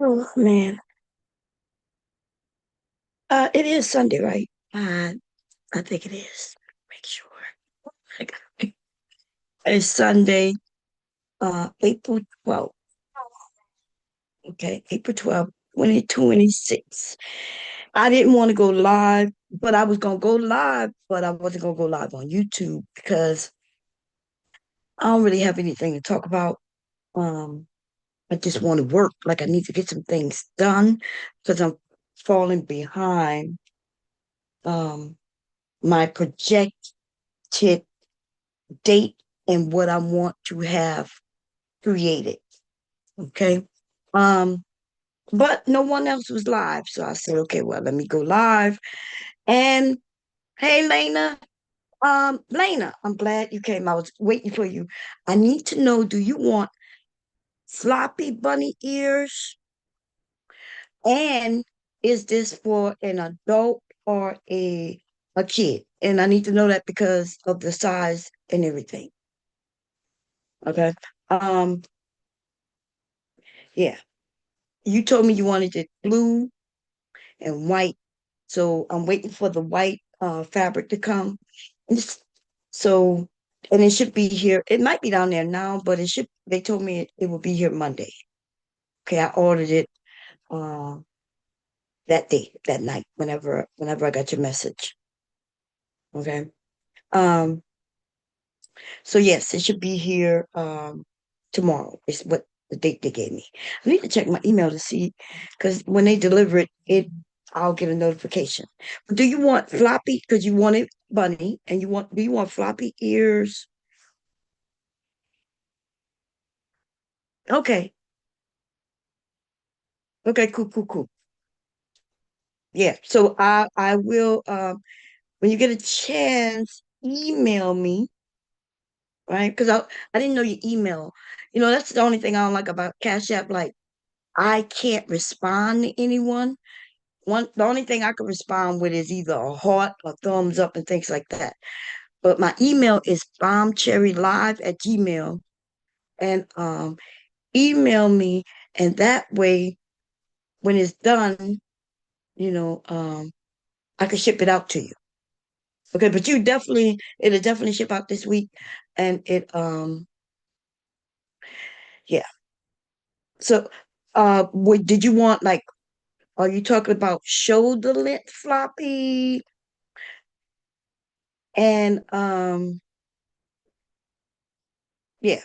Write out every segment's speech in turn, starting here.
Oh man, it is Sunday, right? I think it is. Make sure. It's Sunday, April 12th. Okay, April 12th, 2026. I didn't want to go live, but I was gonna go live, but I wasn't gonna go live on YouTube because I don't really have anything to talk about. Um, I just want to work. Like I need to get some things done because I'm falling behind my projected date and what I want to have created. Okay. Um, but no one else was live. So I said, okay, well, let me go live. And hey, Lena, I'm glad you came. I was waiting for you. I need to know, do you want floppy bunny ears? And is this for an adult or a kid? And I need to know that because of the size and everything. Okay. Um, yeah. You told me you wanted it blue and white. So I'm waiting for the white fabric to come. It's- So, and it should be here. It might be down there now, but they told me it will be here Monday. Okay, I ordered it uh, that day, that night, whenever I got your message. Okay. Um, so yes, it should be here tomorrow. Is what the date they gave me. I need to check my email to see because when they deliver it, I'll get a notification. But do you want floppy? Because you want it bunny, and do you want floppy ears? Okay, okay, cool, cool, cool. Yeah. So I will when you get a chance, email me, right? Because I didn't know your email. That's the only thing I don't like about Cash App. Like I can't respond to anyone. The only thing I can respond with is either a heart or thumbs up and things like that. But my email is bombcherrylive@gmail, and email me, and that way when it's done, you know, um, I can ship it out to you. Okay, but it'll definitely ship out this week, and yeah. So, what did you want? Like, are you talking about shoulder length floppy and yeah.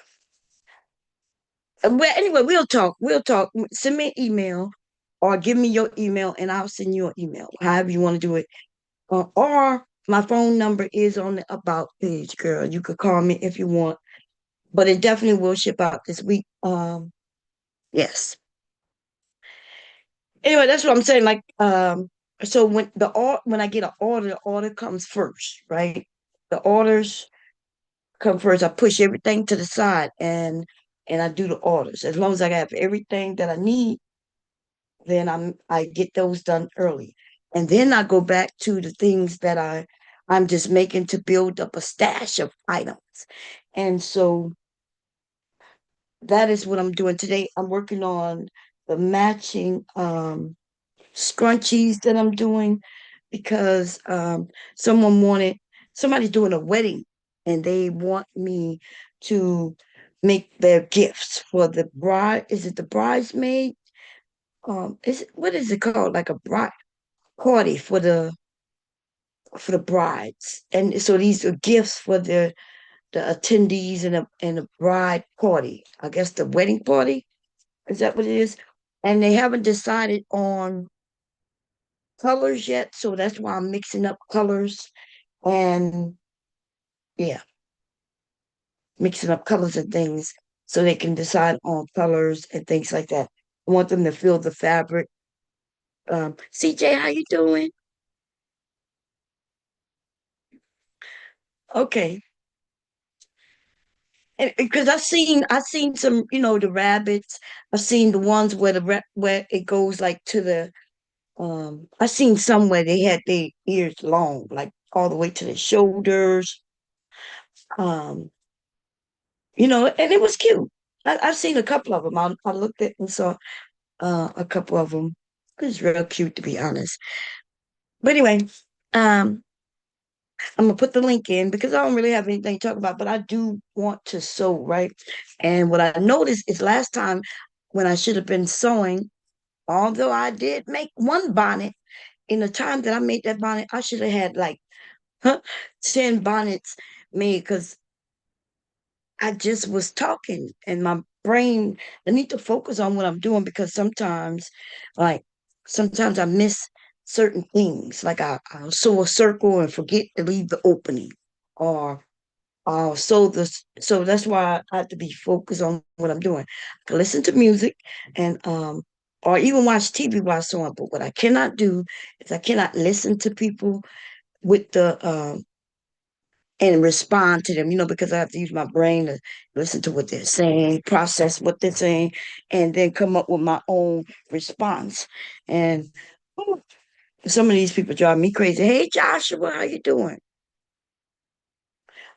Well, anyway, we'll talk. We'll talk. Send me an email or give me your email and I'll send you an email, however you want to do it. Or my phone number is on the about page, girl. You could call me if you want, but it definitely will ship out this week. Yes. Anyway, that's what I'm saying. Like, so when I get an order, the order comes first, right? The orders come first. I push everything to the side and I do the orders. As long as I have everything that I need, then I get those done early. And then I go back to the things that I'm just making to build up a stash of items. And so that is what I'm doing today. I'm working on the matching scrunchies that I'm doing because someone wanted somebody's doing a wedding and they want me to make their gifts for the bride. Is it the bridesmaid? What is it called? Like a bride party for the brides. And so these are gifts for the attendees and the bride party. I guess the wedding party. Is that what it is? And they haven't decided on colors yet, so that's why I'm mixing up colors and yeah, mixing up colors and things so they can decide on colors and things like that. I want them to feel the fabric. CJ, how you doing? Okay. And because I've seen some, the rabbits. I've seen the ones where it goes like to the I've seen some where they had their ears long, like all the way to the shoulders. Um, and it was cute. I've seen a couple of them. I looked at and saw. a couple of them. It's real cute, to be honest. But anyway, um, I'm gonna put the link in because I don't really have anything to talk about, but I do want to sew, right? And what I noticed is last time when I should have been sewing, although I did make one bonnet, in the time that I made that bonnet, I should have had like 10 bonnets made because I just was talking and my brain, I need to focus on what I'm doing because like, sometimes I miss certain things. Like I'll sew a circle and forget to leave the opening. Or so that's why I have to be focused on what I'm doing. I can listen to music and or even watch TV while sewing. But what I cannot do is I cannot listen to people with the and respond to them, because I have to use my brain to listen to what they're saying, process what they're saying, and then come up with my own response. And whew, some of these people drive me crazy. Hey, Joshua, how you doing?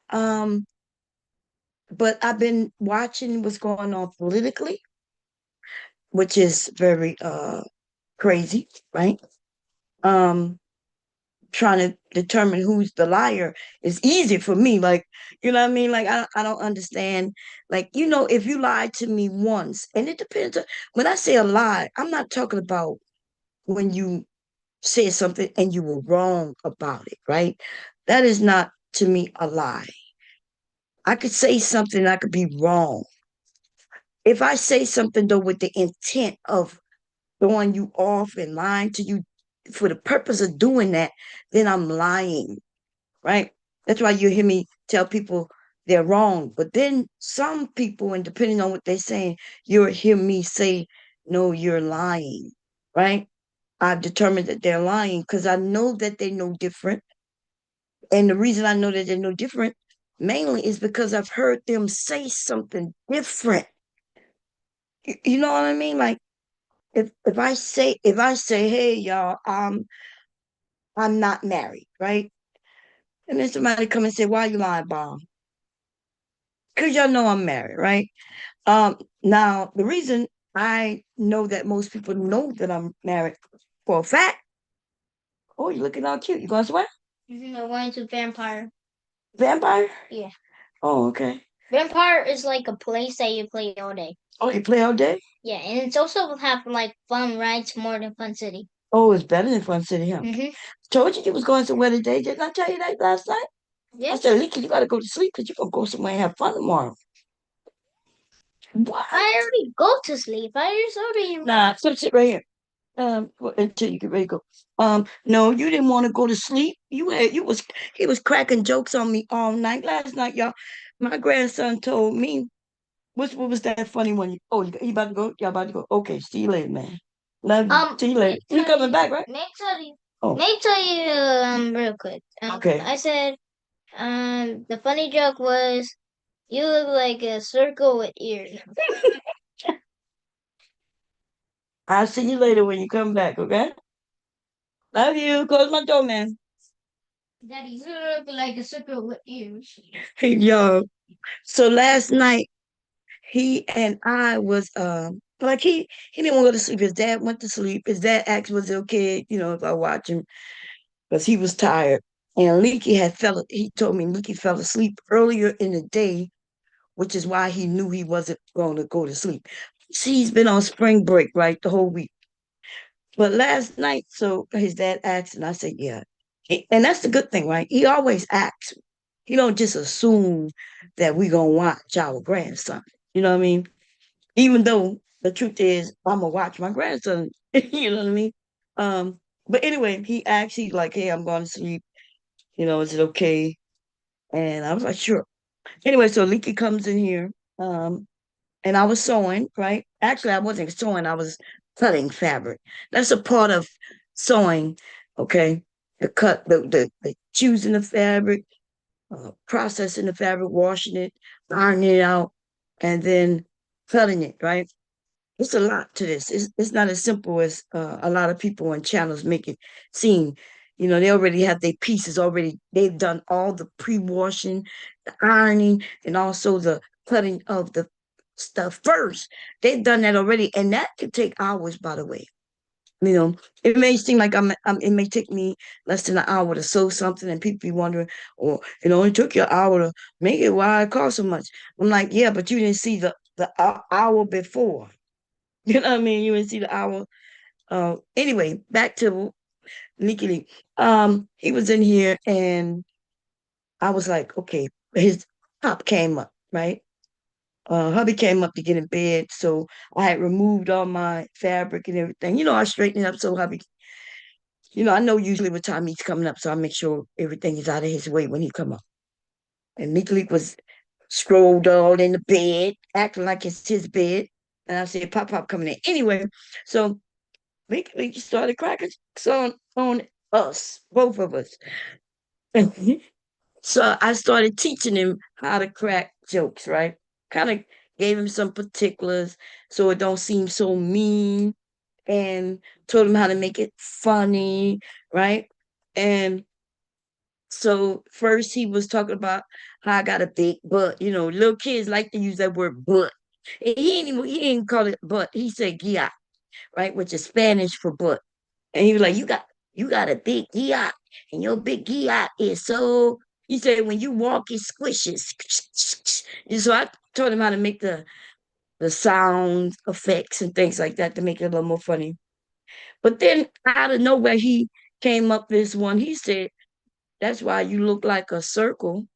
Um, but I've been watching what's going on politically, which is very crazy, right? Um, Trying to determine who's the liar is easy for me. Like, you know what I mean? Like, I don't understand. Like, if you lied to me once, and it depends when I say a lie, I'm not talking about when you said something and you were wrong about it, right? That is not to me a lie. I could say something, I could be wrong. If I say something though with the intent of throwing you off and lying to you for the purpose of doing that, then I'm lying, right? That's why you hear me tell people they're wrong. But then some people, and depending on what they're saying, you'll hear me say, no, you're lying, right? I've determined that they're lying because I know that they know different. And the reason I know that they know different mainly is because I've heard them say something different. You know what I mean? Like if I say, hey y'all, I'm not married, right? And then somebody come and say, why you lying, Bob? Because y'all know I'm married, right? Now the reason I know that most people know that I'm married for a fact. Oh, you looking all cute. You going somewhere? I went to Vampire. Vampire? Yeah. Oh, okay. Vampire is like a place that you play all day. Oh, you play all day? Yeah, and it's also have like fun rides more than Fun City. Oh, it's better than Fun City, huh? Mm-hmm. Told you was going somewhere today. Didn't I tell you that last night? I Yeah. said, Leaky, you gotta go to sleep because you're gonna go somewhere and have fun tomorrow. What? I already go to sleep. I just already. Nah, sit right here. Until you get ready to go. No, you didn't want to go to sleep. He was cracking jokes on me all night. Last night, y'all, my grandson told me, what was that funny one? You about to go? Y'all about to go? Okay, see you later, man. Love you. See you later. You coming back, right? May I tell you? Oh, May I tell you real quick. okay. I said the funny joke was you look like a circle with ears. I'll see you later when you come back, okay? Love you. Close my door, man. Daddy, you look like a circle with ears. Hey, yo. So last night, he and I was like he didn't want to go to sleep. His dad went to sleep. His dad asked was it okay, if I watch him because he was tired. And Leaky he told me Leaky fell asleep earlier in the day, which is why he knew he wasn't going to go to sleep. See, he's been on spring break, right, the whole week. But last night, so his dad asked, and I said, yeah. And that's the good thing, right? He always asks. He don't just assume that we gonna watch our grandson. You know what I mean? Even though the truth is, I'm gonna watch my grandson. You know what I mean? Um, but anyway, he asked, he's like, "Hey, I'm going to sleep. Is it okay?" And I was like, "Sure." Anyway, so Leaky comes in here, and I was sewing. Right? Actually, I wasn't sewing. I was cutting fabric. That's a part of sewing. Okay, the choosing the fabric, processing the fabric, washing it, ironing it out, and then cutting it. Right? It's a lot to this. It's not as simple as a lot of people on channels make it seem. They already have their pieces already. They've done all the pre-washing, the ironing, and also the cutting of the stuff first. They've done that already, and that could take hours, by the way. You know, it may seem like it may take me less than an hour to sew something, and people be wondering, "Oh, it only took you an hour to make it. Why it cost so much?" I'm like, "Yeah, but you didn't see the hour before. You know what I mean? You didn't see the hour." Anyway, back to Nikki Lee. He was in here, and I was like, "Okay." His pop came up, right? Hubby came up to get in bed, so I had removed all my fabric and everything. I straightened it up so hubby, I know usually what time he's coming up, so I make sure everything is out of his way when he come up. And Meek was scrolled all in the bed, acting like it's his bed. And I said, Pop Pop coming in. Anyway, so Meek started cracking on us, both of us. So I started teaching him how to crack jokes, right? Kind of gave him some particulars so it don't seem so mean, and told him how to make it funny, right? And so first he was talking about how I got a big butt. Little kids like to use that word butt. And he didn't call it butt. He said gia, right, which is Spanish for butt. And he was like, you got a big gia, and your big gia is so. He said when you walk, it squishes. And so I taught him how to make the sound effects and things like that to make it a little more funny. But then out of nowhere, he came up this one. He said, "That's why you look like a circle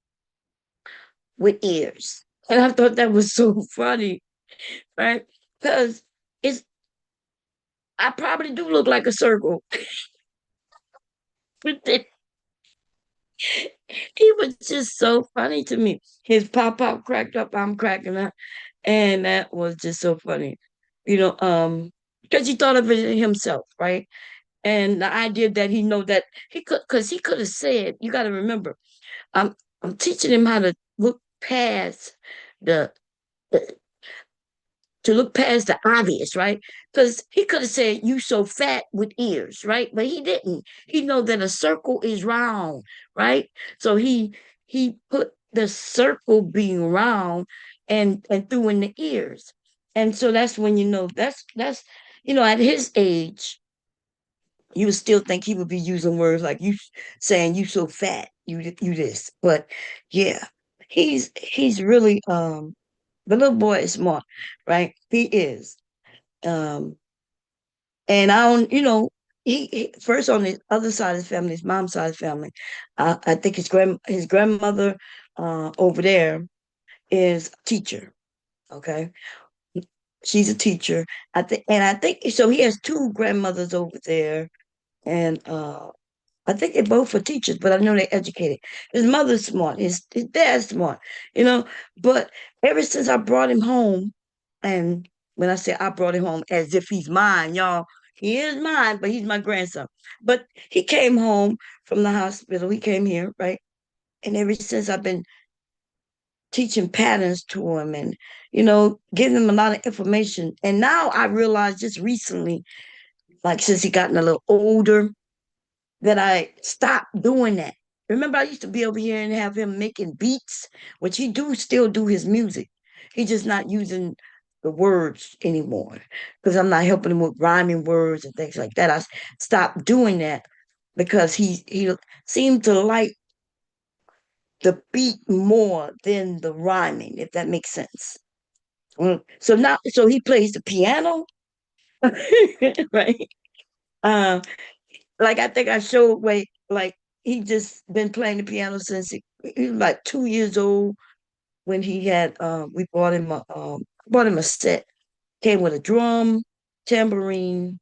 with ears." And I thought that was so funny, right? Because it's I probably do look like a circle. But then he was just so funny to me. His pop cracked up, I'm cracking up. And that was just so funny. Because he thought of it himself, right? And the idea that he know that because he could have said, you got to remember, I'm I'm teaching him how look past the, the to look past the obvious, right? Because he could have said, "You so fat with ears," right? But he didn't. He know that a circle is round, right? So he put the circle being round and threw in the ears, and so that's when that's at his age you would still think he would be using words like you saying you so fat, you this. But yeah, he's really the little boy is smart, right? He is. Um and I don't, he first on the other side of the family, his mom's side of the family, I think his grandmother over there is a teacher. Okay. She's a teacher. I think so he has two grandmothers over there, and I think they both are teachers, but I know they're educated. His mother's smart. His dad's smart, you know. But ever since I brought him home, and when I say I brought him home as if he's mine, y'all, he is mine, but he's my grandson. But he came home from the hospital. He came here, right? And ever since I've been teaching patterns to him and, giving him a lot of information. And now I realized just recently, like since he gotten a little older, that I stopped doing that. Remember, I used to be over here and have him making beats, which he do still do his music. He's just not using the words anymore because I'm not helping him with rhyming words and things like that. stopped doing that because he seemed to like the beat more than the rhyming, if that makes sense. So he plays the piano, right? Uh, like I think I showed like he just been playing the piano since he was like 2 years old when he had we bought him a set. Came with a drum, tambourine.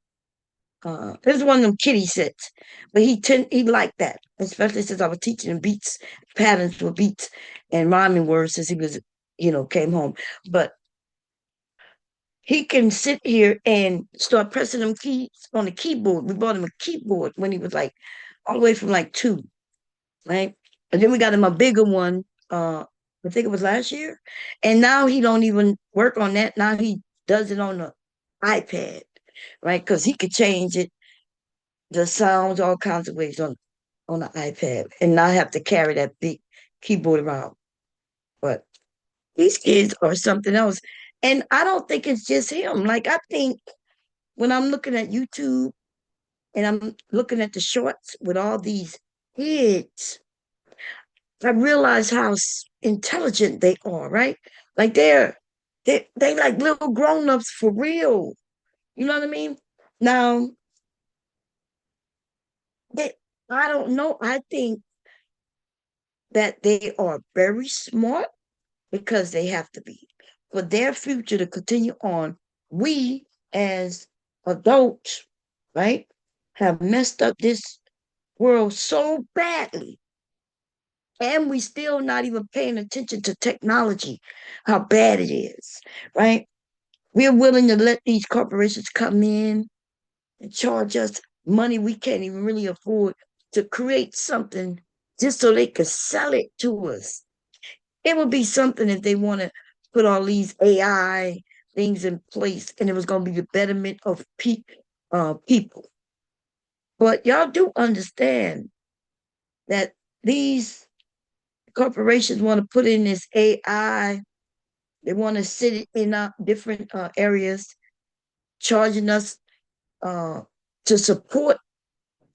This is one of them kiddie sets, but he liked that, especially since I was teaching him beats, patterns for beats and rhyming words since he was came home. But he can sit here and start pressing them keys on the keyboard. We bought him a keyboard when he was like all the way from like two, right? And then we got him a bigger one. I think it was last year, and now he don't even work on that. Now he does it on the iPad, right? Because he could change it, the sounds, all kinds of ways on the iPad, and not have to carry that big keyboard around. But these kids are something else. And I don't think it's just him. Like I think when I'm looking at YouTube and I'm looking at the shorts with all these kids, I realize how intelligent they are, right? Like they like little grown-ups for real. You know what I mean? Now, they, I don't know. I think that they are very smart because they have to be. For their future to continue on, we as adults, right, have messed up this world so badly. And we still not even paying attention to technology, how bad it is, right? We're willing to let these corporations come in and charge us money we can't even really afford to create something just so they could sell it to us. It would be something if they want to put all these AI things in place and it was going to be the betterment of people. But y'all do understand that these corporations want to put in this AI. They want to sit it in different areas, charging us uh, to support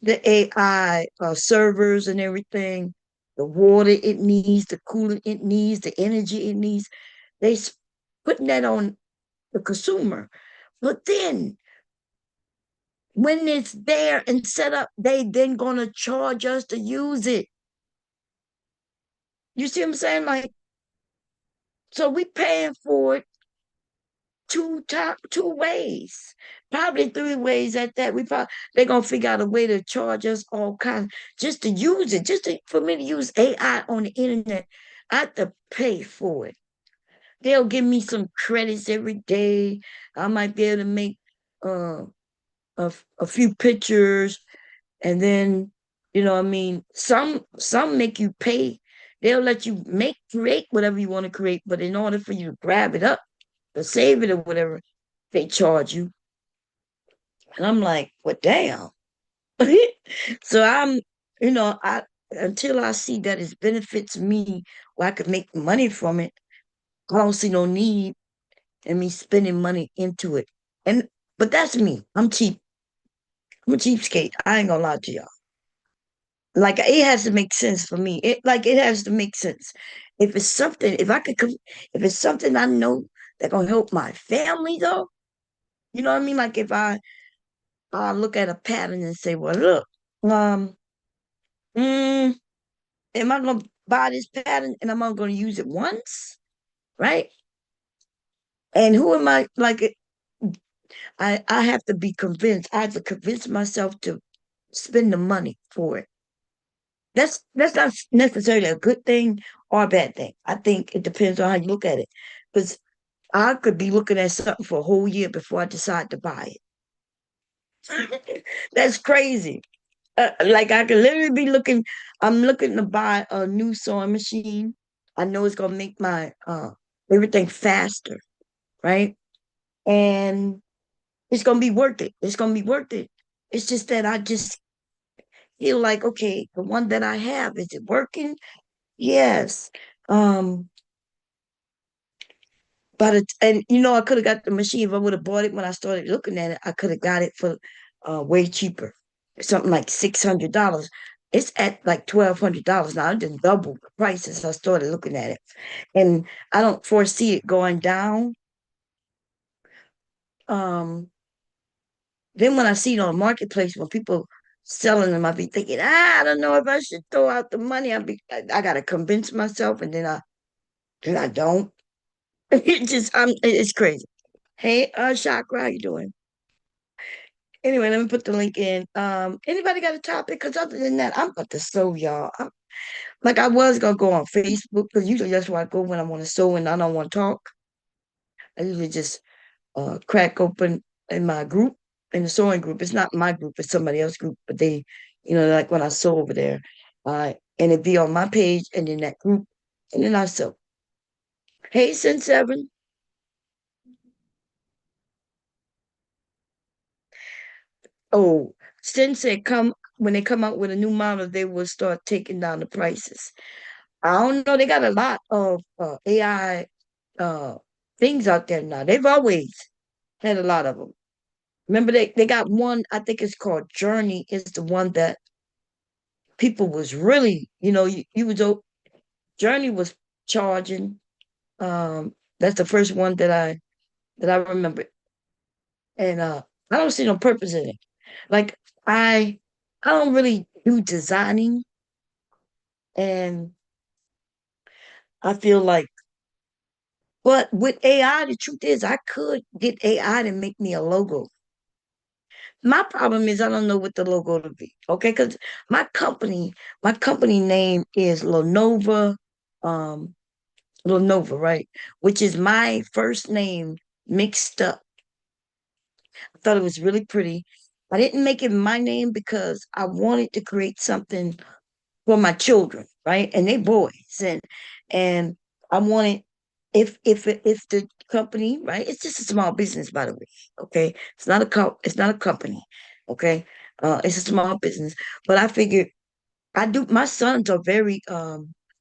the AI servers and everything, the water it needs, the coolant it needs, the energy it needs. They putting that on the consumer. But then when it's there and set up, they then gonna charge us to use it. You see what I'm saying? Like, so we paying for it two ways, probably three ways at that. They're gonna figure out a way to charge us all kinds just to use it, for me to use AI on the internet. I have to pay for it. They'll give me some credits every day. I might be able to make uh, a few pictures, and then I mean, some make you pay. They'll let you create whatever you want to create, but in order for you to grab it up to save it or whatever, they charge you. And I'm like, well, damn. So I until I see that it benefits me, where I could make money from it, I don't see no need in me spending money into it. And but that's me. I'm cheap. I'm a cheapskate. I ain't gonna lie to y'all. Like it has to make sense for me. It has to make sense. If it's something I know that gonna help my family though, you know what I mean? Like if I look at a pattern and say, well, look, um, mm, am I gonna buy this pattern and am I gonna use it once, right? And who am I? Like I have to be convinced. I have to convince myself to spend the money for it. That's not necessarily a good thing or a bad thing. I think it depends on how you look at it. Because I could be looking at something for a whole year before I decide to buy it. That's crazy. Like I could literally be looking. I'm looking to buy a new sewing machine. I know it's gonna make my everything faster, right? And it's gonna be worth it. It's gonna be worth it. It's just that I just feel like, okay, the one that I have, is it working? Yes. Um, and I could have got the machine if I would have bought it when I started looking at it. I could have got it for way cheaper, something like $600. It's at like $1,200 now. I just doubled the price since I started looking at it, and I don't foresee it going down. Um, then when I see it on the marketplace, when people selling them, I be thinking, I don't know if I should throw out the money. I gotta convince myself, and then I don't. It's crazy. Hey, Chakra, how you doing? Anyway, let me put the link in. Anybody got a topic? Because other than that, I'm about to sew, y'all. Like I was gonna go on Facebook because usually that's where I go when I want to sew and I don't want to talk. I usually just crack open in my group, in the sewing group. It's not my group, it's somebody else's group, but they, like when I sew over there, and it be on my page and in that group, and then I sew. Hey, Sin Seven. Oh, Sin said come when they come out with a new model, they will start taking down the prices. I don't know. They got a lot of AI. things out there now. They've always had a lot of them. Remember, they got one, I think it's called Journey, is the one that people was really, you was, Journey was charging. That's the first one that I remember. And I don't see no purpose in it. Like I I don't really do designing, and I feel like, but with AI, the truth is I could get AI to make me a logo. My problem is I don't know what the logo to be. Okay, because my company name is um Lenova, right? Which is my first name mixed up. I thought it was really pretty. I didn't make it my name because I wanted to create something for my children, right? And they boys, and I wanted, if the company, right? It's just a small business, by the way. Okay, it's not a company. Okay, it's a small business, but I figured I do. My sons are very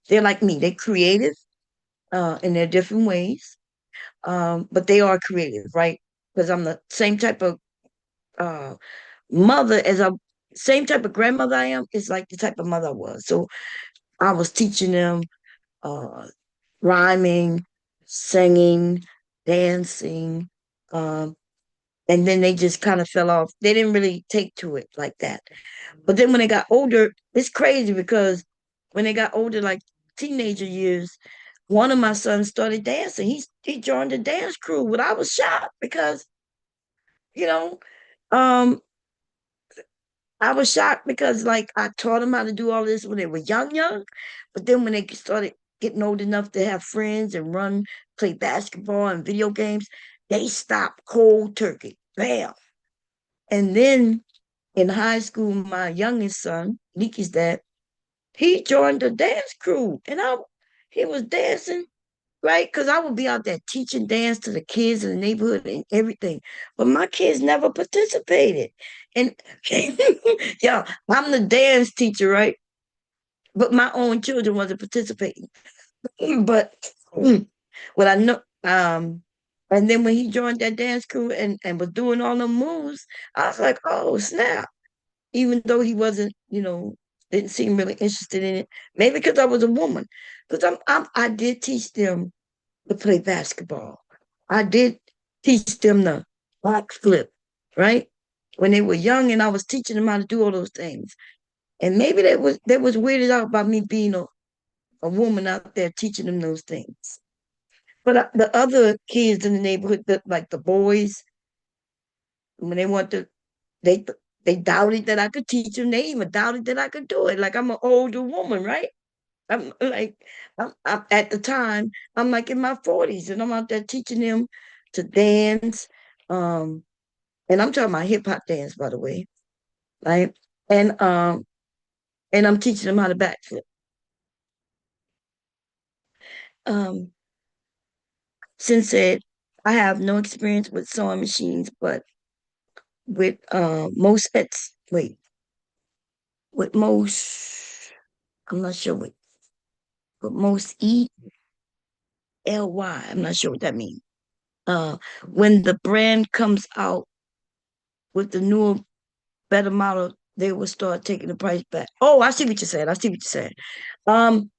they're like me. They're creative in their different ways, but they are creative, right? Because I'm the same type of uh mother as I same type of grandmother I am is like the type of mother I was. So I was teaching them uh, rhyming, singing, dancing, um, and then they just kind of fell off. They didn't really take to it like that. But then when they got older, it's crazy because when they got older, like teenager years, one of my sons started dancing. He joined the dance crew, but I was shocked because you know, um, I was shocked because like I taught them how to do all this when they were young, but then when they started getting old enough to have friends and run, play basketball and video games, they stopped cold turkey. Bam. And then in high school, my youngest son, Niki's dad, he joined the dance crew, and he was dancing. Right, because I would be out there teaching dance to the kids in the neighborhood and everything, but my kids never participated. And yeah, I'm the dance teacher, right? But my own children wasn't participating. But what I know, and then when he joined that dance crew and was doing all the moves, I was like, oh snap! Even though he wasn't, didn't seem really interested in it, maybe because I was a woman. Because I did teach them to play basketball. I did teach them the box flip, right? When they were young, and I was teaching them how to do all those things. And maybe they was weirded out by me being a woman out there teaching them those things. But the other kids in the neighborhood, like the boys, when they want to, they they doubted that I could teach them. They even doubted that I could do it. Like I'm an older woman, right? I'm like, I'm at the time, I'm like in my 40s, and I'm out there teaching them to dance. Um, and I'm talking about hip hop dance, by the way, right? And and I'm teaching them how to backflip. Um, since it, I have no experience with sewing machines, but with most it's wait, with most, I'm not sure what most ELY, I'm not sure what that means. When the brand comes out with the newer better model, they will start taking the price back. Oh, I see what you said. I see what you said. Um,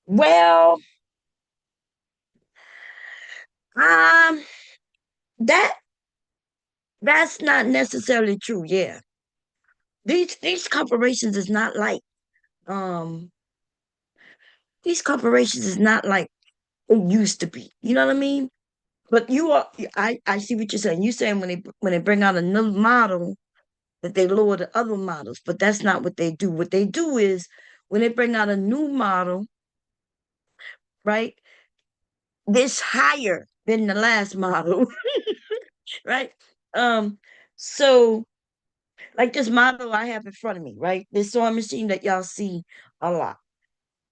well, um, that that's not necessarily true. Yeah, these corporations is not like um these corporations is not like it used to be. You know what I mean? But I see what you're saying. You're saying when they bring out another model that they lower the other models, but that's not what they do. What they do is when they bring out a new model, right? This higher than the last model, right? Um, so like this model I have in front of me, right? This sewing machine that y'all see a lot.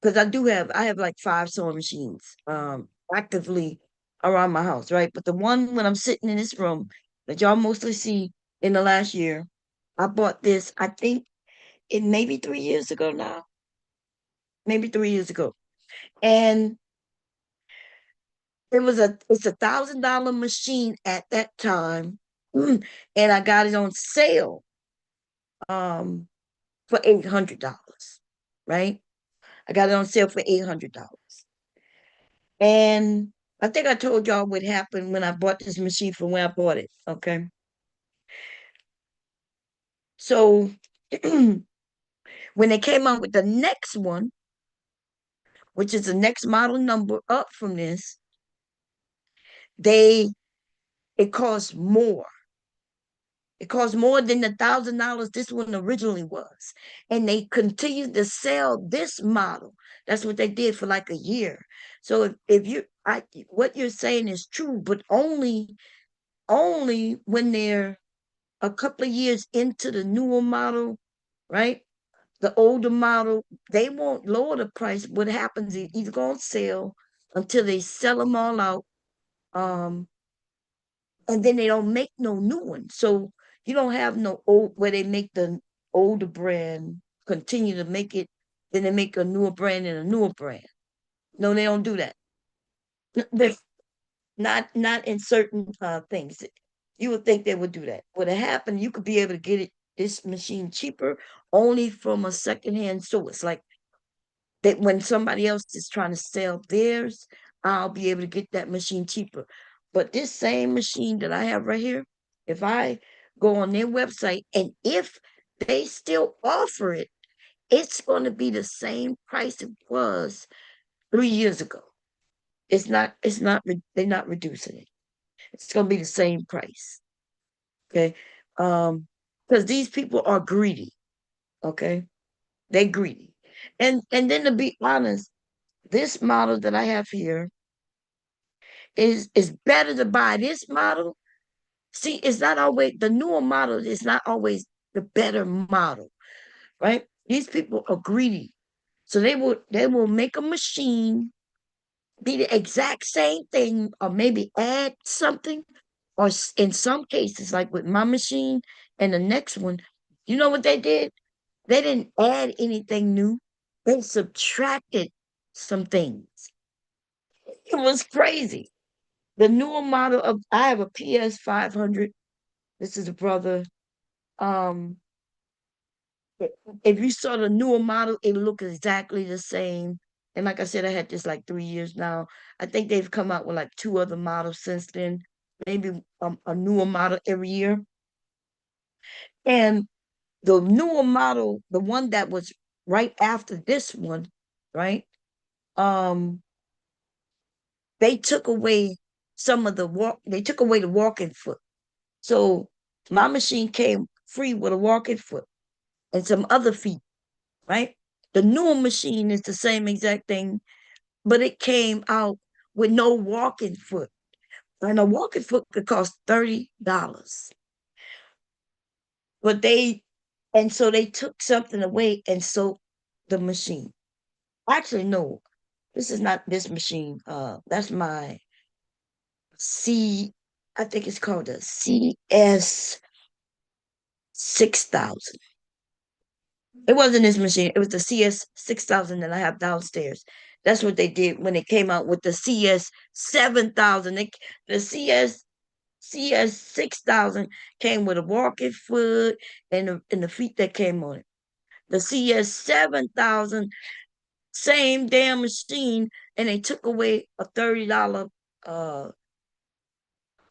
Because I have like 5 sewing machines actively around my house, right? But the one when I'm sitting in this room that y'all mostly see in the last year, I bought this, I think it maybe 3 years ago now. Maybe 3 years ago. And it's $1,000 machine at that time, and I got it on sale um for $800, right? I got it on sale for $800. And I think I told y'all what happened when I bought this machine from where I bought it. Okay. So when they came out with the next one, which is the next model number up from this, they it cost more. It cost more than $1,000 this one originally was. And they continued to sell this model. That's what they did for like a year. So if you I what you're saying is true, but only when they're a couple of years into the newer model, right? The older model, they won't lower the price. What happens is either going to sell until they sell them all out, um, and then they don't make no new ones. So you don't have no old where they make the older brand continue to make it, then they make a newer brand and a newer brand. No, they don't do that. They're not in certain things. You would think they would do that. What happened? You could be able to get it this machine cheaper only from a secondhand source. Like that when somebody else is trying to sell theirs, I'll be able to get that machine cheaper. But this same machine that I have right here, if I go on their website and if they still offer it, it's going to be the same price it was 3 years ago. They're not reducing it. It's going to be the same price. Okay. Because these people are greedy. Okay. They're greedy. And then to be honest, this model that I have here is better to buy this model. See, it's not always the newer model is not always the better model, right? These people are greedy. So they will make a machine be the exact same thing or maybe add something or in some cases like with my machine and the next one, you know what they did? They didn't add anything new. They subtracted some things. It was crazy. The newer model of I have a PS 500. This is a brother. Um, if you saw the newer model, it looked exactly the same. And like I said, I had this like 3 years now. I think they've come out with like two other models since then, maybe a newer model every year. And the newer model, the one that was right after this one, right? Um, they took away some of the walk. They took away the walking foot. So my machine came free with a walking foot and some other feet, right? The newer machine is the same exact thing, but it came out with no walking foot. And a walking foot could cost $30. But and so they took something away and sold the machine. Actually, no, this is not this machine. That's my C, I think it's called a CS 6000. It wasn't this machine. It was the CS 6000 that I have downstairs. That's what they did when they came out with the CS 7000. The CS 6000 came with a walking foot and the feet that came on it. The CS 7000, same damn machine, and they took away a $30 uh,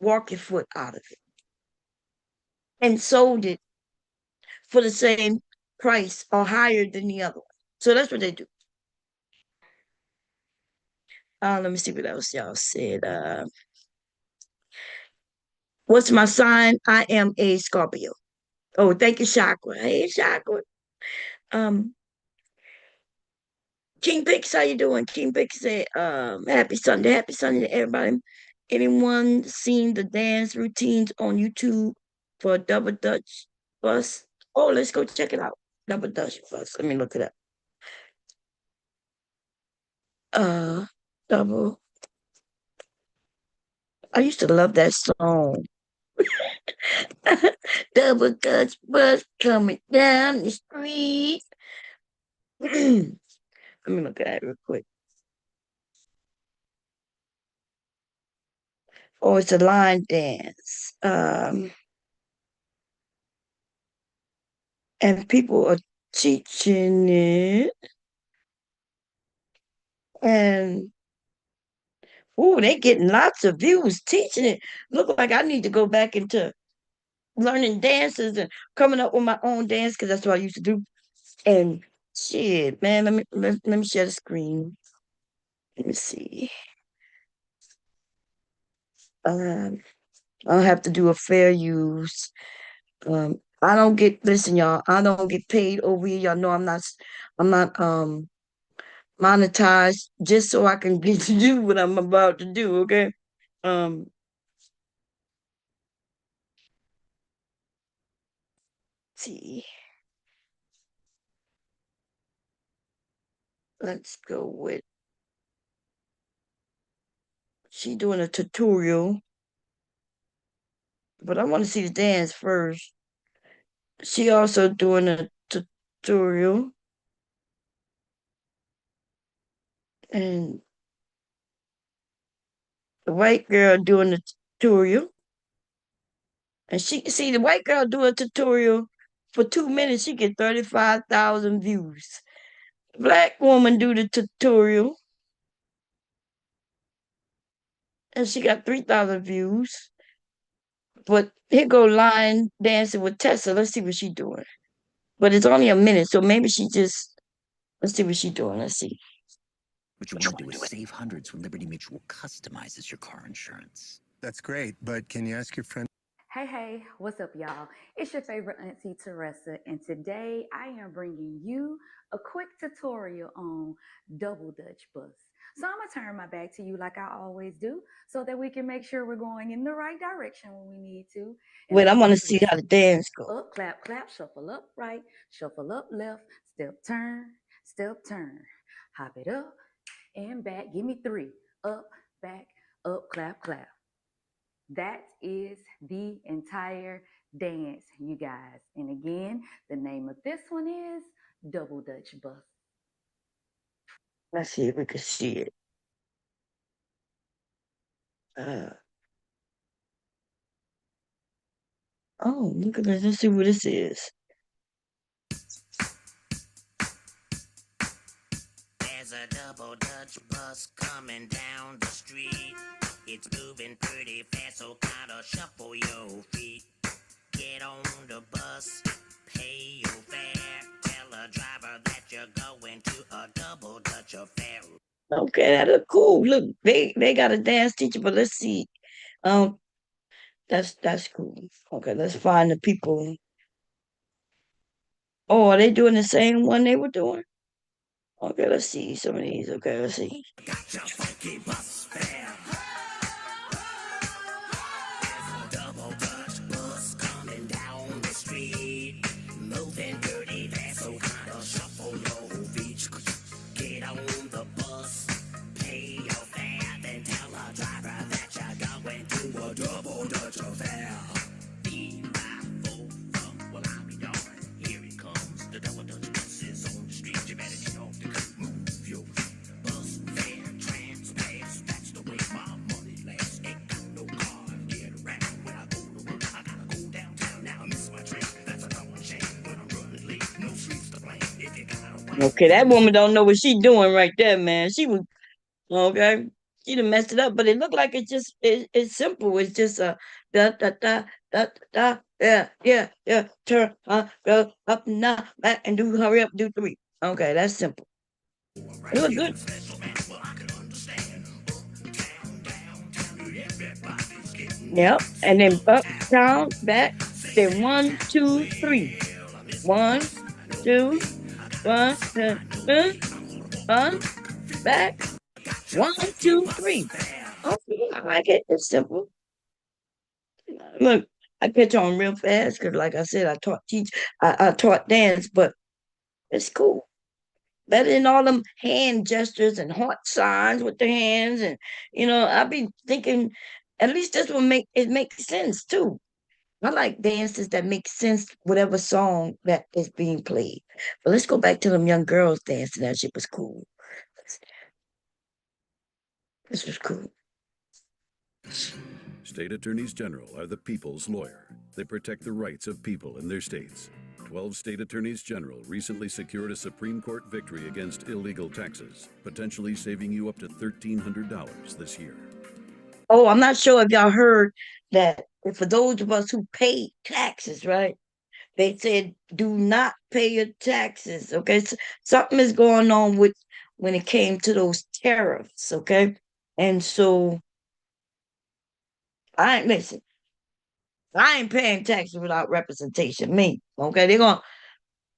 walking foot out of it and sold it for the same price or higher than the other one. So that's what they do. Let me see what else y'all said. What's my sign? I am a Scorpio. Oh, thank you, Chakra. Hey, Chakra. Um, King Pix, how you doing? King Pix said, happy Sunday to everybody. Anyone seen the dance routines on YouTube for Double Dutch Bus? Oh, let's go check it out. Double Dutch Bus. Let me look it up. Uh, Double. I used to love that song. Double Dutch Bus coming down the street. Let me look at it real quick. Oh, it's a line dance. And people are teaching it. And oh, they getting lots of views teaching it. Look like I need to go back into learning dances and coming up with my own dance because that's what I used to do. And shit, man, let me share the screen. Let me see. Um, I'll have to do a fair use. I don't get listen, y'all. I don't get paid over here. Y'all know I'm not monetized just so I can get to do what I'm about to do. Okay. Um, see, let's go with she doing a tutorial, but I want to see the dance first. She also doing a tutorial, and the white girl doing the tutorial, and she see the white girl do a tutorial for 2 minutes. She get 35,000 views. Black woman do the tutorial, and she got 3,000 views. But here go Lion dancing with Tessa. Let's see what she doing. But it's only a minute, so maybe she just let's see what she doing. Let's see. What you want to do is save hundreds when Liberty Mutual customizes your car insurance. That's great, but can you ask your friend? Hey, what's up, y'all? It's your favorite Auntie Teresa, and today I am bringing you a quick tutorial on double Dutch bus. So I'm gonna turn my back to you like I always do, so that we can make sure we're going in the right direction when we need to. And Wait, of I want to course, see we're how the dance go. up, clap, clap, shuffle up, right, shuffle up, left, step, turn, hop it up and back. Give me three, back, up, clap, clap. That is the entire dance, you guys. And again, the name of this one is Double Dutch Bus. Let's see if we can see it. Uh, oh, look at this. Let's see what this is. There's a double Dutch bus coming down the street. It's moving pretty fast, so kinda shuffle your feet. Get on the bus, pay your fare. Tell a driver that you're going to a double Dutch affair. Okay, that look cool. Look, they got a dance teacher, but let's see. Um, that's cool. Okay, let's find the people. Oh, are they doing the same one they were doing? Okay, let's see some of these. Okay, let's see. Got your funky bus fare. Double Dutch bus coming down the street. Moving dirty fast, so kinda shuffle your feet. Get on the bus, pay your fare, then tell a driver that you're going to a double Dutch affair. Well, I'll be darned. Here it comes. The double Dutch bus is on the street. You better get off the curb. Move your feet. Bus fare, trans pass. That's the way my money lasts. Ain't got no car to get around. When I go to work, I gotta go downtown. Now I miss my train. That's a darn shame. When I'm running late, no streets to blame. If you got a way, Okay, that woman don't know what she doing right there, man. She was okay. She done messed it up, but it looked like it's simple. It's just a da da da da da. Yeah. Turn, go up and down, back, and do hurry up, do three. Okay, that's simple. It right look here good. with special man. Well, I can understand. Uptown, downtown, everybody's getting Yep. And then up, uptown. down, back. Then one, two, three. One, two, one, one, back. One, two, three. Okay, I like it. It's simple. Look, I catch on real fast because, like I said, I taught dance, but it's cool. Better than all them hand gestures and heart signs with the hands, and I be thinking, at least this one makes sense too. I like dances that make sense, whatever song that is being played. But let's go back to them young girls dancing. That shit was cool. This was cool. State attorneys general are the people's lawyer. They protect the rights of people in their states. 12 state attorneys general recently secured a Supreme Court victory against illegal taxes, potentially saving you up to $1,300 this year. Oh, I'm not sure if y'all heard that for those of us who pay taxes, right? They said do not pay your taxes. Okay, something is going on with when it came to those tariffs. Okay, and so I ain't listen. I ain't paying taxes without representation. Me, okay? They gonna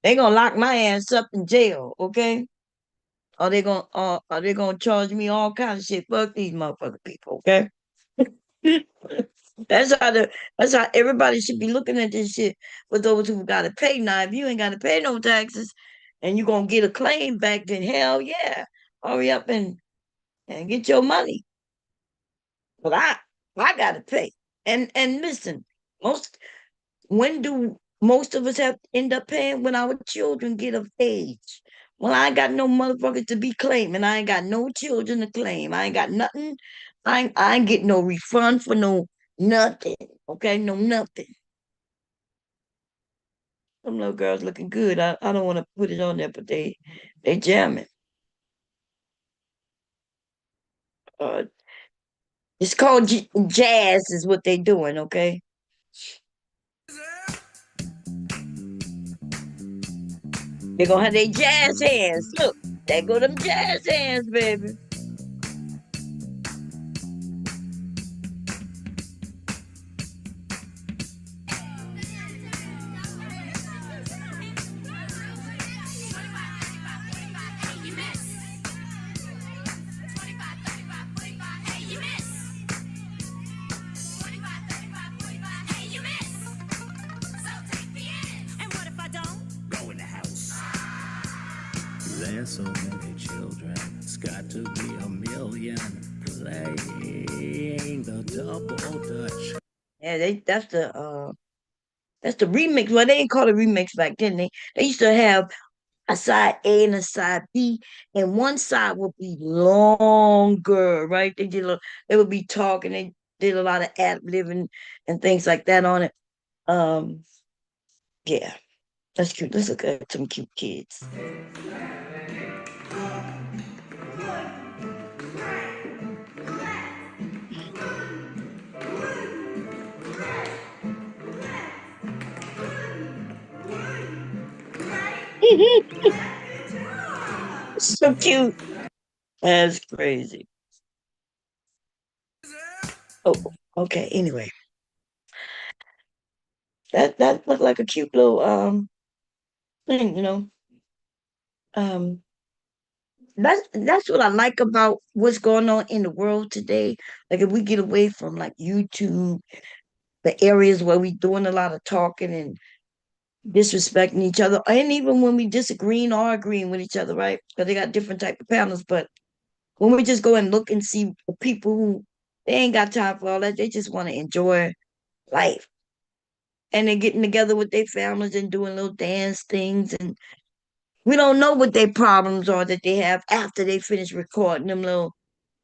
lock my ass up in jail. Okay, are they gonna charge me all kinds of shit? Fuck these motherfucking people. Okay. That's how everybody should be looking at this shit for those who gotta pay. Now, if you ain't gotta pay no taxes and you gonna get a claim back, then hell yeah. Hurry up and get your money. But I gotta pay. And listen, most when do most of us have to end up paying? When our children get of age. Well, I ain't got no motherfuckers to be claiming. I ain't got no children to claim. I ain't got nothing. I ain't getting no refund for no nothing. Okay, no nothing. Some little girls looking good. I don't want to put it on there, but they jamming. Uh, it's called jazz, is what they doing. Okay, they gonna have their jazz hands. Look, they go them jazz hands, baby. Go in the house. There's so many children, it's got to be a million playing the double dutch. Yeah, that's the remix. Well, they didn't call it remix back then. They used to have a side A and a side B, and one side would be longer, right? They would be talking. They did a lot of ad living and things like that on it. Um, yeah, that's cute. Let's look at some cute kids. So cute. That's crazy. Oh, okay. Anyway, that looked like a cute little thing, you know. Um, that's what I like about what's going on in the world today. Like if we get away from like YouTube, the areas where we doing a lot of talking and disrespecting each other, and even when we disagreeing or agreeing with each other, right? Because they got different type of panels. But when we just go and look and see the people who they ain't got time for all that, they just want to enjoy life. And they're getting together with their families and doing little dance things. And we don't know what their problems are that they have after they finish recording them little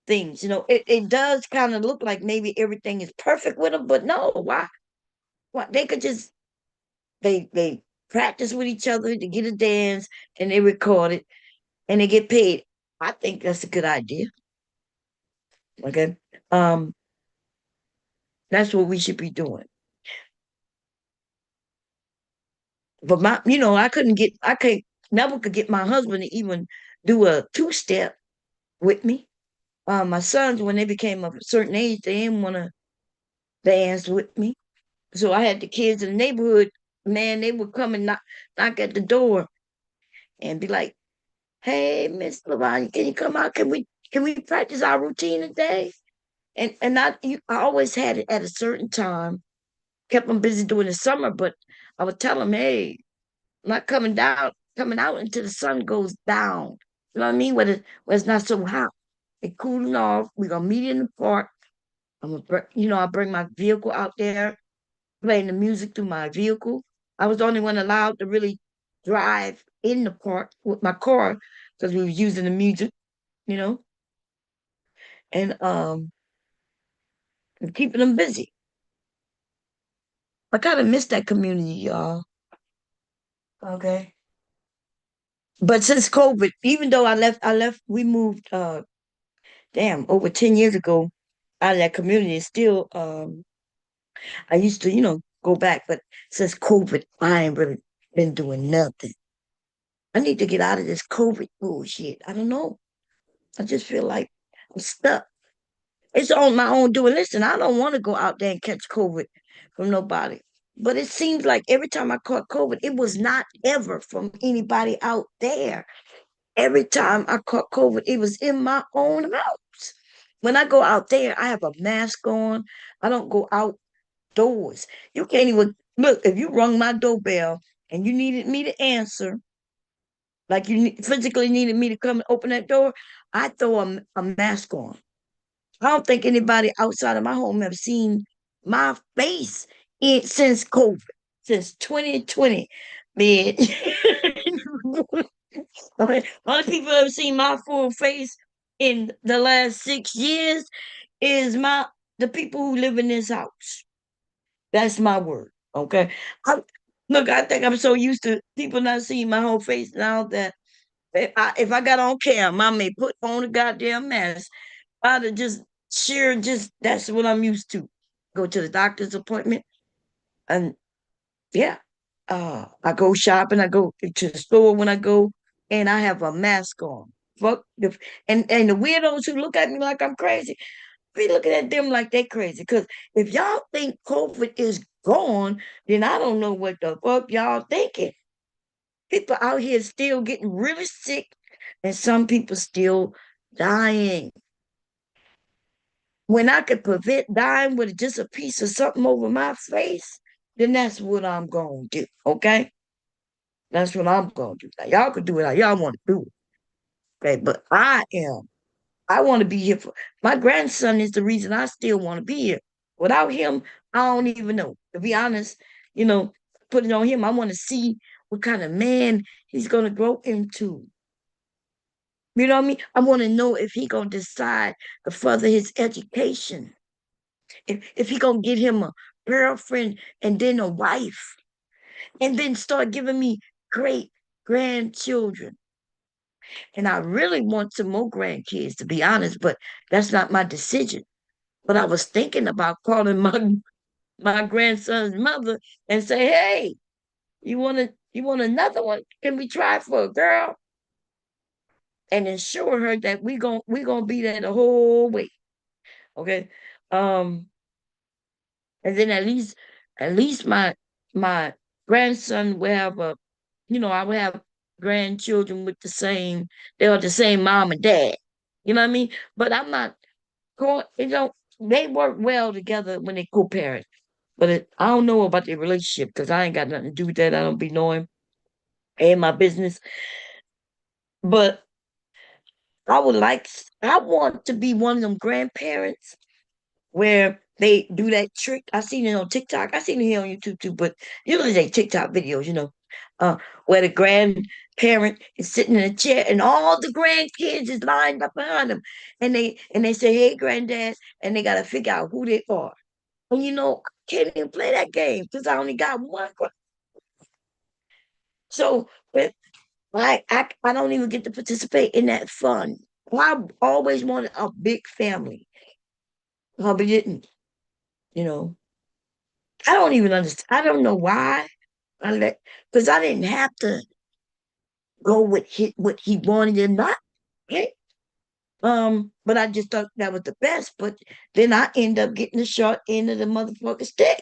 things. It does kind of look like maybe everything is perfect with them, but no, why? Why they could just they practice with each other to get a dance and they record it and they get paid. I think that's a good idea. Okay. Um, that's what we should be doing. But I can't never could get my husband to even do a two-step with me. My sons, when they became of a certain age, they didn't want to dance with me. So I had the kids in the neighborhood, man, they would come and knock at the door and be like, "Hey, Miss Lavanya, can you come out? Can we practice our routine today?" And I always had it at a certain time, kept them busy during the summer, but I would tell them, "Hey, not coming out until the sun goes down." You know what I mean? When it's not so hot. It cooling off. We're gonna meet in the park. I bring my vehicle out there, playing the music through my vehicle. I was the only one allowed to really drive in the park with my car because we was using the music, you know. And and keeping them busy. I kind of miss that community, y'all. Okay. But since COVID, even though we moved, damn, over 10 years ago out of that community, still, I used to, go back, but since COVID, I ain't really been doing nothing. I need to get out of this COVID bullshit. I don't know. I just feel like I'm stuck. It's on my own doing. Listen, I don't want to go out there and catch COVID from nobody. But it seems like every time I caught COVID, it was not ever from anybody out there. Every time I caught COVID, it was in my own house. When I go out there, I have a mask on. I don't go outdoors. You can't even look. If you rung my doorbell and you needed me to answer, like physically needed me to come and open that door, I throw a mask on. I don't think anybody outside of my home have seen my face since COVID, since 2020. Man, only people who have seen my full face in the last 6 years is the people who live in this house. That's my word. Okay. I, Look, I think I'm so used to people not seeing my whole face now that if I got on cam, I may put on a goddamn mask. I'd have just that's what I'm used to. Go to the doctor's appointment and yeah. I go shopping, I go to the store when I go, and I have a mask on. Fuck the and the weirdos who look at me like I'm crazy, be looking at them like they crazy. Cause if y'all think COVID is gone, then I don't know what the fuck y'all thinking. People out here still getting really sick, and some people still dying. When I could prevent dying with just a piece of something over my face, then that's what I'm gonna do. Okay, that's what I'm gonna do. Now y'all can do it how y'all want to do it. Okay, but I am. I want to be here for my grandson. Is the reason I still want to be here. Without him, I don't even know. To be honest, you know, put it on him. I want to see what kind of man he's gonna grow into. You know what I mean? I want to know if he gonna decide to further his education. If he gonna get him a girlfriend and then a wife, and then start giving me great grandchildren. And I really want some more grandkids, to be honest, but that's not my decision. But I was thinking about calling my grandson's mother and say, "Hey, you want another one? Can we try for a girl?" And ensure her that we gonna be there the whole way. Okay. Um, and then at least my grandson will have I will have grandchildren with they are the same mom and dad. You know what I mean? But I'm not going, they work well together when they co-parent. But I don't know about their relationship because I ain't got nothing to do with that. I don't be knowing. Ain't my business. But I want to be one of them grandparents where they do that trick. I seen it on TikTok. I seen it here on YouTube too, but usually they TikTok videos, where the grandparent is sitting in a chair and all the grandkids is lined up behind them, and they say, "Hey, granddad," and they gotta figure out who they are. And I can't even play that game because I only got one. So, but I don't even get to participate in that fun. I always wanted a big family. But didn't, you know. I don't even understand. I don't know why because I didn't have to go with what he wanted or not. Okay? But I just thought that was the best. But then I end up getting the short end of the motherfucking stick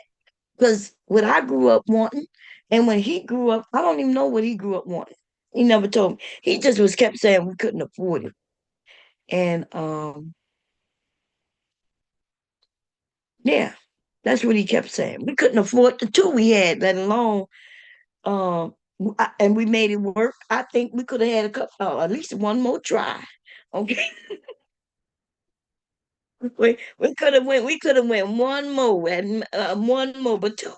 because what I grew up wanting, and when he grew up, I don't even know what he grew up wanting. He never told me. He just was kept saying we couldn't afford it, and yeah, that's what he kept saying. We couldn't afford the two we had, let alone and we made it work. I think we could have had at least one more try. Okay, we could have went one more and one more, but two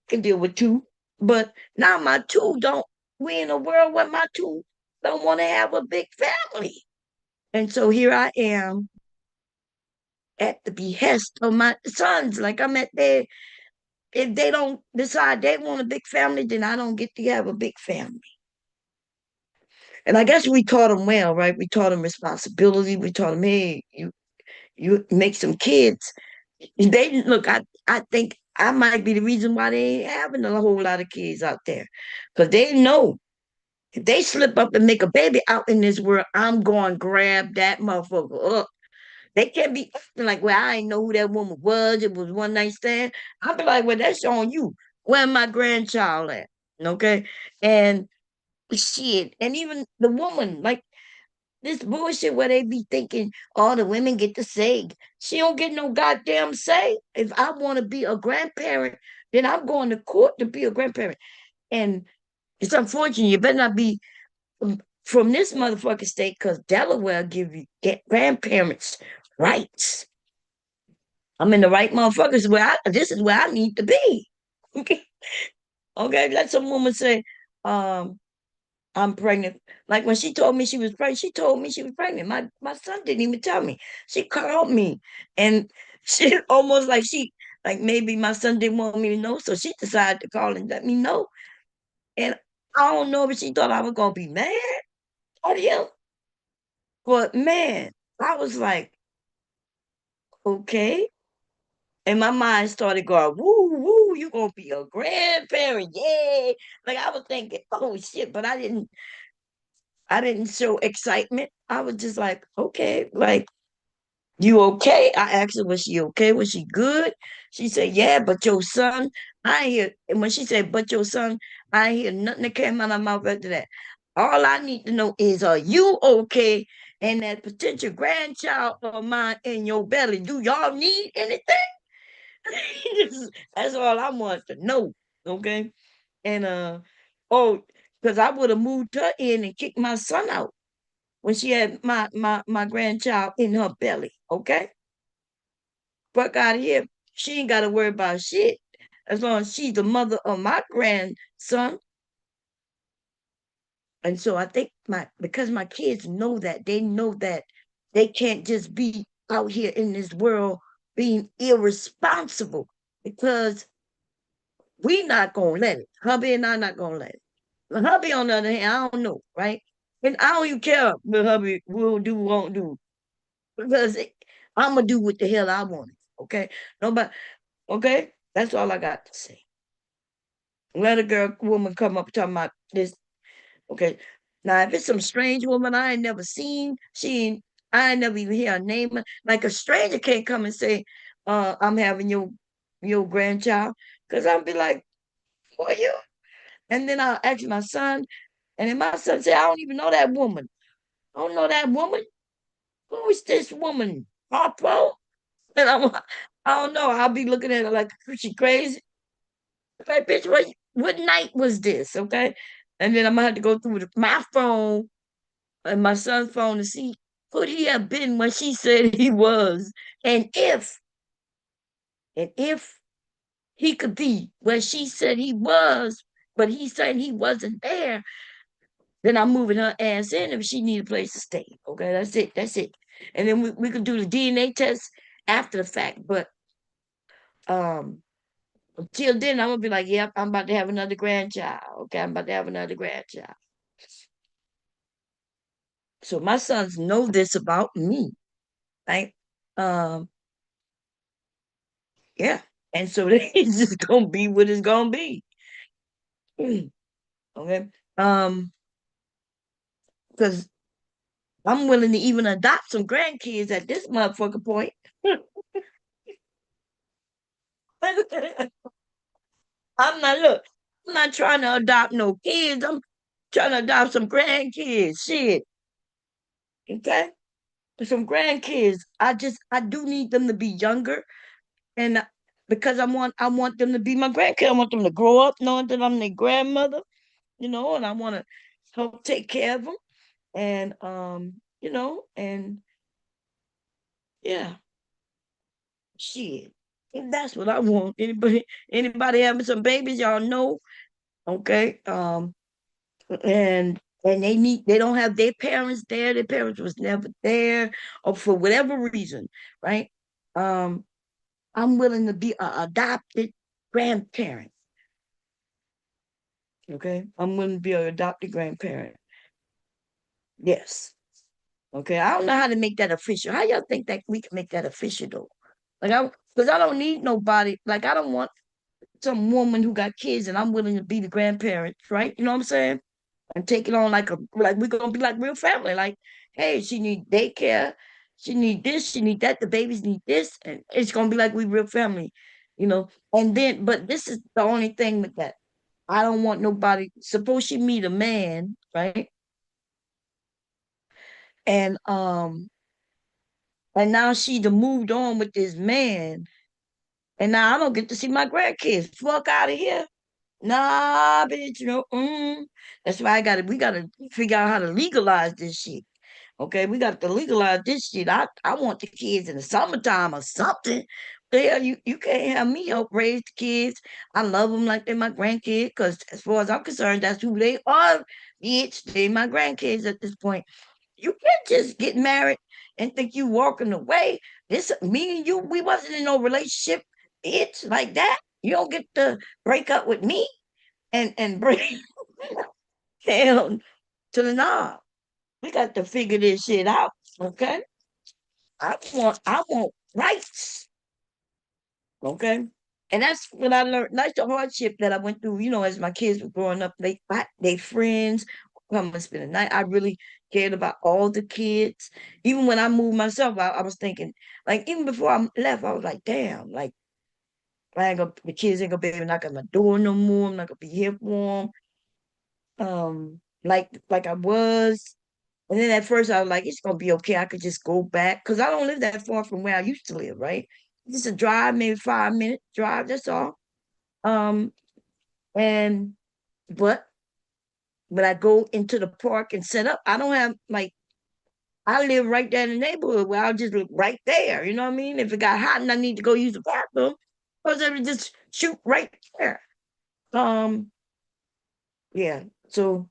can deal with two. But now my two don't. We in a world where my two don't want to have a big family, and so here I am at the behest of my sons. Like I'm at their, if they don't decide they want a big family, then I don't get to have a big family. And I guess we taught them well, right? We taught them responsibility. We taught them, hey, you make some kids. They look. I think I might be the reason why they ain't having a whole lot of kids out there, because they know if they slip up and make a baby out in this world, I'm going to grab that motherfucker up. They can't be acting like, well, I ain't know who that woman was. It was one night stand. I'll be like, well, that's on you. Where my grandchild at? Okay. And shit. And even the woman, like this bullshit where they be thinking all the women get to say. She don't get no goddamn say. If I want to be a grandparent, then I'm going to court to be a grandparent. And it's unfortunate. You better not be from this motherfucking state because Delaware give you get grandparents rights. I'm in the right motherfuckers where this is where I need to be. Okay. Okay. Let some woman say, um, I'm pregnant. Like when she told me she was pregnant, she told me she was pregnant. My son didn't even tell me. She called me and she almost like like maybe my son didn't want me to know, so she decided to call and let me know. And I don't know if she thought I was gonna be mad at him, but man, I was like, okay. And my mind started going, woo, woo, you gonna be a grandparent, yay. Like I was thinking, oh shit, but I didn't show excitement. I was just like, okay, like, you okay? I asked her, was she okay? Was she good? She said, yeah, but your son, I ain't hear, and when she said, but your son, I ain't hear nothing that came out of my mouth after that. All I need to know is, are you okay? And that potential grandchild of mine in your belly, do y'all need anything? That's all I want to know. Okay. And oh, because I would have moved her in and kicked my son out when she had my grandchild in her belly. Okay. Fuck out of here. She ain't gotta worry about shit. As long as she's the mother of my grandson. And so I think because my kids know that, they know that they can't just be out here in this world being irresponsible because we not gonna let it. Hubby and I not gonna let it. But hubby, on the other hand, I don't know, right? And I don't even care what hubby will do, won't do, because I'm gonna do what the hell I want. Okay, nobody. Okay, that's all I got to say. Let a woman come up talking about this. Okay, now if it's some strange woman I ain't never seen, I ain't never even hear her name. Like a stranger can't come and say, I'm having your grandchild," because I'll be like, "Who are you?" And then I'll ask my son, and then my son say, "I don't even know that woman. I don't know that woman. Who is this woman? Papa?" And I don't know. I'll be looking at her like she crazy. Like, bitch, what night was this? Okay. And then I'm gonna have to go through my phone and my son's phone to see could he have been when she said he was, and if he could be where she said he was, but he said he wasn't there, then I'm moving her ass in if she need a place to stay. Okay, that's it. That's it. And then we could do the DNA test after the fact. But um until then, I'm gonna be like, yep, I'm about to have another grandchild. Okay, I'm about to have another grandchild. So my sons know this about me, right? Um, yeah. And so it's just gonna be what it's gonna be. Okay. Because I'm willing to even adopt some grandkids at this motherfucker point. I'm not trying to adopt no kids. I'm trying to adopt some grandkids. Shit. Okay. Some grandkids. I do need them to be younger. And because I want them to be my grandkids. I want them to grow up knowing that I'm their grandmother, and I want to help take care of them. And and yeah, shit. And that's what I want. Anybody having some babies, y'all know. Okay. And they don't have their parents there. Their parents was never there, or for whatever reason, right? Um, I'm willing to be an adopted grandparent. Okay, I'm willing to be an adopted grandparent. Yes. Okay, I don't know how to make that official. How y'all think that we can make that official though? Like because I don't need nobody. Like I don't want some woman who got kids and I'm willing to be the grandparent, right? You know what I'm saying? And take it on like we're gonna be like real family. Like, hey, she need daycare, she need this, she need that, the babies need this, and it's gonna be like we real family, you know. And then, but this is the only thing with that. I don't want nobody. Suppose she meet a man, right? And and now she done moved on with this man, and now I don't get to see my grandkids. Fuck out of here. Nah, bitch, no. That's why we gotta figure out how to legalize this shit. Okay, we got to legalize this shit. I want the kids in the summertime or something. Yeah, you can't have me help raise the kids. I love them like they're my grandkids because as far as I'm concerned, that's who they are, bitch. They my grandkids at this point. You can't just get married and think you walking away. This me and you, we wasn't in no relationship, bitch, like that. You don't get to break up with me and bring hell to the knob. We got to figure this shit out, okay? I want rights, okay? And that's what I learned. That's the hardship that I went through. You know, as my kids were growing up, they friends come and spend the night. I really cared about all the kids. Even when I moved myself, I was thinking, like, even before I left, I was like, damn, like, the kids ain't gonna be able to knock on my door no more. I'm not gonna be here for them. Like I was. And then at first I was like, it's gonna be okay. I could just go back because I don't live that far from where I used to live, right? Just a drive, maybe 5 minute drive, that's all. Um, and but when I go into the park and set up, I don't have like I live right there in the neighborhood where I'll just look right there. You know what I mean? If it got hot and I need to go use the bathroom, I was able to just shoot right there. Um, yeah. So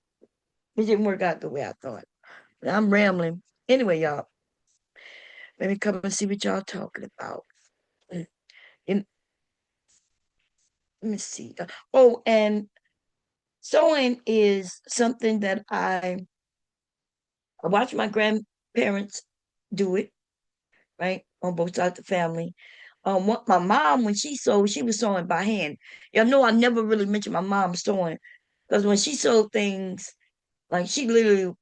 it didn't work out the way I thought. But I'm rambling. Anyway, y'all, let me come and see what y'all talking about. Mm, And let me see. Oh, and sewing is something that I watch my grandparents do it, right? On both sides of the family. What my mom, when she sewed, she was sewing by hand. Y'all know I never really mentioned my mom sewing because when she sewed things, like she literally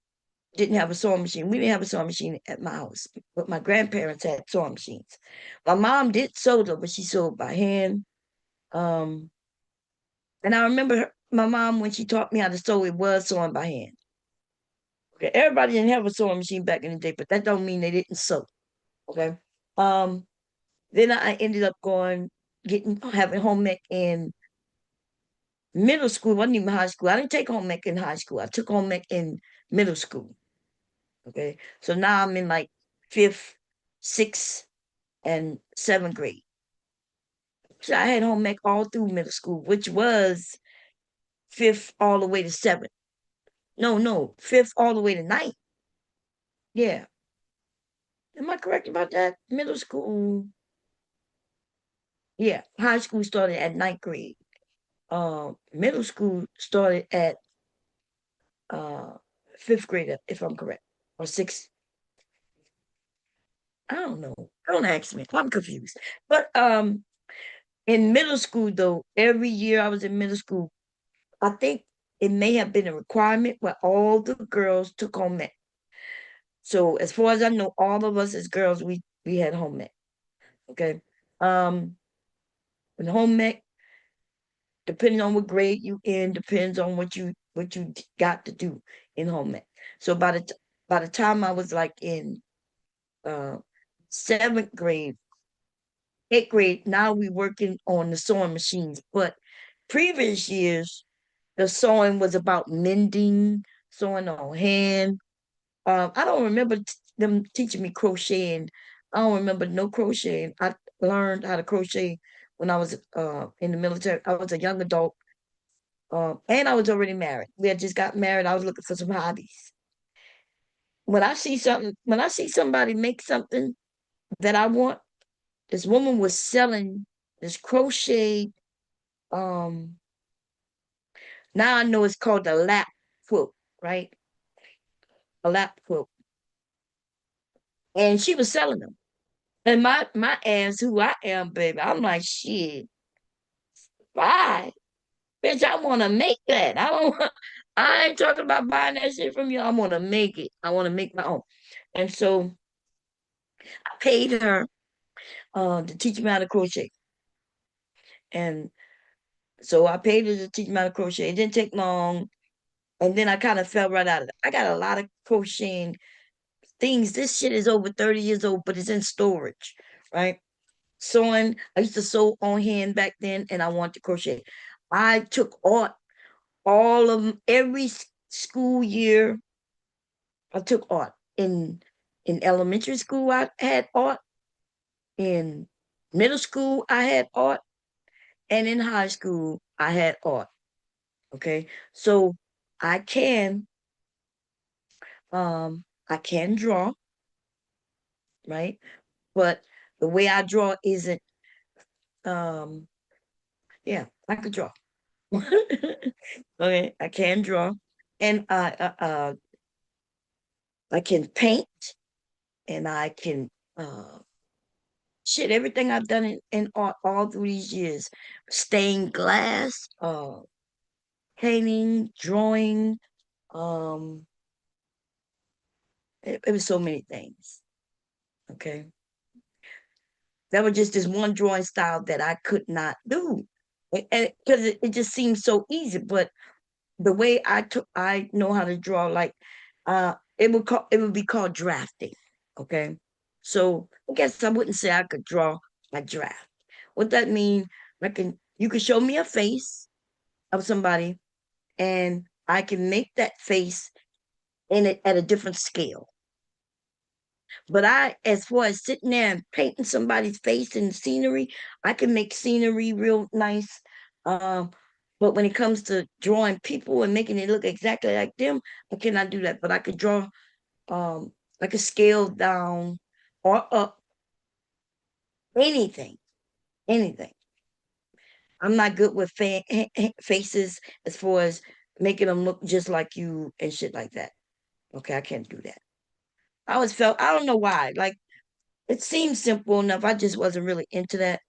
didn't have a sewing machine. We didn't have a sewing machine at my house, but my grandparents had sewing machines. My mom did sew though, but she sewed by hand. Um, and I remember my mom when she taught me how to sew, it was sewing by hand. Okay, everybody didn't have a sewing machine back in the day, but that don't mean they didn't sew. Okay. Um, then I ended up going getting having home ec in middle school. It wasn't even high school. I didn't take home ec in high school. I took home ec in middle school. Okay. So now I'm in like fifth, sixth, and seventh grade. So I had home ec all through middle school, which was fifth all the way to seventh. No, fifth all the way to ninth. Yeah. Am I correct about that? Middle school. Yeah. High school started at ninth grade. Middle school started at uh fifth grade, if I'm correct. Or sixth. I don't know. Don't ask me. I'm confused. But in middle school though, every year I was in middle school, I think it may have been a requirement where all the girls took home ec. So as far as I know, all of us as girls, we had home ec. Okay. Um, and home ec, depending on what grade you in, depends on what you got to do in home ec. So by the time I was like in uh seventh grade, eighth grade, now we working on the sewing machines. But previous years, the sewing was about mending, sewing on hand. I don't remember them teaching me crocheting. I don't remember no crocheting. I learned how to crochet when I was in the military. I was a young adult, and I was already married. We had just got married. I was looking for some hobbies. When I see something, when I see somebody make something that I want, this woman was selling this crochet. Um, Now I know it's called a lap quilt, right? A lap quilt, and she was selling them. And my ass, who I am, baby, I'm like, shit, bye, bitch. I want to make that. I don't. I ain't talking about buying that shit from you. I want to make it. I want to make my own. And so I paid her to teach me how to crochet. And so I paid her to teach me how to crochet. It didn't take long. And then I kind of fell right out of it. I got a lot of crocheting things. This shit is over 30 years old, but it's in storage, right? Sewing. I used to sew on hand back then, and I wanted to crochet. I took art all of them every school year. I took art in elementary school. I had art in middle school. I had art, and in high school I had art. Okay, so I can I can draw, right? But the way I draw isn't um yeah, I could draw. Okay, I can draw, and I can paint, and I can uh shit everything I've done in art all through these years, stained glass, painting, drawing, um, it was so many things. Okay, that was just this one drawing style that I could not do, and because it just seems so easy, but the way I know how to draw, like it would be called drafting. Okay. So I guess I wouldn't say I could draw a draft. What that mean, you could show me a face of somebody, and I can make that face in it at a different scale. But as far as sitting there and painting somebody's face in scenery, I can make scenery real nice. Um, but when it comes to drawing people and making it look exactly like them, I cannot do that. But I could draw, um, I could scale down or up anything, anything. I'm not good with faces as far as making them look just like you and shit like that. Okay, I can't do that. I always felt I don't know why. Like it seemed simple enough. I just wasn't really into that.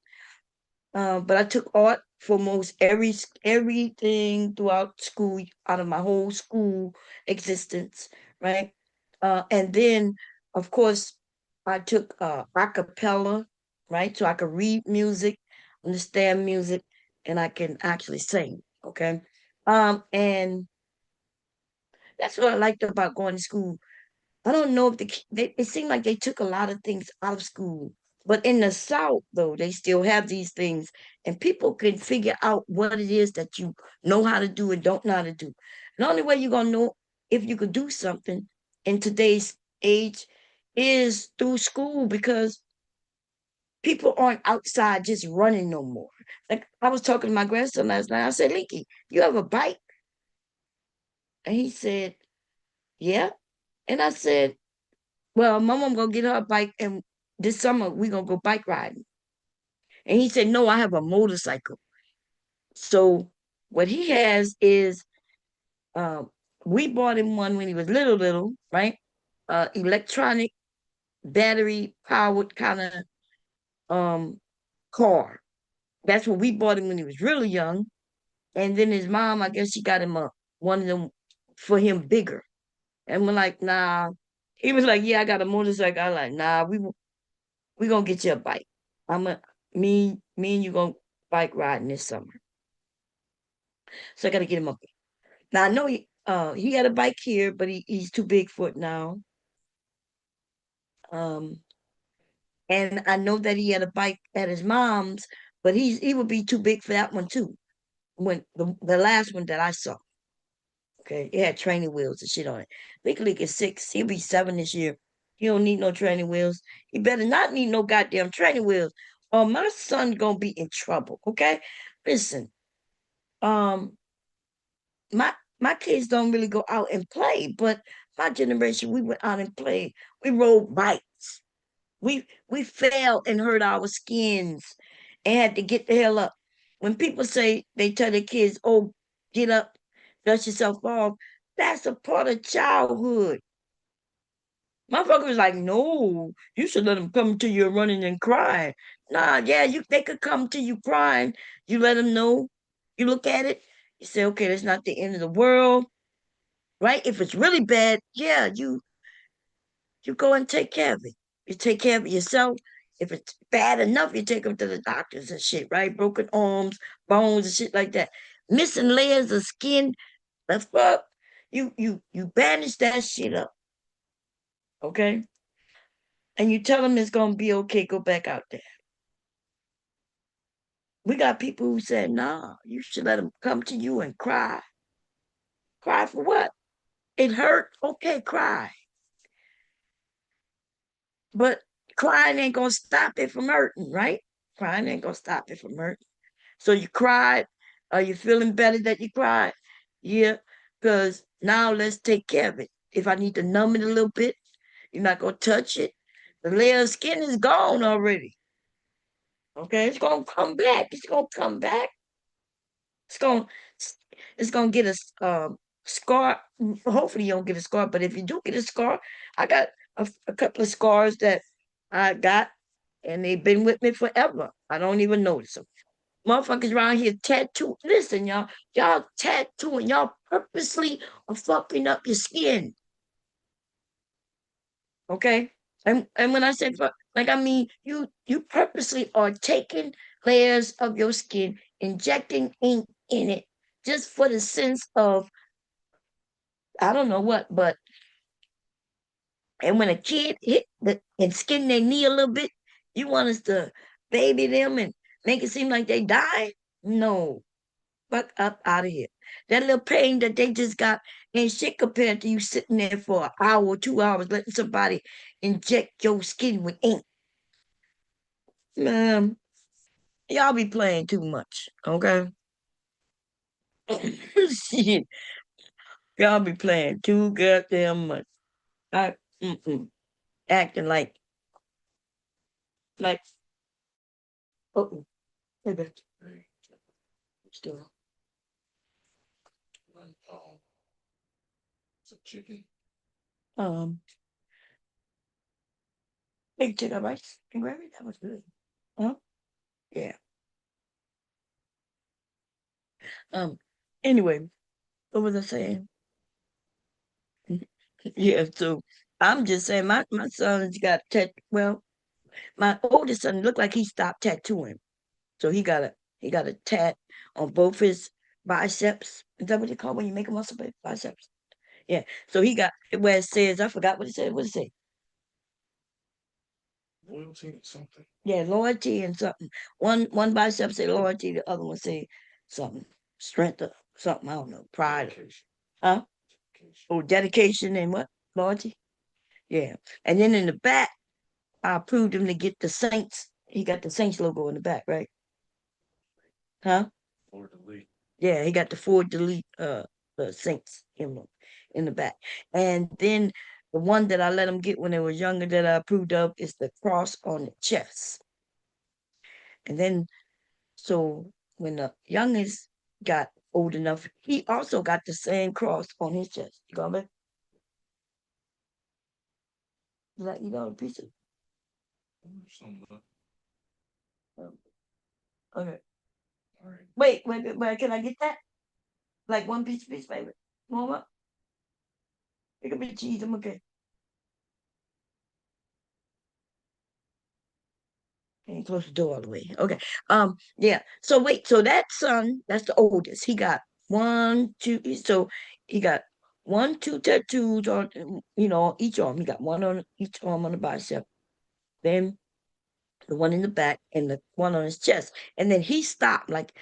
But I took art for most everything throughout school, out of my whole school existence, right? And then, of course, I took acapella, right? So I could read music, understand music, and I can actually sing. Okay, and that's what I liked about going to school. I don't know if it seemed like they took a lot of things out of school. But in the South, though, they still have these things, and people can figure out what it is that you know how to do and don't know how to do. The only way you're gonna know if you could do something in today's age is through school, because people aren't outside just running no more. Like I was talking to my grandson last night. I said, "Linky, you have a bike?" And he said, "Yeah." And I said, well, my mom gonna get her a bike, and this summer we gonna go bike riding. And he said, no, I have a motorcycle. So what he has is, um, we bought him one when he was little, right? Electronic, battery powered kind of um car. That's what we bought him when he was really young. And then his mom, I guess she got him a one of them for him bigger. And we're like, nah. He was like, yeah, I got a motorcycle. I like, nah, we gonna get you a bike. I'm a me and you gonna bike riding this summer. So I gotta get him up. Now I know he had a bike here, but he's too big for it now. Um and I know that he had a bike at his mom's, but he would be too big for that one too. When the last one that I saw, okay, it had training wheels and shit on it. Big League is 6, he'll be 7 this year. He don't need no training wheels. He better not need no goddamn training wheels, or my son gonna be in trouble. Okay, listen. Um, my kids don't really go out and play, but my generation, we went out and played. We rode bikes. We fell and hurt our skins and had to get the hell up. When people say they tell their kids, "Oh, get up, dust yourself off," that's a part of childhood. Motherfucker was like, "No, you should let them come to you running and crying." Nah, yeah, they could come to you crying. You let them know. You look at it. You say, "Okay, that's not the end of the world." Right? If it's really bad, yeah, you go and take care of it. You take care of it yourself. If it's bad enough, you take them to the doctors and shit, right? Broken arms, bones, and shit like that. Missing layers of skin. The fuck? You bandage that shit up, okay? And you tell them it's gonna be okay. Go back out there. We got people who said, "Nah, you should let them come to you and cry." Cry for what? It hurt. Okay, cry. But crying ain't gonna stop it from hurting, right? Crying ain't gonna stop it from hurting. So you cried. Are you feeling better that you cried? Yeah, because now let's take care of it. If I need to numb it a little bit, you're not gonna touch it. The layer of skin is gone already. Okay, it's gonna come back. It's gonna come back. It's gonna it's gonna get a scar. Hopefully you don't get a scar, but if you do get a scar, I got a couple of scars that I got, and they've been with me forever. I don't even notice them. Motherfuckers around here tattoo. Listen, y'all tattooing. Y'all purposely are fucking up your skin. Okay, and when I say fuck, like I mean you purposely are taking layers of your skin, injecting ink in it, just for the sense of I don't know what, but and when a kid hit and skin their knee a little bit, you want us to baby them and make it seem like they died? No, fuck up out of here. That little pain that they just got ain't shit compared to you sitting there for an hour, 2 hours, letting somebody inject your skin with ink. Man, y'all be playing too much, okay? Shit, y'all be playing too goddamn much. I, acting like, oh, maybe still. Some chicken. Um, big chicken rice and gravy. That was good. Huh? Yeah. Um. Anyway, what was I saying? Yeah. So I'm just saying, my son's got well, my oldest son looked like he stopped tattooing. So he got a tat on both his biceps. Is that what they call when you make a muscle biceps? Yeah. So he got where it says I forgot what it said. What it say? Loyalty and something. Yeah, loyalty and something. One bicep say loyalty, the other one say something strength or something. I don't know. Pride. Dedication. Huh? Dedication. Oh, dedication and what? Loyalty. Yeah. And then in the back, I approved him to get the Saints. He got the Saints logo in the back, right? Huh? Or delete. Yeah, he got the Ford Delete the Saints emblem in the back. And then the one that I let him get when they was younger that I approved of is the cross on the chest. And then so when the youngest got old enough, he also got the same cross on his chest. You got me? Like you got a piece of Something. okay. All right. Wait, can I get that? Like one piece, baby. Mama, it could be cheese, I'm okay. And close the door all the way. Okay. Yeah. So wait. So that son, that's the oldest. He got one, two. So he got one, two tattoos on, each arm. He got one on each arm on the bicep. Then the one in the back and the one on his chest. And then he stopped. Like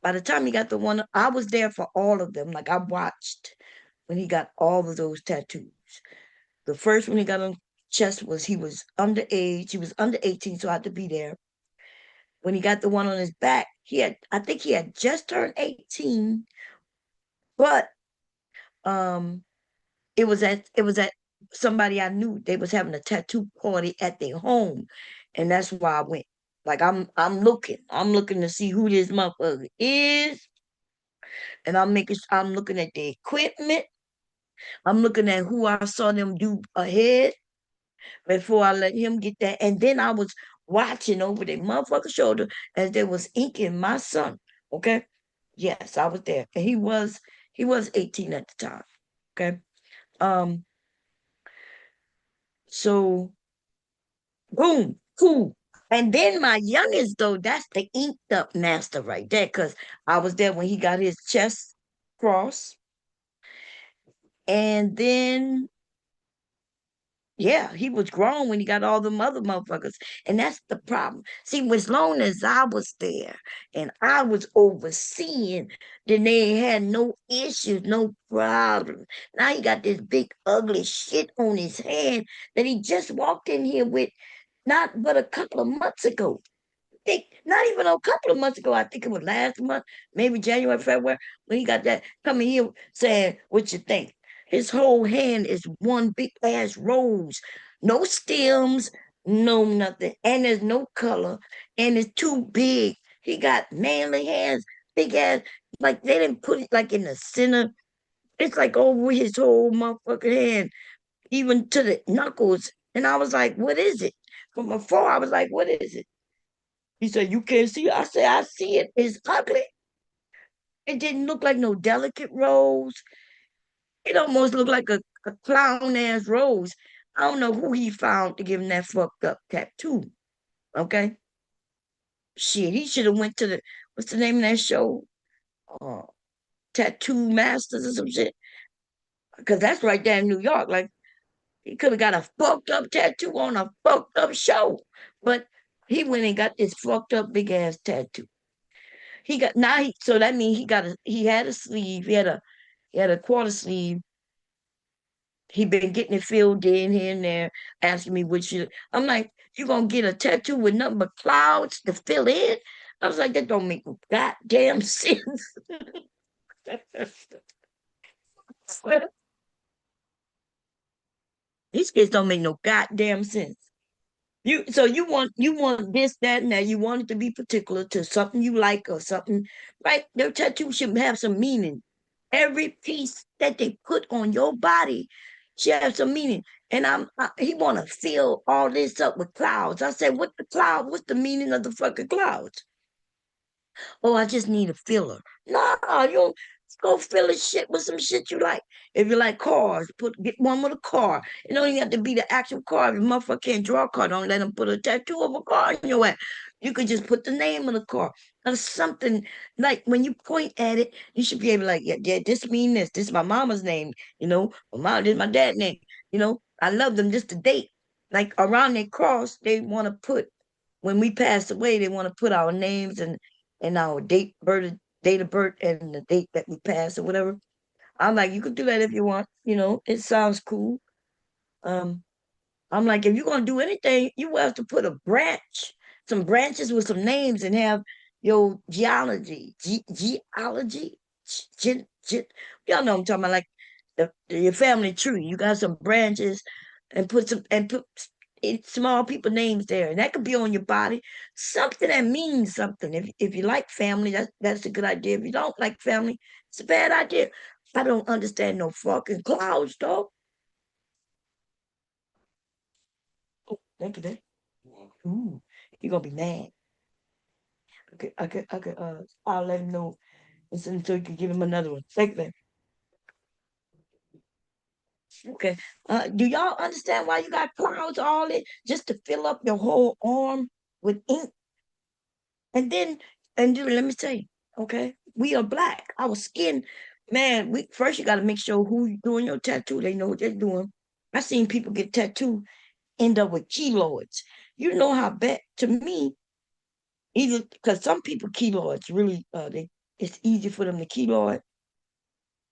by the time he got the one, I was there for all of them. Like I watched when he got all of those tattoos. The first one he got on chest was he was underage. He was under 18, so I had to be there. When he got the one on his back, I think he had just turned 18, but um it was at somebody I knew, they was having a tattoo party at their home, and that's why I went. Like I'm looking to see who this motherfucker is, and I'm looking at the equipment. I'm looking at who I saw them do ahead before I let him get that. And then I was watching over their motherfucking shoulder as they was inking my son. Okay. Yes, I was there. And he was 18 at the time. Okay. Um, so boom, cool. And then my youngest though, that's the inked up master right there. Cause I was there when he got his chest cross. And then yeah, he was grown when he got all them other motherfuckers. And that's the problem. See, as long as I was there and I was overseeing, then they had no issues, no problem. Now he got this big ugly shit on his hand that he just walked in here with not but a couple of months ago. Not even a couple of months ago. I think it was last month, maybe January, February, when he got that coming here saying, "What you think?" His whole hand is one big ass rose, no stems, no nothing, and there's no color, and it's too big. He got manly hands, big ass, like they didn't put it like in the center. It's like over his whole motherfucking hand, even to the knuckles. And I was like, "What is it?" From afar, I was like, "What is it?" He said, "You can't see it." I said, "I see it. It's ugly. It didn't look like no delicate rose. It almost looked like a clown ass rose." I don't know who he found to give him that fucked up tattoo. Okay? Shit, he should have went to the what's the name of that show? Uh, Tattoo Masters or some shit. Because that's right there in New York. Like he could have got a fucked up tattoo on a fucked up show. But he went and got this fucked up big ass tattoo. He got now he so that means he had a sleeve, he had a quarter sleeve. He been getting it filled in here and there, asking me which you I'm like, you gonna get a tattoo with nothing but clouds to fill in? I was like, that don't make no goddamn sense. These kids don't make no goddamn sense. You want this, that, and that. You want it to be particular to something you like or something, right? Their tattoo should have some meaning. Every piece that they put on your body should have some meaning. And he want to fill all this up with clouds. I said, what the cloud? What's the meaning of the fucking clouds? Oh, I just need a filler. No, you don't go fill his shit with some shit you like. If you like cars, get one with a car. It don't even have to be the actual car. If a motherfucker can't draw a car, don't let him put a tattoo of a car in your ass. You could just put the name of the car or something. Like when you point at it, you should be able to like, yeah, yeah, this mean this. This is my mama's name, My mom, this is my dad's name, I love them just to date. Like around their cross, they want to put when we pass away, they want to put our names and our date of birth and the date that we passed or whatever. I'm like, you could do that if you want. It sounds cool. Um, I'm like, if you're gonna do anything, you will have to put a branch, some branches with some names, and have your geology, ge, ge, y'all know what I'm talking about, like your family tree. You got some branches, and put small people names there, and that could be on your body, something that means something. If you like family, that's a good idea. If you don't like family, it's a bad idea. I don't understand no fucking clouds, dog. Oh, thank you, babe. Ooh, he gonna be mad. Okay, I'll let him know so you can give him another one. Thank you, babe. Okay. Do y'all understand why you got clouds all in just to fill up your whole arm with ink? And then, and dude, let me tell you, okay, we are black. Our skin, man. We first you got to make sure who you doing your tattoo. They know what they're doing. I seen people get tattooed end up with keloids. You know how bad to me either because some people keloids really they it's easy for them to keloid.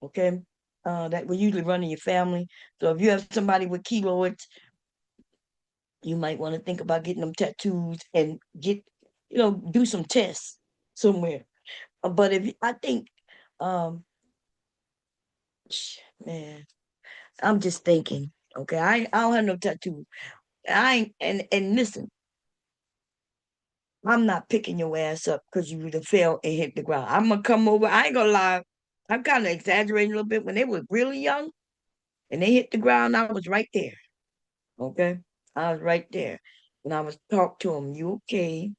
Okay, that will usually run in your family. So if you have somebody with keloids, you might want to think about getting them tattoos and do some tests somewhere. But if I think, um, man, I'm just thinking. Okay, I don't have no tattoo. I ain't and listen, I'm not picking your ass up because you would have fell and hit the ground. I'm gonna come over. I ain't gonna lie. I'm kind of exaggerating a little bit. When they were really young and they hit the ground, I was right there. Okay, I was right there, and I was talk to them. You okay?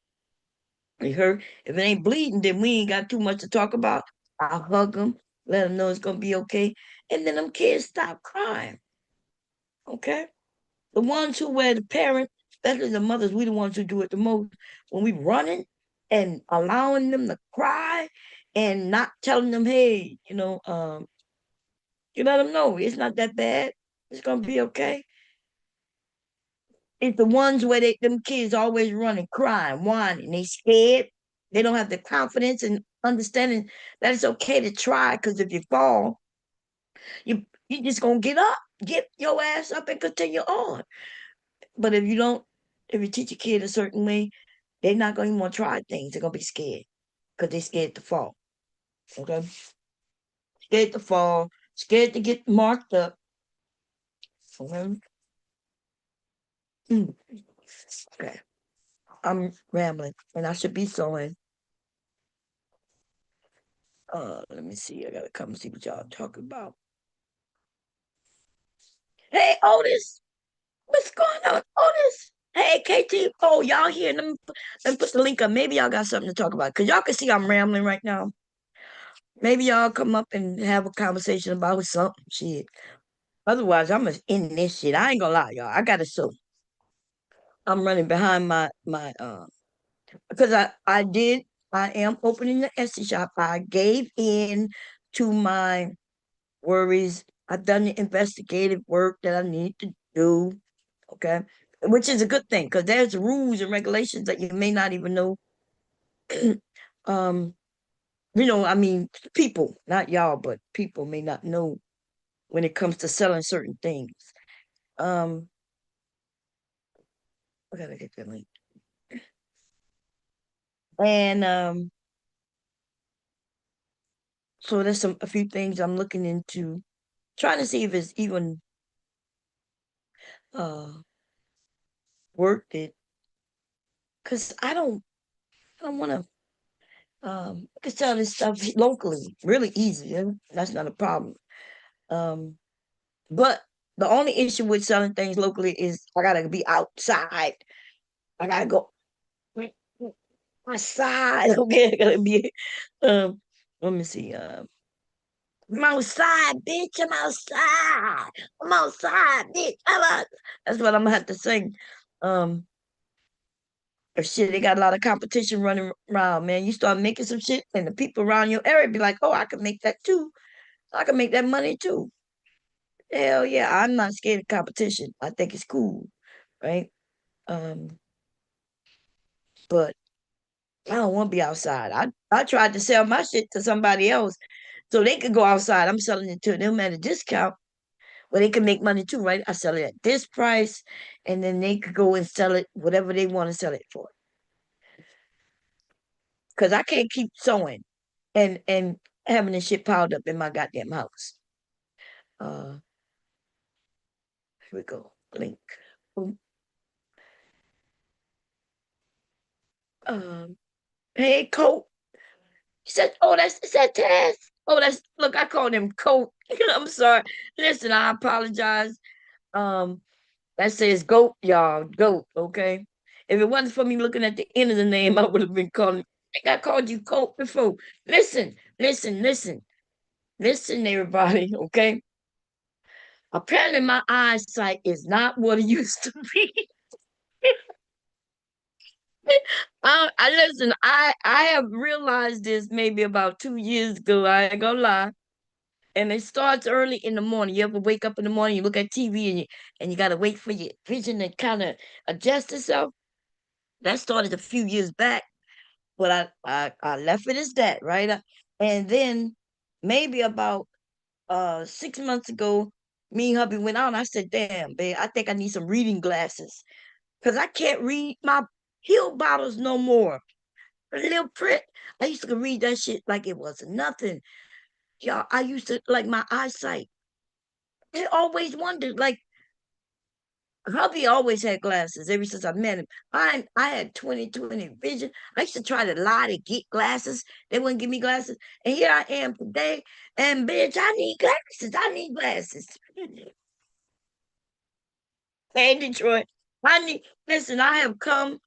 You hurt? If it ain't bleeding, then we ain't got too much to talk about. I'll hug them, let them know it's gonna be okay, and then them kids stop crying. Okay, the ones who were the parents, especially the mothers, we the ones who do it the most. When we running and allowing them to cry and not telling them, hey, you let them know it's not that bad. It's gonna be okay. It's the ones where them kids always running, crying, whining. They scared. They don't have the confidence and understanding that it's okay to try. Because if you fall, you just gonna get up, get your ass up, and continue on. But if you don't, if you teach a kid a certain way, they're not gonna even want to try things. They're gonna be scared because they're scared to fall. Okay, scared to fall, scared to get marked up. Okay, Mm, okay. I'm rambling, and I should be sewing. Let me see. I gotta come see what y'all talking about. Hey, Otis, what's going on, Otis? Hey, KT. Oh, y'all here? Let me put the link up. Maybe y'all got something to talk about because y'all can see I'm rambling right now. Maybe y'all come up and have a conversation about something. Shit. Otherwise, I'm just in this shit. I ain't gonna lie, y'all. I gotta sew. I'm running behind my because I am opening the Etsy shop. I gave in to my worries. I've done the investigative work that I need to do. Okay. Which is a good thing because there's rules and regulations that you may not even know. um, I mean, people, not y'all, but people may not know when it comes to selling certain things. Um, I gotta get that link. And so there's a few things I'm looking into, trying to see if it's even uh worth it. Cause I don't wanna I can sell this stuff locally, really easy. That's not a problem. Um, but the only issue with selling things locally is I gotta be outside. I gotta go outside. Okay, I gotta be um let me see. I'm outside, bitch. I'm outside. I'm outside, bitch. That's what I'm gonna have to sing. Um, or shit, they got a lot of competition running around, man. You start making some shit, and the people around your area be like, "Oh, I can make that too. I can make that money too." Hell yeah, I'm not scared of competition. I think it's cool, right? Um, but I don't want to be outside. I tried to sell my shit to somebody else so they could go outside. I'm selling it to them at a discount where they can make money too, right? I sell it at this price, and then they could go and sell it whatever they want to sell it for. Because I can't keep sewing and having this shit piled up in my goddamn house. Uh, here we go. Link. Boom. Um, hey, Colt. He said, "Oh, that's is that Taz? Oh, that's look. I called him Colt. I'm sorry. Listen, I apologize. Um, that says goat, y'all. Goat. Okay. If it wasn't for me looking at the end of the name, I would have been calling. I think I called you Colt before. Listen, listen, listen, listen, everybody. Okay. Apparently, my eyesight is not what it used to be. I listen. I have realized this maybe about 2 years ago. I ain't gonna lie. And it starts early in the morning. You ever wake up in the morning, you look at TV, and you gotta wait for your vision to kind of adjust itself. That started a few years back, but I left it as that, right? And then maybe about 6 months ago, me and hubby went out and I said, damn, babe, I think I need some reading glasses. Cause I can't read my pill bottles no more. A little print. I used to read that shit like it was nothing. Y'all, I used to like my eyesight. I always wondered, like, Hubby always had glasses ever since I met him. I had 20/20 vision. I used to try to lie to get glasses. They wouldn't give me glasses. And here I am today. And bitch, I need glasses. I need glasses. Hey, Detroit. I need listen, I have come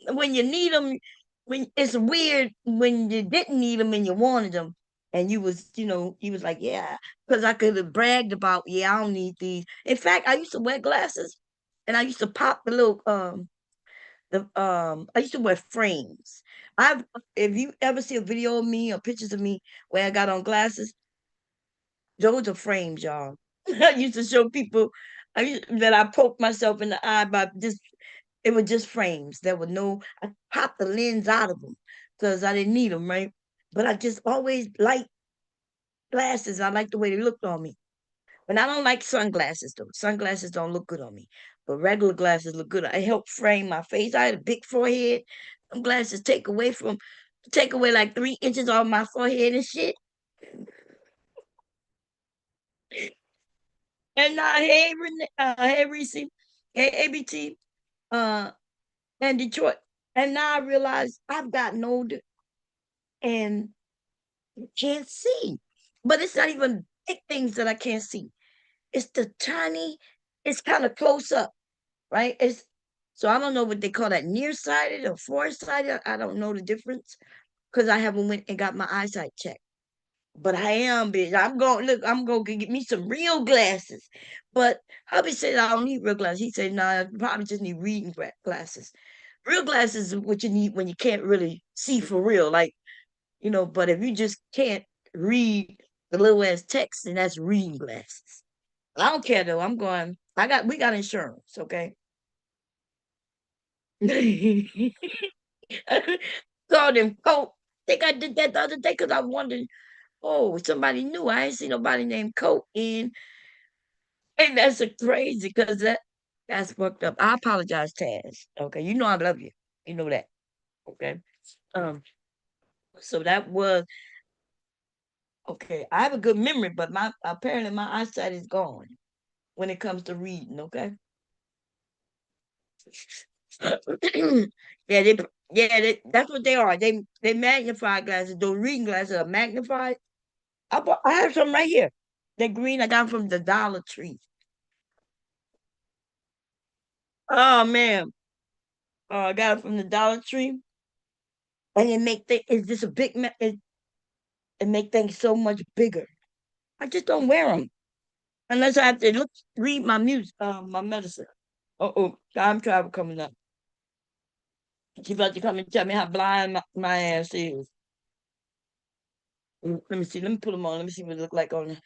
when you need them. When it's weird when you didn't need them and you wanted them. And you was like, yeah, because I could have bragged about, yeah, I don't need these. In fact, I used to wear glasses and I used to pop I used to wear frames. I've If you ever see a video of me or pictures of me where I got on glasses, those are frames, y'all. I used to show people that I poked myself in the eye by just it was just frames. There were no I popped the lens out of them because I didn't need them, right? But I just always liked glasses. I like the way they looked on me. And I don't like sunglasses though. Sunglasses don't look good on me. But regular glasses look good. It help frame my face. I had a big forehead. Some glasses take away like 3 inches off my forehead and shit. And hey Reese, hey ABT, uh, and Detroit. And now I realize I've gotten older and can't see. But it's not even big things that I can't see. It's the tiny, it's kind of close up, right? It's so I don't know what they call that, nearsighted or farsighted. I don't know the difference because I haven't went and got my eyesight checked. But I am, bitch. I'm going to get me some real glasses. But hubby said I don't need real glasses. He said, nah, you probably just need reading glasses. Real glasses is what you need when you can't really see for real. Like, but if you just can't read the little ass text, then that's reading glasses. I don't care though. We got insurance, okay? Called him Coat. I think I did that the other day because I wondered, oh, somebody knew. I ain't seen nobody named Coat in. And that's a crazy because that's fucked up. I apologize, Taz. Okay, you know I love you. You know that. Okay. Um, so that was okay. I have a good memory, but my apparently my eyesight is gone when it comes to reading, okay? yeah, they that's what they are. They magnify glasses. Those reading glasses are magnified. I have some right here. They're green. I got them from the Dollar Tree. Oh man. I got it from the Dollar Tree. And it's just a it make things so much bigger. I just don't wear them unless I have to read my medicine. Oh, time travel coming up. She about to come and tell me how blind my ass is. Let me see. Let me put them on. Let me see what it look like on.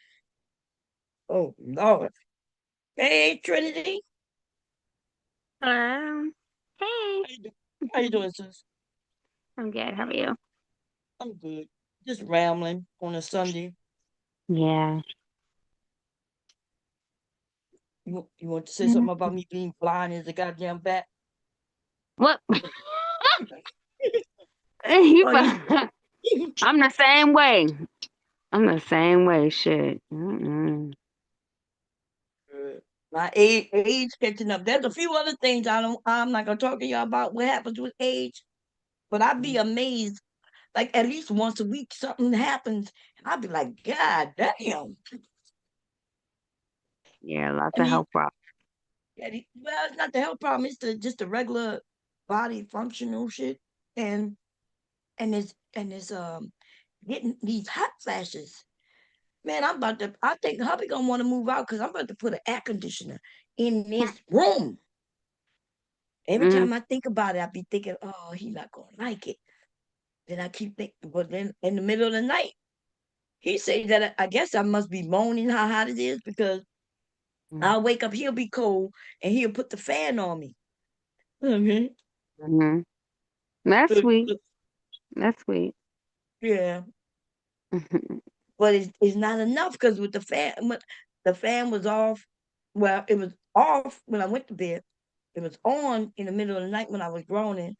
Oh Lord. Hey Trinity, Hello. Hey. how you doing? How you doing, sis? I'm good. How are you? I'm good. Just rambling on a Sunday. Yeah. You want to say Mhm. something about me being blind as a goddamn bat? What? You Oh, you. fu- I'm the same way. I'm the same way. Shit. Mm-mm. My age catching up. There's a few other things I'm not gonna talk to y'all about what happens with age, but I'd be amazed. Like at least once a week something happens, and I'd be like, God damn. Yeah, lots And of health problems. well, it's not the health problem. It's just the regular body functional shit, and it's getting these hot flashes. Man, I think hubby gonna want to move out because I'm about to put an air conditioner in this room. Every Mm, time I think about it, I be thinking, oh, he not gonna like it. Then I keep thinking, but then in the middle of the night, he say that I guess I must be moaning how hot it is because mm, I'll wake up, he'll be cold, and he'll put the fan on me. Okay. mm. That's But, sweet. but, That's sweet. yeah, Mhm. but it's not enough because when the fan was off, well, it was off when I went to bed. It was on in the middle of the night when I was groaning,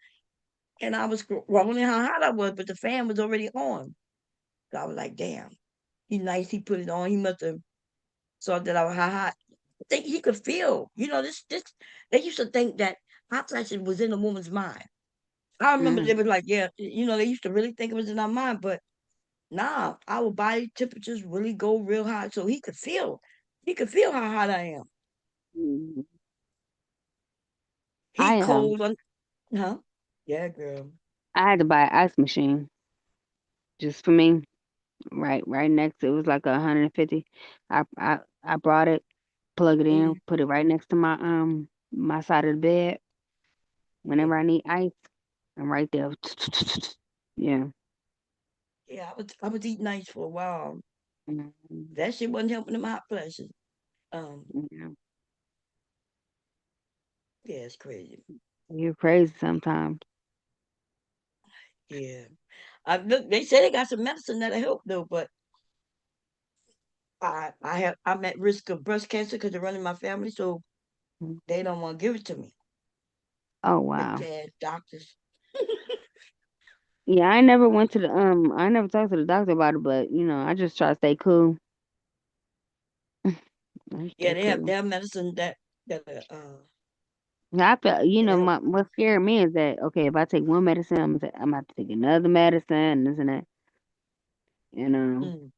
and I was groaning how hot I was, but the fan was already on. So I was like, damn, he nice. He put it on. He must have saw that I was hot. think he could feel. This they used to think that hot flashes was in a woman's mind. I remember they Mm. was like, yeah, they used to really think it was in our mind, but nah, our body temperatures really go real high, so he could feel. He could feel how hot I am. Mm. He I cold on, huh? Yeah, girl. I had to buy an ice machine just for me. Right next. It was like 150. I brought it, plug it in, Mm, put it right next to my side of the bed. yeah, Whenever I need ice, I'm right there. Yeah. yeah. I was eating ice for a while. Mhm. That shit wasn't helping them hot flashes. Um, Yeah. yeah, it's crazy. You're crazy sometimes. Yeah, look. They say they got some medicine that'll help though, but I'm at risk of breast cancer because they're running my family, so Mhm. they don't want to give it to me. Oh Bitch wow. ass doctors. Yeah, I never went to the I never talked to the doctor about it, but I just try to stay cool. I Yeah, stay they cool. have medicine that Yeah, I feel help. what scared me is that okay, if I take one medicine, I'm gonna have to take another medicine, and this and that. You know. Mm.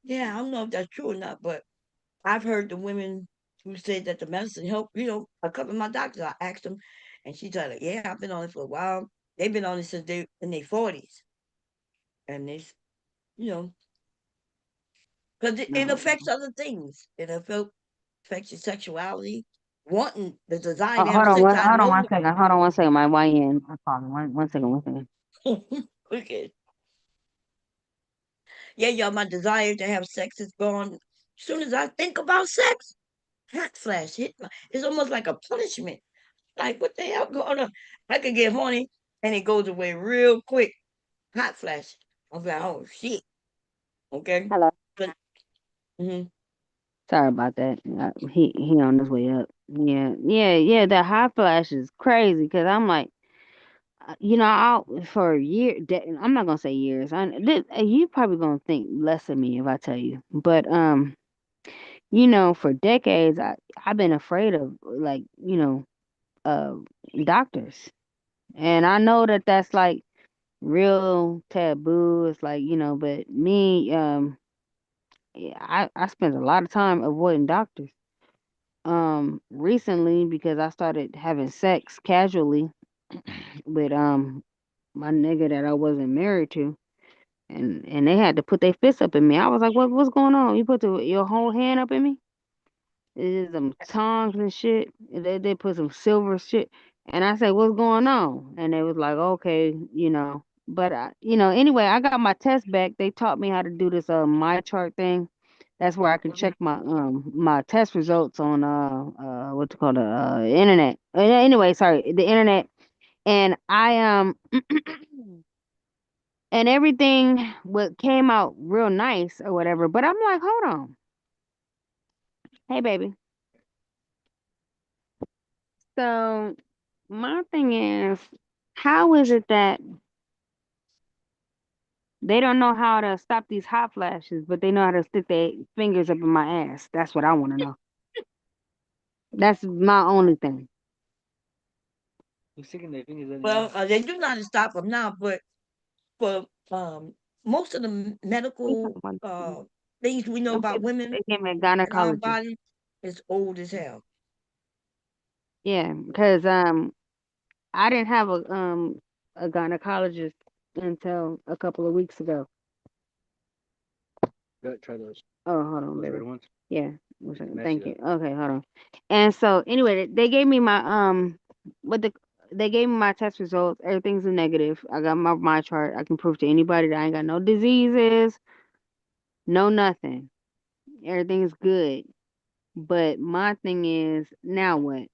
Yeah, I don't know if that's true or not, but I've heard the women who say that the medicine help. A couple of my doctors, I asked them, and she said, "Yeah, I've been on it for a while. They've been on it since they in their 40s, and you know, because it No. affects other things. Affects your sexuality, wanting the desire Oh, to have sex. I hold on know. one second. Hold on one second. My YN. I call him. One second. One second. Okay. Yeah, y'all, my desire to have sex is gone. As soon as I think about sex, hot flash hit my. It's almost like a punishment. Like, what the hell going on? I could get horny and it goes away real quick. Hot flash. I was like, oh shit. Okay. Hello. But, mhm. Sorry about that. He on his way up. Yeah, yeah, yeah. That hot flash is crazy because I'm like, I for a year. I'm not gonna say years. You probably gonna think less of me if I tell you, but for decades I've been afraid of like uh doctors, and I know that that's like real taboo. It's like but me yeah, I spent a lot of time avoiding doctors. Recently because I started having sex casually with my nigga that I wasn't married to, and they had to put their fists up in me. I was like, what's going on? You put your whole hand up in me? It is some tongs and shit. And they put some silver shit. And I said, what's going on? And they was like, okay. But anyway, I got my test back. They taught me how to do this my chart thing. That's where I can check my test results on what's it called internet. Anyway, sorry, the internet. And I and everything what came out real nice or whatever. But I'm like, hold on, hey baby. So my thing is, how is it that they don't know how to stop these hot flashes, but they know how to stick their fingers up in my ass? That's what I want to know. That's my only thing. Well, they do not stop them now, but for most of the We medical talking about things we know them about people. women They gave me a and our gynecologist. body is old as hell. Yeah, because I didn't have a gynecologist until a couple of weeks ago. Oh, hold on, baby. Yeah, one second. Thank you. Okay, hold on. And so anyway, they gave me my what the they gave me my test results. Everything's a negative. I got my chart. I can prove to anybody that I ain't got no diseases, no nothing. Everything's good. But my thing is, now what?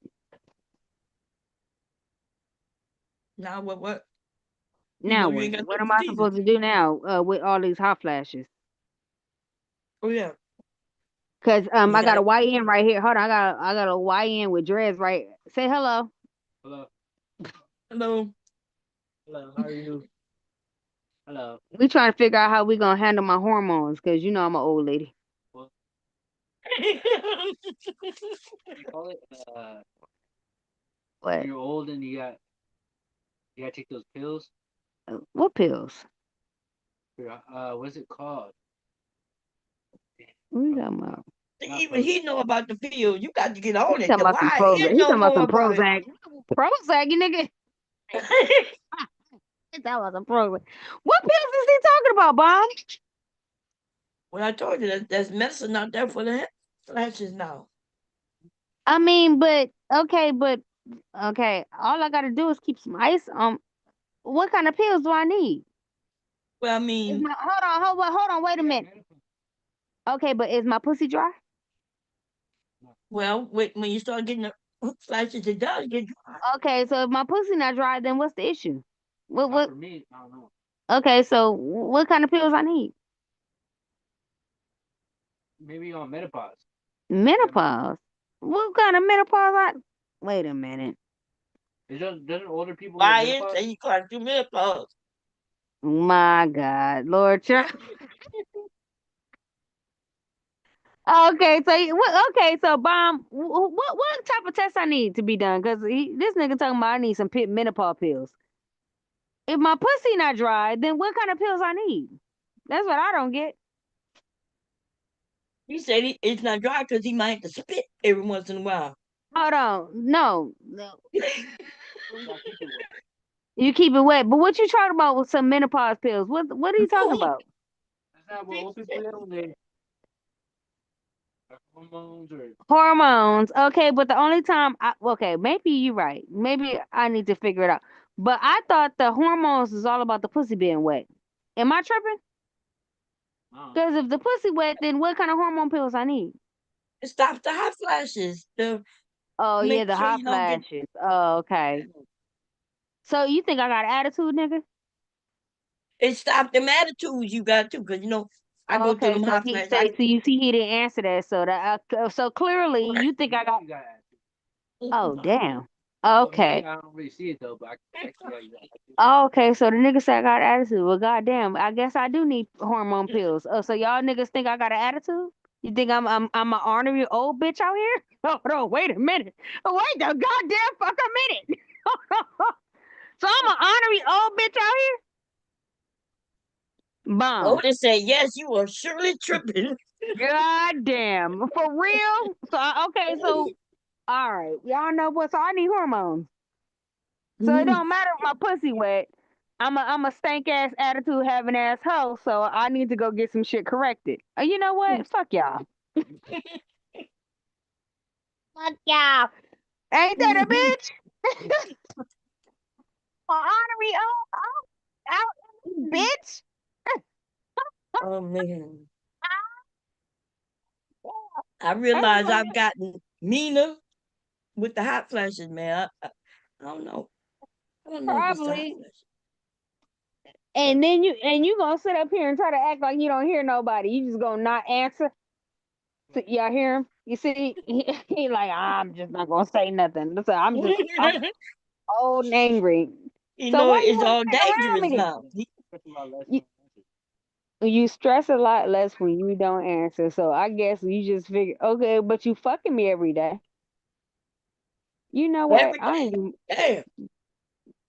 Now what? Now You what? ain't got no What am I diseases. supposed to do now with all these hot flashes? Oh yeah. Cause You I got a gotta YN right here. Hold on, I got a YN with dreads right. Say hello. hello. We trying to figure out how we gonna handle my hormones, cause I'm an old lady. You call it when What? you're old and you gotta take those pills. What pills? What's it called? What you talking about? Not Even he Prozac. know about the field. You got to get on He it. talking The about some Prozac. YN He know talking about more some about it. Prozac. Prozac, you nigga. He talking about some Prozac. What pills is he talking about, Bomb? When I told you that there's medicine out there for the hip flashes now. I mean, but okay. All I gotta do is keep some ice. What kind of pills do I need? Well, I Is mean, my hold on, wait a minute. Okay, but is my pussy dry? well, when you start getting the flashes, it does get dry. Okay, so if my pussy not dry, then what's the issue? What Not what? for me. I don't know. Okay, so what kind of pills I need? Maybe on menopause. Menopause. What kind of menopause? Wait a minute. Doesn't older people get YN menopause? say you got to menopause. My God, Lord, okay, so okay, so bomb. What type of test I need to be done? Cause this nigga talking about I need some menopause pills. If my pussy not dry, then what kind of pills I need? That's what I don't get. He said it's not dry because he might have to spit every once in a while. Hold on, no, Gotta keep it wet. you keep it wet. But what you talking about with some menopause pills? What are you talking about? That's not what old people get when they have hormones or Hormones. Okay, but the only time okay, maybe you're right. Maybe I need to figure it out. But I thought the hormones is all about the pussy being wet. Am I tripping? I don't know. Because if the pussy wet, then what kind of hormone pills I need? It stops the hot flashes to Oh yeah, make the sure hot you don't get. flashes. Oh, okay. So you think I got attitude, nigga? It stopped them attitudes you got too, because I go through Okay, them so hot he flashes. say, so you see, he didn't answer that. So so clearly, Well, you think I got. you got attitude. Oh damn. Well, me, Okay. I don't really see it though, but I can see how you got attitude. Okay, so the nigga said I got attitude. Well, goddamn, I guess I do need hormone pills. Oh, so y'all niggas think I got an attitude? You think I'm an ornery old bitch out here? Hold on, wait a minute. Wait the goddamn fuck a minute. So I'm an ornery old bitch out here? Bomb. Otis said, yes, you are surely tripping. Goddamn. For real? So okay, so all right. Y'all know what? So I need hormones. So it don't matter if my pussy wet. I'm a stank ass attitude having ass hoe, so I need to go get some shit corrected. You know what? Fuck y'all. Fuck y'all. Ain't that a bitch? My honorary out, bitch. Oh man. I Oh realize my I've gotten meaner with the hot flashes, man. I don't know. I don't know if it's the hot probably. flashes. And you gonna sit up here and try to act like you don't hear nobody. You just gonna not answer. So, y'all hear him? You see, he like I'm just not gonna say nothing. So I'm old and angry. So why you It's want all to sit around dangerous me? now. That's a lot less You, when you answer. you stress a lot less when you don't answer. So I guess you just figure, okay, but you fucking me every day. You know what? Every I ain't. day. Damn.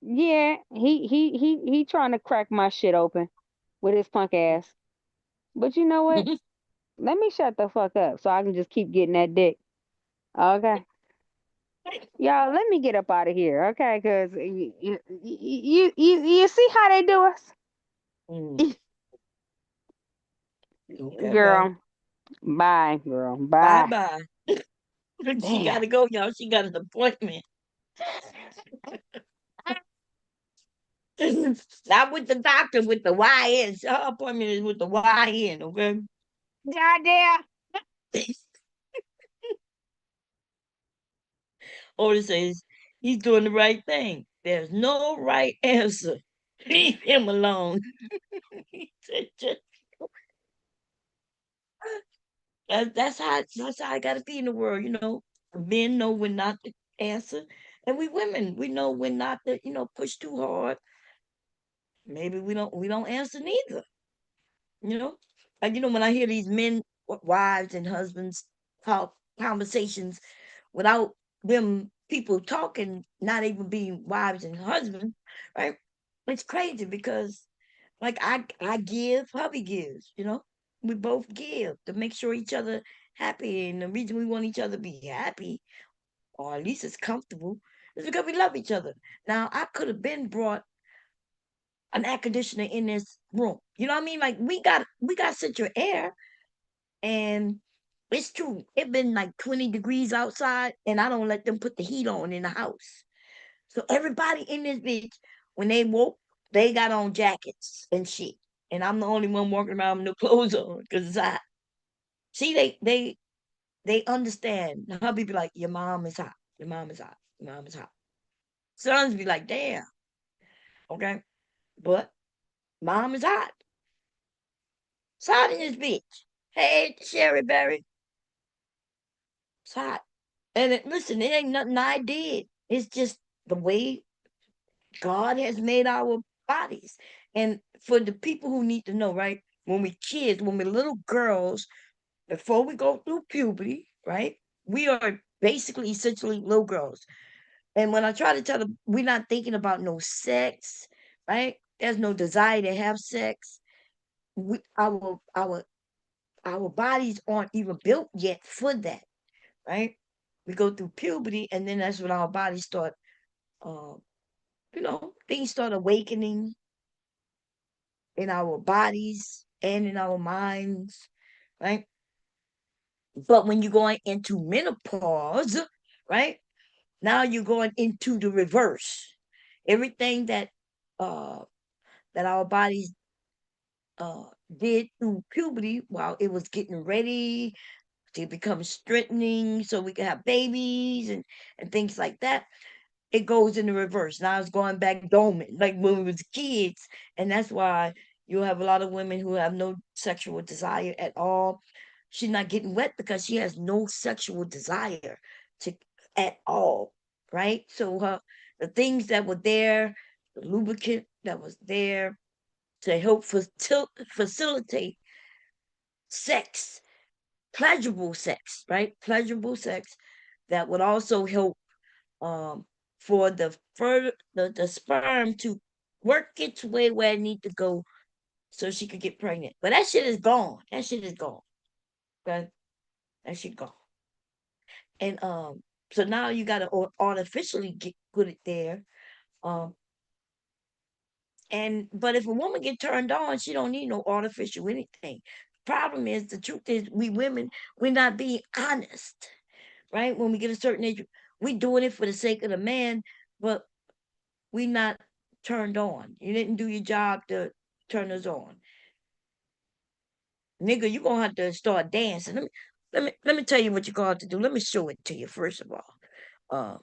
Yeah, he trying to crack my shit open with his punk ass. But you know what? Let me shut the fuck up so I can just keep getting that dick. Okay. Y'all, let me get up out of here, okay? Because you see how they do us? Mm, okay, bye. Girl, bye, girl, Bye bye. bye. She got Damn. to go, y'all. She got an appointment. Not with the doctor, with the YN. Her appointment is with the YN, okay? Goddamn. Otis says he's doing the right thing. There's no right answer. Leave him alone. That's how I gotta be in the world, Men know when not to answer. And we women, we know when not to, push too hard. Maybe we don't answer neither, you know? Like, when I hear these men, wives and husbands conversations without them people talking, not even being wives and husbands, right? It's crazy because like I give, hubby gives, you know. We both give to make sure each other happy. And the reason we want each other to be happy, or at least it's comfortable, is because we love each other. Now I could have been brought an air conditioner in this room. You know what I mean? Like we got central air, and it's true. It been like 20 degrees outside, and I don't let them put the heat on in the house. So everybody in this bitch, when they woke, they got on jackets and shit. And I'm the only one walking around with no clothes on because it's hot. See, they understand. The hubby be like, your mom is hot. Your mom is hot. Your mom is hot. Sons be like, damn, okay. But mom is hot. It's hot in this bitch. Hey, Sherry Berry. It's hot. And listen, it ain't nothing I did. It's just the way God has made our bodies. And for the people who need to know, right? When we kids, when we're little girls, before we go through puberty, right? We are basically essentially little girls. And when I try to tell them we're not thinking about no sex, right? There's no desire to have sex. We, our bodies aren't even built yet for that, right? We go through puberty, and then that's when our bodies start, um, things start awakening in our bodies and in our minds, right? But when you're going into menopause, right? Now you're going into the reverse. Everything uh that our bodies uh did through puberty while it was getting ready to become strengthening so we can have babies and things like that, it goes in the reverse. Now it's going back dormant, like when we was kids. And that's why you'll have a lot of women who have no sexual desire at all. She's not getting wet because she has no sexual desire to at all. Right? So the things that were there, the lubricant that was there to help facilitate sex, pleasurable sex, right? Pleasurable sex that would also help um, for the sperm to work its way where it need to go so she could get pregnant. But that shit is gone. That shit is gone. Okay, that shit gone. And so now you gotta artificially put it there. Um, and but if a woman get turned on, she don't need no artificial anything. Problem is, the truth is, we women, we're not being honest, right? When we get a certain age, we doing it for the sake of the man, but we not turned on. You didn't do your job to turn us on. Nigga, you gonna have to start dancing. Let me tell you what you got to do. Let me show it to you first of all. Uh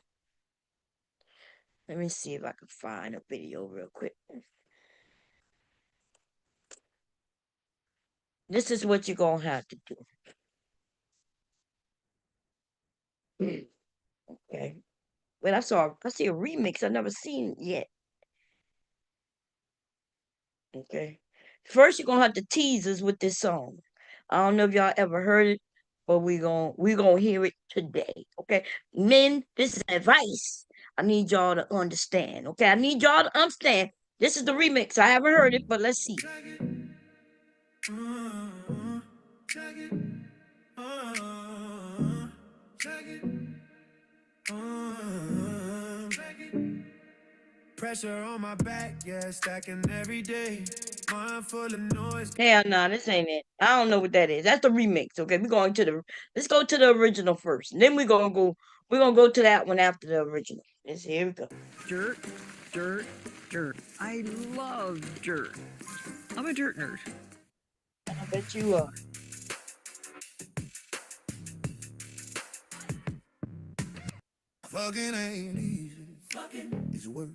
let me see if I can find a video real quick. This is what you're gonna have to do. Okay. But I see a remix. I've never seen it yet. Okay. First, you're gonna have to tease us with this song. I don't know if y'all ever heard it, but we gonna hear it today. Okay, men, this is advice. I need y'all to understand. Okay, I need y'all to understand. This is the remix. I haven't heard it, but let's see. Pressure on my back, yeah, stacking every day. Mind full of noise. Hell no, this ain't it. I don't know what that is. That's the remix. Okay, let's go to the original first. And then we're gonna go to that one after the original. Here we go. Dirt, dirt, dirt. I love dirt. I'm a dirt nerd. I bet you are. Fucking ain't easy. Fucking is work.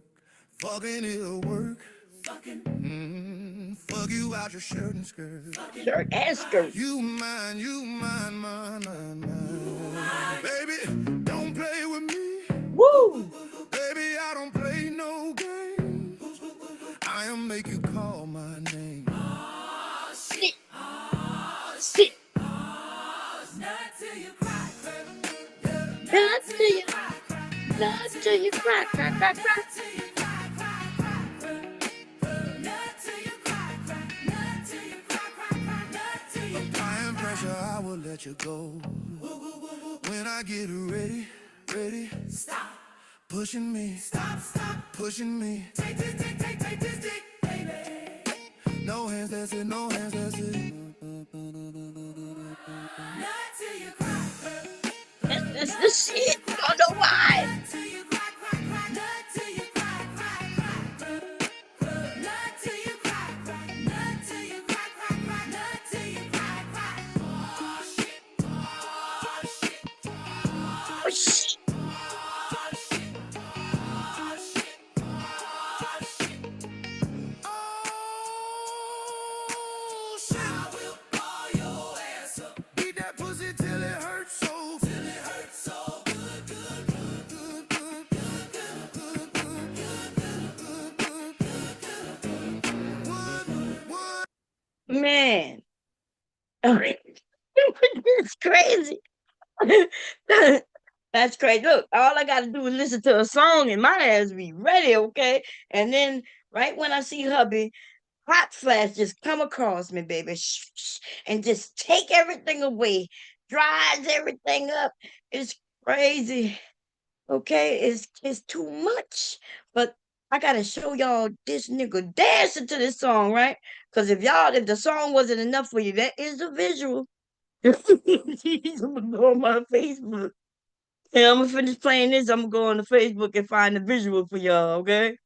Fucking is work. Fucking. Fuck you out your shirt and skirt. Shirt and skirt. You mine, mine. Baby, don't play with me. Woo! Baby, I don't play no games. I'll make you call my name. Sit. Sit. Not till you cry. Love till you cry, cry, cry, cry. Applying pressure, I will let you go. When I get ready, ready, stop pushing me, stop pushing me. Take this dick, baby. No hands, that's it, no hands, that's it. Not till you cry, That's the shit. Don't know why. not till you cry, cry, cry, not till you cry, cry, cry, not till you cry, cry, not till you cry, cry, cry, not till you cry, cry. Oh shit, oh shit, Oh, shit. oh shit, oh shit, oh shit. Oh shit! I will ball your ass up. Beat that pussy till it hurts so. Till it hurts so good, good, good, good, good, good, good, good, good, good, good, good. Would. Man. Okay. It's crazy. That's crazy. Look, all I gotta do is listen to a song and my ass be ready, okay? And then right when I see hubby, hot flash just come across me, baby, and just take everything away, dries everything up. It's crazy. Okay, it's too much. But I gotta show y'all this nigga dancing to this song, right? Because if the song wasn't enough for you, that is the visual. I'm gonna go on my Facebook. And I'm gonna finish playing this. I'm gonna go on the Facebook and find the visual for y'all, okay?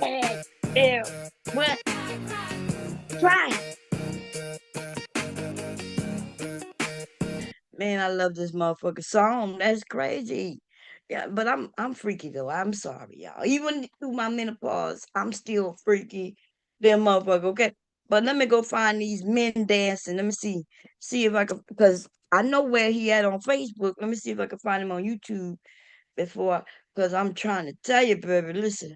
Hey, Bill, what? Try. Man, I love this motherfucking song. That's crazy. Yeah, but I'm freaky though. I'm sorry, y'all. Even through my menopause, I'm still freaky. Them motherfucker, okay? But let me go find these men dancing. Let me see if I can, because I know where he at on Facebook. Let me see if I can find him on YouTube before, because I'm trying to tell you, baby. Listen,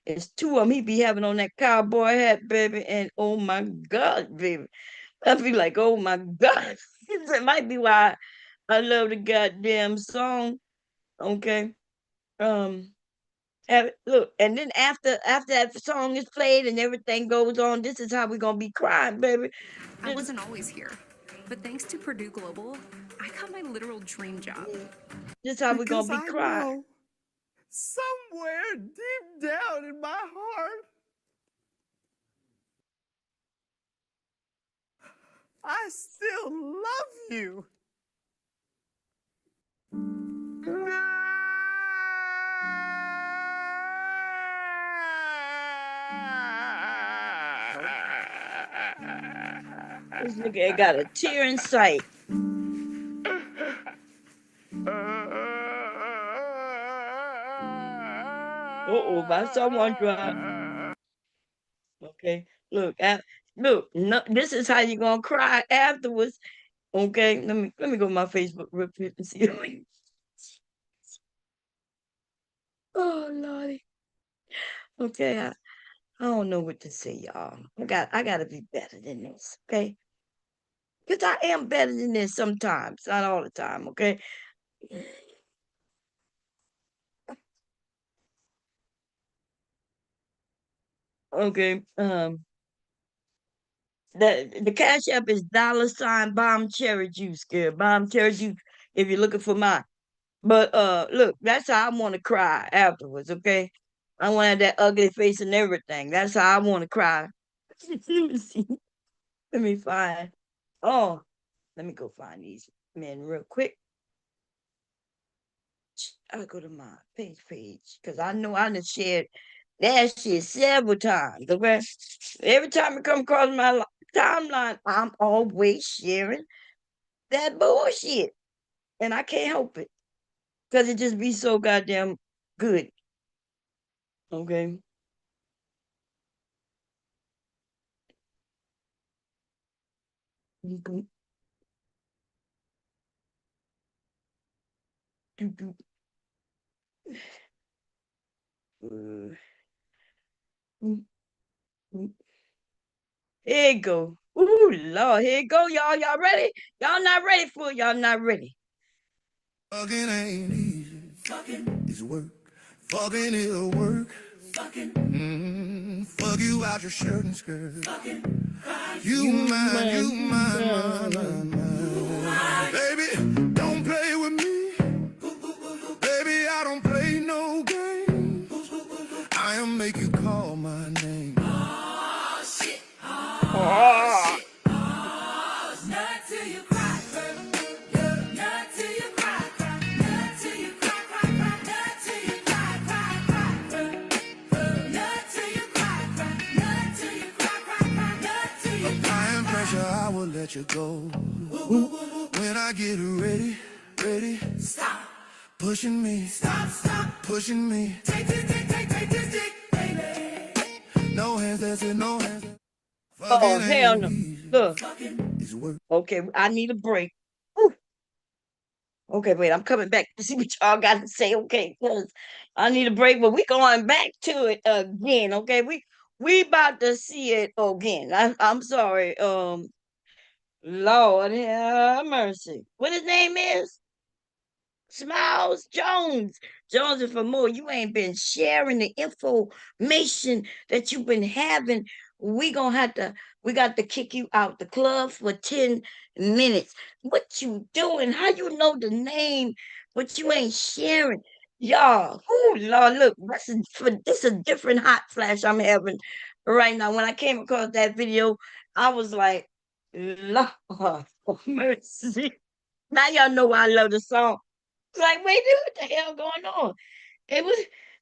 it's two of them. He be having on that cowboy hat, baby, and oh my God, baby. I be like, oh my God. It might be why I love the goddamn song. Okay. Um look, and then after that song is played and everything goes on, this is how we're gonna be crying, baby. I This, wasn't always here, but thanks to Purdue Global, I got my literal dream job. yeah, this how we're gonna Because be I crying. know somewhere deep down in my heart, I still love you. This nigga ain't got a tear in sight. Uh-oh, by someone drive. Okay. Look, no, this is how you gonna cry afterwards. Okay, let me go to my Facebook real quick and see. Oh Lordy. Okay, I don't know what to say, y'all. I gotta be better than this, okay? Because I am better than this sometimes, not all the time, okay? Okay, the cash app is $ bomb cherry juice, girl. Bomb cherry juice if you're looking for mine. But look, that's how I want to cry afterwards, okay? I want to have that ugly face and everything. That's how I want to cry. Let me see. Let me find. Oh, let me go find these men real quick. I'll go to my page because I know I done shared that shit several times. Okay, every time it come across my timeline, I'm always sharing that bullshit, and I can't help it because it just be so goddamn good. Okay. Here you go. Ooh, Lord, here you go, y'all. Y'all ready? Y'all not ready for it. Y'all not ready. Fucking ain't easy. Fucking is work. Fucking is work. Fuck you out your shirt and skirt. You mine, you mine, mine, mine, mine. Baby, don't play with me. Baby, I don't play no game. I'll make you call my name. Oh, shit. Oh, Ah. shit. Not till you cry, yeah. Not till you cry, cry. Not till you cry, cry, cry. Not till you cry, cry, cry. Not till you cry, cry. Not till you cry, cry, cry. Not till you cry. Applying pressure, I will let you go. When I get ready, ready. Stop pushing me. Stop, stop pushing me. Take, take, take, take, take this dick, baby. No hands, that's it, no hands. Oh, Fucking hell ain't no. easy. Look. It's work. Okay, I need a break. Whew. Okay, wait, I'm coming back to see what y'all got to say. Okay, because I need a break, but we going back to it again. Okay, we about to see it again. I'm sorry. Lord have mercy. What his name is? Smiles Jones. Jones, and for more, you ain't been sharing the information that you've been having. We gonna have to, we got to kick you out the club for 10 minutes. What you doing? How you know the name, but you ain't sharing? Y'all, oh Lord, look, this is a different hot flash I'm having right now. When I came across that video, I was like, Lord of mercy. Now y'all know why I love the song. Like, wait, dude, what the hell going on? It was,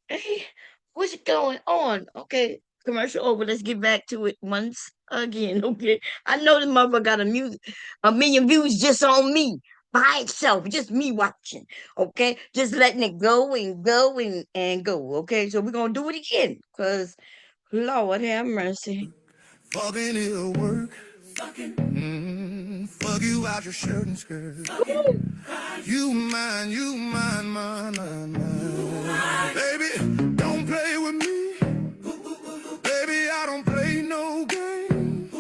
hey, what's going on? Okay, commercial over. Let's get back to it once again. Okay, I know the mother got a million views just on me by itself, just me watching. Okay, just letting it go and go and go. Okay, so we're gonna do it again, cause Lord have mercy. Fucking it'll work. Fuck you out your shirt and skirt. Woo! You mine, mine, mine, mine. Baby, don't play with me. Baby, I don't play no game.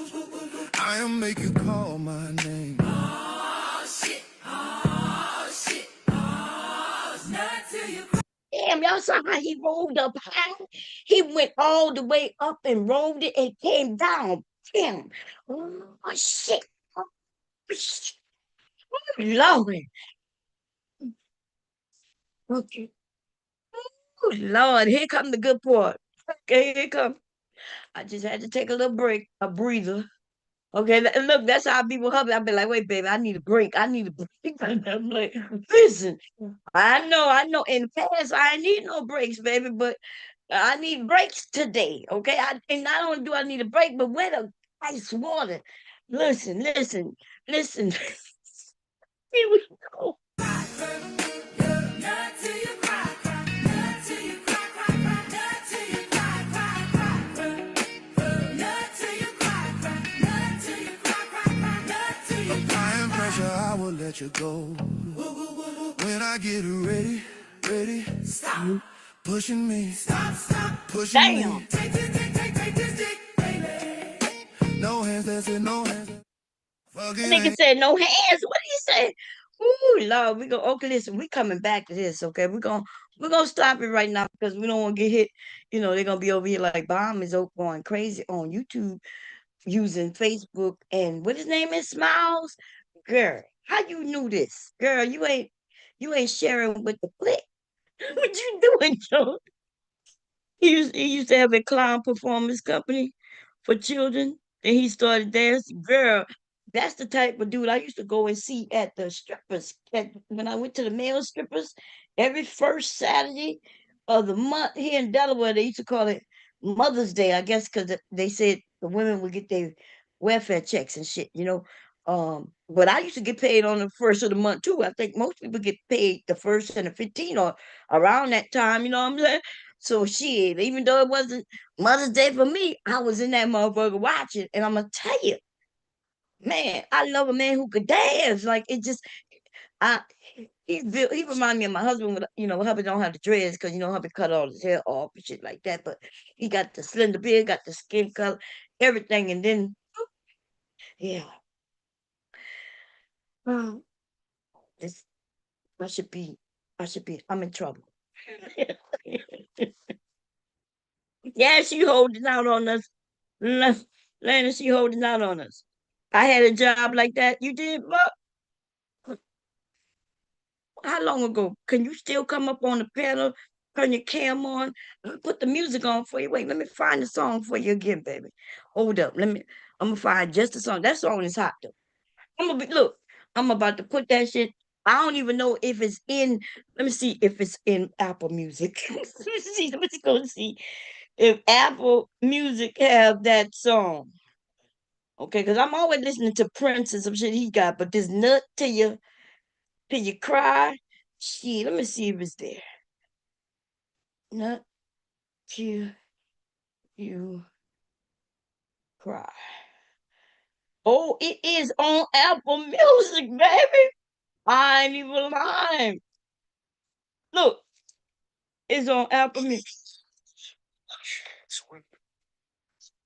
I'll make you call my name. Oh, shit. Oh, shit. Oh, not till you cry. Damn, y'all saw how he rolled up high? He went all the way up and rolled it and came down. Damn. Oh, shit. Oh, shit. Lord. Okay. Oh, Lord, here come the good part. Okay, here come. I just had to take a little break, a breather. Okay, look, that's how people help. I'll be like, wait, baby, I need a break. I need a break. I'm like, listen, I know. In the past, I ain't need no breaks, baby, but I need breaks today. Okay, and not only do I need a break, but where the ice water? Listen, listen, listen. Here we go. Not till you cry, cry. Not till you cry, cry, cry. Not till you cry, cry, cry. Not till you cry, cry. Not till you cry, cry, cry. Not till you applying pressure, I will let you go. When I get ready, ready. Stop pushing me. Stop, stop pushing Damn. me. Take, take, take, take, take this dick, baby. No hands, that's it, no hands. That Fucking nigga ain't. said no hands. What did he say? Ooh, Lord, we go. Okay, listen, we coming back to this. Okay, we're gonna stop it right now because we don't want to get hit. You know, they're gonna be over here like bomb is going crazy on YouTube using Facebook and what his name is Smiles. Girl, how you knew this? Girl, you ain't sharing with the click. What you doing, Joe? He used to have a clown performance company for children, and he started dancing. Girl, that's the type of dude I used to go and see at the strippers. When I went to the male strippers, every first Saturday of the month here in Delaware, they used to call it Mother's Day, I guess, because they said the women would get their welfare checks and shit. But I used to get paid on the first of the month too. I think most people get paid the first and the 15th or around that time, you know what I'm saying? So shit, even though it wasn't Mother's Day for me, I was in that motherfucker watching. And I'm gonna tell you, man, I love a man who could dance. Like it just I he remind me of my husband with hubby don't have the dreads because hubby cut all his hair off and shit like that. But he got the slender beard, got the skin color, everything, and then yeah. Well, this I should be I'm in trouble. Yeah, she holding out on us. Lana, she holding out on us. I had a job like that. You did, but how long ago? Can you still come up on the panel, turn your cam on, put the music on for you? Wait, let me find the song for you again, baby. Hold up. I'm gonna find just the song. That song is hot though. Look, I'm about to put that shit. I don't even know if it's in. Let me see if it's in Apple Music. Let me go see if Apple Music have that song. Okay, because I'm always listening to Prince and some shit he got, but this nut till you cry. Shit, let me see if it's there. Nut till you cry. Oh, it is on Apple Music, baby. I ain't even lying. Look, it's on Apple Music.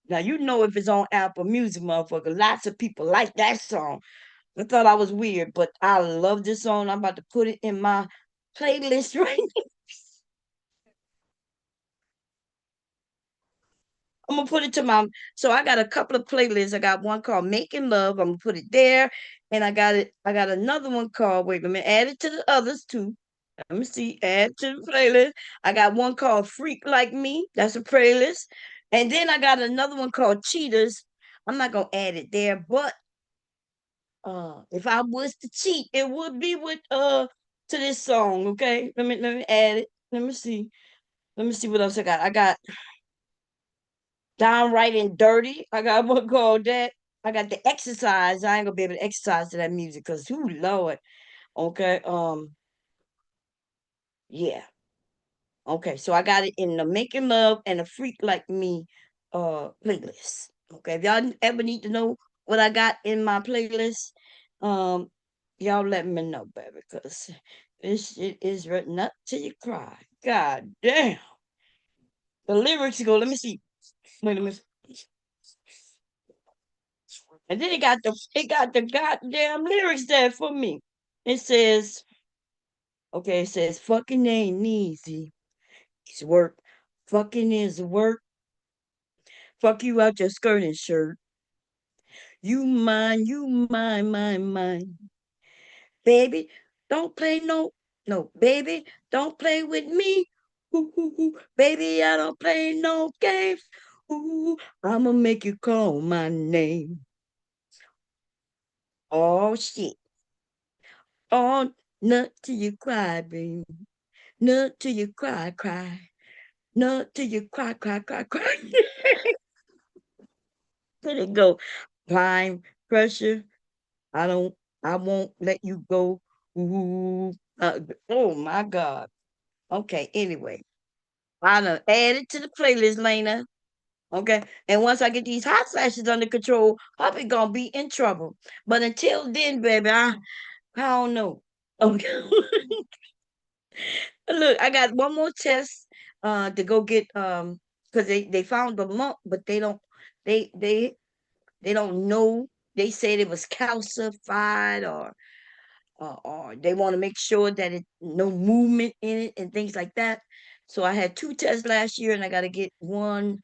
Now you know if it's on Apple Music, motherfucker. Lots of people like that song. I thought I was weird, but I love this song. I'm about to put it in my playlist right now. I'm gonna put it to my so I got a couple of playlists. I got one called Making Love. I'm gonna put it there. And I got another one called wait, let me add it to the others too. Let me see, add to the playlist. I got one called Freak Like Me. That's a playlist. And then I got another one called Cheaters. I'm not gonna add it there, but if I was to cheat, it would be with to this song, okay? Let me add it. Let me see. Let me see what else I got. I got Downright and Dirty. I got one called that. I got the exercise. I ain't gonna be able to exercise to that music because who Lord. Okay. Yeah. Okay. So I got it in the Making Love and a Freak Like Me playlist. Okay. If y'all ever need to know what I got in my playlist, um, y'all let me know, baby, because this shit is written up till you cry. God damn. The lyrics go, let me see. Wait a minute. And then it got the goddamn lyrics there for me. It says, okay, it says, fucking ain't easy. It's work. Fucking is work. Fuck you out your skirt and shirt. You mine. Baby, don't play no, baby, don't play with me. Ooh, baby, I don't play no games. Ooh, I'ma make you call my name. Oh shit. Oh, not till you cry, baby. Not till you cry. Not till you cry. There it go. Prime pressure. I don't. I won't let you go. Ooh. Oh my God. Okay. Anyway, I done added to the playlist, Lena. Okay. And once I get these hot flashes under control, Poppy gonna be in trouble. But until then, baby, I don't know. Okay. Look, I got one more test to go get because they found the lump, but they they they don't know. They said it was calcified or they want to make sure that it no movement in it and things like that. So I had two tests last year and I got to get one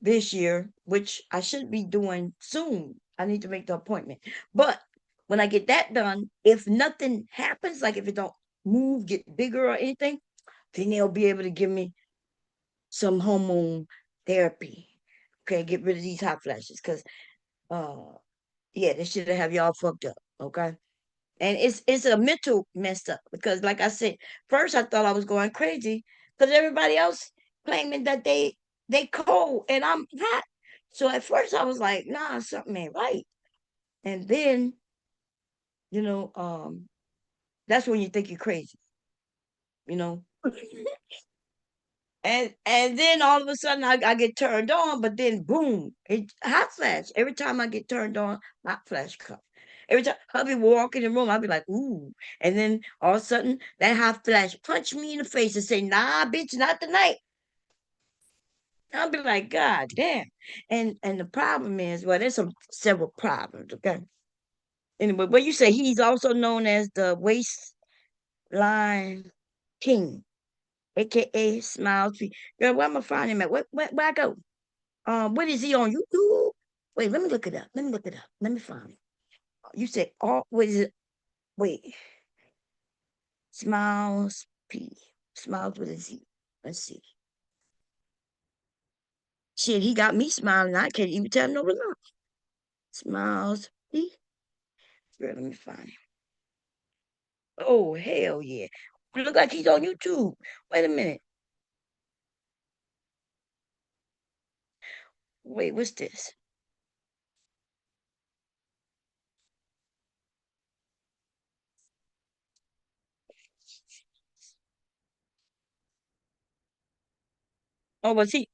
this year, which I should be doing soon. I need to make the appointment. But when I get that done, if nothing happens, like if it don't move, get bigger or anything, then they'll be able to give me some hormone therapy. Okay, get rid of these hot flashes, cause yeah, they should have y'all fucked up. Okay, and it's a mental messed up because, like I said, first I thought I was going crazy because everybody else claiming that they cold and I'm hot. So at first I was like, nah, something ain't right. And then you know, that's when you think you're crazy. You know, and then all of a sudden I get turned on, but then boom, it hot flash. Every time I get turned on, hot flash come. Every time hubby walk in the room, I'll be like, ooh. And then all of a sudden that hot flash punch me in the face and say, nah, bitch, not tonight. I'll be like, God damn. And the problem is, well, there's some several problems, okay? Anyway, but you say he's also known as the waistline king, aka Smile Tree. Girl, where am I find him at? Where I go? What is he on YouTube? Wait, let me look it up. Let me look it up. Let me find it. You said what is it? Wait, Smiles P. Smiles with a Z. Let's see. Shit, he got me smiling. I can't even tell no lie. Smiles P. Girl, let me find him. Oh, hell yeah. Look like he's on YouTube. Wait a minute. Wait, what's this? Oh, was he?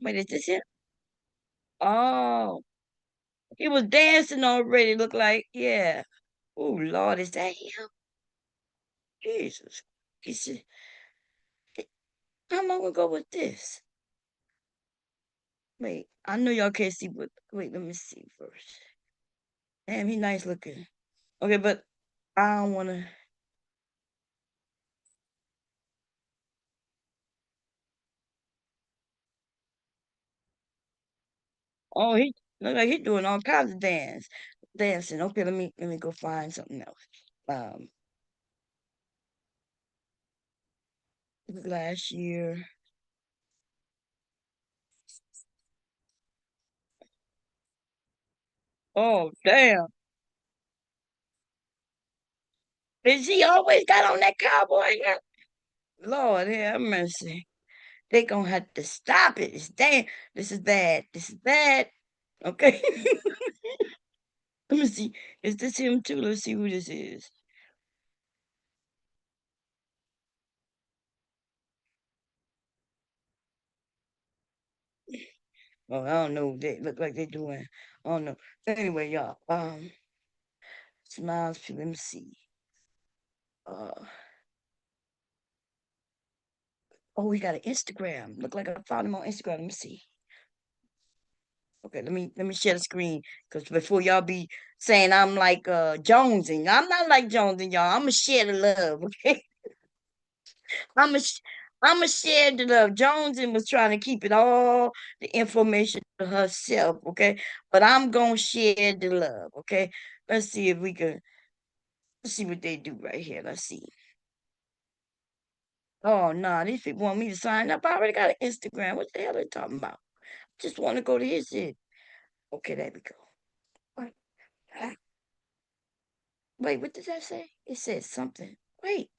Wait, is this it? Oh, he was dancing already. Look like, yeah. Oh, Lord, is that him? Jesus. He said, how long ago was this? Wait, I know y'all can't see, but wait, let me see first. Damn, he nice looking. Okay, but I don't want to. Oh, he look like he doing all kinds of dancing. Okay, let me go find something else. Um, last year. Oh, damn. Is he always got on that cowboy hat? Lord have mercy. They gonna have to stop it. It's damn. This is bad. This is bad. Okay. Let me see. Is this him too? Let's see who this is. Oh, I don't know. They look like they're doing. I don't know. Anyway, y'all. Smiles. Let me see. Uh. Oh, he got an Instagram. Look like I found him on Instagram. Let me see. Okay, let me share the screen because before y'all be saying I'm like Jonesing, I'm not like Jonesing, y'all. I'ma share the love, okay? I'ma sh- I'ma share the love. Jonesing was trying to keep it all the information to herself, okay? But I'm gonna share the love, okay? Let's see if we can. Let's see what they do right here. Let's see. Oh no, nah, these people want me to sign up. I already got an Instagram. What the hell are they talking about? Just want to go to his shit. Okay, there we go. Wait, wait, what did that say? It said something. Wait,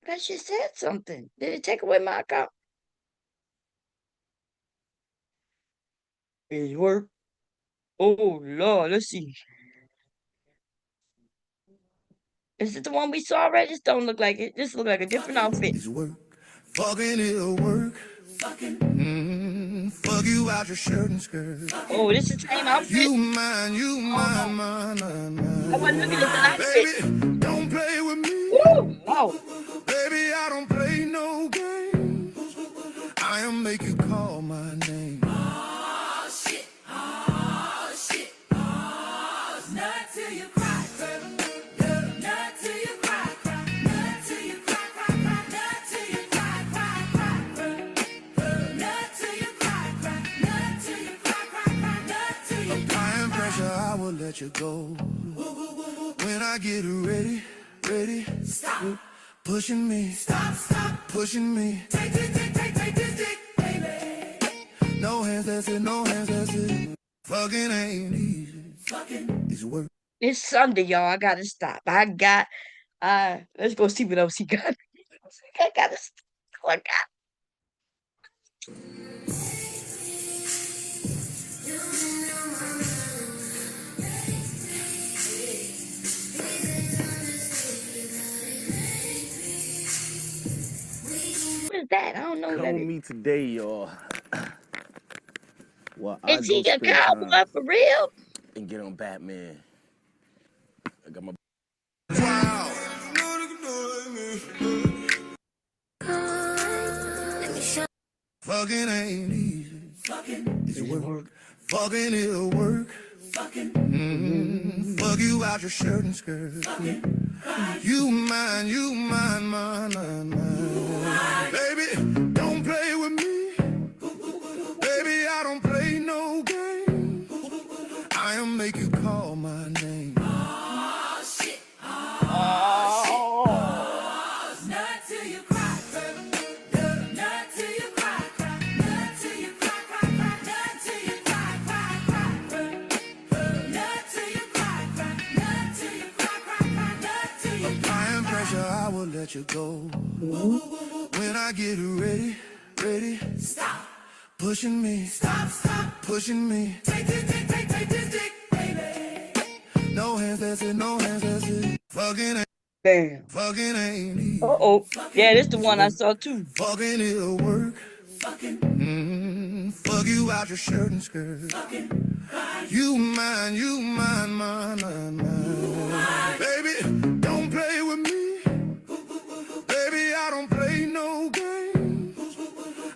that shit said something. Did it take away my account? It work. Oh Lord, let's see. Is it the one we saw already? This don't look like it. This look like a different outfit. It's work. Fucking it'll work. Fuck you out your shirt and skirt. Oh, this is the same outfit. You Oh, mine, mine, mine, I wasn't mine. looking at the outfit. Baby, don't play with Oh, me. Lord. Baby, I don't play no games. I'll make you call my name. Not till you cry, not till you cry, not till you cry, not till you cry, not till you cry, not till you cry, not till you Applying pressure, I will let you go. When I get ready, stop pushing me. stop. pushing me. Take this dick, baby. No hands, that's it, no hands, that's it. Fucking ain't easy. Fucking is work. It's Sunday, y'all. I gotta stop. Let's go see what else he got. I gotta stop. I got what is that? I don't know Come that. with me today, y'all. Well, I Is go he a spend cowboy time for real? and get on Batman. I got my Wow. Fucking ain't easy. Fucking is work. Fucking it'll work. Fucking. Fuck you out your shirt and skirt. Fucking. You mine, mine. Baby, don't play with me. Baby, I don't play no game. I'll make you call my name. Oh, shit. Oh, Not till you cry, baby. Not till you cry, cry. Not till you cry, cry, cry. Not till you cry, cry, cry, baby. Not till you cry, cry. Not till you cry, cry, cry. Not till you Applying pressure, I will let you go. When I get ready, stop, pushing me, stop, pushing me. take this dick, baby. No hands, that's it, no hands, that's it. damn. Fucking ain't easy. Uh-oh. Yeah, this the one I saw too. Fucking it'll work. Fuck you out your shirt and skirt. You mine, mine. Baby, don't play with me. Baby, I don't play no game.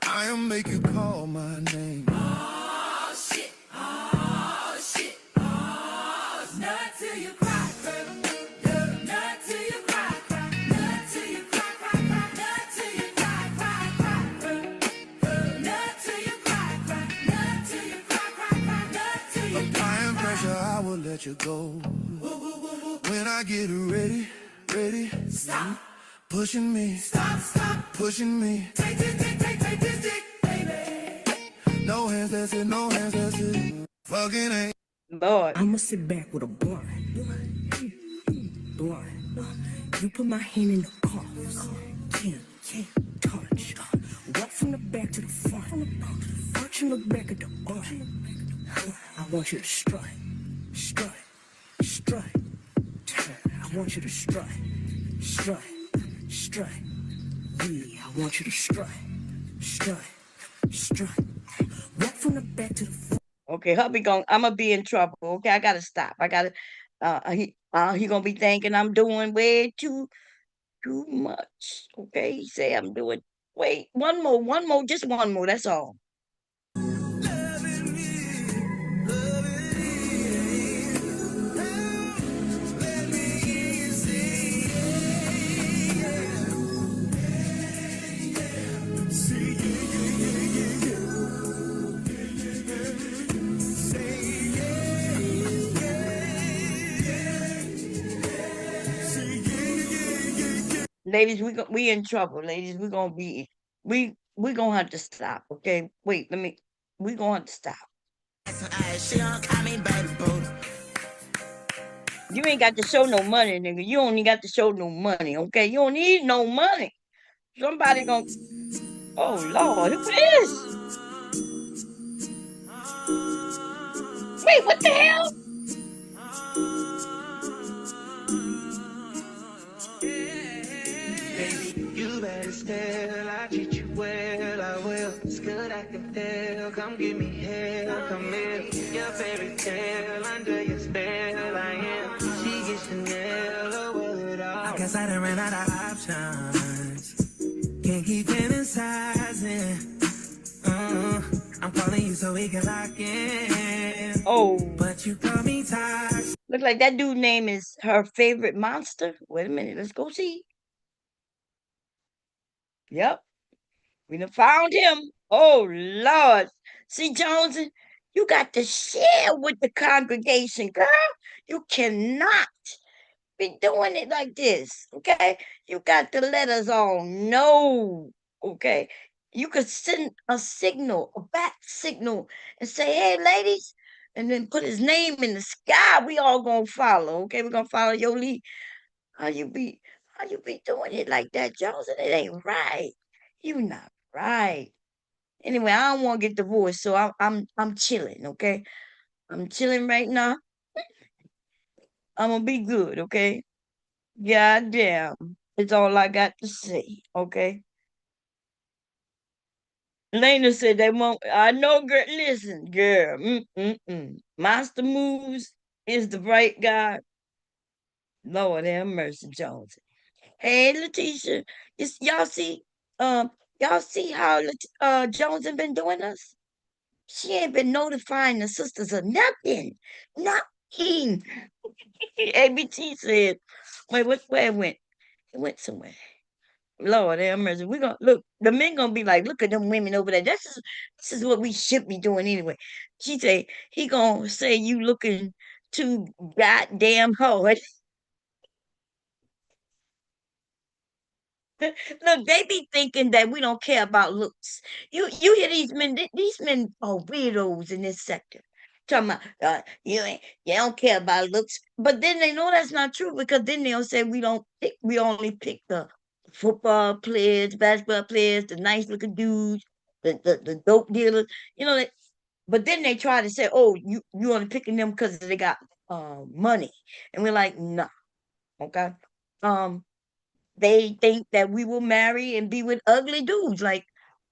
I'll make you call my name. Oh, shit. Oh, shit. Oh, not till you cry, baby. Not till you cry, cry. Not till you cry, cry, cry. Not till you cry, cry, cry, baby. Not till you cry, cry. Not till you cry, cry, cry. Not till you Applying pressure, I will let you go. When I get ready, stop, pushing me, stop, pushing me. take this dick, baby. No hands, that's it, no hands, that's it. Fucking ain't. Lord. I'ma sit back with a blunt. You put my hand in the cuffs. Can't touch. Walk from the back to the front. Arch and look back at the butt. I want you to strut. I want you to strut. Yeah, I want you to strut. Walk from the back to the front. Okay, hubby I'm gonna be in trouble. Okay, I gotta stop. I gotta he gonna be thinking I'm doing way too much. Okay, he say I'm doing wait, one more, just one more, that's all. Ladies, we in trouble, ladies. We gonna have to stop. Okay, wait, we gonna have to stop. She don't call me baby boo. You ain't got to show no money, nigga. You don't even got to show no money. Okay, you don't need no money. Somebody gonna. Oh Lord, who this? Wait, what the hell? You better still, I treat you well, I will. It's good, I can tell. Come give me hell, come here. Your fairy tale, under your spell, I am. She gets Chanel, oh, well, it all. I guess I done ran out of options. Can't keep fantasizing. I'm calling you so we can lock in. Oh, But you call me toxic. look like that dude name is her favorite monster. Wait a minute, let's go see. Yep, we done found him. Oh Lord, see Jonesy, you got to share with the congregation, girl. You cannot be doing it like this, okay? You got to let us all know, okay? You could send a signal, a bat signal, and say, "Hey, ladies," and then put his name in the sky. We all gonna follow, okay? We're gonna follow your lead. How you be, how you be doing it like that, Jones? And it ain't right. You not right. Anyway, I don't want to get divorced, so I'm chilling, okay? I'm chilling right now. I'm gonna be good, okay? God damn. It's all I got to say, okay? Lena said they won't. I know, girl. Listen, girl. Monster Moves is the right guy. Lord have mercy, Jones. Hey, Letitia. Y'all see? Y'all see how Jones have been doing us? She ain't been notifying the sisters of nothing. Nothing. ABT said, wait, where it went? It went somewhere. Lord have mercy. We're gonna look, the men gonna be like, look at them women over there. This is what we should be doing anyway. She say, he gonna say you looking too goddamn hard. Look, they be thinking that we don't care about looks. You hear these men? These men are weirdos in this sector. Talking about you don't care about looks, but then they know that's not true because then they'll say we only pick the football players, basketball players, the nice looking dudes, the dope dealers, you know. But then they try to say, oh, you only picking them because they got money, and we're like, no, okay. Um, they think that we will marry and be with ugly dudes. Like,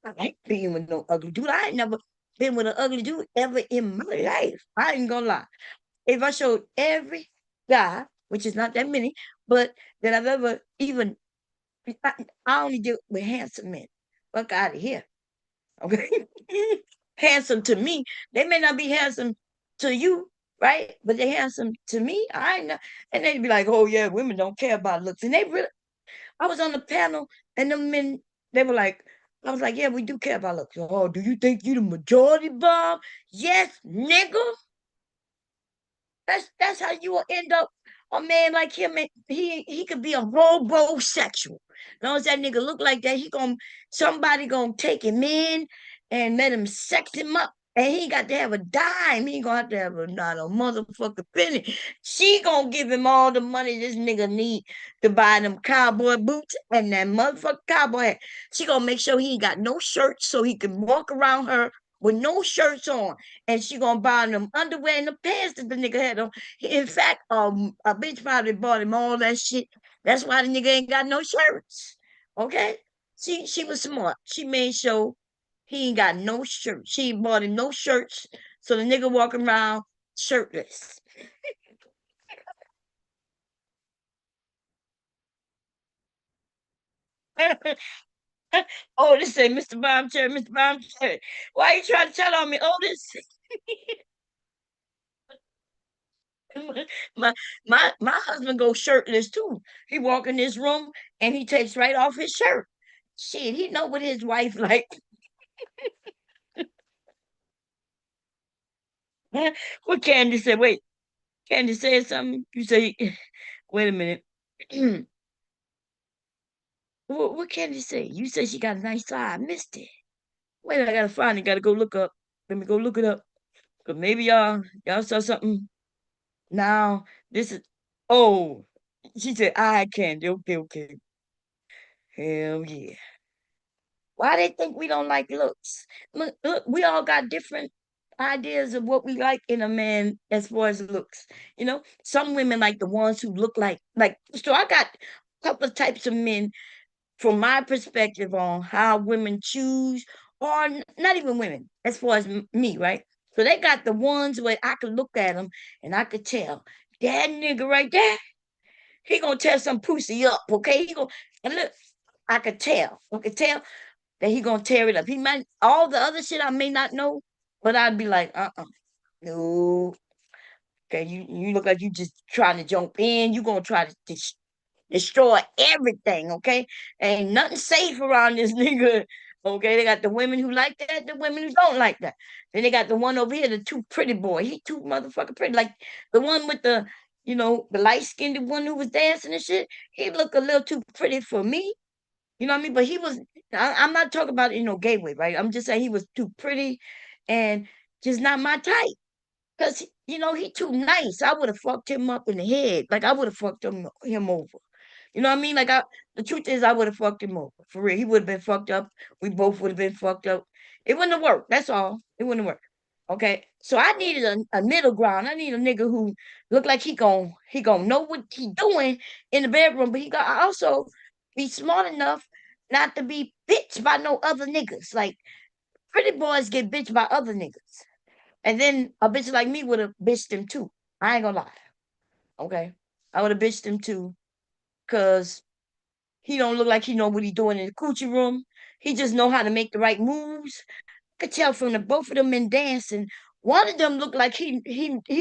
I like being with no ugly dude. I ain't never been with an ugly dude ever in my life. I ain't gonna lie. If I showed every guy, which is not that many, but that I've ever even, I, I only deal with handsome men. Fuck out of here. Okay. Handsome to me. They may not be handsome to you, right? But they handsome to me. I ain't know. And they'd be like, oh yeah, women don't care about looks. And they really, I was on the panel and the men, they were like, I was like, yeah, we do care about looks. Oh, do you think you the majority, Bob? Yes, nigga. That's how you will end up a man like him. He could be a homosexual. As long as that nigga look like that, somebody gonna take him in and let him sex him up. And he got to have a dime. He gonna have to have not a motherfucking penny. She gonna give him all the money this nigga need to buy them cowboy boots and that motherfucking cowboy hat. She gonna make sure he ain't got no shirts so he can walk around her with no shirts on, and she gonna buy them underwear and the pants that the nigga had on. In fact, a bitch probably bought him all that shit. That's why the nigga ain't got no shirts. Okay, she was smart. She made sure he ain't got no shirt. She bought him no shirts, so the nigga walking around shirtless. Otis say, Mr. Bombcherry, Mr. Bombcherry, why you trying to tell on me, Otis? my my husband goes shirtless too. He walk in this room and he takes right off his shirt. Shit, he know what his wife like. What Candy said? Wait, Candy said something. You say, wait a minute. What Candy say? You said she got a nice eye. I missed it. Wait, I gotta find it. Gotta go look up. Let me go look it up. Cause maybe y'all saw something. Now this is. Oh, she said eye candy. Okay, okay. Hell yeah. Why they think we don't like looks? Look, we all got different ideas of what we like in a man as far as looks. You know, some women like the ones who look like. So I got a couple of types of men from my perspective on how women choose, or not even women, as far as me, right? So they got the ones where I could look at them and I could tell that nigga right there, he gonna tear some pussy up, okay? He gonna and look, I could tell that he gonna tear it up. He might all the other shit I may not know, but I'd be like, no. Okay, you look like you just trying to jump in. You gonna try to destroy everything, okay? Ain't nothing safe around this nigga. Okay, they got the women who like that, the women who don't like that. Then they got the one over here, the too pretty boy. He too motherfucking pretty. Like the one with the the light skinned one who was dancing and shit, he looked a little too pretty for me. You know what I mean? But he was, I'm not talking about, gay way, right? I'm just saying he was too pretty and just not my type. Cause he too nice. I would have fucked him up in the head. Like I would have fucked him over. You know what I mean? Like the truth is, I would have fucked him over for real. He would have been fucked up. We both would have been fucked up. It wouldn't have worked. That's all. It wouldn't have worked. Okay. So I needed a middle ground. I need a nigga who look like he gonna know what he doing in the bedroom, but he got also be smart enough not to be bitched by no other niggas. Like pretty boys get bitched by other niggas. And then a bitch like me would have bitched him too. I ain't gonna lie. Okay. I would have bitched him too. Cause he don't look like he know what he doing in the coochie room. He just know how to make the right moves. I could tell from the both of them in dancing. One of them looked like he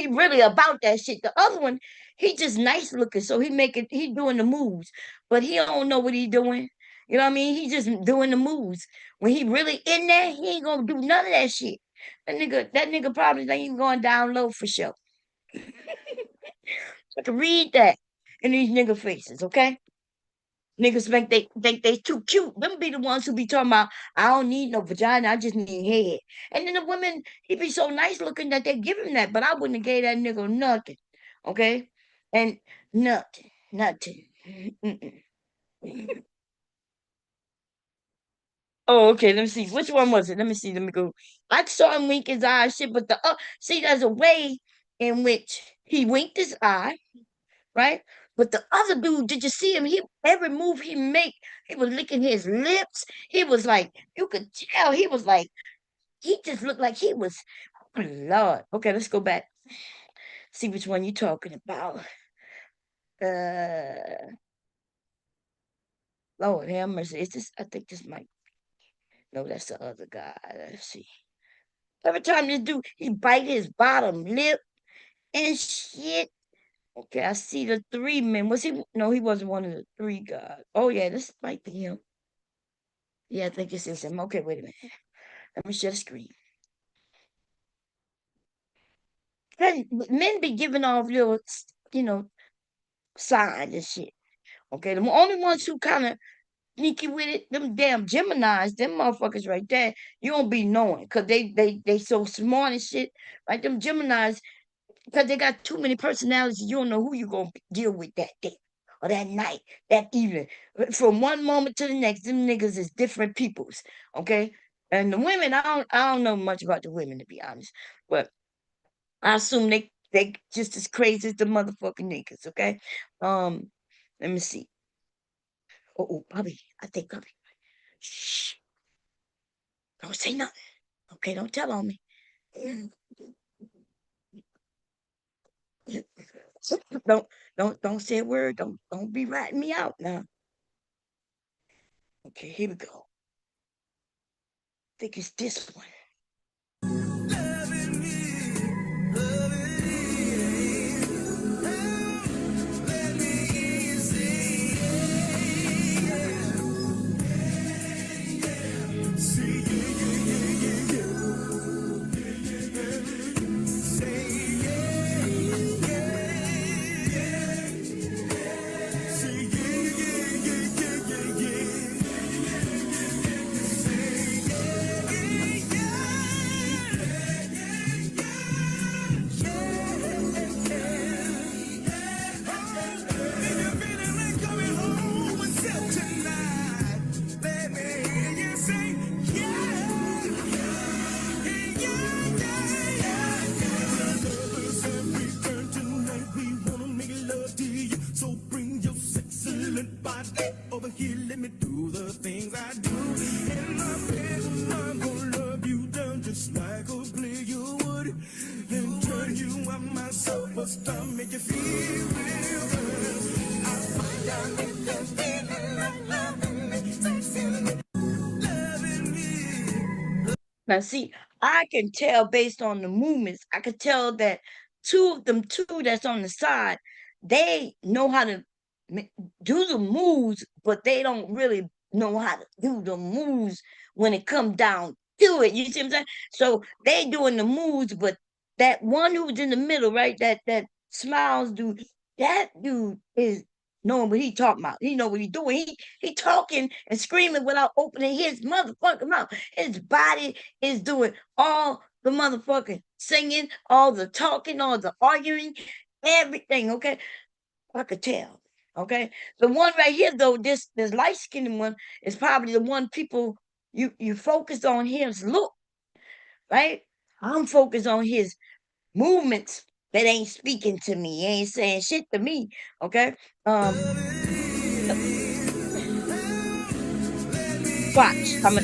really about that shit. The other one, he just nice looking, so he doing the moves, but he don't know what he doing. You know what I mean? He just doing the moves. When he really in there, he ain't gonna do none of that shit. That nigga probably ain't even going down low for sure. I can read that in these nigga faces, okay? Niggas think they too cute. Them be the ones who be talking about, I don't need no vagina, I just need head. And then the women, he be so nice looking that they give him that, but I wouldn't have gave that nigga nothing. Okay? And nothing. Nothing. Mm-mm. Oh, okay. Let me see. Which one was it? Let me see. Let me go. I saw him wink his eye, shit, but see, there's a way in which he winked his eye, right? But the other dude, did you see him? Every move he make, he was licking his lips. He was like, you could tell he was like, he just looked like he was, oh Lord. Okay, let's go back. See which one you talking about. Uh Lord have mercy. Is this I think this might no, that's the other guy. Let's see. Every time this dude he bite his bottom lip and shit. Okay, I see the three men. Was he no, he wasn't one of the three guys. Oh yeah, this might be him. Yeah, I think this is him. Okay, wait a minute. Let me share the screen. Men be giving off little, signs and shit. Okay, the only ones who kind of sneaky with it, them damn Geminis, them motherfuckers right there, you don't be knowing because they so smart and shit. Like them Geminis, because they got too many personalities, you don't know who you gonna deal with that day or that night, that evening. From one moment to the next, them niggas is different peoples. Okay. And the women, I don't know much about the women to be honest, but I assume they just as crazy as the motherfucking niggas, okay? Um, let me see. Oh, Bobby, I think Bobby. Shh, don't say nothing. Okay, don't tell on me. Don't don't say a word. Don't be ratting me out now. Okay, here we go. I think it's this one. Now, see, I can tell based on the movements. I can tell that two of them, two that's on the side, they know how to do the moves, but they don't really know how to do the moves when it comes down to it. You see what I'm saying? So they doing the moves, but that one who's in the middle, right? That Smiles dude, that dude is knowing what he talking about. He know what he doing. He talking and screaming without opening his motherfucking mouth. His body is doing all the motherfucking singing, all the talking, all the arguing, everything. Okay, I could tell. Okay, the one right here though, this light skinned one is probably the one people you focus on his look, right? I'm focused on his movements that ain't speaking to me, ain't saying shit to me. Okay. Um Watch. I'm a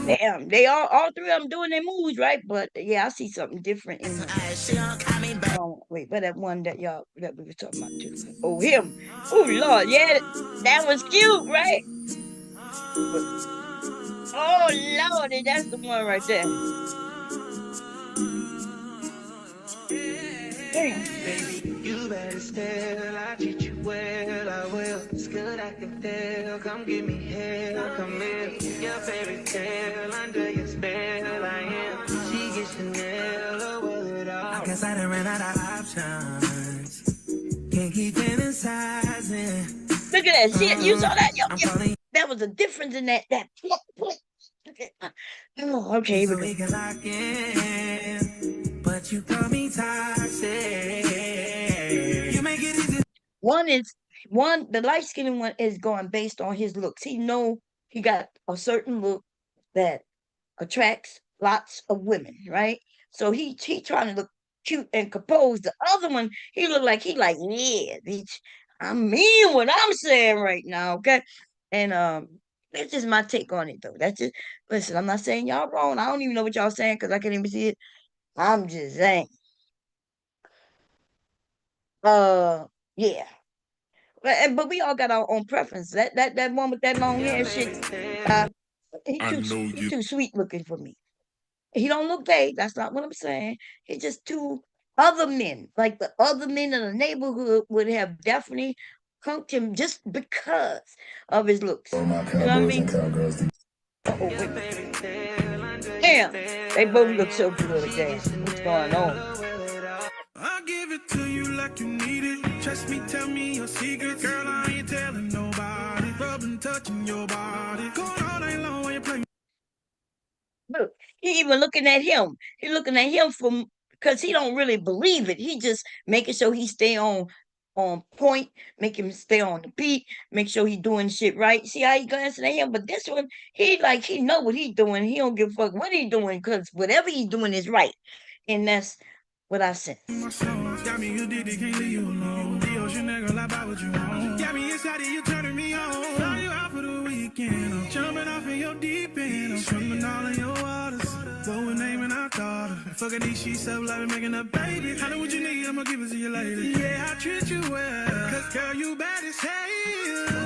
damn. They all three of them doing their moves, right? But yeah, I see something different in him. Oh wait, but that one that y'all that we were talking about too. Oh him. Oh Lord, yeah, that was cute, right? But oh Lordy, that's the one right there. Damn. You better still, I treat you well, I will. It's good, I can tell. Come give me hell, come here. Your fairy tale, under your spell, I am. She gets Chanel, oh, well, it all. I guess I done ran out of options. Can't keep fantasizing. Look at that shit. You saw that? That was a difference in that. Oh, okay, here we go. But you call me toxic. You make it easy. The light skinned one is going based on his looks. He know he got a certain look that attracts lots of women, right? So he trying to look cute and composed. The other one, he look like yeah, bitch. I mean what I'm saying right now, okay? And that's just my take on it though. That's just listen, I'm not saying y'all wrong. I don't even know what y'all saying because I can't even see it. I'm just saying. Yeah. But we all got our own preference. That one with that long hair shit, uh, he too sweet looking for me. He don't look gay. That's not what I'm saying. He just too other men, like the other men in the neighborhood would have definitely punked him just because of his looks. You know what I mean? Oh wait. Damn, they both look so good. Damn, what's going on? I'll give it to you like you need it. Trust me, tell me your secrets. Girl, I ain't telling nobody. Rubbing, touching your body. Going all night long while you play. Look, he even looking at him. He looking at him from because he don't really believe it. He just making sure he stay on point, make him stay on the beat, make sure he doing shit right. See how he glancing at him? But this one, he know what he doing. He don't give a fuck what he doing because whatever he doing is right. And that's what I sense. Got me addicted, can't leave you alone. The ocean girl, I buy what you want. Got me excited, you turning me on. Fly you out for the weekend. I'm jumping off in your deep end. I'm swimming all in your waters. What we naming our daughter? Fucking these sheets up like we're making a baby. How what you need, I'ma give it to you later. Yeah, I treat you well. Cause girl, you bad as hell.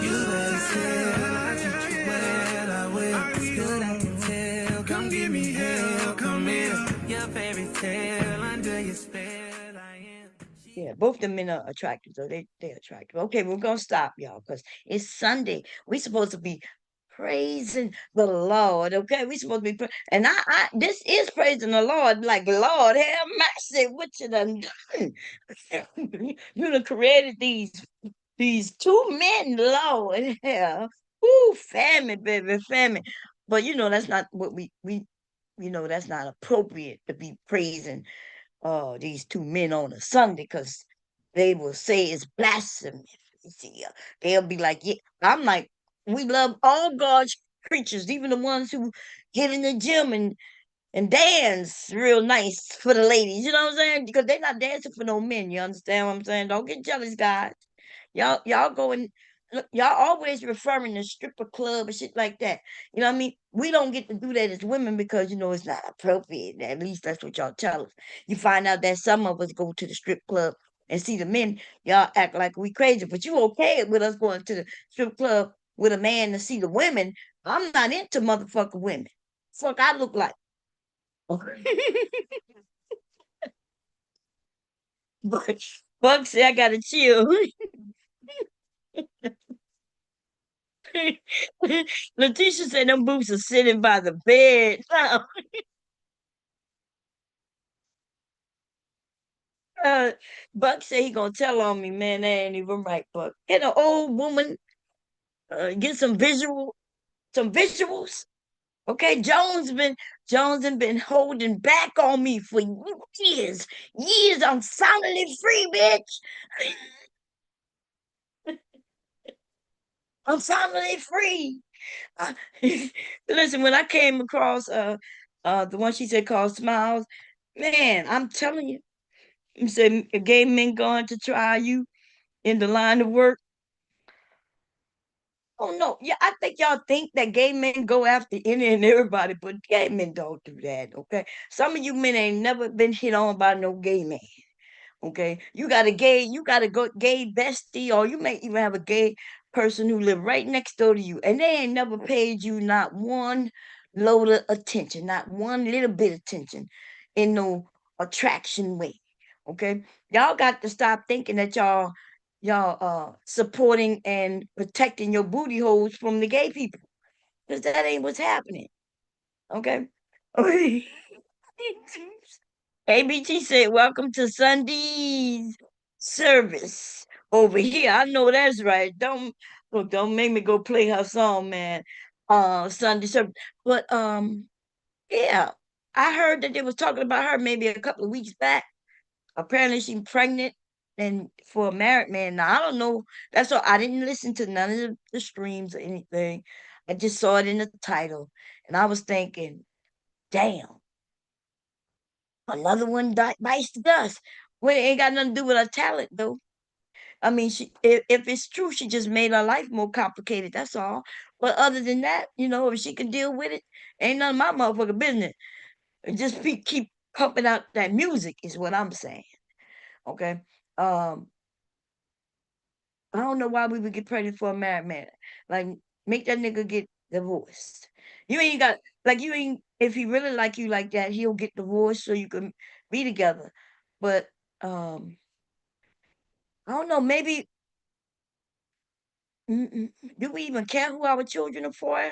You bad as hell. I treat you well, I will. It's good, I can tell. Come give me hell, come here. Your fairy tale under your spell. Yeah, both the men are attractive, so they're attractive. Okay, we're gonna stop, y'all, because it's Sunday. We supposed to be praising the Lord. Okay, we supposed to be and I this is praising the Lord, like Lord have mercy, what you done done. You done created these two men, Lord. Yeah. Ooh, famine, baby, famine. But that's not what we that's not appropriate to be praising these two men on a Sunday because they will say it's blasphemy. You see, they'll be like, yeah. I'm like, we love all God's creatures, even the ones who get in the gym and dance real nice for the ladies. You know what I'm saying? Because they're not dancing for no men. You understand what I'm saying? Don't get jealous, guys. Y'all go and look, y'all always referring to stripper club and shit like that. You know what I mean? We don't get to do that as women because it's not appropriate. At least that's what y'all tell us. You find out that some of us go to the strip club and see the men, y'all act like we crazy, but you okay with us going to the strip club with a man to see the women. I'm not into motherfucking women. Fuck I look like. but Buck said I gotta chill. Letitia said them boots are sitting by the bed. Uh, Buck said he gonna tell on me, man. That ain't even right, Buck. Get an old woman, get some visuals. Okay, Jones and been holding back on me for years. Years. I'm finally free, bitch. I'm finally free. Uh, Listen, when I came across the one she said called Smiles, man, I'm telling you, you said gay men going to try you in the line of work. Oh no, yeah, I think y'all think that gay men go after any and everybody, but gay men don't do that. Okay, some of you men ain't never been hit on by no gay man. Okay, you got a gay bestie, or you may even have a gay person who live right next door to you, and they ain't never paid you not one load of attention, not one little bit of attention, in no attraction way. Okay, y'all got to stop thinking that y'all supporting and protecting your booty holes from the gay people, because that ain't what's happening. Okay. ABT said, "Welcome to Sunday's service over here." I know that's right. Don't make me go play her song, man. Sunday service. But yeah, I heard that they was talking about her maybe a couple of weeks back. Apparently, she's pregnant and for a married man. Now I don't know. That's all. I didn't listen to none of the streams or anything. I just saw it in the title, and I was thinking, damn. Another one bites the dust. Well, it ain't got nothing to do with her talent, though. I mean, if it's true, she just made her life more complicated. That's all. But other than that, if she can deal with it, ain't none of my motherfucking business. Just keep pumping out that music is what I'm saying. Okay. Um, I don't know why we would get pregnant for a married man. Like, make that nigga get divorced. You ain't got like you ain't if he really like you like that, he'll get divorced so you can be together. But um, I don't know, maybe do we even care who our children are for? I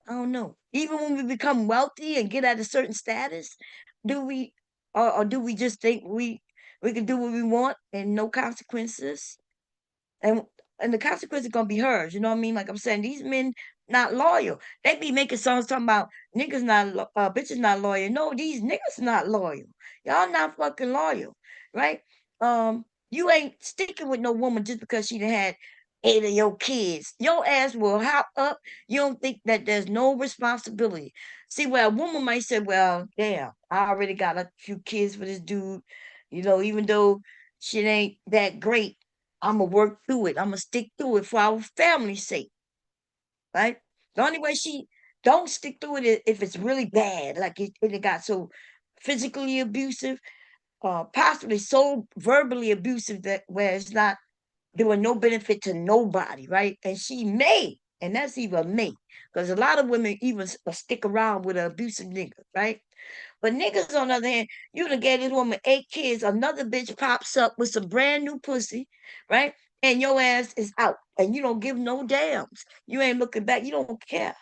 don't know. Even when we become wealthy and get at a certain status, do we or do we just think we can do what we want and no consequences? and and the consequence is gonna be hers. You know what I mean? Like I'm saying, these men not loyal. They be making songs talking about niggas not bitches not loyal. No, these niggas not loyal. Y'all not fucking loyal, right? You ain't sticking with no woman just because she done had 8 of your kids. Your ass will hop up. You don't think that there's no responsibility. See, where a woman might say, "Well, damn, I already got a few kids for this dude." Even though shit ain't that great, I'ma work through it. I'ma stick through it for our family's sake, right? The only way she don't stick through it is if it's really bad, like it got so physically abusive, possibly so verbally abusive that where it's not doing no benefit to nobody, right? And she may, and that's even me, because a lot of women even stick around with an abusive nigga, right? But niggas, on the other hand, you done gave this woman 8 kids, another bitch pops up with some brand new pussy, right? And your ass is out. And you don't give no damns. You ain't looking back. You don't care.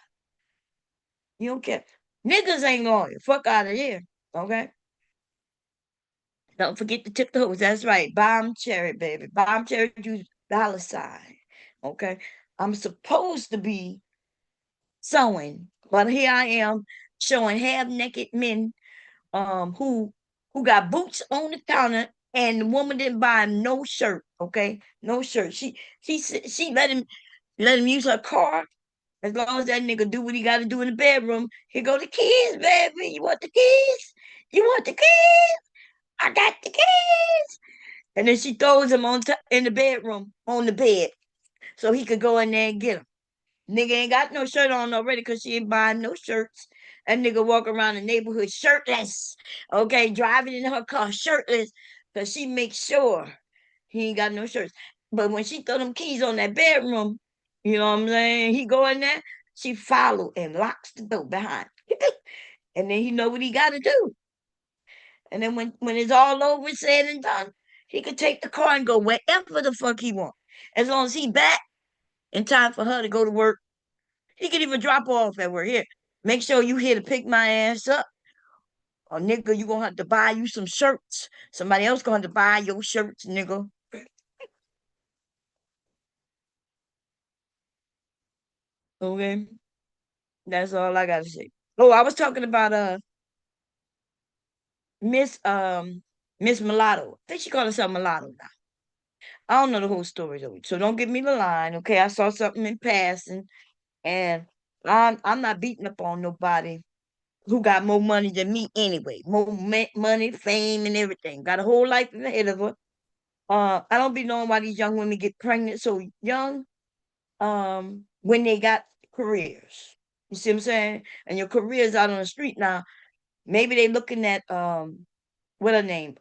You don't care. Niggas ain't loyal. Fuck out of here. Okay? Don't forget to tip the hose. That's right. Bomb cherry, baby. Bomb cherry juice $sign. Okay? I'm supposed to be sewing, but here I am showing half naked men who got boots on the counter, and the woman didn't buy him no shirt. Okay, no shirt. She let him use her car, As long as that nigga do what he got to do in the bedroom, here go the keys, baby. You want the keys? You want the keys? I got the keys. And then she throws him in the bedroom on the bed so he could go in there and get him. Nigga ain't got no shirt on already because she ain't buying no shirts. That nigga walk around the neighborhood shirtless. Okay, driving in her car shirtless because she makes sure he ain't got no shirts. But when she throw them keys on that bedroom, you know what I'm saying? He go in there, she follow and locks the door behind. And then he know what he got to do. And then when it's all over, said and done, he could take the car and go wherever the fuck he want. As long as he back in time for her to go to work, he could even drop off at work. Here, make sure you here to pick my ass up. Or nigga, you gonna have to buy you some shirts. Somebody else gonna have to buy your shirts, nigga. Okay, that's all I gotta say. Oh, I was talking about Miss Miss Mulatto. I think she called herself Mulatto now. I don't know the whole story though, so don't give me the line. Okay, I saw something in passing, and I'm not beating up on nobody who got more money than me anyway. More money, fame, and everything. Got a whole life ahead of her. I don't be knowing why these young women get pregnant so young. When they got careers, you see what I'm saying? And your career's out on the street now. Maybe they looking at what her name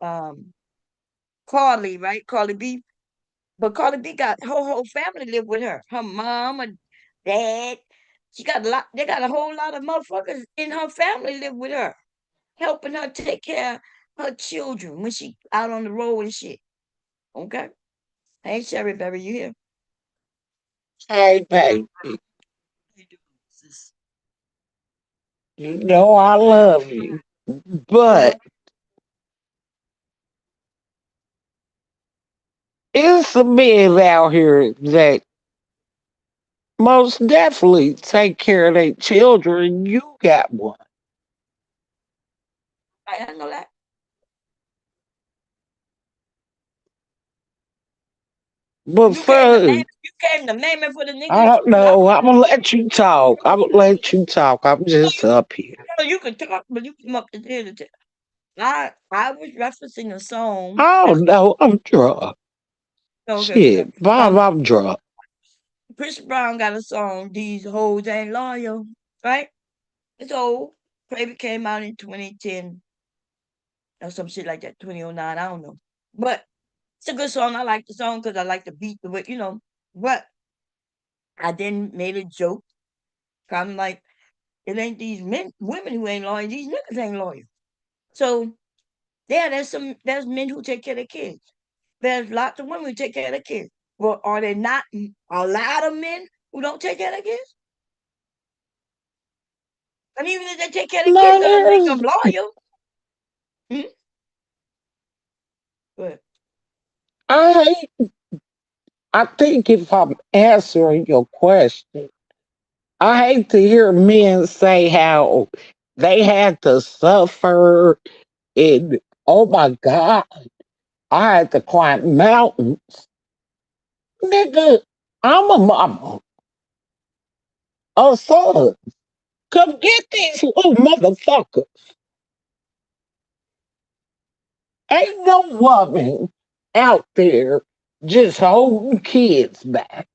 Carly, right? Carly B. But Carly B got her whole family live with her. Her mom, her dad. She got a lot. They got a whole lot of motherfuckers in her family live with her, helping her take care of her children when she out on the road and shit. Okay. Hey, Sherry Berry, you here? Hey, baby, How you doing, sis? you know I love you, Uh-huh. but it's some men out here that most definitely take care of their children. You got one. I know that. But You came to name for, it. You came to name it for the I niggas. don't know, I'm going to let you talk. I'm going to let you talk. I'm just up here. You can talk, but you come up to here to tell. I was referencing a song I that don't know. I'm drunk. okay. Shit, Bob, Um I'm drunk. Chris Brown got a song, These Hoes Ain't Loyal, right? It's old. Maybe came out in 2010 or some shit like that, 2009, I don't know. But it's a good song. I like the song because I like the beat, the way, But I then made a joke, kind of like, it ain't these women who ain't loyal, these niggas ain't loyal. So, yeah, there's men who take care of their kids. There's lots of women who take care of their kids. Well, are there not a lot of men who don't take care of their kids? And even if they take care of their kids, No, doesn't make there's, them loyal. Hmm? But I, I think if I'm answering your question, I hate to hear men say how they had to suffer and oh my God, I had to climb mountains. Nigga, I'm a mama, a son. Come get these little motherfuckers. Ain't no woman out there just holding kids back.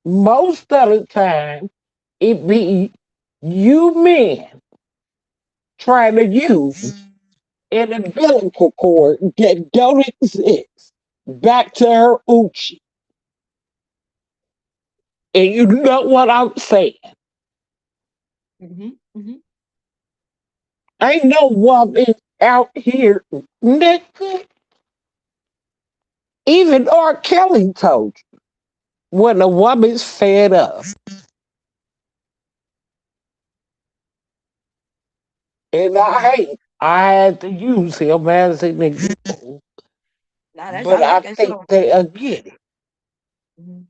Most of the time, it be you men trying to use an umbilical cord that don't exist back to her Uchi. And you know what I'm saying? hmm hmm Ain't no woman out here, nigga. Even R. Kelly told you when a woman's fed up. And I had to use him as an example. Nah, that's I But like I that think song. they get it. Hmm.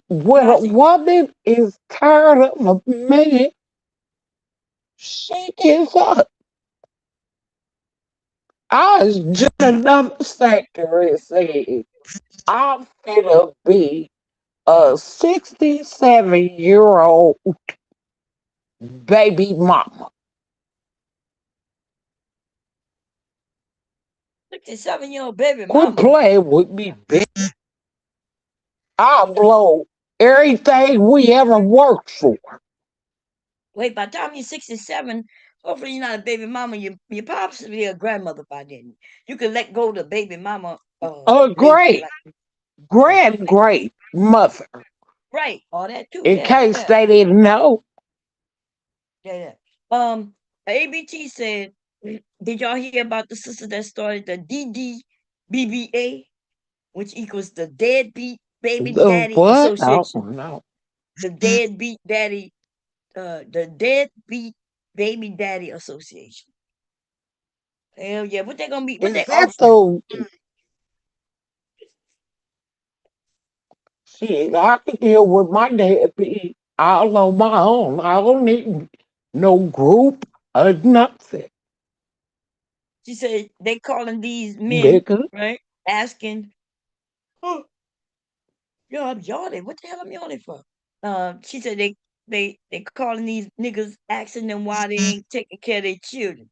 When No, I a see. woman is tired of a man, she gives up. I was just another sector and said, I'm finna be a 67-year-old baby mama. 67-year-old baby Quit mama. playing with me, bitch. I'll blow everything we ever worked for. Wait, by the time you're 67, hopefully you're not a baby mama. You're possibly a grandmother by then. You can let go of the baby mama A label. great, great mother. Right, all that too. In Yeah, case yeah, they didn't know. yeah, yeah. ABT said, did y'all hear about the sister that started the DDBBA, which equals the Deadbeat Baby The Daddy what? I Association? don't know. The Deadbeat Daddy, the Deadbeat Baby Daddy Association. Hell yeah, what they gonna be? What Is they that offering? the shit? I can deal with my deadbeat all on my own. I don't need no group or nothing, She said they calling these men, nigga. right? Asking, oh, yo, I'm yawning. What the hell I'm yawning for? She said they calling these niggas, asking them why they ain't taking care of their children.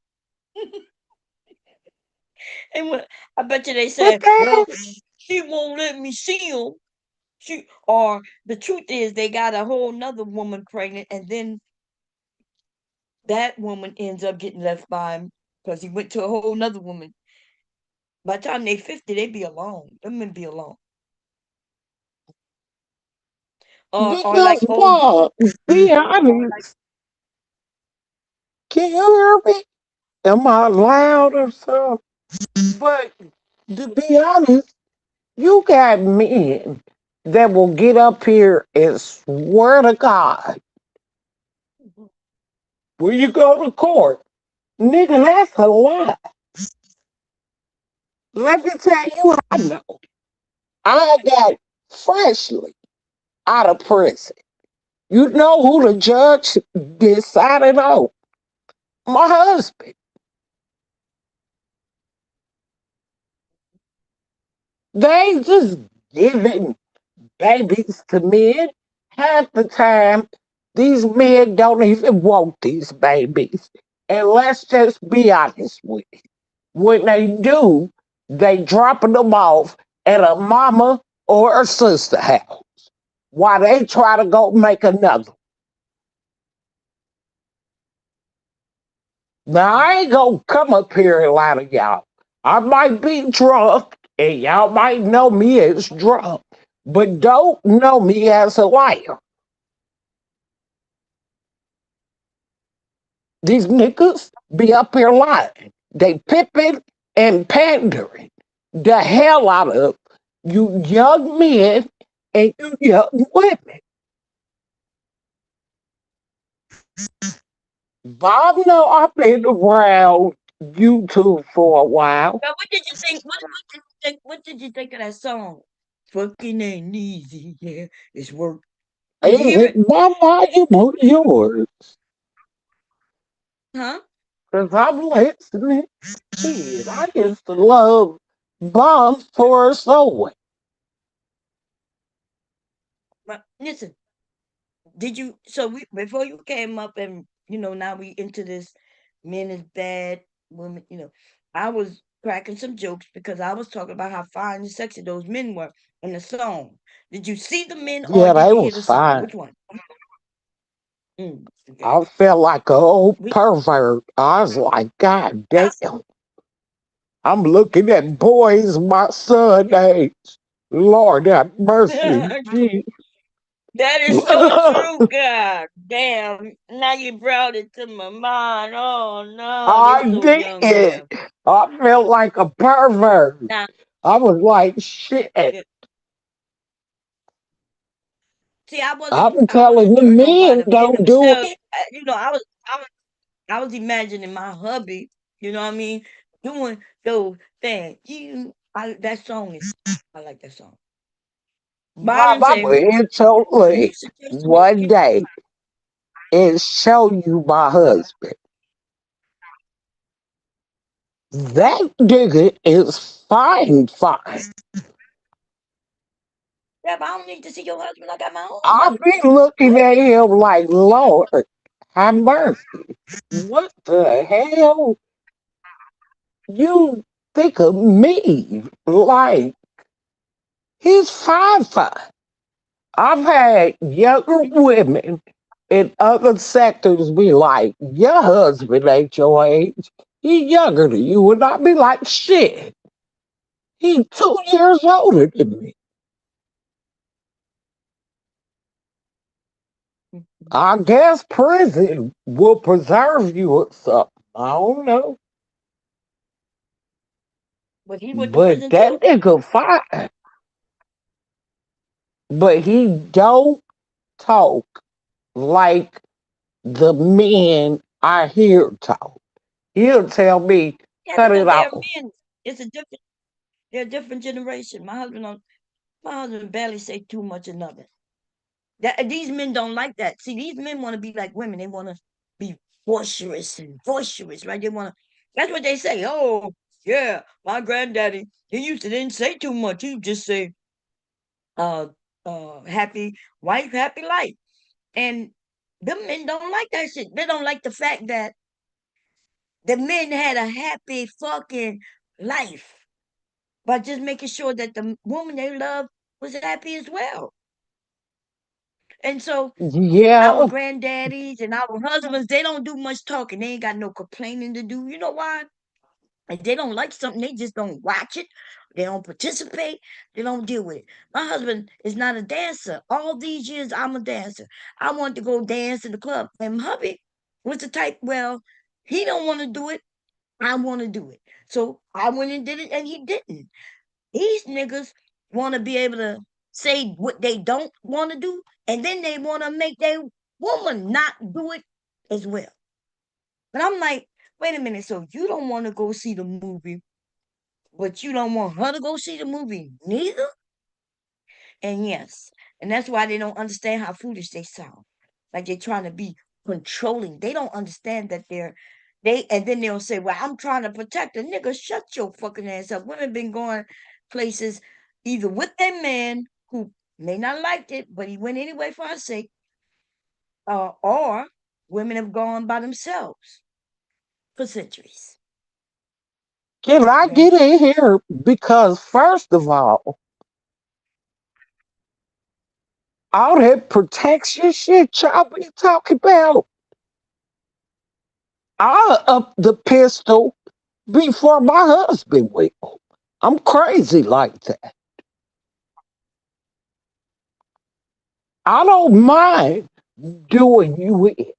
And what I bet you they What said, the well, hell? she won't let me see them. She or the truth is they got a whole nother woman pregnant, and then that woman ends up getting left by him because he went to a whole nother woman. By the time they 50, they be alone. Them men be alone. Or like Because, old Bob, be honest. Can you hear me? Am I loud or something? But to be honest, you got men that will get up here and swear to God when you go to court. Nigga, that's a lie. Let me tell you how I know. I got freshly out of prison. You know who the judge decided on? My husband. They ain't just giving babies to men. Half the time, these men don't even want these babies. And let's just be honest with you. When they do, they dropping them off at a mama or a sister house while they try to go make another. Now I ain't gonna come up here and lie to y'all. I might be drunk and y'all might know me as drunk, but don't know me as a liar. These niggas be up here lying. They pipping and pandering the hell out of you young men and you young women. Bob know I've been around YouTube for a while. Now, what did you think? What did you think? What did you think of that song? Fucking ain't easy, yeah, it's work. Did you Is hear it it? my volume or yours? Huh? Because I'm listening. Shit, I used to love Bombs for a Soul. But listen, did you? So we before you came up, and now we into this men is bad, women. I was cracking some jokes because I was talking about how fine and sexy those men were in the song. Did you see the men or Yeah, did they you hear was the song? fine. Which one? Okay. I felt like an old We pervert. I was like, God damn. I'm looking at boys my son age. Lord have mercy. Gee. That is so true, God damn. Now you brought it to my mind. Oh no, they I so young did. now. I felt like a pervert. Now, I was like, shit. yeah, see, I'm I telling wasn't the talking about men the men don't do themselves. it. I was imagining my hubby. You know what I mean? Doing those things. That song is. I like that song. Bob, Byron I'm say, going to hit your "Can you leg suggest me?" one day and show you my husband. That nigga is fine, fine. Yeah, but I don't need to see your husband. I got my own I husband. be looking at him like, Lord, have mercy. What the hell you think of me? Like, he's fine, fine. I've had younger women in other sectors be like, your husband ain't your age. He younger than you. And I be like, shit, he 2 years older than me. I guess prison will preserve you or something. I don't know. But he went to But prison that too. nigga fine. But he don't talk like the men I hear talk. He'll tell me, Yeah, cut because it they're off. men. It's a different. They're a different generation. My husband barely say too much of nothing. These men don't like that. See, these men want to be like women. They want to be boisterous, right? They want to. That's what they say. Oh, yeah, my granddaddy, he used to didn't say too much. He would just say, uh, happy wife, happy life. And the men don't like that shit. They don't like the fact that the men had a happy fucking life by just making sure that the woman they love was happy as well. And so our Yeah, granddaddies and our husbands, they don't do much talking. They ain't got no complaining to do. You know why? If they don't like something, they just don't watch it. They don't participate. They don't deal with it. My husband is not a dancer. All these years, I'm a dancer. I want to go dance in the club. And hubby was the type, well, he don't want to do it. I want to do it. So I went and did it, and he didn't. These niggas want to be able to say what they don't want to do, and then they want to make their woman not do it as well. But I'm like, wait a minute. So you don't want to go see the movie, but you don't want her to go see the movie neither? And yes, and that's why they don't understand how foolish they sound. Like they're trying to be controlling. They don't understand that and then they'll say, well, I'm trying to protect a nigga. Shut your fucking ass up. Women been going places either with their man who may not liked it, but he went anyway for her sake, or women have gone by themselves for centuries. can I Okay. get in here? Because, first of all that protection shit y'all be talking about, I up the pistol before my husband will. I'm crazy like that. I don't mind doing you in.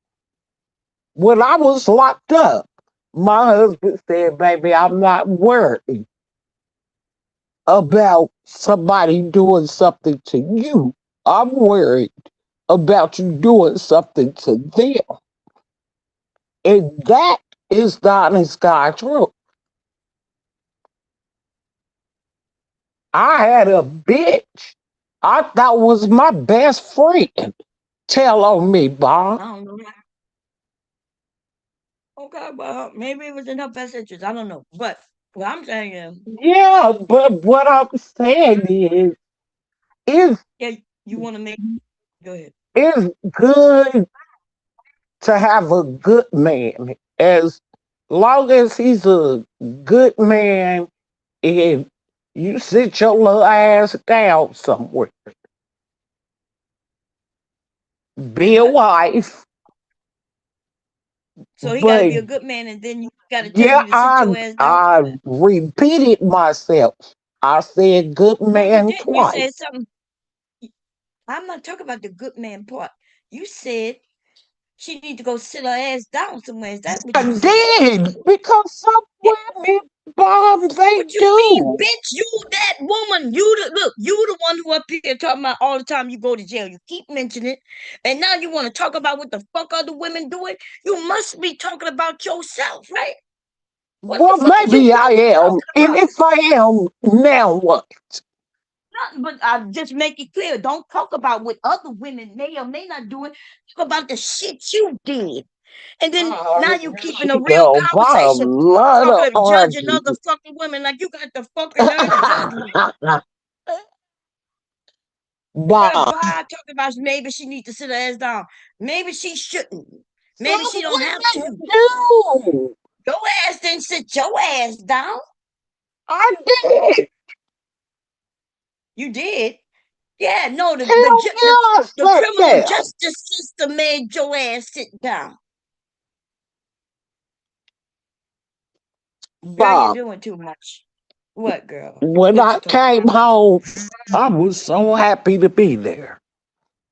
When I was locked up, my husband said, baby, I'm not worried about somebody doing something to you. I'm worried about you doing something to them. And that is the honest God truth. I had a bitch I thought was my best friend tell on me, Bob. I don't know. Okay, well, maybe it was in her best interest. I don't know. But what I'm saying is, Yeah, but what I'm saying is yeah, you want to make, go ahead. it's good to have a good man. As long as he's a good man and you sit your little ass down somewhere. Wait, Be a what? wife. So he got to But be a good man, and then you got to tell yeah, you to sit your ass down. I repeated myself. I said good No, you man didn't. You twice. said something. I'm not talking about the good man part. You said she need to go sit her ass down somewhere. Is that what you I said? did because some Yeah. women, Bob, they What you mean, do. bitch? You that woman? Look. You the one who up here talking about all the time you go to jail. You keep mentioning it, and now you want to talk about what the fuck other women doing. You must be talking about yourself, right? What the Well, fuck is you maybe I am. talking And about? if I am, now what? Nothing, but I just make it clear. Don't talk about what other women may or may not doing. Talk about the shit you did. And then now Oh, you keeping a she real go by a conversation, lot talking of of judging other argument. fucking women like you got the fucking nerve to judge me. Girl, Bob, bye, talking about maybe she need to sit her ass down. Maybe she shouldn't. Maybe some she don't have women to. do. Your ass didn't sit your ass down. I did. You did. Yeah, no, Hell yeah, I the sat criminal there. justice system made your ass sit down. Girl, you're Bob, doing too much. What, girl? when What I you talking came about? home, I was so happy to be there.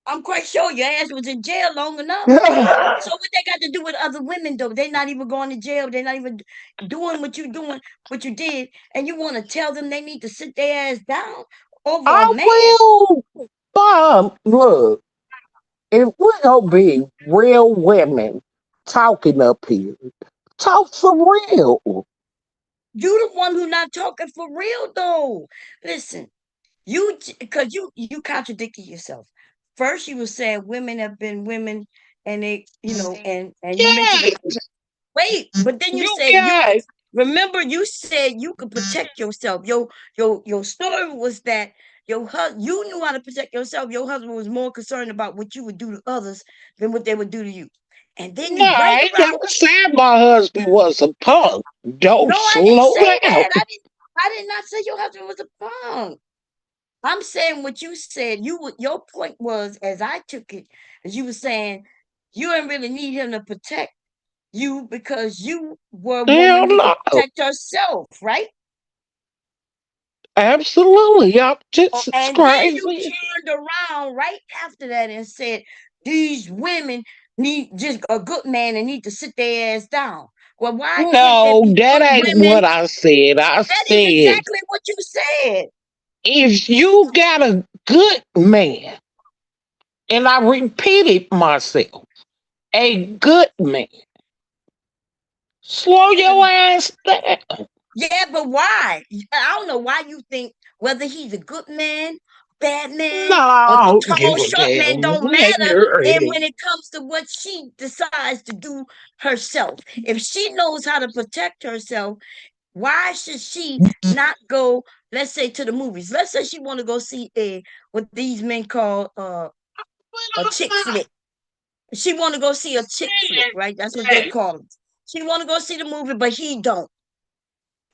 I'm quite sure your ass was in jail long enough. So what they got to do with other women though? They're not even going to jail. They're not even doing what you did, and you want to tell them they need to sit their ass down over a I man? will, Bob, look, if we gonna be real women talking up here, talk for real. You the one who not talking for real though. Listen, because you contradicted yourself. First, you were saying women have been women, and they, and you mentioned the Yes, wait, but then you you said you could guys. remember you said you could protect yourself. Your story was that you knew how to protect yourself. Your husband was more concerned about what you would do to others than what they would do to you. And then No, you right I ain't around. never said my husband was a punk. No, Don't I didn't slow say down. that. I did not say your husband was a punk. I'm saying what you said. Your point was, as I took it, as you were saying, you didn't really need him to protect you because you were a woman Hell who could no. protect herself, right? Absolutely. Y'all just And then you crazy. turned around right after that and said, these women need just a good man and need to sit their ass down. Well, why can't there No, be that good ain't women? what I said. I That is said, exactly what you said. if you got a good man, and I repeated myself, a good man, slow your ass down. Yeah, but why? I don't know why you think whether he's a good man, bad man, No, or I don't tall, give a short man damn don't when matter. you're And ready. when it comes to what she decides to do herself, if she knows how to protect herself, why should she not go, let's say, to the movies? Let's say she want to go see a what these men call a chick flick. She want to go see a chick flick, right? That's what they call them. She want to go see the movie, but he don't.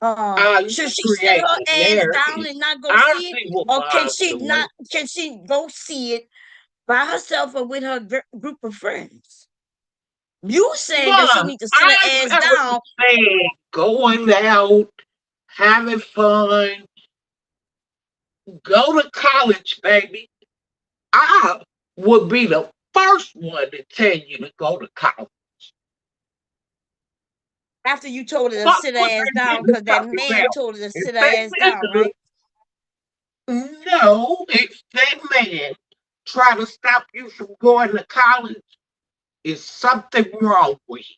You Should she sit create her a ass down narrative. and not go I see it, see what or can Bob she doing. not? Can she go see it by herself or with her group of friends? You saying that she Mom, need to sit her I ass never down. said going out, having fun, go to college, baby. I would be the first one to tell you to go to college. After you told her to What sit her would ass they down be because that talking man about? told her to If sit her they ass down, listen, right? no, if that man try to stop you from going to college, is something wrong with you.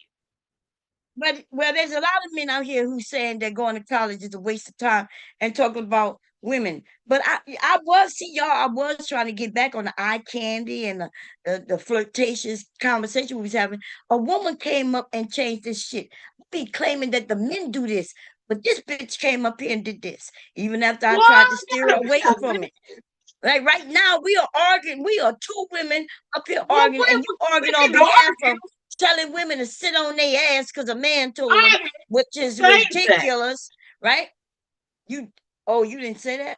But well, there's a lot of men out here who saying that going to college is a waste of time and talking about women. But I was see y'all. I was trying to get back on the eye candy and the flirtatious conversation we was having. A woman came up and changed this shit. Be claiming that the men do this, but this bitch came up here and did this. Even after I tried to steer her away from it. Like right now, we are arguing. We are two women up here Well, arguing, and you we arguing on can behalf of argue. telling women to sit on their ass because a man told them, I didn't which is say that. ridiculous, right? You, oh, you didn't say that?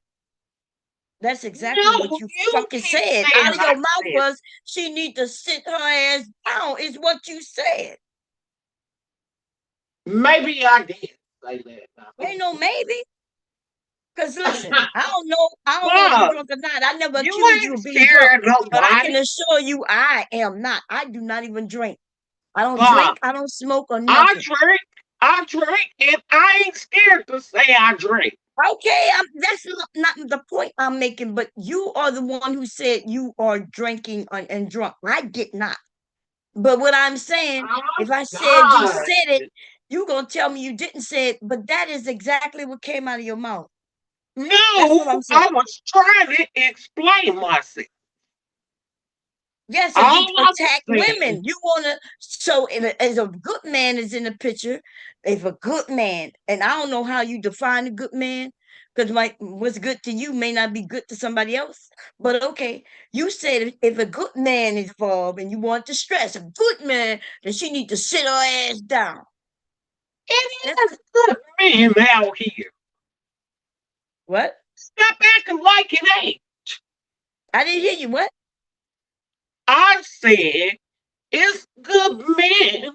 That's exactly what No, you you fucking keep said. saying Out of I your mouth said. was she need to sit her ass down. Is what you said. Maybe I did say that. Ain't Now. no maybe. Cause listen, I don't know if you're Bob, drunk or not. I never you accused you ain't of being drunk, scaring but I can nobody. assure you I am not. I do not even drink. I don't Bob, drink, I don't smoke or I nothing. drink. I drink, and I ain't scared to say I drink. Okay, that's not the point I'm making, but you are the one who said you are drinking and drunk. I did not. But what I'm saying, Oh, if I said you God. said it, you gonna tell me you didn't say it, but that is exactly what came out of your mouth. That's what I'm No, saying. I was trying to explain myself. Yes, and you All I'm attack saying, women. You wanna so as a good man is in the picture, if a good man, and I don't know how you define a good man, because what's good to you may not be good to somebody else. But okay, you said if a good man is involved and you want to stress a good man, then she need to sit her ass down. it That's is good men out here. what? Stop acting like it ain't. I didn't hear you. What? I said it's good men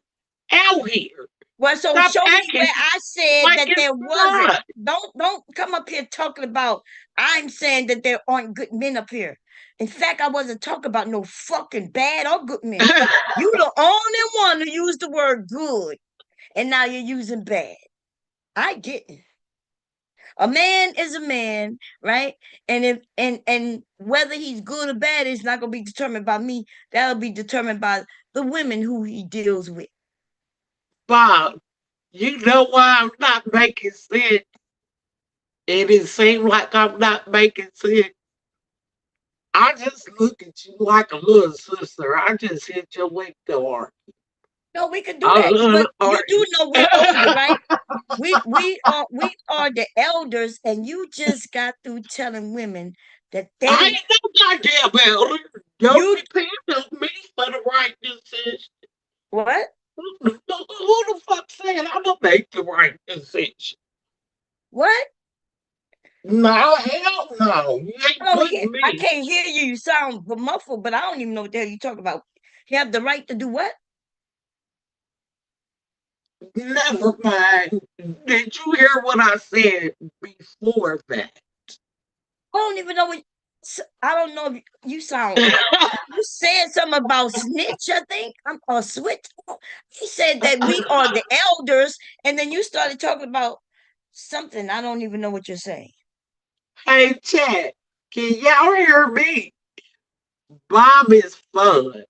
out here. Well, so Stop show me acting where I said like that it's there wasn't. not. Don't come up here talking about I'm saying that there aren't good men up here. In fact, I wasn't talking about no fucking bad or good men. You the only one who used the word good, and now you're using bad. I get it. A man is a man, right? And if and whether he's good or bad is not gonna be determined by me. That'll be determined by the women who he deals with. Bob, you know why I'm not making sense? And it seems like I'm not making sense. I just look at you like a little sister. I just hit your link door. No, we can do I that, love but to you do argue. know we're older, right? We are the elders, and you just got through telling women that I they ain't no goddamn elder. Don't you depend on me for the right decision. what? Who the fuck said I'm gonna make the right decision? What? No, hell no. You I ain't don't putting hear. I me. can't hear you. You sound muffled, but I don't even know what the hell you talking about. You have the right to do what? Never mind. Did you hear what I said before that? I don't even know what. I don't know. If you sound. You said something about snitch. I think I'm or switch. He said that we are the elders, and then you started talking about something. I don't even know what you're saying. Hey, chat, can y'all hear me? Bob is fun.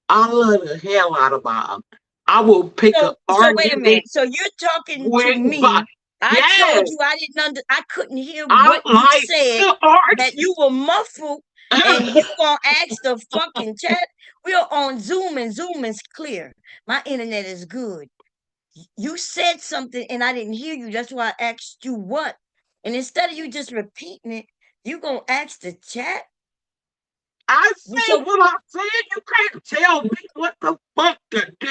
I love the hell out of Bob. I will pick an So wait a argument minute. So you're talking to with Bob. me. I told Yes, you I didn't I couldn't hear I what you like said, to that argue. you were muffled, and you gonna ask the fucking chat. We are on Zoom, and Zoom is clear. My internet is good. You said something and I didn't hear you. That's why I asked you what. And instead of you just repeating it, you gonna ask the chat. I said So what I said. You can't tell me what the fuck to do,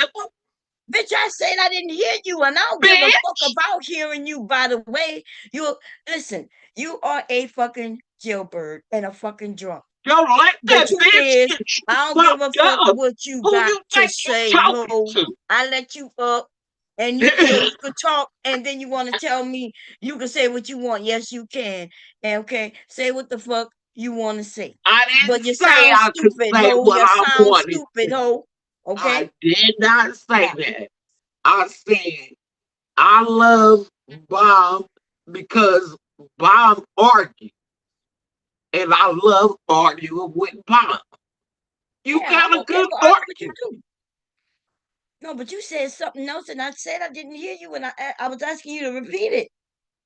bitch, I said I didn't hear you, and I don't give a fuck bitch. about hearing you. By the way, you listen. You are a fucking jailbird and a fucking drunk. Don't let The that truth bitch is, get you I don't give a fucked fuck up. what you Who got you to think you say, talking ho. to? I let you up, and you so you could talk, and then you want to tell me you can say what you want. Yes, you can. And okay, say what the fuck you want to say. I didn't But you say sound I could stupid, say ho. what You I sound wanted stupid, to. ho. I Okay? did not say Yeah. that. I said I love Bob because Bob argued, and I love arguing with Bob. You Yeah, got I'm a okay good with arguing with you argument. too. No, but you said something else, and I said I didn't hear you, and I was asking you to repeat it,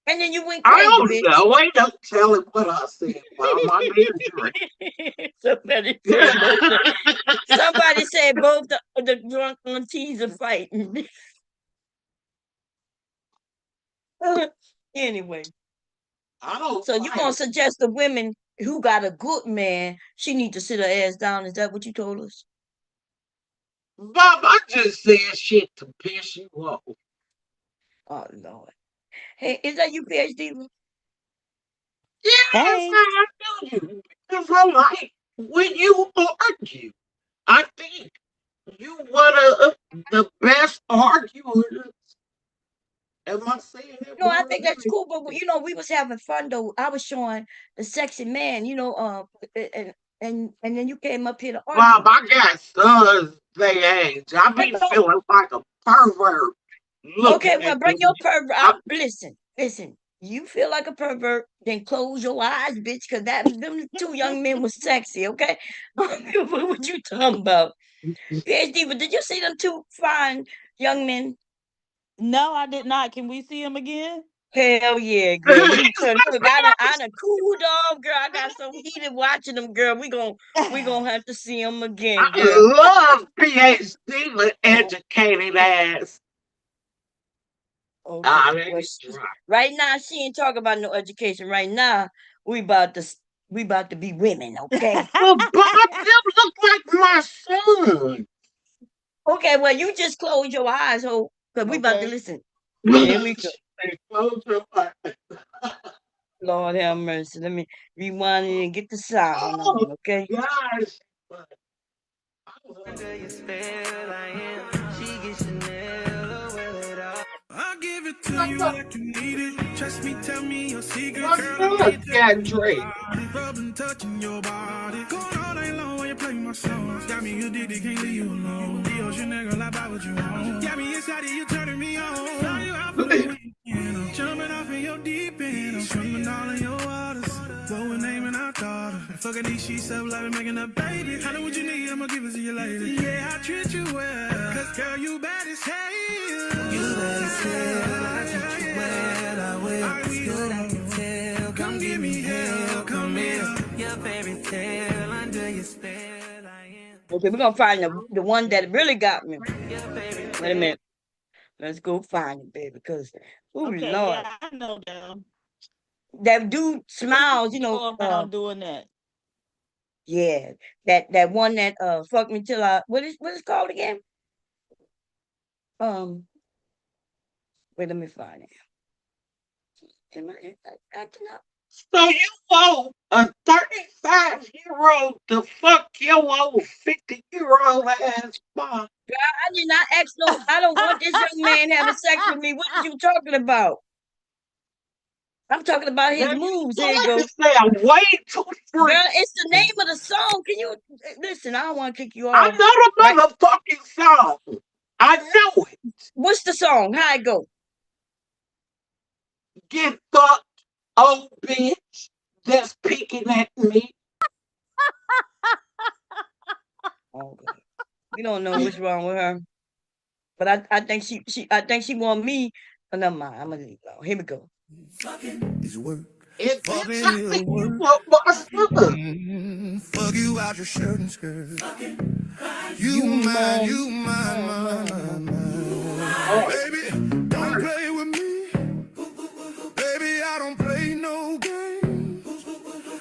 and then you went I crazy, don't bitch. know. Ain't no telling what I said, Bob. I didn't drink. Somebody said both. Somebody said both the drunk aunties are fighting. Anyway, I don't so you gonna fight. suggest the women who got a good man, she need to sit her ass down? Is that what you told us? Bob, I just said shit to piss you off. Oh Lord. Hey, is that you, PhD? Yes, Hey, I know you. Because I like when you argue. I think you one of the best arguers. Am I saying that No, I word think that's right? cool, but we was having fun though. I was showing the sexy man, and then you came up here to Bob, argue. I got sons they age. I But be no, feeling like a pervert okay, looking well, at bring them. your pervert I, out. Listen. You feel like a pervert, then close your eyes, bitch, because them two young men was sexy, okay? What you talking about? PhD, but did you see them two fine young men? no, I did not. Can we see him again? Hell yeah, girl. You cause look, I done cooled off, girl. I got so heated watching them, girl. We gonna have to see them again, girl. I love PhD with educated ass. Okay. Let Well, it drop. right now she ain't talking about no education. Right now we about to we about to be women, okay? But Bob, them look like my son. Okay. Well, you just close your eyes, ho, cause we about to Okay. listen. Here we go. Close your eyes. Lord have mercy. Let me rewind it and get the sound Oh, on, okay? gosh. Under your spell, I am. She gets Chanel, oh, well, it all. I'll give it to you like you need it. Trust me, tell me your secrets. What's Girl, I up, might take you Kendrick? body, rubbing, touching your body. Going all day long when you play my songs. Got me addicted, can't leave you alone. The ocean nigga, like buy what you want. Got me excited, you turning me on. Fly you out for the weekend. I'm jumping off in your deep end. I'm swimming all in your waters. What we're naming our daughter. Fucking these sheets up like we're making a baby. I know what you need, I'ma give it to you later. Yeah, I treat you well. Cause girl, you bad as hell. You better tell, I treat you well, I will. It's good, I can tell. Come give me hell, come here. Your fairy tale under your spell, I am. Okay, we're gonna find the one that really got me. Your fairy Wait a tale. minute. Let's go find it, baby, because oh Okay, Lord. yeah, I know them. That dude smiles, Go around doing that. yeah. That one that fucked me till I what is called again? Um wait, let me find it. Am I acting up? So you want a 35-year-old to fuck your old 50-year-old ass mom? I did not ask no I don't want this young man having sex with me. What are you talking about? I'm talking about his Now you moves. Here you going go. to sound way too Girl, free. it's the name of the song. Can you listen? I don't want to kick you I off. know Right? the motherfucking song. I know it. What's the song? How it go? Get fucked, old bitch that's peeking at me. Oh God. We don't know what's wrong with her. But I think she want me. Oh, never mind. I'm gonna leave it alone. Here we go. Is work. And bitch, Fucking I is think you work. want my son. Fuck you out your shirt and skirt. You mine. You mine, Mine, mine, mine, mine, mine. mine. Baby, don't play with me. Baby, I don't play no game.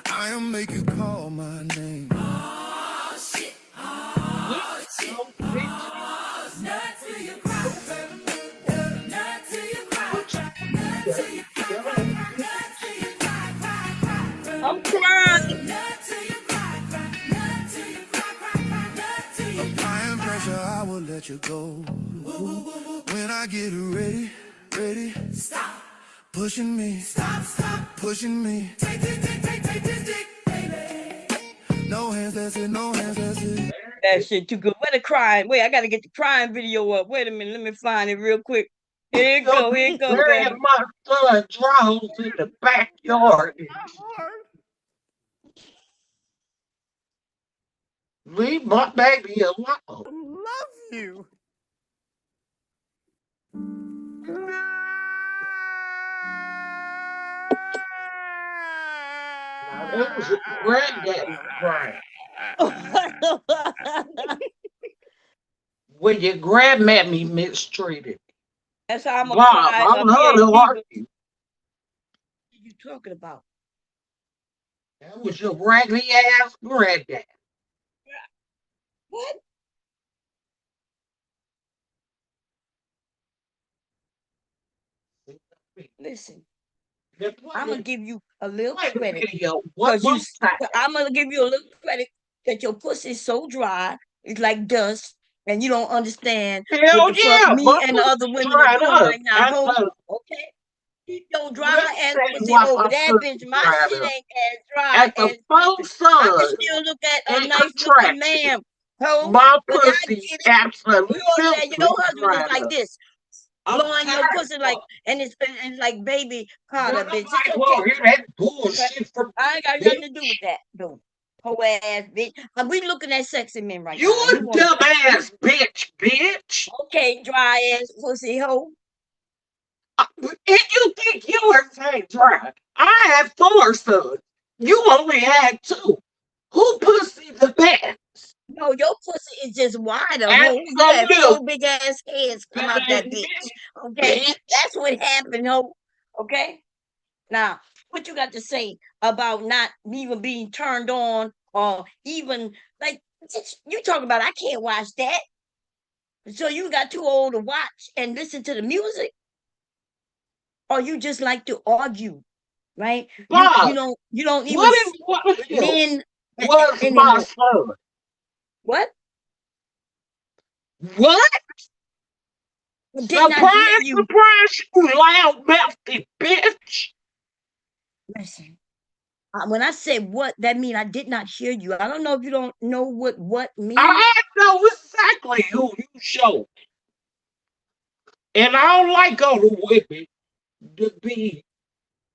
I'll make you call my name. You know, bitch, Not till you cry, not till you cry, what not you till you cry, got? not till you cry, I'm crying. not till you cry, not till you cry, not till you Applying pressure, I will let you go. When I get ready, ready. stop, Pushing me, stop, pushing me. take this dick, baby. No hands, that's it, no hands, that's it. That shit too good. Where the crying? Wait, I gotta get the crying video up. Wait a minute. Let me find it real quick. Here it So go. Here me it go, baby. burying my son drones in the backyard. Leave my baby alone. Love you. Now that was a granddaddy cry. When your grandmammy mistreated. That's how I'm gonna Bob, cry I a love to PhD. What argue. are you talking about? That was your raggedy ass granddad. What? Listen, Then play I'm gonna the, give you a little play the credit video one because more time. I'm gonna give you a little credit that your pussy is so dry, it's like dust, and you don't understand what Hell the fuck yeah, me my and the other pussy women are dried doing up. right now, And ho. Okay? Keep your let dry me ass tell you pussy why over my that bitch. pussy My dried shit up. ain't as dry At the as full listen. I can sun still look at a and nice looking contraction, man, ho. my But I pussy get it. You absolutely understand? Your husband is dried like up. this, I'm blowing your tired pussy of like, and it's like baby girl, powder, bitch. It's nobody okay. will hear that Okay? bullshit from I ain't got you, nothing to do with bitch. that, dude. Whole ass bitch. We looking at sexy men right You now, and a dumbass bitch, bitch. okay, dry ass pussy hoe. And you think you were saying dry. I had four sons. You only had two. Who pussy the best? No, your pussy is just wider, ho. You had Absolute four big ass heads come better out that than bitch. me, Okay, bitch. that's what happened, ho. Okay, now what you got to say about not even being turned on or even like you talking about? I can't watch that. So you got too old to watch and listen to the music, or you just like to argue, right? You Bob, don't even what if one of you men was my anymore. son? What? What? Did not hear Surprise, you. surprise, you loud mouthy bitch. Listen. When I said what, that mean I did not hear you. I don't know if you don't know what mean. I know exactly who you showed. And I don't like all the women to be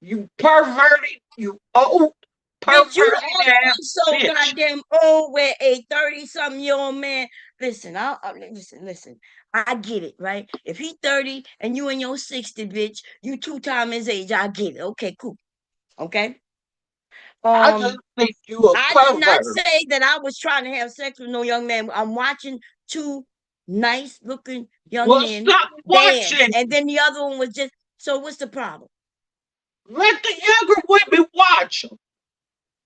you perverted, you old Bitch, you the perverted only ass one so bitch. goddamn old where a 30-something year old man. Listen, listen. I get it, right? If he 30 and you in your 60, bitch, you two times his age. I get it. Okay, cool. Okay. I just Um, think you a I did not pervert. say that I was trying to have sex with no young man. I'm watching two nice looking young Well, men stop dance, watching. and then the other one was just. So what's the problem? Let the younger women watch them.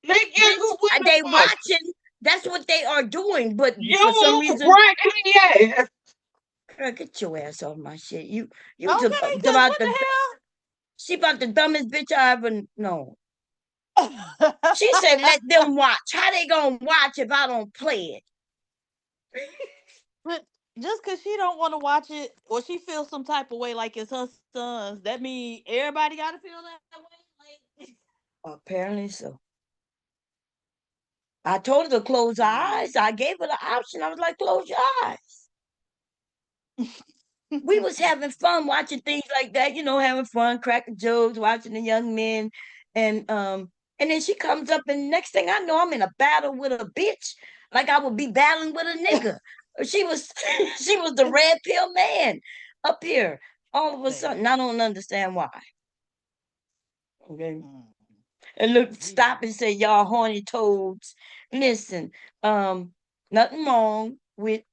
Let Bitch, younger women they watch them. watching. That's what they are doing. But You for some old reason, raggedy ass. girl, get your ass off my shit. You Okay, cause about what the the she about the dumbest bitch I ever know. hell? She said, "Let them watch. How they gonna watch if I don't play it?" But just cause she don't want to watch it or she feels some type of way like it's her sons, that mean everybody gotta feel that way. Apparently so. I told her to close her eyes. I gave her the option. I was like, "Close your eyes." We was having fun watching things like that, having fun, cracking jokes, watching the young men, and then she comes up, and next thing I know, I'm in a battle with a bitch, like I would be battling with a nigga. She was, she was the red pill man up here. All of a Man. sudden, I don't understand why. Okay, Mm. and look, We stop and say y'all horny toads. Listen, um, nothing wrong with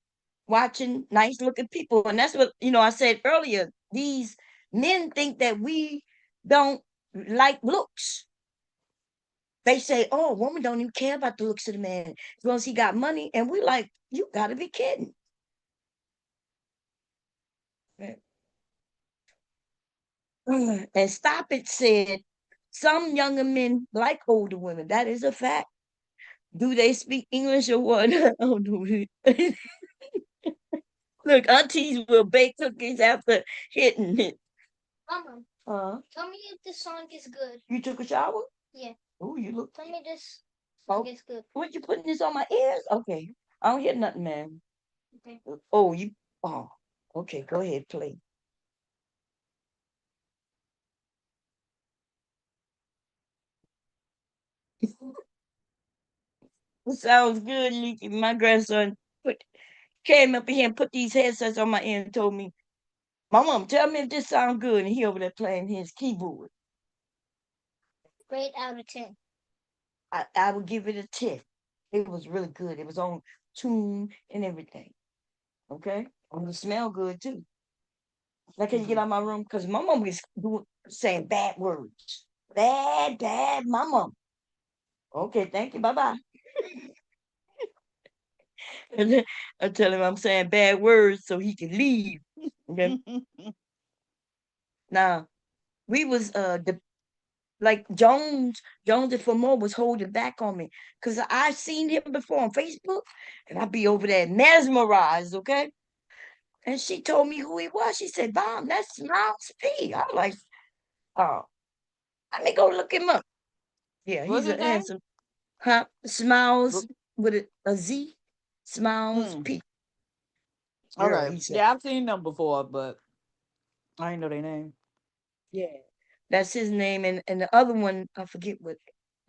watching nice looking people. And that's what, I said earlier. These men think that we don't like looks. They say, oh, a woman don't even care about the looks of the man as long as he got money. And we like, you gotta be kidding. And Stop It said some younger men like older women. That is a fact. Do they speak English or what? I don't know. Look, aunties will bake cookies after hitting it. Mama, tell me if this song is good. You took a shower? Yeah. Oh, you look. Tell me this Oh, song is good. what you putting this on my ears? Okay. I don't hear nothing, man. Okay. Oh, you. Oh, okay. Go ahead, play. It sounds good, Leaky. My grandson put came up here and put these headsets on my ear and told me, "My mom, tell me if this sounds good." And he over there playing his keyboard. Rate out of 10. I would give it a 10. It was really good. It was on tune and everything. Okay, and it smell good too. Now can you get out of my room? Because my mom was saying bad words. Bad, my mom. Okay, thank you. Bye bye. And then I tell him I'm saying bad words so he can leave. Okay. Now we was like Jones and Famo was holding back on me because I seen him before on Facebook and I'd be over there mesmerized, okay? And she told me who he was. She said, Mom, that's Miles P. I was like, oh, let me go look him up. Yeah, What's he's a his name? handsome, huh? Smiles Wh- with a Z. Smiles Mm. P. Girl, Okay. he said, Yeah, I've seen them before, but I ain't know their name. yeah, that's his name. And the other one, I forget what,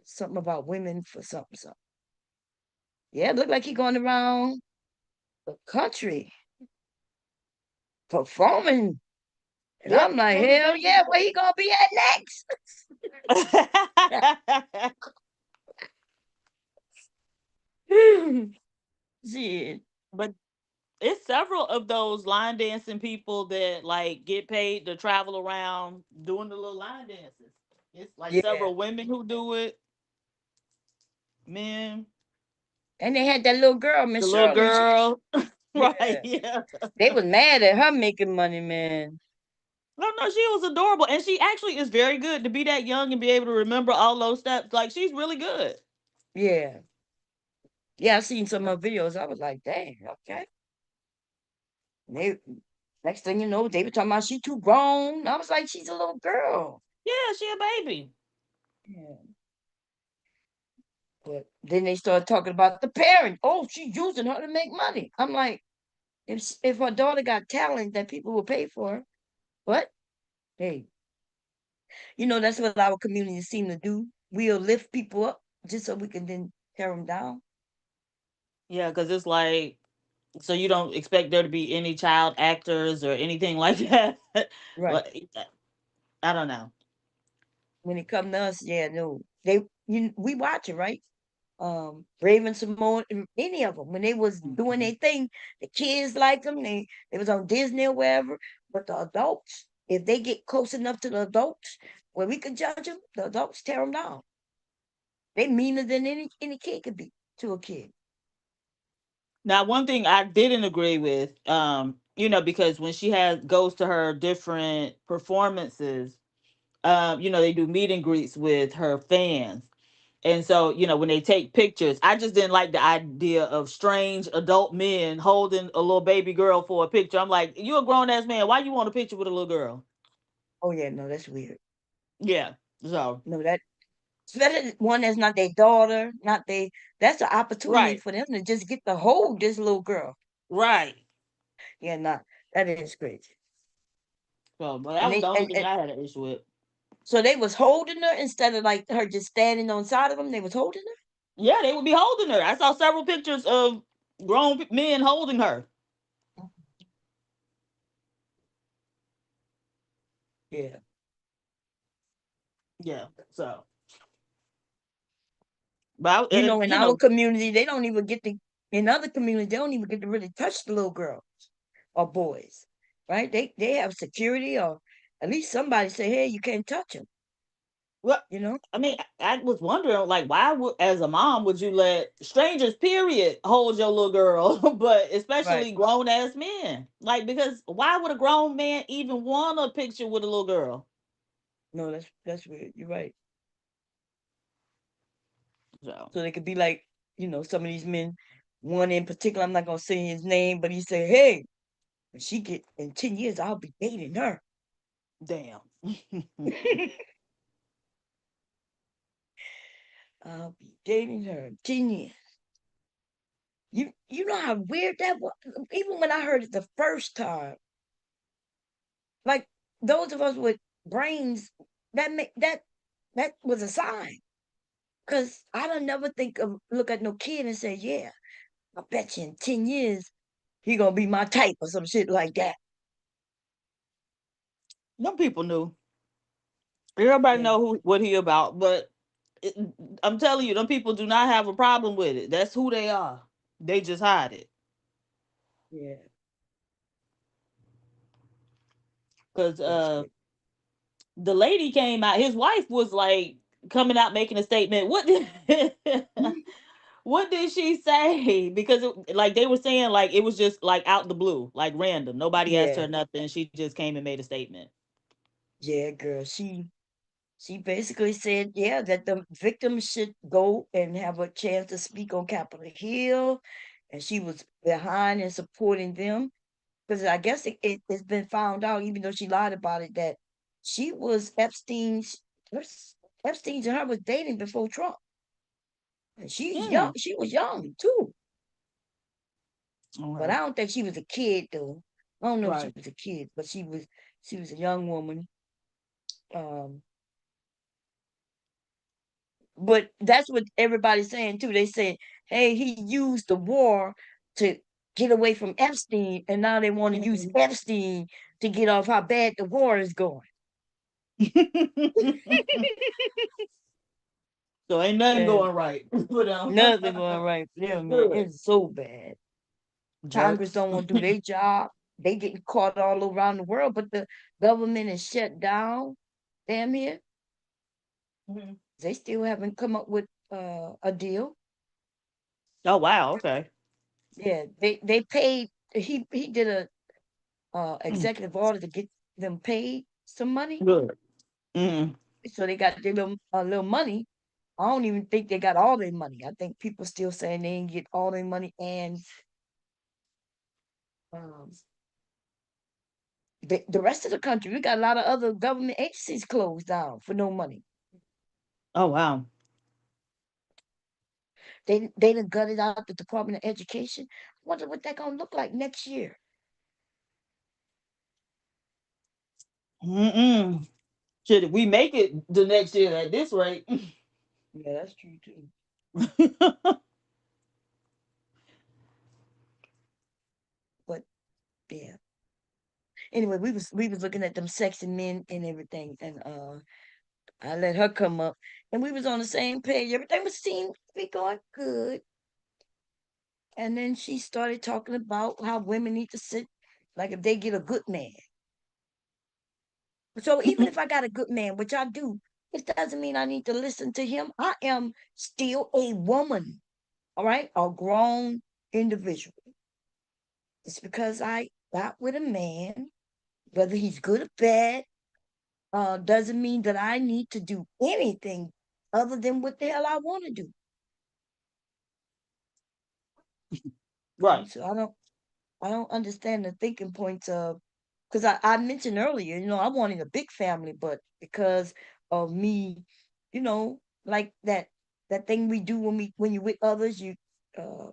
something about women for something. Yeah, it looked like he going around the country performing And I'm Yep, like, they was hell yeah, where he gonna be at dating. next? Shit. But it's several of those line dancing people that like get paid to travel around doing the little line dances. It's like Yeah. several women who do it, men, And they had that little girl, the Miss little Shirley. girl. Right, Yeah. yeah. They was mad at her making money, man. No, no, she was adorable. And she actually is very good to be that young and be able to remember all those steps. Like she's really good. Yeah. Yeah, I seen some of her videos. I was like, dang, okay. And they next thing you know, they were talking about she too grown. I was like, she's a little girl. Yeah, she a baby. Yeah. But then they started talking about the parent. Oh, she's using her to make money. I'm like, if her daughter got talent that people will pay for her, but hey, that's what our community seem to do. We'll lift people up just so we can then tear them down. Yeah, because it's like, so you don't expect there to be any child actors or anything like that. Right. But I don't know. When it come to us, yeah, no. We watch it, right? Raven Simone, any of them, when they was doing Mhm. their thing, the kids liked them. They was on Disney or wherever. But the adults, if they get close enough to the adults where we can judge them, the adults tear them down. They meaner than any kid could be to a kid. Now, one thing I didn't agree with, because when she has goes to her different performances, they do meet and greets with her fans. And so, when they take pictures, I just didn't like the idea of strange adult men holding a little baby girl for a picture. I'm like, you a grown ass man. Why you want a picture with a little girl? Oh yeah, no, that's weird. Yeah. So, No, that especially one that's not their daughter, not they. That's an opportunity right. for them to just get to hold this little girl. Right. Yeah, nah, that is crazy. So, but that And was the they only and, thing and I had an issue with. so they was holding her instead of like her just standing on side of them. They was holding her. Yeah, they would be holding her. I saw several pictures of grown men holding her. Yeah. Yeah. So, but In our community, they don't even get to, in other communities, they don't even get to really touch the little girls or boys, right? They have security or at least somebody say, hey, you can't touch them, well, you know? I mean, I was wondering, like, why would, as a mom, would you let strangers, period, hold your little girl, but Right. especially grown ass men? Like, because why would a grown man even want a picture with a little girl? No, that's weird. You're right. So, So they could be like, some of these men, one in particular, I'm not gonna say his name, but he said, hey, when she get in 10 years, I'll be dating her. damn. I'll be dating her in 10 years. You know how weird that was? Even when I heard it the first time, like those of us with brains, that was a sign. Cause I don't never think of look at no kid and say, yeah, I bet you in 10 years he gonna be my type or some shit like that. Them people knew. Everybody Yeah, know what he about, but it, I'm telling you, them people do not have a problem with it. That's who they are. They just hide it. yeah, Cause that's good. the lady came out, his wife was like coming out making a statement. What did what did she say? Because like they were saying like it was just like out the blue, like random. Nobody asked her Yeah, nothing. She just came and made a statement. yeah, girl. She basically said, yeah, that the victim should go and have a chance to speak on Capitol Hill, and she was behind and supporting them. Because I guess it's been found out, even though she lied about it, that she was Epstein's and her was dating before Trump. And Mm. she was young too. But Okay. I don't think she was a kid though. I don't know if she Right. was a kid, but she was a young woman. Um, but that's what everybody's saying too. They say, hey, he used the war to get away from Epstein, and now they want to use Epstein to get off how bad the war is going. So ain't nothing And going right. But nothing going right for them, man. good It's so bad. Congress jerks. don't want to do their job. They getting caught all around the world, but the government is shut down. Damn it. Mhm. They still haven't come up with a deal. Oh wow, okay. Yeah, they paid. He did a executive order to get them paid some money, Good. Mm. so they got their little money. I don't even think they got all their money. I think people still saying they didn't get all their money, and um, the rest of the country, we got a lot of other government agencies closed down for no money. Oh wow. They done gutted out the Department of Education. I wonder what that gonna look like next year. Mm-mm. Should we make it the next year at this rate? Yeah, that's true too. But yeah. Anyway, we was looking at them sexy men and everything, and I let her come up, and we was on the same page. Everything was seemed to be going good, and then she started talking about how women need to sit, like if they get a good man. So even if I got a good man, which I do, it doesn't mean I need to listen to him. I am still a woman, all right, a grown individual. It's because I got with a man, whether he's good or bad, doesn't mean that I need to do anything other than what the hell I want to do. Right. So I don't understand the thinking points of, because I mentioned earlier, I wanted a big family, but because of me, like that thing we do when you with others, uh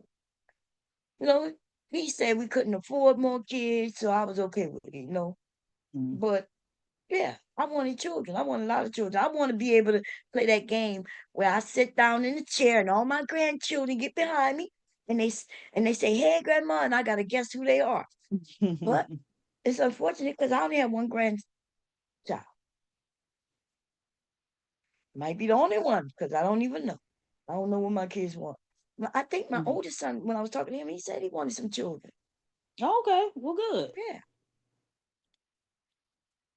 you know, he said we couldn't afford more kids, so I was okay with it. Mm. But yeah, I wanted children. I want a lot of children. I want to be able to play that game where I sit down in the chair and all my grandchildren get behind me and and they say, "Hey, grandma," and I gotta guess who they are. But it's unfortunate because I only have one grandchild. Might be the only one because I don't even know. I don't know what my kids want. I think my Mm. oldest son, when I was talking to him, he said he wanted some children. Okay, well, good. Yeah.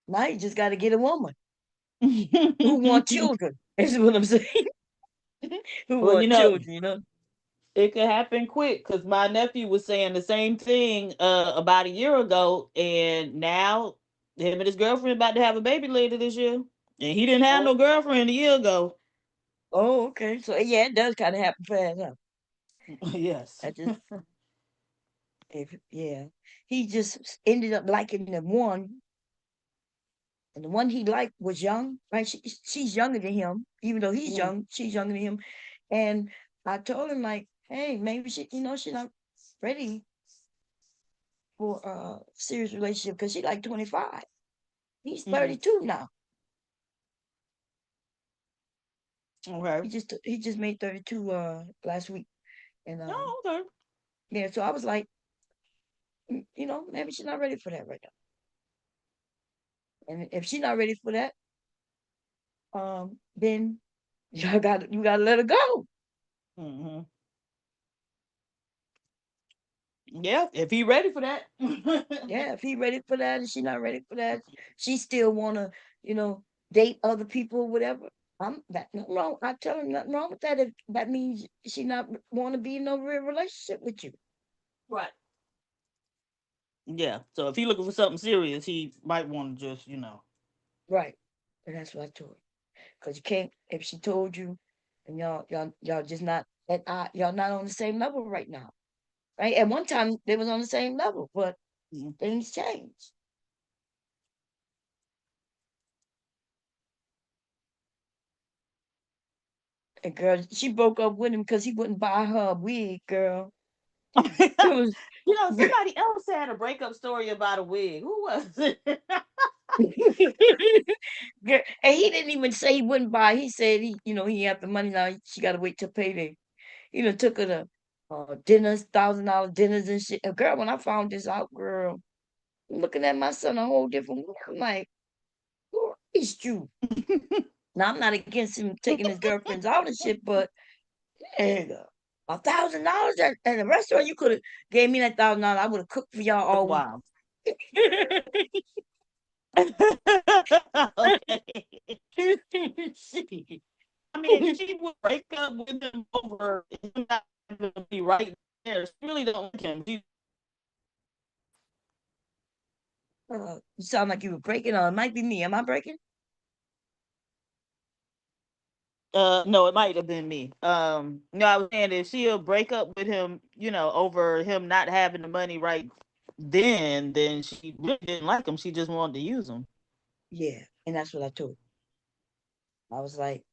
Now he just got to get a woman who want children. Is what I'm saying. Who Well, want children. it could happen quick because my nephew was saying the same thing about a year ago, and now him and his girlfriend about to have a baby later this year, and he didn't have Oh, no girlfriend a year ago. oh, okay. So yeah, it does kind of happen fast, huh? Yes. I just, if yeah, he just ended up liking the one, and the one he liked was young, right? She's younger than him, even though he's Mm, young. She's younger than him, and I told him like, hey, maybe she's not ready for a serious relationship because she's like 25. He's mm, 32 now. okay. He just made 32 last week, and Oh, okay. yeah. So I was like, maybe she's not ready for that right now. And if she's not ready for that, then you gotta let her go. Hmm. Yeah, if he ready for that. Yeah, if he ready for that and she not ready for that, she still wanna, date other people or whatever. I'm that nothing wrong. I tell him nothing wrong with that if that means she not want to be in no real relationship with you. Right. Yeah. So if he looking for something serious, he might want to just, Right. And that's what I told her. Cause you can't if she told you and y'all just not y'all not on the same level right now. Right? At one time they was on the same level, but mm, things change. And girl, she broke up with him because he wouldn't buy her a wig, girl. It was somebody else had a breakup story about a wig. Who was it? girl, and he didn't even say he wouldn't buy. He said he had the money now. She got to wait till payday. Took her to. dinners, $1,000 dinners and shit. And girl, when I found this out, girl, I'm looking at my son a whole different way. I'm like, who raised you? Now I'm not against him taking his girlfriends out and shit, but nigga, $1,000 at a restaurant, you could have gave me that $1,000. I would have cooked for y'all That's all week. wild. Okay. Shit. I mean, she would break up with him over him not having to be right there. She really don't like him. You sound like you were breaking, or it might be me. Am I breaking? No, it might have been me. No, I was saying if she'll break up with him, over him not having the money right then she really didn't like him. She just wanted to use him. Yeah, and that's what I told her. I was like,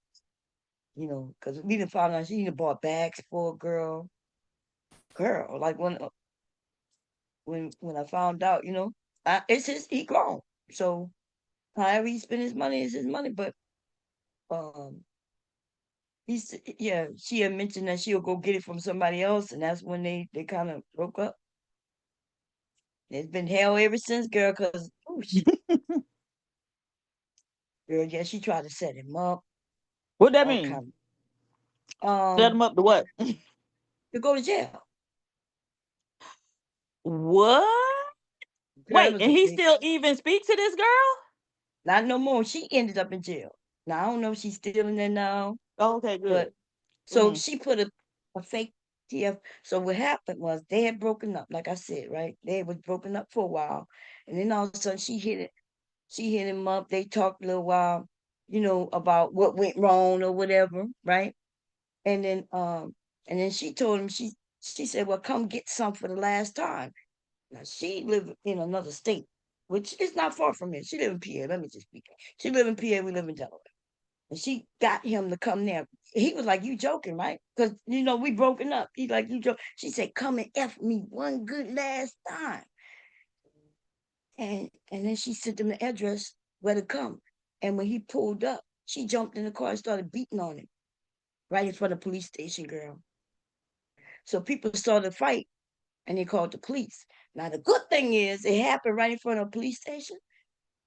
because we didn't find out she even bought bags for a girl. Like when I found out, it's he grown. So however he spend his money is his money. But um, yeah, she had mentioned that she'll go get it from somebody else, and that's when they kind of broke up. It's been hell ever since, girl. Cause oh shit, girl, yeah, she tried to set him up, What that all mean? kind Set him up to what? to go to jail. What? Girl, it Wait, was and a he big, still even speak to this girl? not no more. She ended up in jail. Now I don't know if she's still in there now, Oh, okay, but good. so Hmm. she put a fake TF. So what happened was they had broken up, like I said, right? They was broken up for a while, and then all of a sudden she hit it. She hit him up. They talked a little while, about what went wrong or whatever, right? And then she told him she said, "Well, come get some for the last time." Now she lived in another state, which is not far from here. She live in PA. Let me just be clear. She live in PA. We live in Delaware. And she got him to come there. He was like, "You joking, right?" Because we broken up. He like, "You joke." She said, "Come and f me one good last time." And then she sent him the address where to come. And when he pulled up, she jumped in the car and started beating on him right in front of the police station, girl. So people saw the fight and they called the police. Now the good thing is it happened right in front of a police station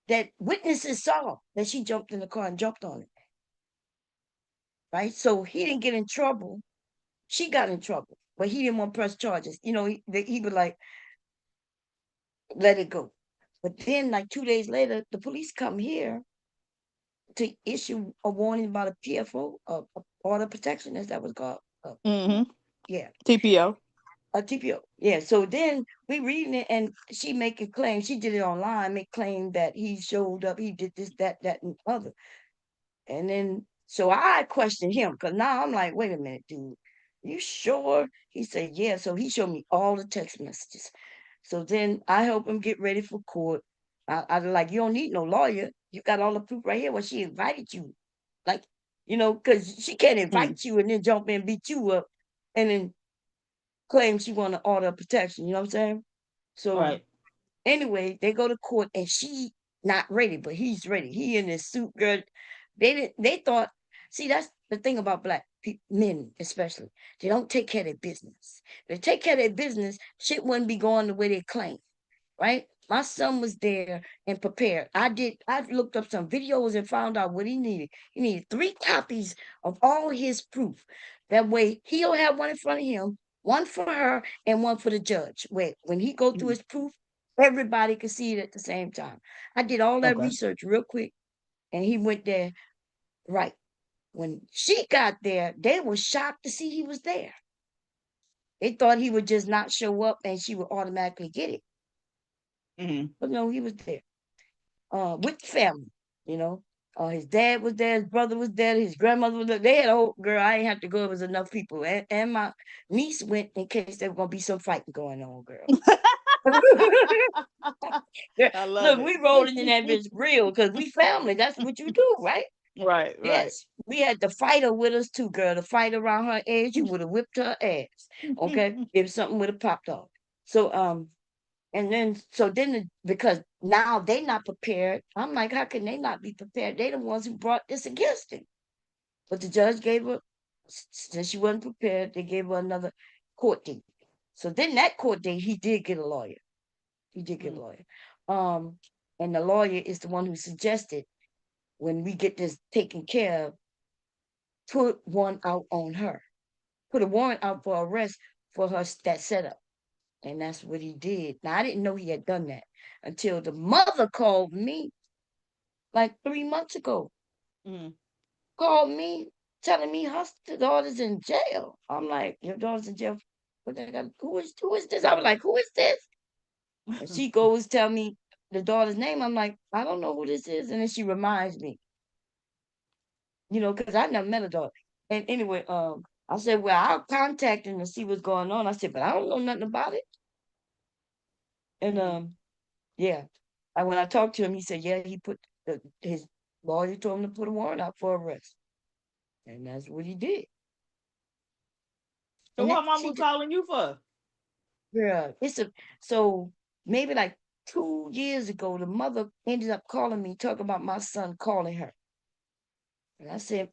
that witnesses saw that she jumped in the car and jumped on him. Right? So he didn't get in trouble. She got in trouble, but he didn't want to press charges. He would like let it go. But then, like 2 days later, the police come here to issue a warning about a PFO, order protection, as that was called. Hmm. Yeah, TPO. a TPO. Yeah. So then we reading it, and she making claim. She did it online, make claim that he showed up, he did this, that, and other. And then so I questioned him because now I'm like, wait a minute, dude, you sure? He said, yeah. So he showed me all the text messages. So then I help him get ready for court. I like, you don't need no lawyer. You got all the proof right here. Well, she invited you. Like, because she can't Mm. invite you and then jump in and beat you up and then claim she want to order of protection. You know what I'm saying? So Right. anyway, they go to court and she not ready, but he's ready. He in his suit, girl. They thought, see, that's the thing about men, especially. They don't take care of their business. If they take care of their business, shit wouldn't be going the way they claim, right? My son was there and prepared. I looked up some videos and found out what he needed. He needed 3 copies of all his proof. That way he'll have one in front of him, one for her, and one for the judge. Wait, when he go through Mm. his proof, everybody can see it at the same time. I did all that Okay. research real quick, and he went there right. When she got there, they were shocked to see he was there. They thought he would just not show up and she would automatically get it. Hmm. But no, he was there. With the family, you know. His dad was there, his brother was there, his grandmother was there. They had a whole girl. I didn't have to go. It was enough people, and my niece went in case there was gonna be some fighting going on, girl. Yeah, I love look, it. we rolling in that bitch real because we family. That's what you do, right? Right, right. Yes, we had the fighter with us too, girl. The fight around her age, you would have whipped her ass. Okay, if something would have popped off. So and then because now they not prepared. I'm like, how can they not be prepared? They the ones who brought this against him. But the judge gave her, since she wasn't prepared, they gave her another. court date. So then that court date, he did get a lawyer. He did get a Mm. lawyer. Um, and the lawyer is the one who suggested when we get this taken care of, put one out on her, put a warrant out for arrest for her that setup. And that's what he did. Now I didn't know he had done that until the mother called me like 3 months ago. Mm. Called me telling me her daughter's in jail. I'm like, your daughter's in jail. Who is this? I was like, who is this? And she goes tell me the daughter's name. I'm like, I don't know who this is. And then she reminds me, because I never met a daughter. And anyway, I said, well, I'll contact him and see what's going on. I said, but I don't know nothing about it. And Mm. yeah. And when I talked to him, he said, yeah, his lawyer told him to put a warrant out for arrest. And that's what he did. So And what that mom see was calling you for? girl, so maybe like 2 years ago, the mother ended up calling me, talking about my son calling her. And I said,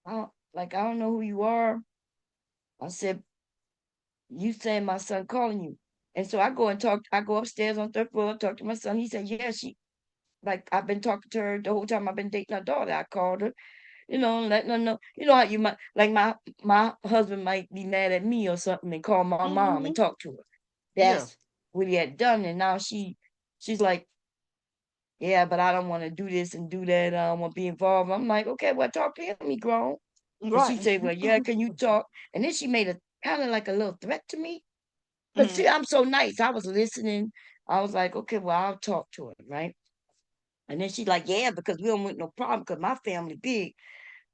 I don't know who you are. I said, you saying my son calling you. And so I go upstairs on third floor, talk to my son. He said, yeah, I've been talking to her the whole time I've been dating her daughter. I called her, letting her know, how you might, like my husband might be mad at me or something and call my mom and Mm-hmm. talk to her. Yeah. That's what he had done. And now she's like, yeah, but I don't want to do this and do that. I don't want to be involved. I'm like, okay, well, talk to him. He grown. And she Right. said, well, yeah, can you talk? And then she made a kind of like a little threat to me. But Mm. see, I'm so nice. I was listening. I was like, okay, well, I'll talk to her, right? And then she's like, yeah, because we don't want no problem because my family big.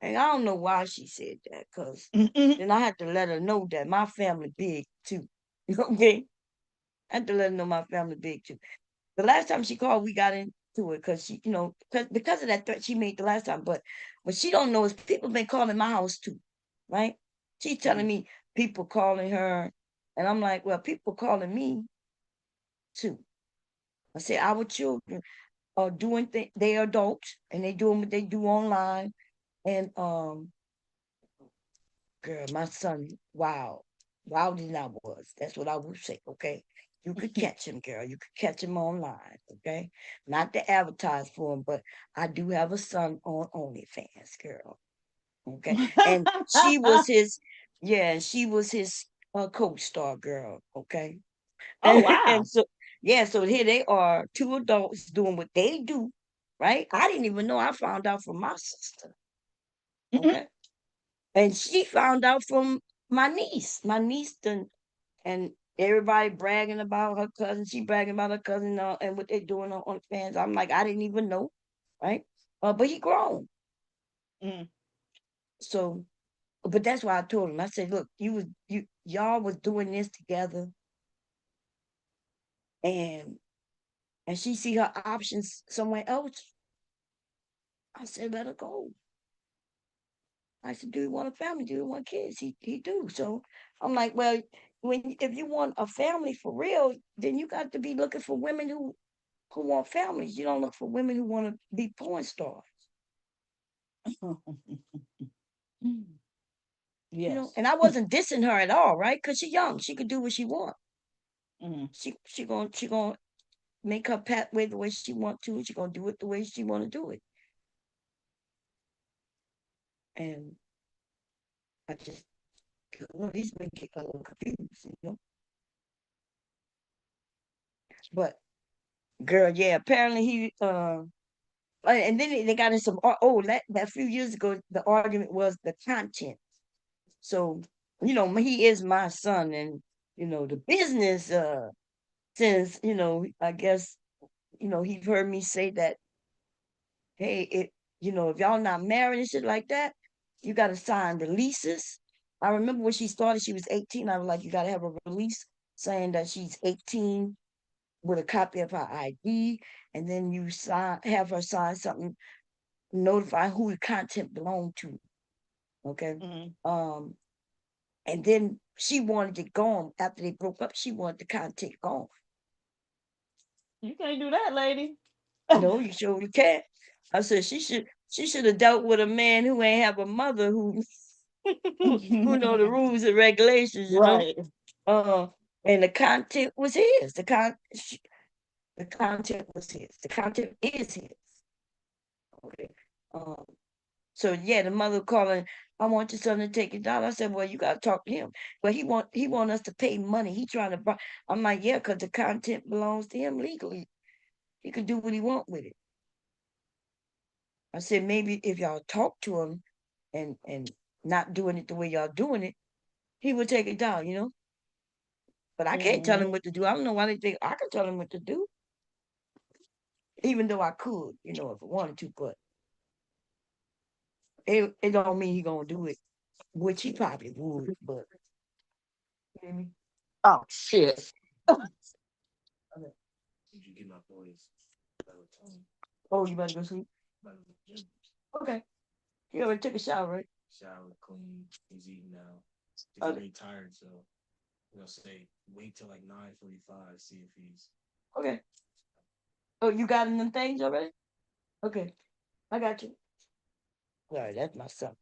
And I don't know why she said that, because Mm-mm. then I had to let her know that my family big too. Okay? I had to let her know my family big too. The last time she called, we got into it because because of that threat she made the last time. But what she don't know is people been calling my house too, right? She's telling Mm. me people calling her, and I'm like, well, people calling me too. I said our children are doing things. They are adults and they doing what they do online. And girl, my son, wow, wilder than I was. That's what I would say. Okay, you could catch him, girl. You could catch him online. Okay, not to advertise for him, but I do have a son on OnlyFans, girl. Okay, and she was his, yeah, she was his co-star, girl. Okay, Oh and wow. so yeah, so here they are, two adults doing what they do, right? I didn't even know. I found out from my sister. Mm-mm. Okay, and she found out from my niece. My niece and everybody bragging about her cousin. She bragging about her cousin and what they're doing on fans. I'm like, I didn't even know, right? But he grown. Mm. So, but that's why I told him. I said, look, y'all was doing this together, and she see her options somewhere else. I said, let her go. I said, do you want a family? Do you want kids? He do. So I'm like, well, if you want a family for real, then you got to be looking for women who want families. You don't look for women who want to be porn stars. Yes. And I wasn't dissing her at all, right? Because she's young. She could do what she want. Mm. She gonna make her pathway the way she want to. She gonna do it the way she want to do it. And I just these men get a little confused. But girl, yeah, apparently he and then they got in some that few years ago the argument was the content. So, he is my son, and the business since, I guess, he heard me say that, hey, if y'all not married and shit like that, you gotta sign releases. I remember when she started, she was 18. I was like, you gotta have a release saying that she's 18 with a copy of her ID, and then you have her sign something notifying who the content belonged to. Okay. Mm. Um, and then she wanted it gone after they broke up. She wanted the content gone. You can't do that, lady. No, you surely can't. I said she should have dealt with a man who ain't have a mother who who know the rules and regulations, Right. Uh, and the content was his. The content was his. The content is his. Okay. Um, so yeah, the mother calling, I want your son to take it down. I said, well, you gotta talk to him. But he want us to pay money. He trying to buy. I'm like, yeah, because the content belongs to him legally. He can do what he want with it. I said maybe if y'all talk to him and not doing it the way y'all doing it, he would take it down. But I can't tell him Mhm. what to do. I don't know why they think I can tell him what to do, even though I could, if I wanted to. But it don't mean he gonna do it, which he probably would. But you hear me? Oh shit. Okay. Oh, you about to go sleep? Okay. He already took a shower, right? Okay. Okay. Oh, you got him them things already? Okay. I got you. All right, that's my son.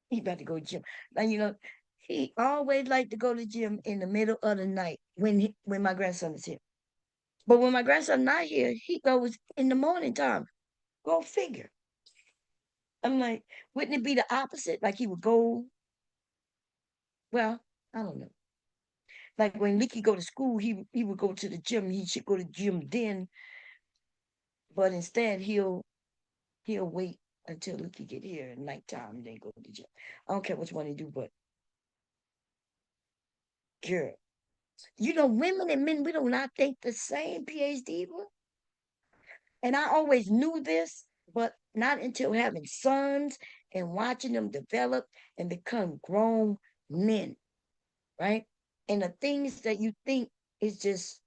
He about to go to gym. Now he always like to go to gym in the middle of the night when my grandson is here. But when my grandson not here, he goes in the morning time. Go figure. I'm like, wouldn't it be the opposite? Like he would go, well, I don't know. Like when Leaky go to school, he would go to the gym. He should go to the gym then, but instead he'll wait until Leaky get here at nighttime and then go to the gym. I don't care which one he do, but girl, women and men, we do not think the same, PhD. And I always knew this, but not until having sons and watching them develop and become grown men, right? And the things that you think is just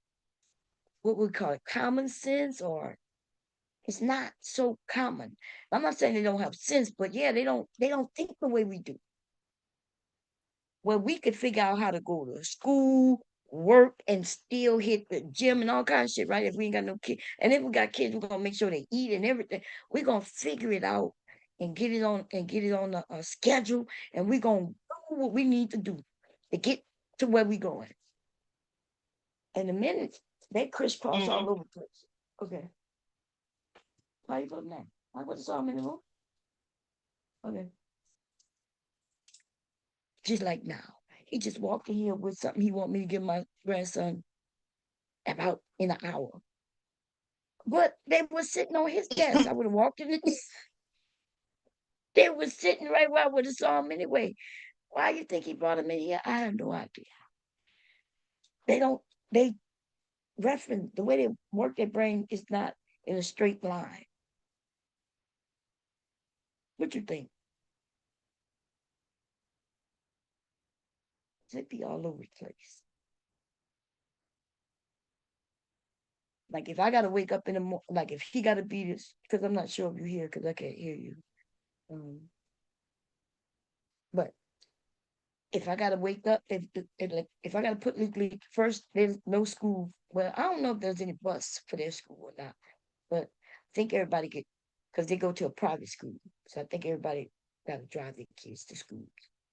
what we call it common sense, or it's not so common. I'm not saying they don't have sense, but yeah, they don't think the way we do. Where we could figure out how to go to school, work, and still hit the gym and all kinds of shit, right? If we ain't got no kids. And if we got kids, we're gonna make sure they eat and everything. We're gonna figure it out and get it on a schedule, and we're gonna do what we need to do to get to where we going. And the minutes they crisscross all Mhm. over the place. Okay. How you vote now? I put this all in the room. Okay. Just like now. He just walked in here with something he want me to give my grandson about in an hour. But they were sitting on his desk. I would have walked in. They were sitting right where I would have saw him anyway. Why you think he brought him in here? I have no idea. They don't. They reference the way they work their brain is not in a straight line. What you think? It be all over the place. Like if I gotta wake up in the morning, like if he gotta be this, because I'm not sure if you hear, because I can't hear you. Um, but if I gotta wake up, if I gotta put legally first, there's no school. Well, I don't know if there's any bus for their school or not, but I think everybody get because they go to a private school, so I think everybody gotta drive their kids to school.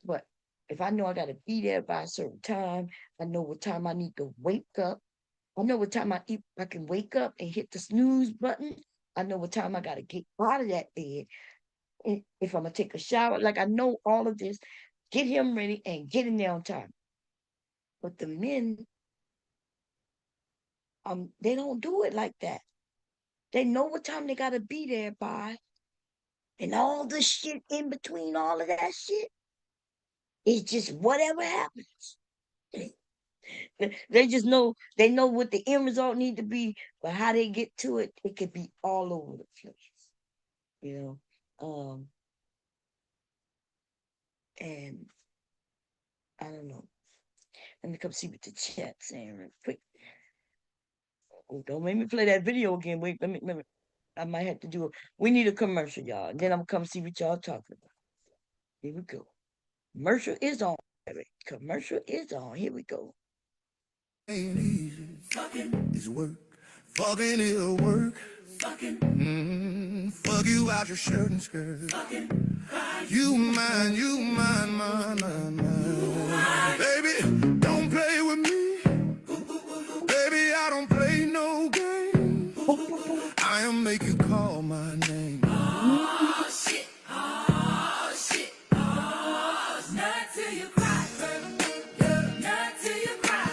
But if I know I gotta be there by a certain time, I know what time I need to wake up. I know what time I can wake up and hit the snooze button. I know what time I gotta get out of that bed if I'm gonna take a shower. Like I know all of this, get him ready and get in there on time. But the men, they don't do it like that. They know what time they gotta be there by, and all the shit in between all of that shit is just whatever happens. They just know they know what the end result need to be, but how they get to it, it could be all over the place. You know, and I don't know. Let me come see what the chat saying real quick. Oh, don't make me play that video again. Wait, let me. I might have to do it. We need a commercial, y'all. And then I'm gonna come see what y'all talking about. Here we go. Commercial is on. Commercial is on. Here we go. Ain't easy. Fucking is work. Fucking is work. Fucking. Fuck you out your shirt and skirt. You mine, mine. Baby, don't play with me. Baby, I don't play no game. I'll make you call my name. Oh shit, oh shit, oh. Not till you cry, not till you cry,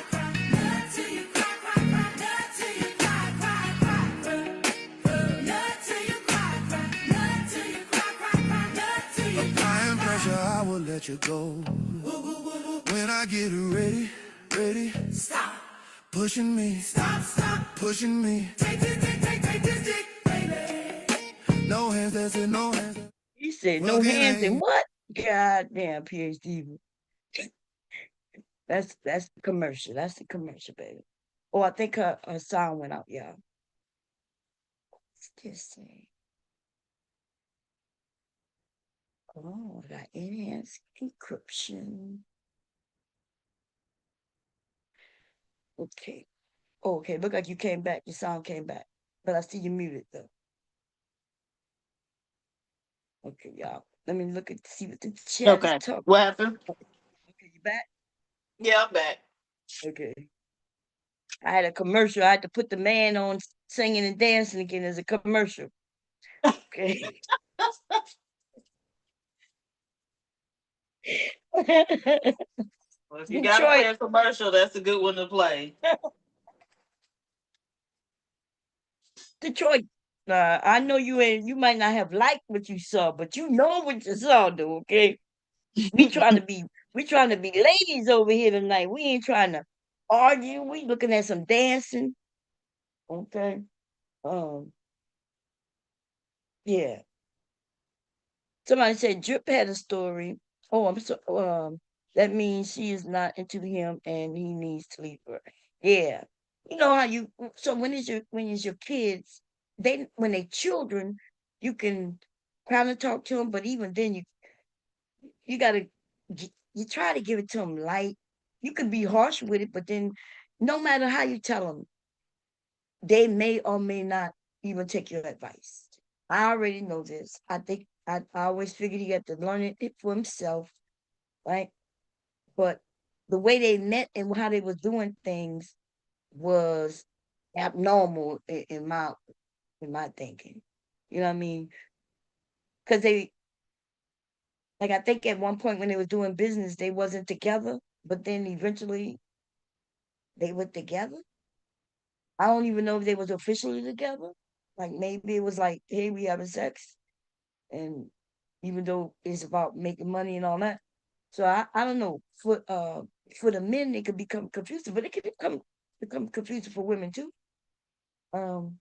not till you cry, not till you cry, not till you cry, not till you cry, not till you cry. Applying pressure, I will let you go. When I get ready, Stop, pushing me, stop, pushing me. take this dick, baby. No hands, that's it, no hands. He said no Fucking hands and ain't. what? Goddamn PhD. That's the commercial. That's the commercial, baby. Oh, I think her sound went out, y'all. Let's just say. Oh, I got enhanced encryption. Okay. Oh, okay. Look like you came back. Your sound came back. But I see you muted though. Okay, y'all. Let me look at see what the chat is Okay. talking. What happened? Okay, you back? Yeah, I'm back. Okay. I had a commercial. I had to put the man on singing and dancing again as a commercial. Okay. Well, if you gotta play Detroit. a commercial, that's a good one to play. Detroit. I know you might not have liked what you saw, but you know what you saw, though. Okay, we trying to be ladies over here tonight. We ain't trying to argue. We looking at some dancing. Okay. Um. Yeah. Somebody said Drip had a story. Oh, I'm so. That means she is not into him, and he needs to leave her. Yeah. You know how you. So when is your kids? They when they children, you can kind of talk to them, but even then, you gotta you try to give it to them light. You can be harsh with it, but then no matter how you tell them, they may or may not even take your advice. I already know this. I think I always figured he had to learn it for himself, right? But the way they met and how they was doing things was abnormal in my thinking. You know what I mean? Because they like I think at one point when they was doing business, they wasn't together, but then eventually they were together. I don't even know if they was officially together. Like maybe it was like, hey, we having sex, and even though it's about making money and all that. So I don't know. For the men, it could become confusing, but it could become confusing for women too. Um,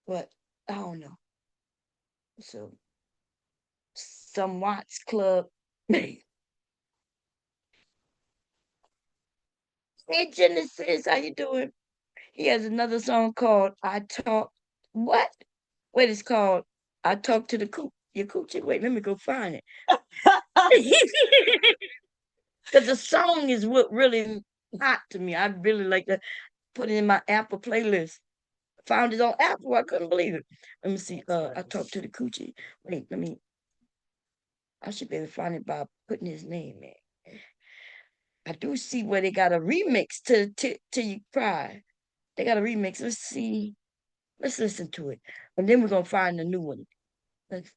but I don't know. So some Watts Club. Hey Genesis, how you doing? He has another song called "I Talk." What? Wait, it's called "I Talk to the Your Coochie." Wait, let me go find it. Because the song is what really hot to me. I really like to put it in my Apple playlist. Found it on Apple. I couldn't believe it. Let me see. I talked to the coochie. Wait, let me. I should be able to find it by putting his name in. I do see where they got a remix to Till You Cry. They got a remix. Let's see. Let's listen to it, and then we're gonna find a new one. Let's,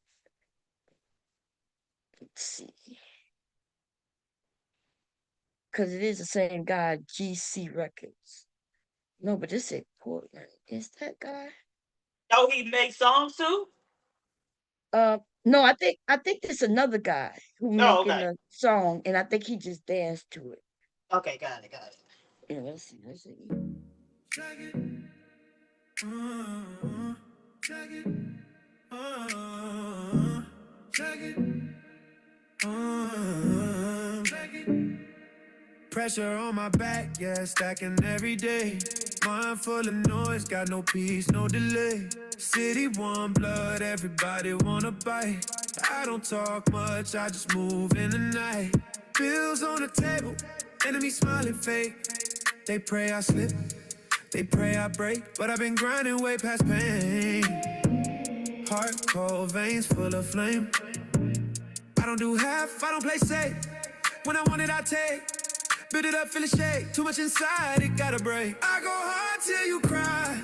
let's see, because it is the same guy, GC Records. No, but this is Portland. Is that guy? Oh, he makes songs too? No, I think there's another guy who Oh, making okay. a song, and I think he just danced to it. Okay, got it, got it. Yeah, let's see, let's see. Check it. Check it. Check it. Check it. Pressure on my back, yeah, stacking every day. Mind full of noise, got no peace, no delay. City one blood, everybody wanna bite. I don't talk much, I just move in the night. Bills on the table, enemies smiling fake. They pray I slip, they pray I break, but I've been grinding way past pain. Heart cold, veins full of flame. I don't do half, I don't play safe. When I want it, I take. Build it up, feel it shake. Too much inside, it gotta break. I go hard till you cry.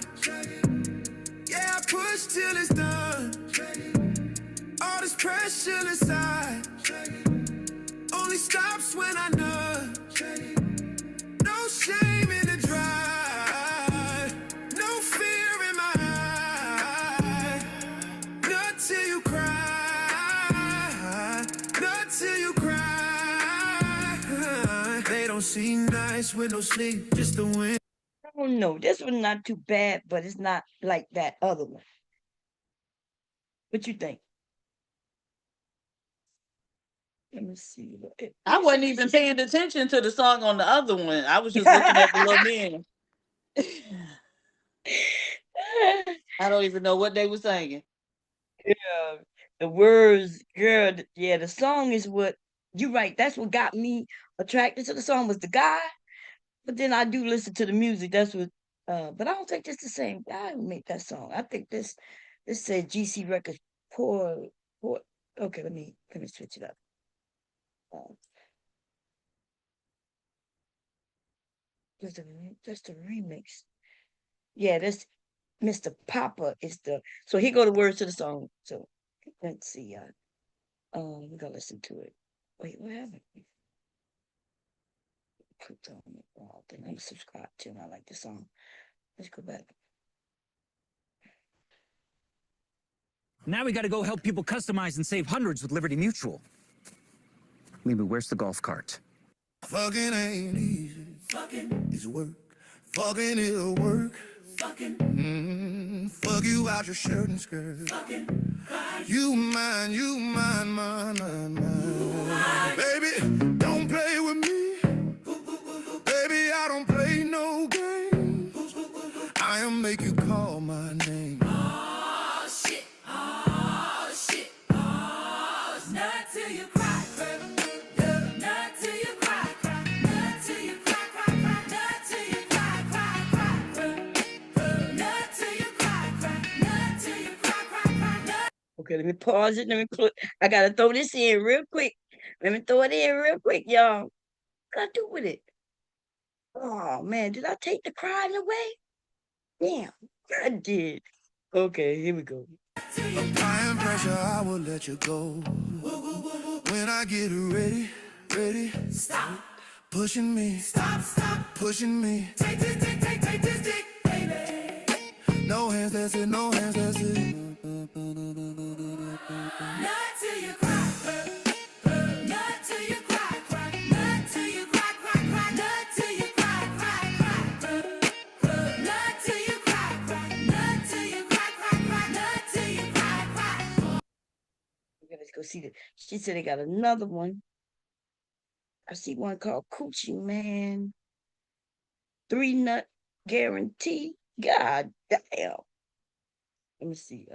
Yeah, I push till it's done. All this pressure inside only stops when I know. No shame in the drive, no fear in my eye. Not till you cry, not till you cry. They don't seem nice with no sleep, just the wind. I don't know. This one's not too bad, but it's not like that other one. What you think? Let me see. I wasn't even paying attention to the song on the other one. I was just looking at the little men. I don't even know what they were singing. Yeah, the words, girl. Yeah, the song is what you right. That's what got me attracted to the song was the guy. But then I do listen to the music. That's what. But I don't think it's the same guy who made that song. I think this said GC Records. Poor. Okay, let me switch it up. Uh, that's the remix. Yeah, that's Mr. Papa is the. So here go the words to the song. So let's see. We gotta listen to it. Wait, what happened? Clicked on it. Oh, then I'm subscribed to and I like the song. Let's go back. Now we gotta go help people customize and save hundreds with Liberty Mutual. Lima, where's the golf cart? Fucking ain't easy. Fucking is work. Fucking it'll work. Fucking. Fuck you out your shirt and skirt. Fucking. You mine, mine. Baby, don't play with me. Baby, I don't play no games. I'll make you call my name. Oh shit, oh shit, oh. Not till you cry, not till you cry, not till you cry, not till you cry, not till you cry, not till you cry. Okay, let me pause it. Let me put. I gotta throw this in real quick. Let me throw it in real quick, y'all. What I do with it? Oh man, did I take the crying away? Damn, I did. Okay, here we go. Applying pressure, I will let you go. When I get ready, stop pushing me, stop pushing me. Take this dick, baby. No hands, that's it, no hands, that's it. Not till you cry, not till you cry, not till you cry, not till you cry, not till you cry, not till you cry, not till you cry. Okay, let's go see the. She said they got another one. I see one called Coochie Man. 3 nut guarantee. God damn. Let me see.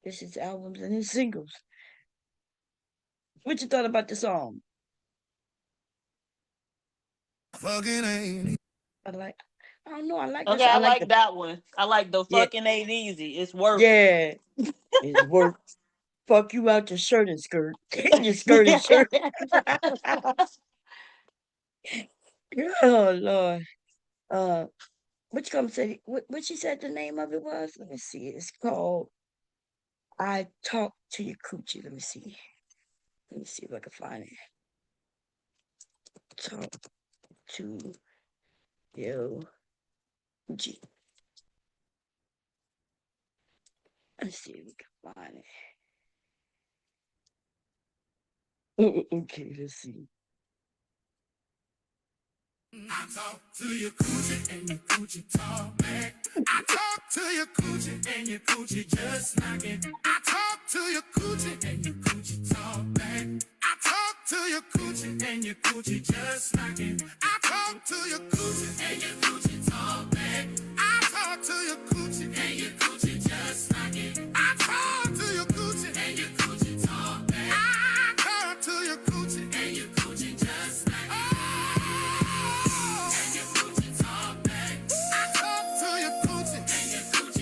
This is albums and his singles. What you thought about the song? Fucking ain't. I don't know. I like this. Okay, I I like like the. that one. I like the Yeah, fucking ain't easy. It's work. yeah. It's work. Fuck you out your shirt and skirt. Your skirt and shirt. Oh Lord. Uh, what you gonna say? What she said the name of it was? Let me see. It's called "I Talk to Your Coochie." Let me see. Let me see if I can find it. Talk to your coochie. Let's see if we can find it. Okay, let's see. I talk to your coochie and your coochie talk back. I talk to your coochie and your coochie just knocking. I talk to your coochie and your coochie talk back. I talk to your coochie and your coochie just knocking. I talk to your coochie and your coochie talk back. I talk to your coochie and your coochie just knocking. I talk to your coochie and your coochie talk back. I talk to your coochie and your coochie just knocking. And your coochie talk back. I talk to your coochie and your coochie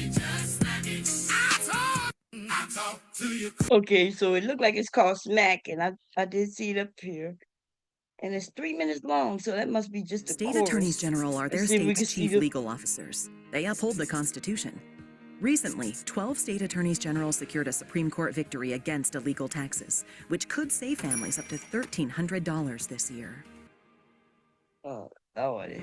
Okay, so it looked like it's called Smack, and I did see it up here. And it's 3 minutes long, so that must be just the State attorneys chorus. general are Let's their see if we state's can see chief the. legal officers. They uphold the Constitution. Recently, 12 state attorneys general secured a Supreme Court victory against illegal taxes, which could save families up to $1,300 this year. Oh, Lord.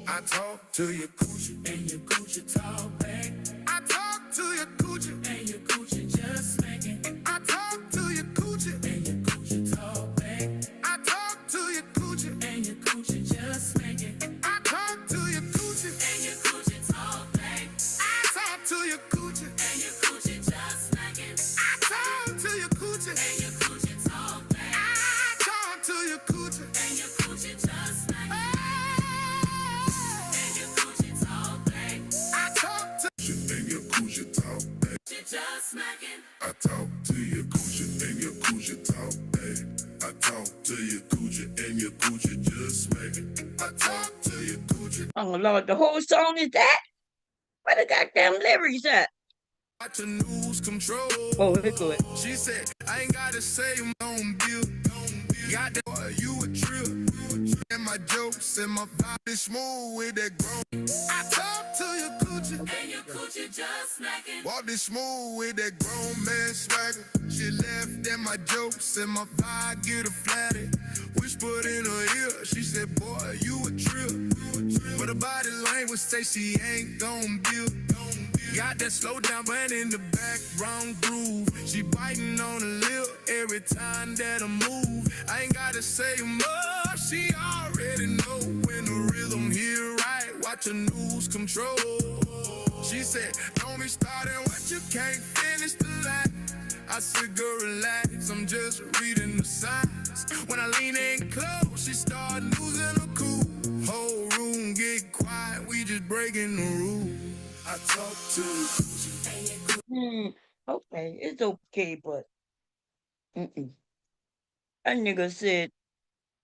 I talk to your coochie and your coochie talk back. I talk to your coochie and your coochie just smacking. I talk to your coochie and your coochie talk back. I talk to your coochie and your coochie just smacking. I talk to your coochie and your coochie talk back. I talk to your coochie and your coochie just smacking. I talk to your coochie and your coochie talk back. I talk to your coochie and your coochie just smacking. Just smacking. I talk to your coochie and your coochie talk back. I talk to your coochie and your coochie just smacking. I talk to your coochie. Oh, Lord, the whole song is that? Where the goddamn lyrics at? Watch the news control. Oh, here go it. She said, I ain't gotta say my own bill. Got that boy, you a trip. And my jokes and my vibe is smooth with that grown. I talk to your coochie and your coochie just smacking. Walk this smooth with that grown man swagger. She left and my jokes and my vibe get her flattered. Whispered in her ear, she said, boy, you a trip. But her body language say she ain't gon' build. Got that slow down, but in the background groove. She biting on the lip every time that I move. I ain't gotta say much, she already know when the rhythm here right. Watch the news control. She said, don't be starting what you can't finish the line. I said, girl, relax, I'm just reading the signs. When I lean in close, she start losing her cool. Whole room get quiet, we just breaking the rules. I talk to Okay, it's okay, but that nigga said,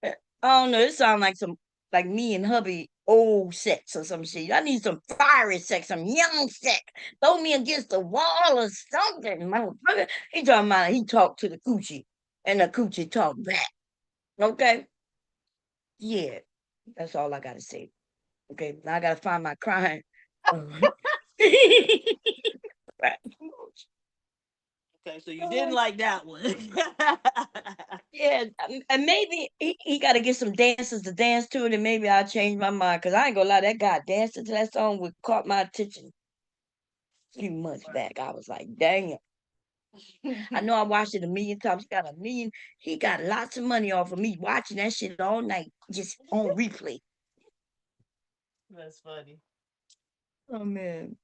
I don't know, it sounds like me and hubby old sex or some shit. I need some fiery sex, some young sex. Throw me against the wall or something, motherfucker. He talking about he talked to the coochie and the coochie talked back. Okay? Yeah, that's all I gotta say. Okay, now I gotta find my crying. Right. Okay, so you didn't like that one. Yeah, and maybe he got to get some dancers to dance to it, and maybe I'll change my mind. Cause I ain't gonna lie, that guy dancing to that song would caught my attention a few months back. I was like, damn. I know I watched it a million times. He got lots of money off of me watching that shit all night, just on replay. That's funny. Oh man.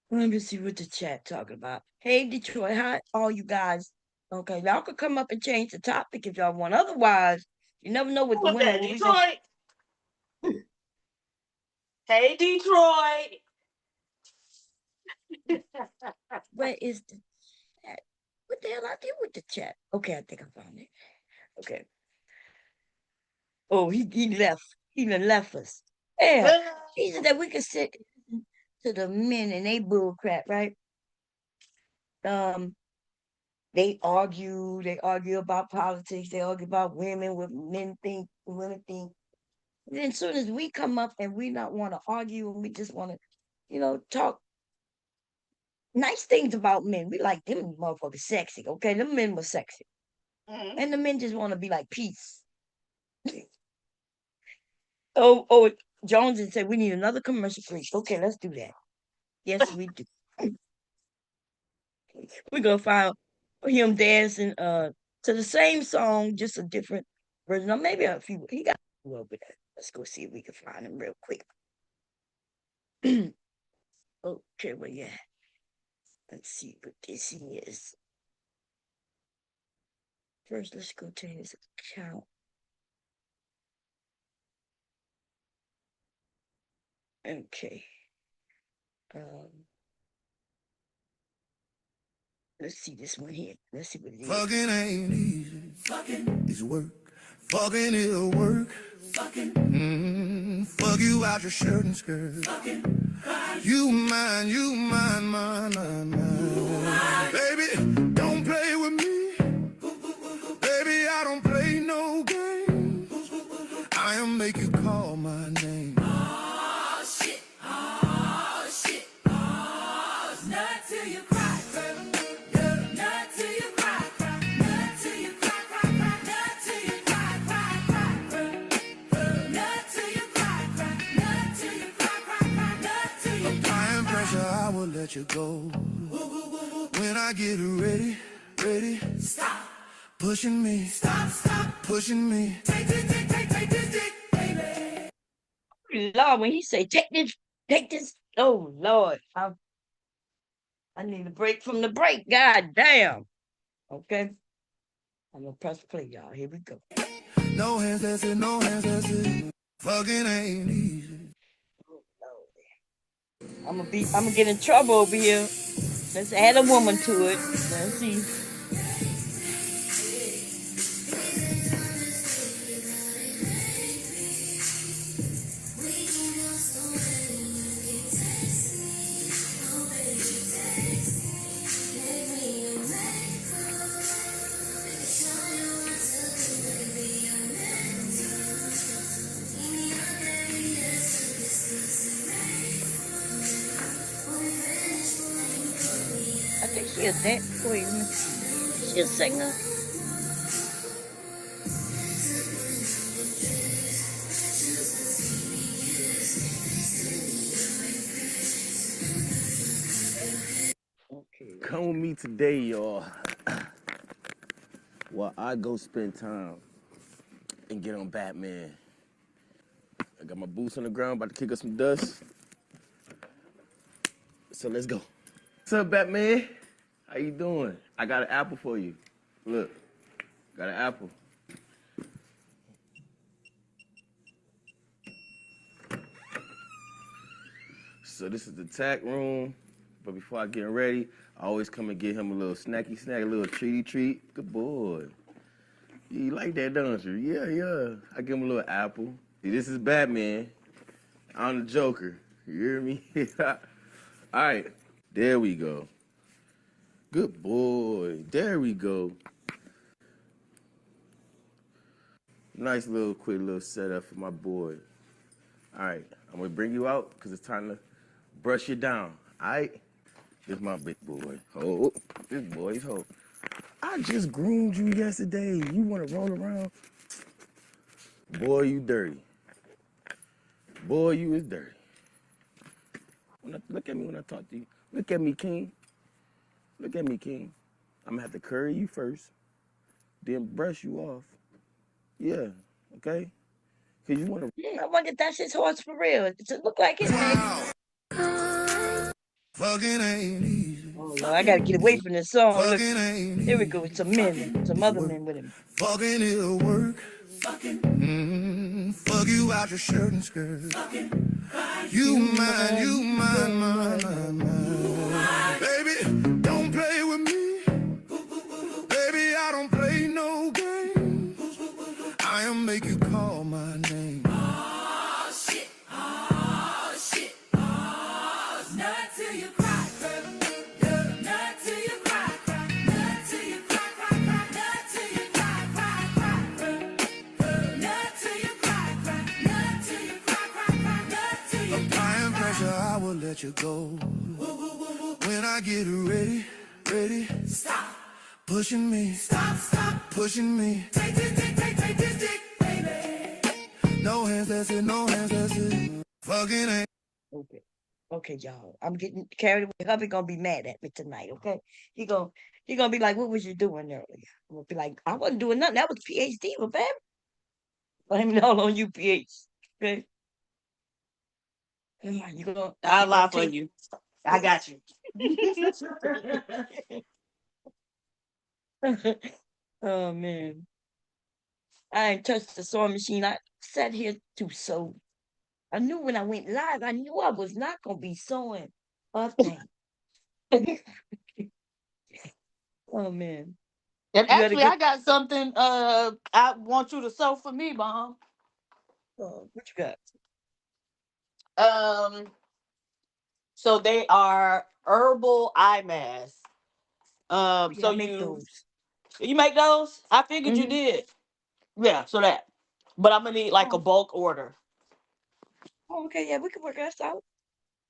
Let me see what the chat talking about. Hey Detroit, hi all you guys. Okay, y'all could come up and change the topic if y'all want. Otherwise, you never know what Who the was women that? will be going. Detroit. Hey, Detroit. Where is the chat? What the hell I did with the chat? Okay, I think I found it. Okay. Oh, he left. He done left us. Yeah. He said that we could sit to the men and they bull crap, right? Um, they argue about politics, they argue about women, what men think, women think. And then as soon as we come up and we not want to argue and we just want to, talk nice things about men. We like them motherfuckers sexy. Okay, them men were sexy. And the men just want to be like peace. Oh, Jones said we need another commercial break. Okay, let's do that. Yes, we do. We're gonna find him dancing to the same song, just a different version. Or maybe a few. He got a little bit. Let's go see if we can find him real quick. Okay, well, yeah. Let's see what this is. First, let's go to his account. Okay. Um, let's see this one here. Let's see what it is. Fucking ain't easy. Fucking is work. Fucking is work. Fucking. Fuck you out your shirt and skirt. Fucking. You mine, mine. Baby, don't play with me. Baby, I don't play no game. I'll make you call my name. Oh shit, oh shit, oh. Not till you cry, girl. Yeah. Not till you cry, cry. Not till you cry, cry, cry. Not till you cry, cry, cry, girl. Not till you cry, cry. Not till you cry, cry, cry. Not till you applying pressure, I will let you go. When I get ready, ready. Stop pushing me. Stop pushing me. Take this dick, baby. Lord, when he say take this. Oh Lord, I need a break from the break. God damn. Okay, I'm gonna press play, y'all. Here we go. No hands, that's it. No hands, that's it. Fucking ain't easy. Oh, Lord. I'm gonna get in trouble over here. Let's add a woman to it. Let's see. I think she a dance. Wait, let me see. She a singer. Okay. Come with me today, y'all. While I go spend time and get on Batman. I got my boots on the ground, about to kick up some dust. So let's go. What's up, Batman? How you doing? I got an apple for you. Look, got an apple. So this is the tack room. But before I get ready, I always come and get him a little snacky snack, a little treaty treat. Good boy. You like that, don't you? Yeah. I give him a little apple. See, this is Batman. I'm the Joker. You hear me? All right. There we go. Good boy. There we go. Nice little quick little setup for my boy. All right. I'm going to bring you out because it's time to brush you down. All right? This my big boy. Oh, this boy's hoe. I just groomed you yesterday. You want to roll around? Boy, you dirty. Boy, you is dirty. Look at me when I talk to you. Look at me, King. Look at me, King. I'm going to have to curry you first, then brush you off. Yeah, okay? Because you want to... Yeah, I wonder if that's his horse for real. Does it look like it, man? Fucking ain't easy. Oh, Lord, I gotta get away from this song. Look, Fucking ain't here we easy. go with some men, some other men with him. Fucking it'll work. Fucking. Fuck you out your shirt and skirt. Fucking. You mine, mine. Baby, don't play with me. Baby, I don't play no game. I'll make you call my name. Oh shit, oh shit, oh. Not till you cry, girl. Yeah. Not till you cry, cry. Not till you cry, cry, cry. Not till you cry, cry, cry, girl. Not till you cry, cry. Not till you cry, cry, cry. Not till you applying pressure, I will let you go. When I get ready, ready. Stop pushing me. Stop pushing me. Take this dick, baby. No hands, that's it. No hands, that's it. Fucking ain't. Okay, y'all. I'm getting carried away. Hubby gonna be mad at me tonight, okay? He gonna be like, what was you doing earlier? I'm gonna be like, I wasn't doing nothing. That was PhD, well, baby. Blame it all on you, PH. Okay? You gonna I'll lie for take you. I got you. Oh man. I ain't touched the sewing machine. I sat here to sew. I knew when I went live, I knew I was not gonna be sewing Oh, dang. Oh, man. And You had a actually, good I got something I want you to sew for me, Mom. what you got? Um, so they are herbal eye masks. Oh, yeah, So I make those. you make those? I figured you Mhm. did. Yeah, so that. But I'm gonna need like a Oh, bulk order. okay, yeah, we can work that out.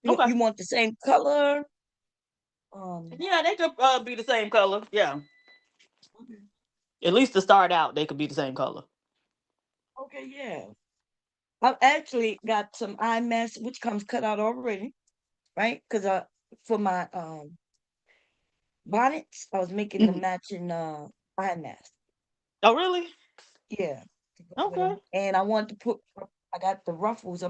Okay. You want the same color? Um, Yeah, they could be the same color. Yeah, okay, at least to start out, they could be the same color. okay, yeah. I've actually got some eye masks which comes cut out already, right? Because for my bonnets, I was making the Mhm. matching eye mask. Oh, really? Yeah, to go with Okay. 'em. And I want to put. I got the ruffles.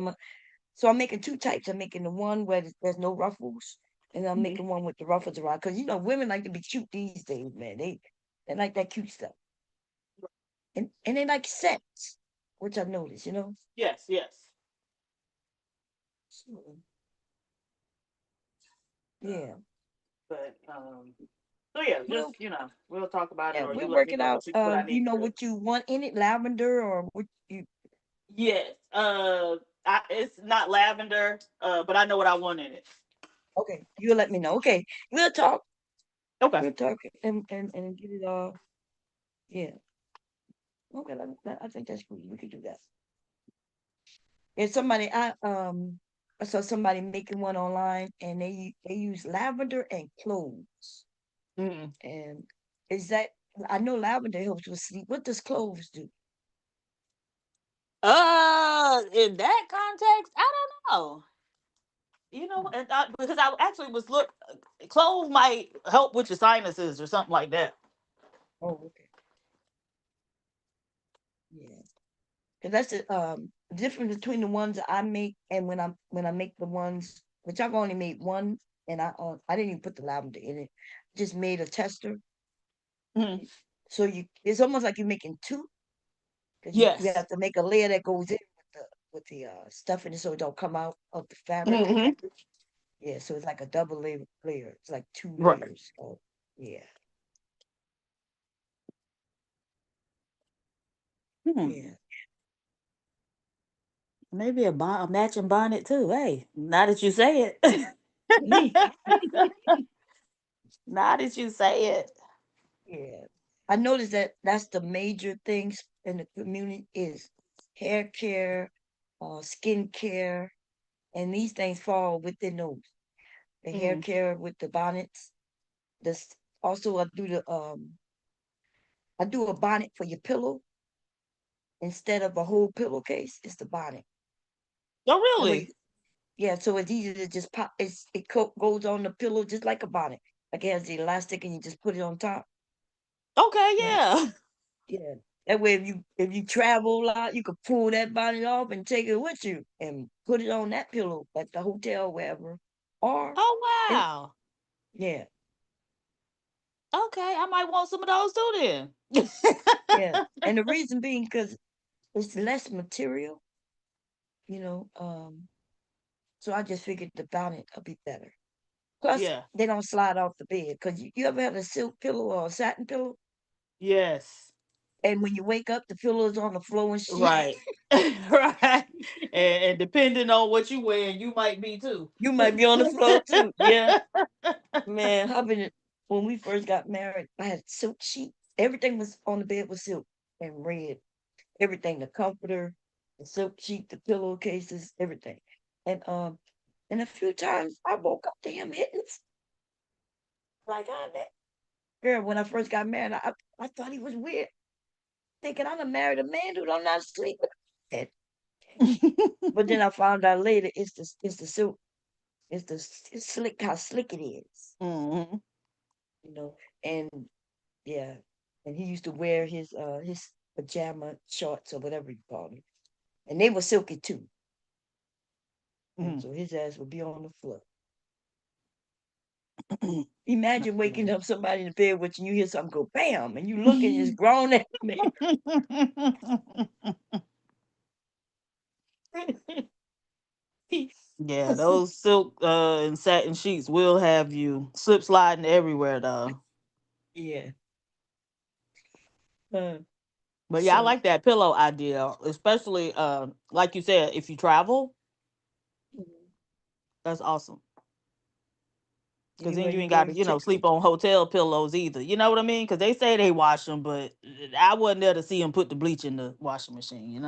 So I'm making two types. I'm making the one where there's no ruffles, and I'm Mhm. making one with the ruffles around. Because women like to be cute these days, man. They like that cute stuff, and they like scents, which I noticed. Yes, yes. So, yeah, But so yeah, we'll just we'll talk about it, yeah or you we'll let work me it know out. what I You need know to. what you want in it, lavender or what you? Yes. It's not lavender, but I know what I want in it. Okay, you'll let me know. Okay, we'll talk. Okay. We'll talk and get it all. Yeah. Okay, I think that's cool. We could do that. And I saw somebody making one online, and they use lavender and cloves. Mm. And is that I know lavender helps with sleep. What does cloves do? In that context, I don't know. And because I actually was clove might help with your sinuses or something like that. Oh, okay. Yeah. Because that's the difference between the ones that I make and when I make the ones which I've only made one, and I didn't even put the lavender in it. Just made a tester. Mhm. So it's almost like you're making two, because you Yes. have to make a layer that goes in with the stuff in it so it don't come out of the fabric. Hmm. Yeah, so it's like a double layer. It's like two Right. layers. Oh, yeah, Hmm. yeah. Maybe a matching bonnet too. Hey, now that you say it. Now that you say it. Yeah. I noticed that that's the major things in the community is hair care, skin care, and these things fall within those. The hair Mm. care with the bonnets. This also I do a bonnet for your pillow instead of a whole pillowcase. It's the bonnet. Oh, That way, really? yeah. So it's easy to just pop. Goes on the pillow just like a bonnet. Like it has the elastic, and you just put it on top. Okay, Yeah. yeah. Yeah. That way, if you travel a lot, you could pull that bonnet off and take it with you and put it on that pillow at the hotel, wherever. Or, Oh, and wow. yeah, Okay, I might want some of those too then. yeah. And the reason being because it's less material, you know. So I just figured the bonnet will be better. Plus, Yeah. they don't slide off the bed. Cause you ever had a silk pillow or a satin pillow, Yes. and when you wake up, the pillow is on the floor and shit. Right. Right. And depending on what you wear, you might be too. You might be on the floor too. Yeah. Man, when we first got married, I had silk sheets. Everything was on the bed was silk and red. Everything, the comforter, the silk sheet, the pillowcases, everything. And a few times I woke up to him hitting like I that girl when I first got married. I thought he was weird, thinking I'm gonna marry a man who don't not sleep with a bed. But then I found out later it's the silk. It's slick how slick it is, Hmm. you know. And yeah, and he used to wear his pajama shorts or whatever you call them, and they were silky too. And Hmm. so his ass would be on the floor. Imagine waking up somebody in the bed with you, you hear something go bam, and you look and it's grown ass man. Yeah, those silk and satin sheets will have you slip sliding everywhere though. Yeah. Uh, But yeah, I so like that pillow idea, especially like you said, if you travel, mhm. that's awesome. Because then Anywhere you you ain't go, got to, you take sleep on hotel pillows either. You know what I mean? Because they say they wash them, but I wasn't there to see them put the bleach in the washing machine.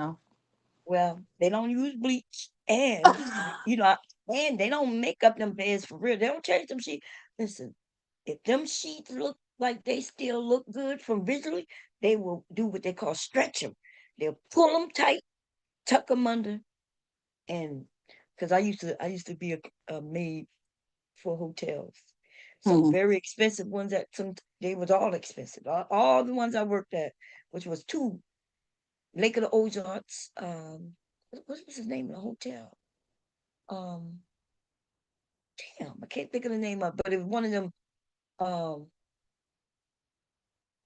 well, they don't use bleach, and you know, and they don't make up them beds for real. They don't change them sheets. Listen, if them sheets look like they still look good from visually, they will do what they call stretch them. They'll pull them tight, tuck them under, and because I used to be a maid for hotels. Some Mhm. very expensive ones that some they was all expensive. All the ones I worked at, which was two Lake of the Ozarks. What was the name of the hotel? Um, Damn, I can't think of the name of, but it was one of them. Um,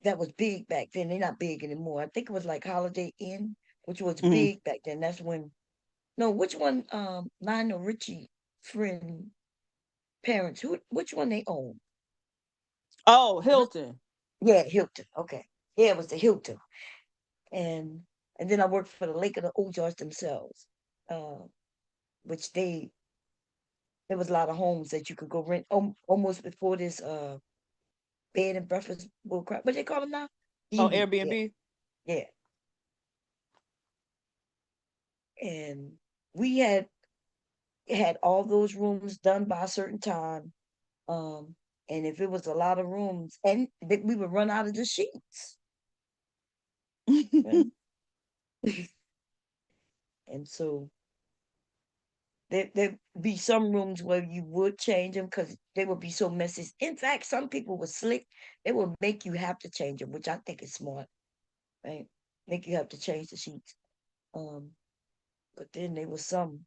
that was big back then. They're not big anymore. I think it was like Holiday Inn, which was Mhm. big back then. That's when. No, which one? Lionel Richie friend parents. Which one they own? Oh, Was it? Hilton. Yeah, Hilton. Okay. Yeah, it was the Hilton. And and then I worked for the Lake of the Ozarks themselves, uh, which there was a lot of homes that you could go rent almost before this bed and breakfast bullcrap. What they call them now? Oh, BB. Yeah, Airbnb. yeah. And we had all those rooms done by a certain time. Um, and if it was a lot of rooms, and we would run out of the sheets. Right? And so there be some rooms where you would change them because they would be so messy. In fact, some people were slick. They would make you have to change them, which I think is smart, right? Make you have to change the sheets. Um, but then there was some,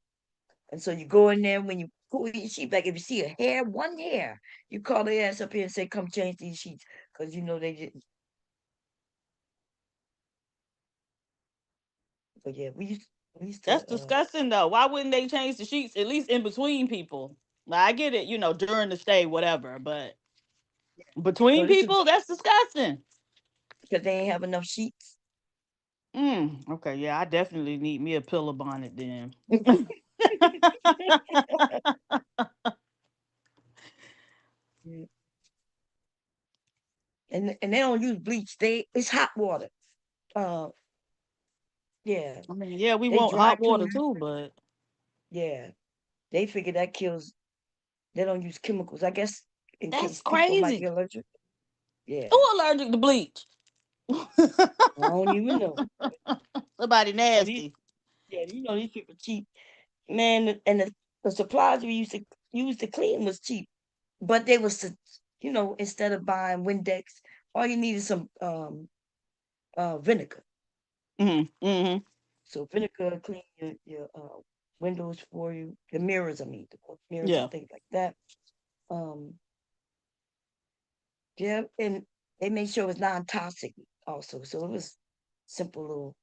and so you go in there when you pull your sheet back. If you see a hair, one hair, you call their ass up here and say, "Come change these sheets," because you know they didn't. But yeah, we used That's to. disgusting though. Why wouldn't they change the sheets at least in between people? Like, I get it, during the stay, whatever, but No, between this is people, that's disgusting. because they ain't have enough sheets. Okay, yeah, I definitely need me a pillow bonnet then. Yeah. And they don't use bleach. It's hot water. Uh, yeah, I mean, yeah, we they want dry hot water clean. too, but Yeah, they figure that kills. They don't use chemicals. I guess in that's case people might be crazy. allergic. Who Yeah, allergic to bleach? I don't even know. Somebody So these, nasty. yeah, these people cheap, man. And the supplies we used to use to clean was cheap, but they was to, instead of buying Windex, all you need is some vinegar. Hmm. So vinegar clean your windows for you, the mirrors. I mean, the mirrors Yeah. and things like that. Um, yeah, and they made sure it was non-toxic also. So it was simple little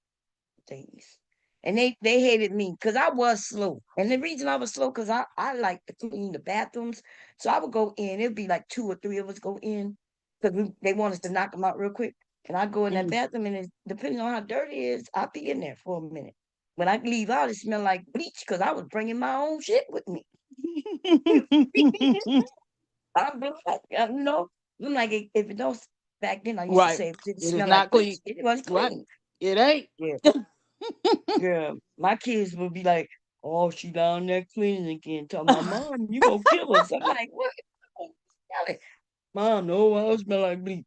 things. And they hated me because I was slow. And the reason I was slow because I like to clean the bathrooms. So I would go in. It'd be like two or three of us go in because they want us to knock them out real quick. And I go in that Mhm. bathroom, and depending on how dirty it is, I'll be in there for a minute. When I leave out, it smell like bleach because I was bringing my own shit with me. I'm black, I'm like, if it don't, back then I used to Right. say, if it didn't It is smell like not clean. bleach, it was Right. clean. It ain't. Yeah. Yeah, my kids would be like, "Oh, she down there cleaning again." Tell my mom, "You gonna kill us." I'm like, "What? Smell it." Mom, no, I don't smell like bleach.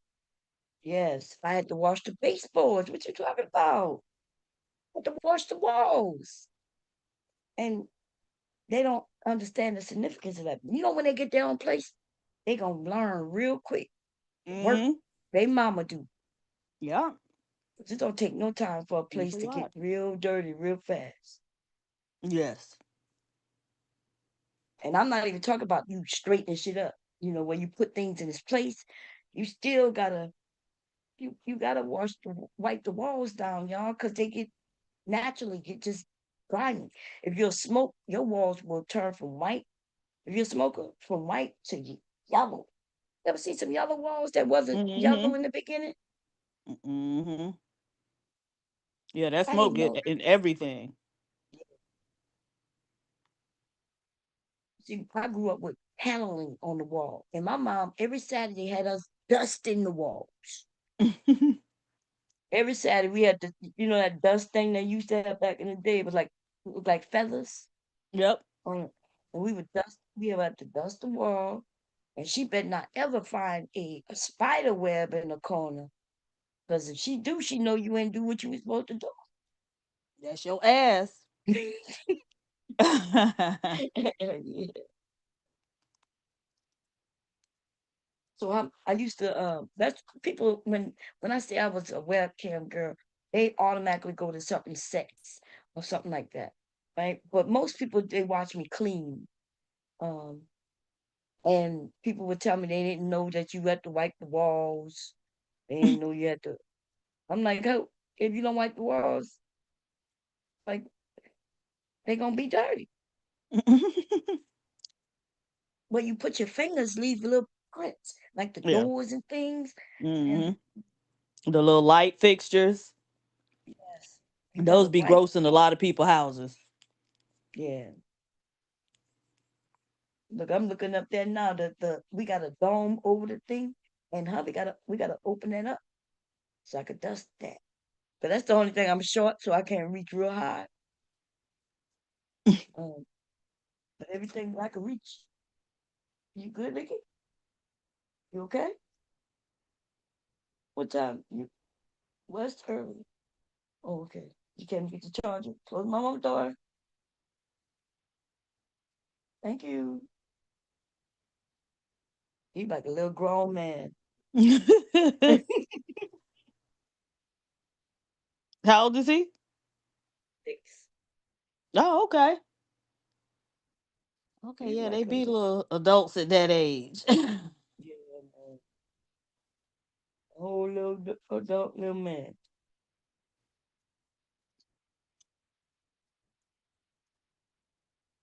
Yes, I had to wash the baseboards. What you talking about? I had to wash the walls, and they don't understand the significance of that. When they get their own place, they gonna learn real quick. Work, Hmm. they mama do. Yeah. It don't take no time for a It's place a to get lot. real dirty real fast. Yes. And I'm not even talking about you straightening shit up. Where you put things in its place, you still gotta you gotta wipe the walls down, y'all, because they get naturally get just grimy. If you're a smoke, your walls will turn from white. If you're a smoker, from white to yellow. Ever see some yellow walls that wasn't yellow Mhm. in the beginning? Mhm. Yeah, that I smoke didn't get know. in everything. See, I grew up with paneling on the wall, and my mom every Saturday had us dusting the walls. Every Saturday we had that dust thing they used to have back in the day. It was like feathers Yep. on it, and we would dust. We would have to dust the wall, and she better not ever find a spider web in the corner, because if she do, she know you ain't do what you was supposed to That's your ass. do. Yeah. So I used to that's people when I say I was a webcam girl, they automatically go to something sex or something like that, right? But most people they watch me clean, um, and people would tell me they didn't know that you had to wipe the walls. They didn't know you had to. I'm like, oh, if you don't wipe the walls, like they gonna be dirty. But you put your fingers, leave little prints, like the Yeah. doors and things, and Mhm. The little light fixtures. yes, you Those gotta be wipe. gross in a lot of people houses. Yeah. Look, I'm looking up there now. The we got a dome over the thing, and we gotta open that up so I could dust that. But that's the only thing. I'm short, so I can't reach real high. Um, but everything I can reach. You good, Nikki? You okay? What time? You West early. Oh, okay. You can't get the charger. Close my mom door. Thank you. He like a little grown man. How old is he? 6. Oh, okay. Okay, He's yeah, like they a be little, little adults at that age. yeah, man. A whole little adult little man.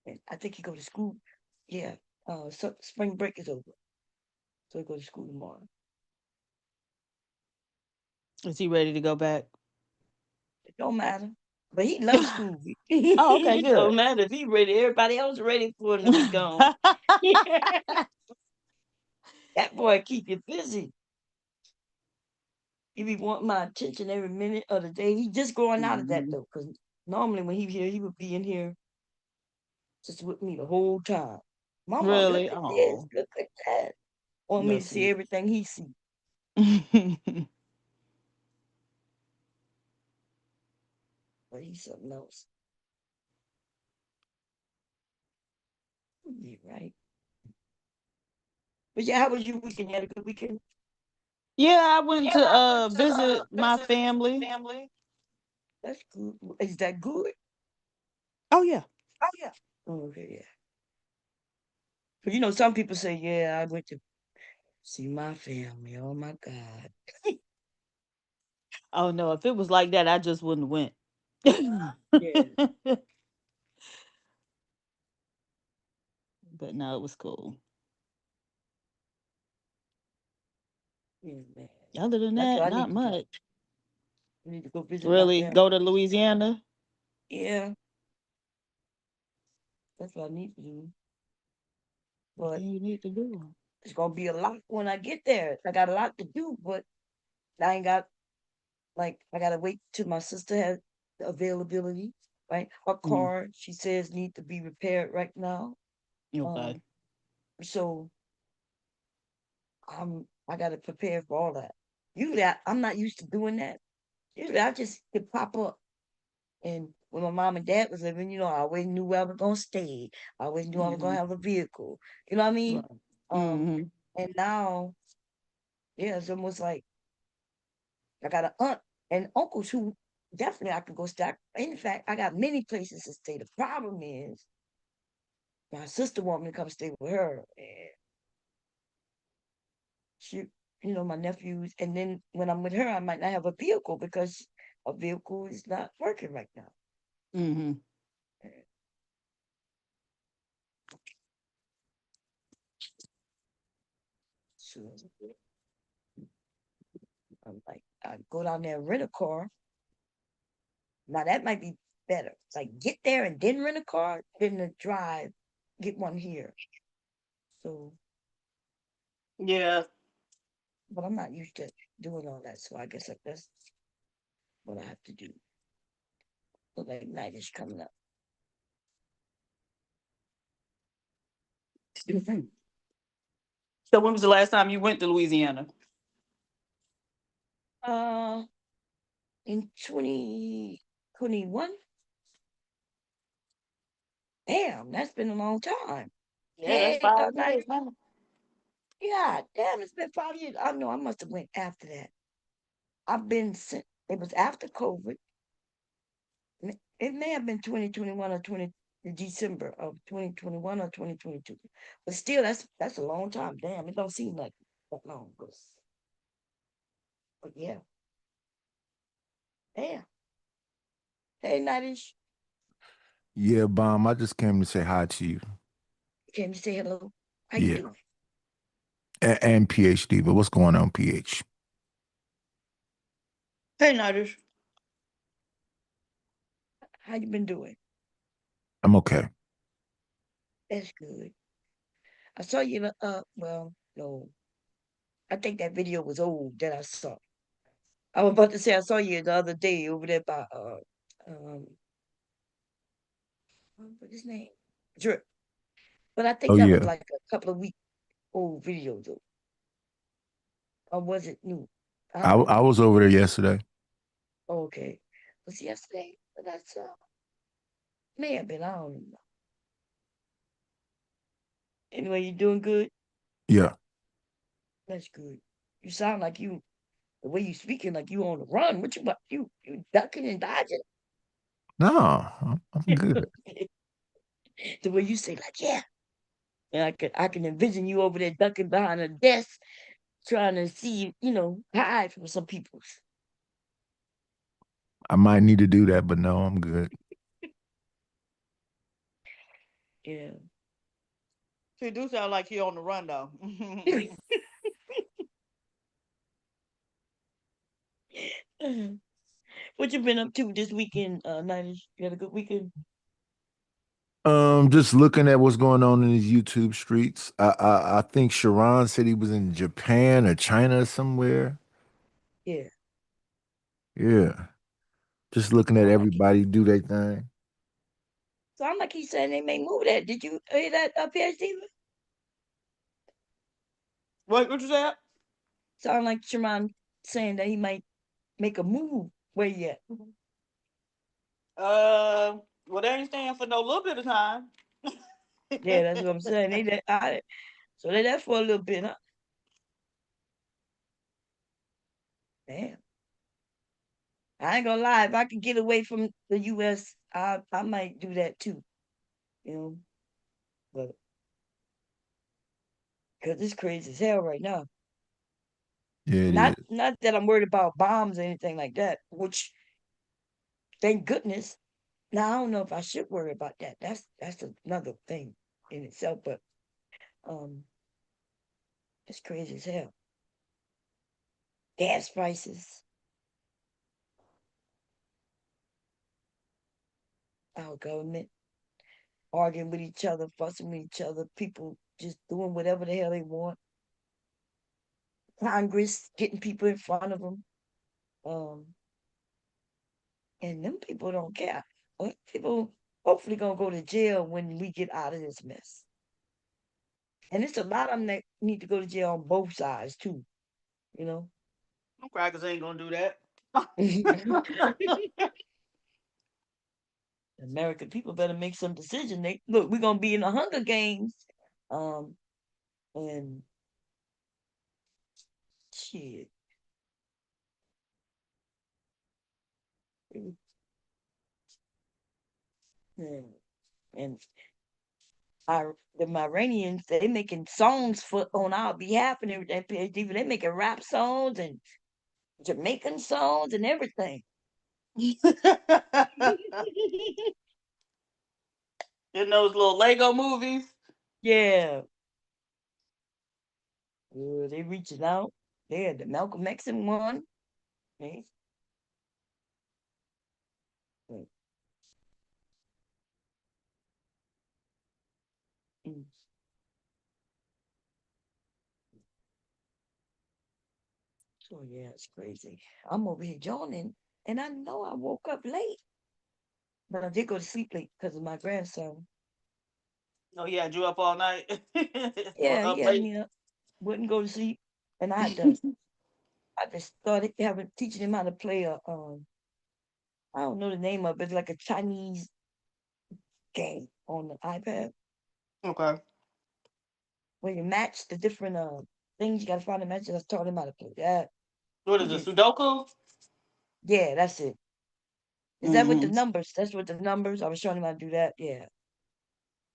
And I think he go to school. Yeah. So spring break is over, so he go to school tomorrow. Is he ready to go back? It don't matter, but he loves school. Oh, okay, It don't good. matter if he ready. Everybody else ready for him to be gone. That boy keep you busy. He be wanting my attention every minute of the day. He just growing out of that Mhm. though, because normally when he here, he would be in here just with me the whole time. Mama, look Really? at this. Oh, Look at that. Want me to that's see sweet. everything he see, but he's something else. You right. But yeah, how was your weekend? You had a good weekend? Yeah, I went to visit my family. That's good. Is that good? Oh yeah. Oh yeah. Oh, okay, yeah. But some people say, yeah, I went to see my family. Oh my God. Oh no, if it was like that, I just wouldn't have Yeah, went. But no, it was cool. yeah, man. Other than That's what that, I not need to do. much. I need to go visit my Really, family. go to Louisiana. Yeah, that's what I need to do. But Then you need to do. it's gonna be a lot when I get there. I got a lot to do, but I ain't got I gotta wait till my sister has the availability. Right, her Mm, car she says need to be repaired right now. okay. Um, so I gotta prepare for all that. Usually I'm not used to doing that. Usually I just could pop up. And when my mom and dad was living, I always knew where I was gonna stay. I always knew I was gonna Hmm. have a vehicle. You know what I mean? Right. Um, Hmm. and now, yeah, it's almost like I got an aunt and uncles who definitely I could go stay. In fact, I got many places to stay. The problem is my sister want me to come stay with her, and she, my nephews. And then when I'm with her, I might not have a vehicle because a vehicle is not working right now. Hmm. So I'm like, I go down there and rent a car. Now that might be better. Like get there and then rent a car, then to drive, get one here. So, Yeah. but I'm not used to doing all that, so I guess that's what I have to do. Look like night is coming up. So when was the last time you went to Louisiana? Uh, in 2021. Damn, that's been a long time. Yeah, that's Hey, 5 years, night. man. Yeah, damn, it's been 5 years. I know I must have went after that. I've been since it was after COVID. It may have been 2021 or 20 December of 2021 or 2022. But still, that's a long time. Damn, it don't seem like that long. But yeah, damn. Hey, Nadish, Yeah, Bomb, I just came to say hi to you. came to say hello. How you Yeah. doing? And PhD, but what's going on, PH? Hey, Nadish. How you been doing? I'm okay. That's good. I saw you. Well, no, I think that video was old that I saw. I was about to say I saw you the other day over there by um what's his name? Drip. But I think Oh that was yeah. like a couple of week old video though. Or was it new? I don't I know. was over there yesterday. Oh, okay. Was it yesterday? But that's may have been, I don't know. Anyway, you doing good? Yeah. That's good. You sound like you the way you speaking like you on the run. What you about you ducking and dodging? No, I'm good. The way you say, like, yeah. And I can envision you over there ducking behind a desk trying to see, hide from some people. I might need to do that, but no, I'm good. Yeah. He do sound like he on the run though. What you been up to this weekend, Niners? You had a good weekend? Just looking at what's going on in these YouTube streets. I think Sharon said he was in Japan or China or somewhere. Yeah. Yeah. Just looking at Sound like he everybody do their thing. sound like he's saying they may move that. Did you hear that PhD? What you say? Sound like Sharon saying that he might make a move. Where you at? Well, they ain't staying for no little bit of time. Yeah, that's what I'm saying. So they there for a little bit, huh? Damn. I ain't gonna lie. If I could get away from the US, I might do that too. You know, but because it's crazy as hell right now. Yeah, it Not is. not that I'm worried about bombs or anything like that, which thank goodness. Now I don't know if I should worry about that. That's another thing in itself, but um it's crazy as hell. Gas prices, our government arguing with each other, fussing with each other, people just doing whatever the hell they want. Congress getting people in front of them. Um, and them people don't care. People hopefully gonna go to jail when we get out of this mess. And it's a lot of them that need to go to jail on both sides too. You know, Them crackers ain't gonna do that. American people better make some decision. They look, we're gonna be in the Hunger Games, um, and shit, yeah. And the Iranians, they making songs for on our behalf and everything. PhD, they making rap songs and Jamaican songs and everything. In those little Lego movies. Yeah, They reaching out. They had the Malcolm X in one. They, mm, mm. So yeah, it's crazy. I'm over here yawning, and I know I woke up late, but I did go to sleep late because of my grandson. Oh yeah, you up all night or Yeah, he up had late? me up, wouldn't go to sleep, and I just started having teaching him how to play I don't know the name of it, it's like a Chinese game on the iPad Okay. where you match the different things. You gotta find the matches. I taught him how to play that. What He is it? did. Sudoku? Yeah, that's it. Is that with the Mm-hmm. numbers? That's with the numbers. I was showing him how to do that. Yeah.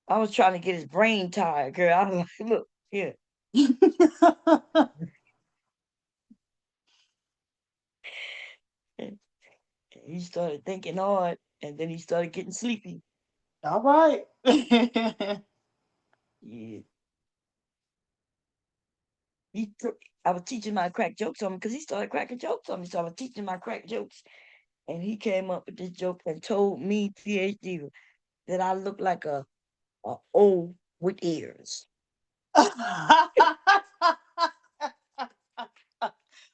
I was trying to get his brain tired, girl. I was like, look, here. And he started thinking hard, and then he started getting sleepy. All right. Yeah. I was teaching my crack jokes on him because he started cracking jokes on me. So I was teaching my crack jokes, and he came up with this joke and told me, PhD, that I look like a O with ears.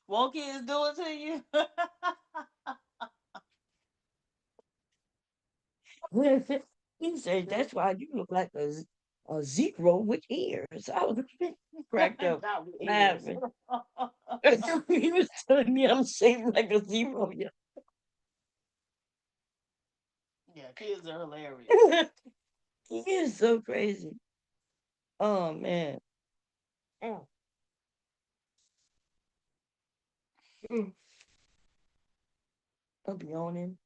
Won't kids do it to you? He said, "That's why you look like a zero with ears." I was cracked up Not with ears. laughing. He was telling me I'm shaped like a zero. Yeah. Yeah, kids are hilarious. He is so crazy. Oh man. Mm, mm. I'll be on him.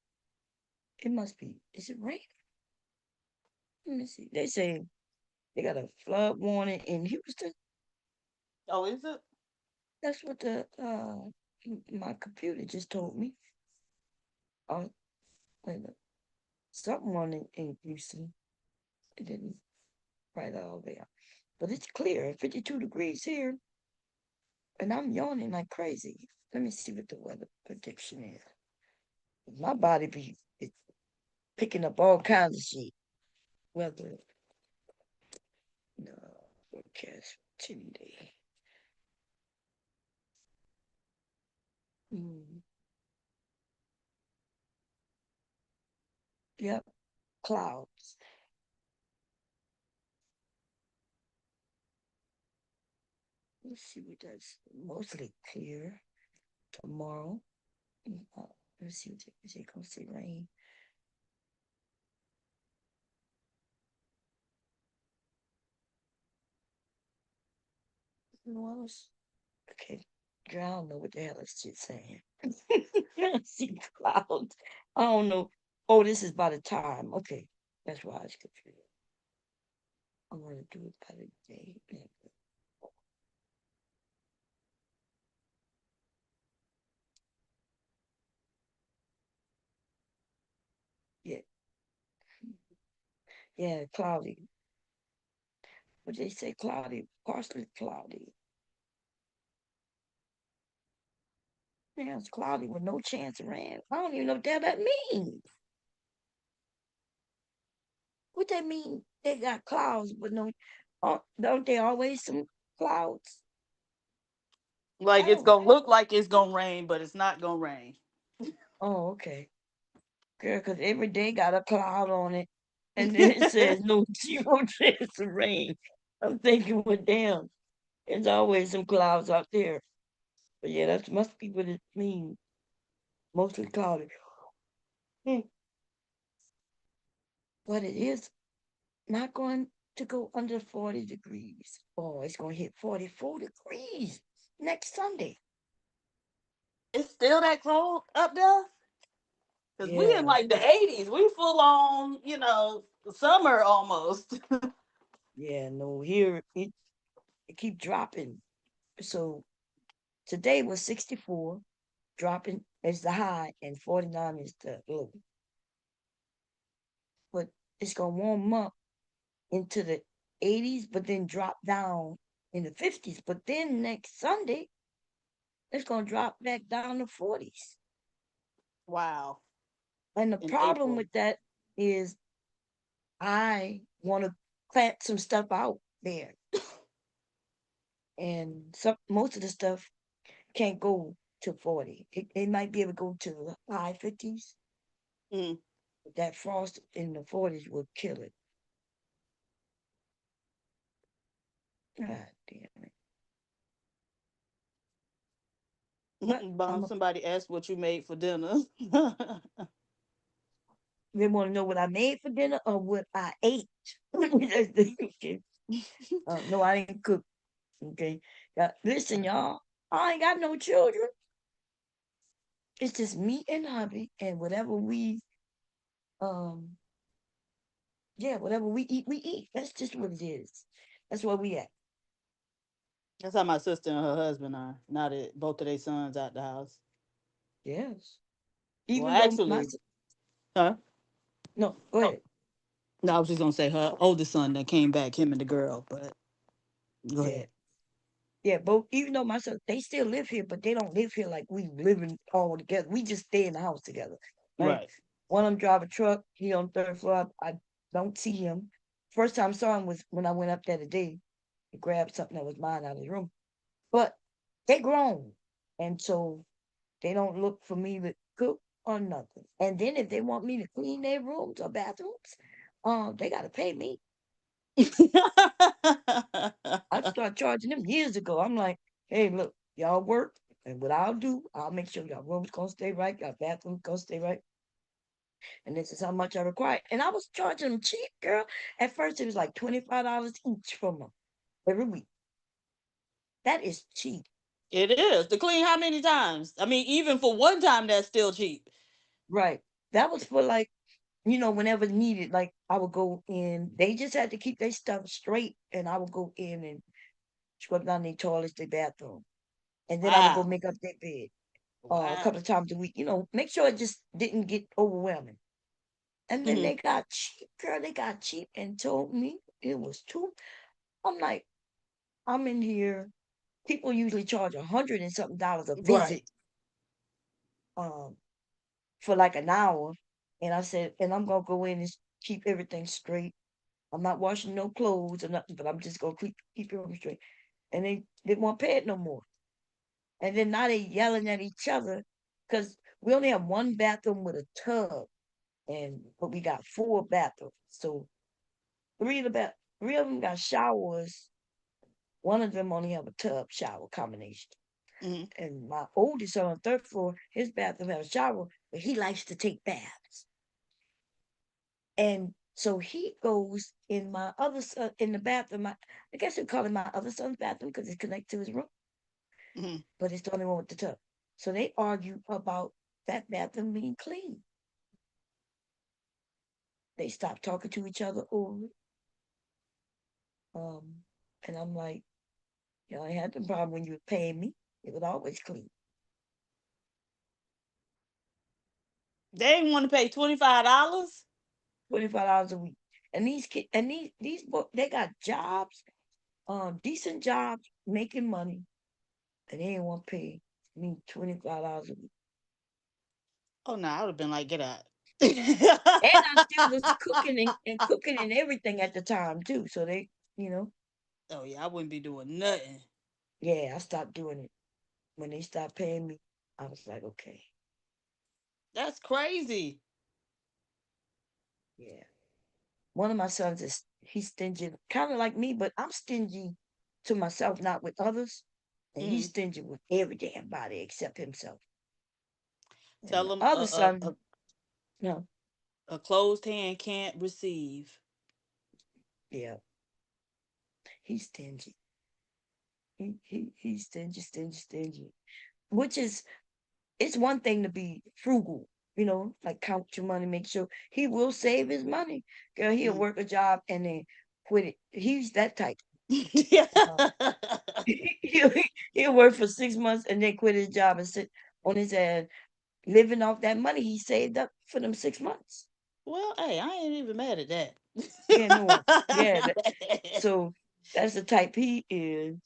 It must be. Is it rain? Let me see. They say they got a flood warning in Houston. Oh, is it? That's what the my computer just told me. Oh, wait a minute. Something on in Houston. It didn't write it all there. But it's clear. 52 degrees here. And I'm yawning like crazy. Let me see what the weather prediction is. My body be picking up all kinds of shit. Weather, no, forecast 10 day. Mm, yep, clouds. Let's see what that's mostly clear tomorrow. Let's see what is it gonna say rain. Well, okay. Girl, I don't know what the hell this shit's saying. I see clouds. I don't know. Oh, this is by the time. Okay. That's why I was confused. I'm gonna do it by the day. Yeah. Yeah, cloudy. What they say cloudy, partially cloudy. Yeah, it's cloudy with no chance of rain. I don't even know what the hell that means. What that mean? They got clouds, but no, don't they always some clouds? Like I it's don't. gonna look like it's gonna rain, but it's not gonna rain. Oh, okay. Girl, because every day got a cloud on it, and then it says no zero chance of rain. I'm thinking, well, damn, there's always some clouds out there. But yeah, that must be what it means. Mostly cloudy. Hmm. But it is not going to go under 40 degrees. Oh, it's going to hit 44 degrees next Sunday. It's still that cold up there? Because we in Yeah, like the 80s. We full on, summer almost. yeah, no, here it keep dropping. So today was 64, dropping is the high, and 49 is the low. But it's going to warm up into the 80s, but then drop down in the 50s. But then next Sunday, it's gonna drop back down to 40s. Wow. And the In problem April. with that is I want to plant some stuff out there, and most of the stuff can't go to 40. It might be able to go to the high 50s, Mm. but that frost in the 40s would kill it. God damn it! But Bomb. Somebody asked what you made for dinner. they want to know what I made for dinner or what I ate. Okay. No, I didn't cook. Okay. Listen, y'all. I ain't got no children. It's just me and hubby, and whatever um whatever we eat, we eat. That's just what it is. That's where we at. That's how my sister and her husband are. Now that both of their sons out the house. Yes. Well, Even though actually, huh? no, go ahead. No, I was just gonna say her oldest son that came back, him and the girl. But go Yeah. ahead. Yeah, both even though my son they still live here, but they don't live here like we living all together. We just stay in the house together. Right? Right. One of them drive a truck, he on third floor. I don't see him. First time I saw him was when I went up there today to grab something that was mine out of the room. But they grown. And so they don't look for me to cook or nothing. And then if they want me to clean their rooms or bathrooms, they gotta pay me. I started charging them years ago. I'm like, hey, look, y'all work, and what I'll do, I'll make sure y'all rooms gonna stay right, y'all bathrooms gonna stay right, and this is how much I require. And I was charging them cheap, girl. At first, it was like $25 each from them every week. That is cheap, It is to clean how many times? I mean, even for one time, that's still cheap. right? That was for like, whenever needed. Like I would go in, they just had to keep their stuff straight, and I would go in and scrub down their toilets, their bathroom, and then I would go Wow. make up their bed. A Wow. couple of times a week, make sure it just didn't get overwhelming. And then Hmm. they got cheap, girl. They got cheap and told me it was too. I'm like, I'm in here. People usually charge 100 and something dollars a visit, Right. um, for like an hour. And I said, and I'm gonna go in and keep everything straight. I'm not washing no clothes or nothing, but I'm just gonna keep everything straight. And they didn't want to pay it no more. And then now they yelling at each other because we only have one bathroom with a tub, but we got four bathrooms. So three of them got showers. One of them only have a tub shower combination. Hmm. And my oldest son on the third floor, his bathroom has a shower, but he likes to take baths. And so he goes in my other son in the bathroom. I guess we call it my other son's bathroom because it's connected to his room, Hmm. but it's the only one with the tub. So they argue about that bathroom being clean. They stop talking to each other over it. And I'm like, I had the problem when you were paying me. It was always clean. They didn't want to pay $25. $25 a week. And these kids and they got jobs, decent jobs, making money, and they didn't want to pay me $25 a week. Oh no, I would have been like, get out. And I still was cooking and cooking and everything at the time too. So they, you know, Oh yeah, I wouldn't be doing nothing. yeah, I stopped doing it. When they stopped paying me, I was like, okay, That's crazy. yeah. One of my sons is he's stingy, kind of like me, but I'm stingy to myself, not with others. And he's Hmm. stingy with every damn body except himself. And Tell my them other son, no, a closed hand can't receive. yeah, he's stingy. He's stingy, stingy, stingy. Which is it's one thing to be frugal, like count your money, make sure he will save his money. Girl, he'll Mm. work a job and then quit it. He's that type. Yeah. Uh, he'll, he'll work for 6 months and then quit his job and sit on his ass, living off that money he saved up for them 6 months. Well, hey, I ain't even mad at that. Yeah, no, yeah. So That's the type he is.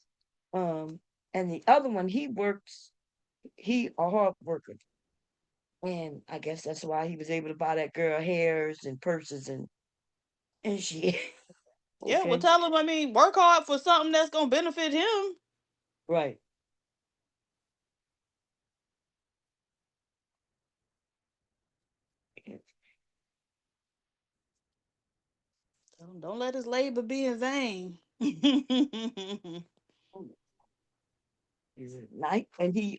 Um, and the other one, he works. He a hard worker, and I guess that's why he was able to buy that girl hairs and purses and shit. Yeah, well, Okay, tell him. I mean, work hard for something that's gonna benefit him. right. Don't let his labor be in vain. He's a night, and he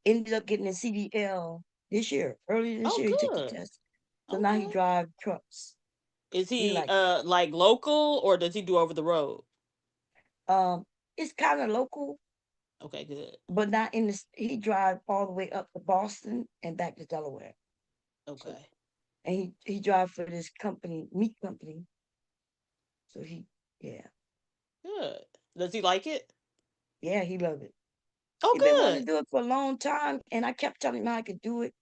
ended up getting a CDL this year. Earlier this Oh, year, he took the good. test, so now he Okay. drive trucks. Is He he like it. like local or does he do over the road? It's kind of local, Okay, good. but not in this. He drive all the way up to Boston and back to Delaware. So, Okay, and he drive for this company, meat company. So yeah, good. Does he like it? yeah, he love it. Oh, He been wanting good. to do it for a long time, and I kept telling him how I could do it,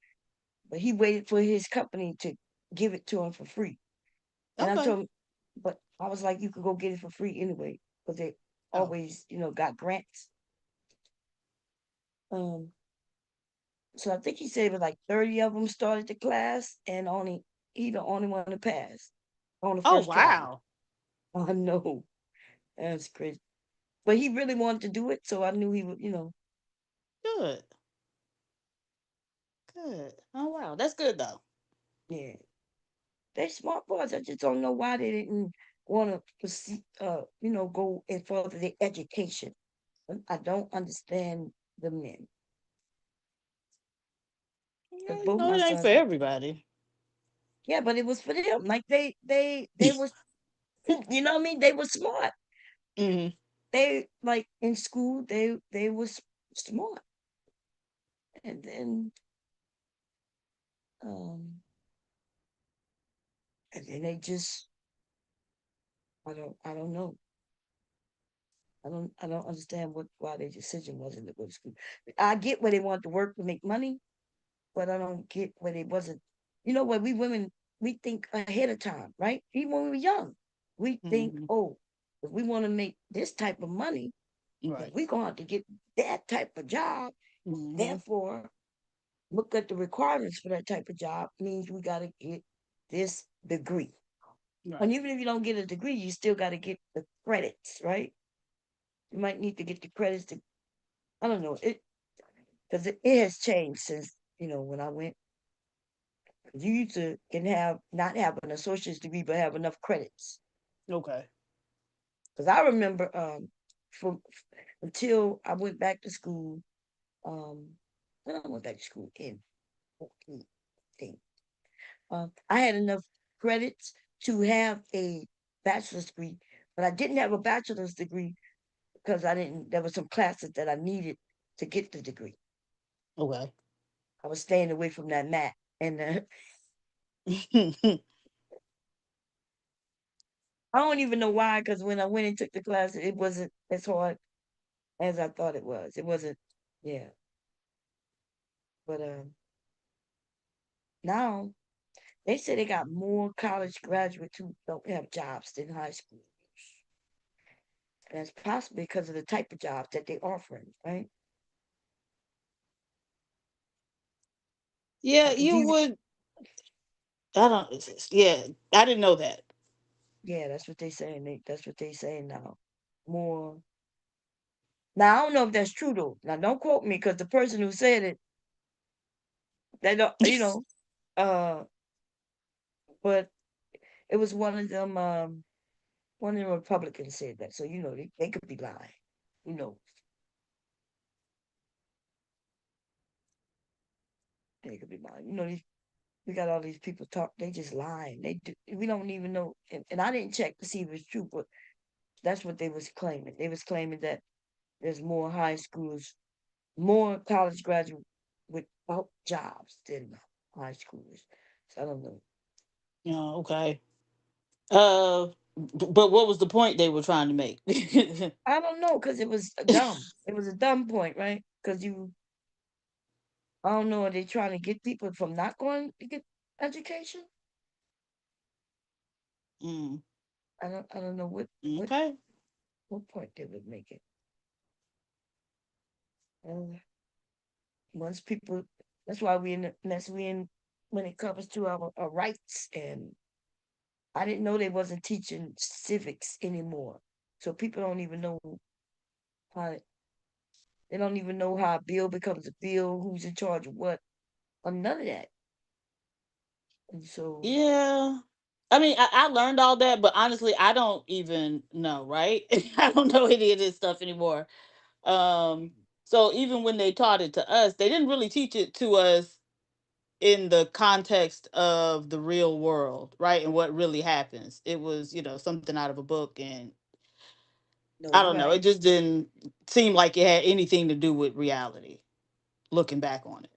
but he waited for his company to give it to him for free. And I Okay. told him, but I was like, you could go get it for free anyway, because they Oh, always, got grants. Um, so I think he said it was like 30 of them started the class, and he the only one to pass on the oh, first try. wow. I know that's crazy, but he really wanted to do it, so I knew he would, Good, good. Oh, wow. That's good though. yeah. They smart boys. I just don't know why they didn't want to proceed, go and further their education. I don't understand the men. Yeah, Because both my it ain't for sons, everybody. yeah, but it was for them. Like they was, you know what I mean? They were smart. Hmm. They like in school. They was smart, and then um, they just I don't know. I don't understand why their decision wasn't to go to school. I get where they wanted to work to make money, but I don't get where they wasn't. You know what? We women we think ahead of time, right? Even when we were young, we think, Hmm. oh, if we want to make this type of money, then Right. we're going to have to get that type of job. Hmm. Therefore, look at the requirements for that type of job means we got to get this degree. And Right. even if you don't get a degree, you still got to get the credits, right? You might need to get the credits to, I don't know, because it has changed since, when I went. You used to can have not have an associate's degree, but have enough credits. Okay. Because I remember from until I went back to school, when I went back to school in 14, I had enough credits to have a bachelor's degree, but I didn't have a bachelor's degree because I didn't. There were some classes that I needed to get the degree. Okay. I was staying away from that mat, and I don't even know why. Because when I went and took the class, it wasn't as hard as I thought it was. It wasn't, yeah. But now they say they got more college graduates who don't have jobs than high school. And that's possibly because of the type of jobs that they're offering, right? Yeah, Like if you you, would. I don't. Yeah, I didn't know that. yeah, that's what they saying. That's what they saying now. More. Now I don't know if that's true though. Now don't quote me because the person who said it, they don't, uh, but it was one of them. One of the Republicans said that, so they could be lying. You know, they could be lying. We got all these people talk. They just lying. They do. We don't even know. And I didn't check to see if it's true, but that's what they was claiming. They was claiming that there's more high schools, more college graduates without jobs than high schoolers. So I don't know. Yeah. Okay. But what was the point they were trying to make? I don't know because it was dumb. It was a dumb point, right? Because I don't know. Are they trying to get people from not going to get education? Mm, I don't know what okay. What point did we make it? Uh, once people, that's why we in the mess we in when it comes to our rights. And I didn't know they wasn't teaching civics anymore. So people don't even know how they don't even know how a bill becomes a bill, who's in charge of what, or none of that. And so Yeah. I mean, I learned all that, but honestly, I don't even know, right? I don't know any of this stuff anymore. Um, so even when they taught it to us, they didn't really teach it to us in the context of the real world, right? And what really happens. It was, something out of a book, and no, I you're don't know. It right. just didn't seem like it had anything to do with reality. Looking back on it.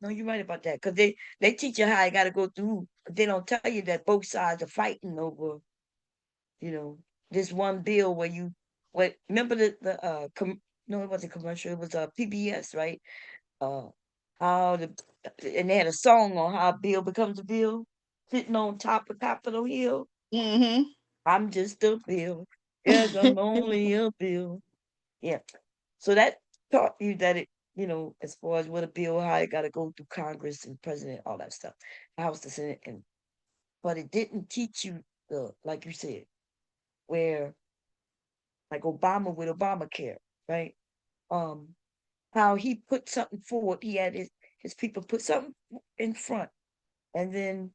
No, you're right about that. Because they teach you how you gotta go through, but they don't tell you that both sides are fighting over, you know, this one bill where you what remember no, it wasn't commercial, it was PBS, right? Uh how the and they had a song on how a bill becomes a bill, sitting on top of Capitol Hill. Mm-hmm. I'm just a bill. Yes, I'm only a bill. Yeah. So that taught you that as far as what a bill, how it gotta go through Congress and president, all that stuff. House, the Senate, and but it didn't teach you the like you said, where like Obama with Obamacare, right? Um, how he put something forward. He had his people put something in front, and then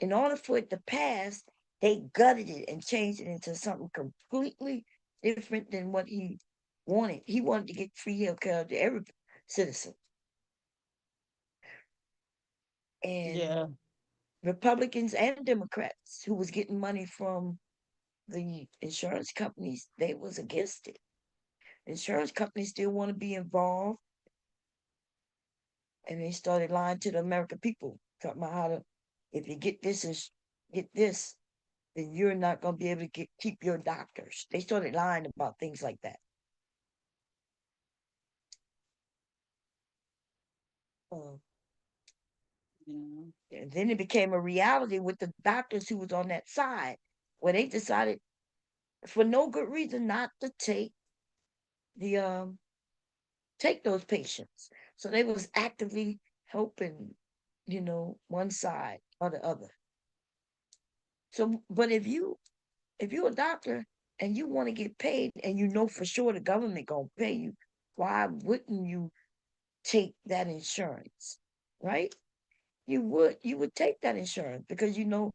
in order for it to pass, they gutted it and changed it into something completely different than what he wanted. He wanted to get free health care to every citizen, and Yeah. Republicans and Democrats who was getting money from the insurance companies, they was against it. Insurance companies still want to be involved, and they started lying to the American people, talking about how to, if you get this, then you're not going to be able to keep your doctors. They started lying about things like that. Uh, Yeah. and then it became a reality with the doctors who was on that side, where they decided for no good reason not to the take those patients. So they was actively helping, one side or the other. So, but if you're a doctor and you want to get paid and you know for sure the government gonna pay you, why wouldn't you take that insurance? Right? You would take that insurance because you know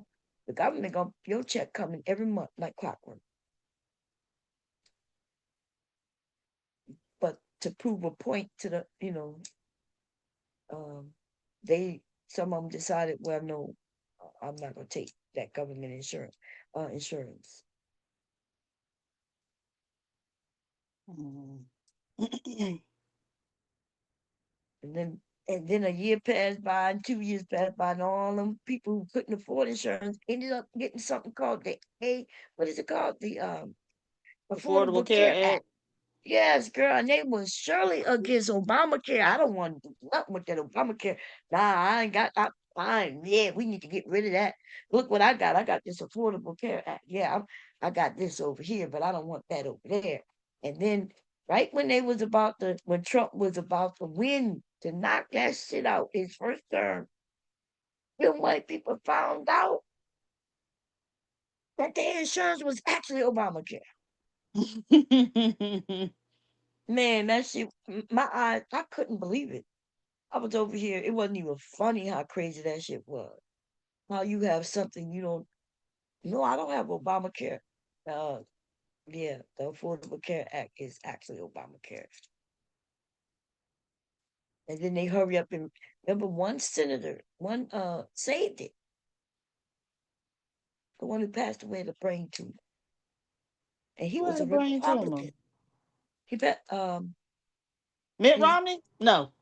the government gonna your check coming every month like clockwork. But to prove a point to um, they some of them decided, well, no, I'm not gonna take that government insurance. Mm. And then a year passed by, and 2 years passed by, and all them people who couldn't afford insurance ended up getting something called what is it called? The Affordable Affordable Care Care Act. Act. Yes, girl, and they was surely against Obamacare. I don't want to do nothing with that Obamacare. Nah, I ain't got. Yeah, we need to get rid of that. Look what I got. I got this Affordable Care Act. Yeah, I got this over here, but I don't want that over there. And then, right when when Trump was about to win to knock that shit out his first term, then white people found out that their insurance was actually Obamacare. Man, that shit, my eyes, I couldn't believe it. I was over here. It wasn't even funny how crazy that shit was. How you have something you don't. No, I don't have Obamacare. Uh, yeah, the Affordable Care Act is actually Obamacare. And then they hurry up and remember one senator, one saved it. The one who passed away of the brain tumor, and he Who was had a a brain tumor? Republican. He bet Mitt his Romney? No.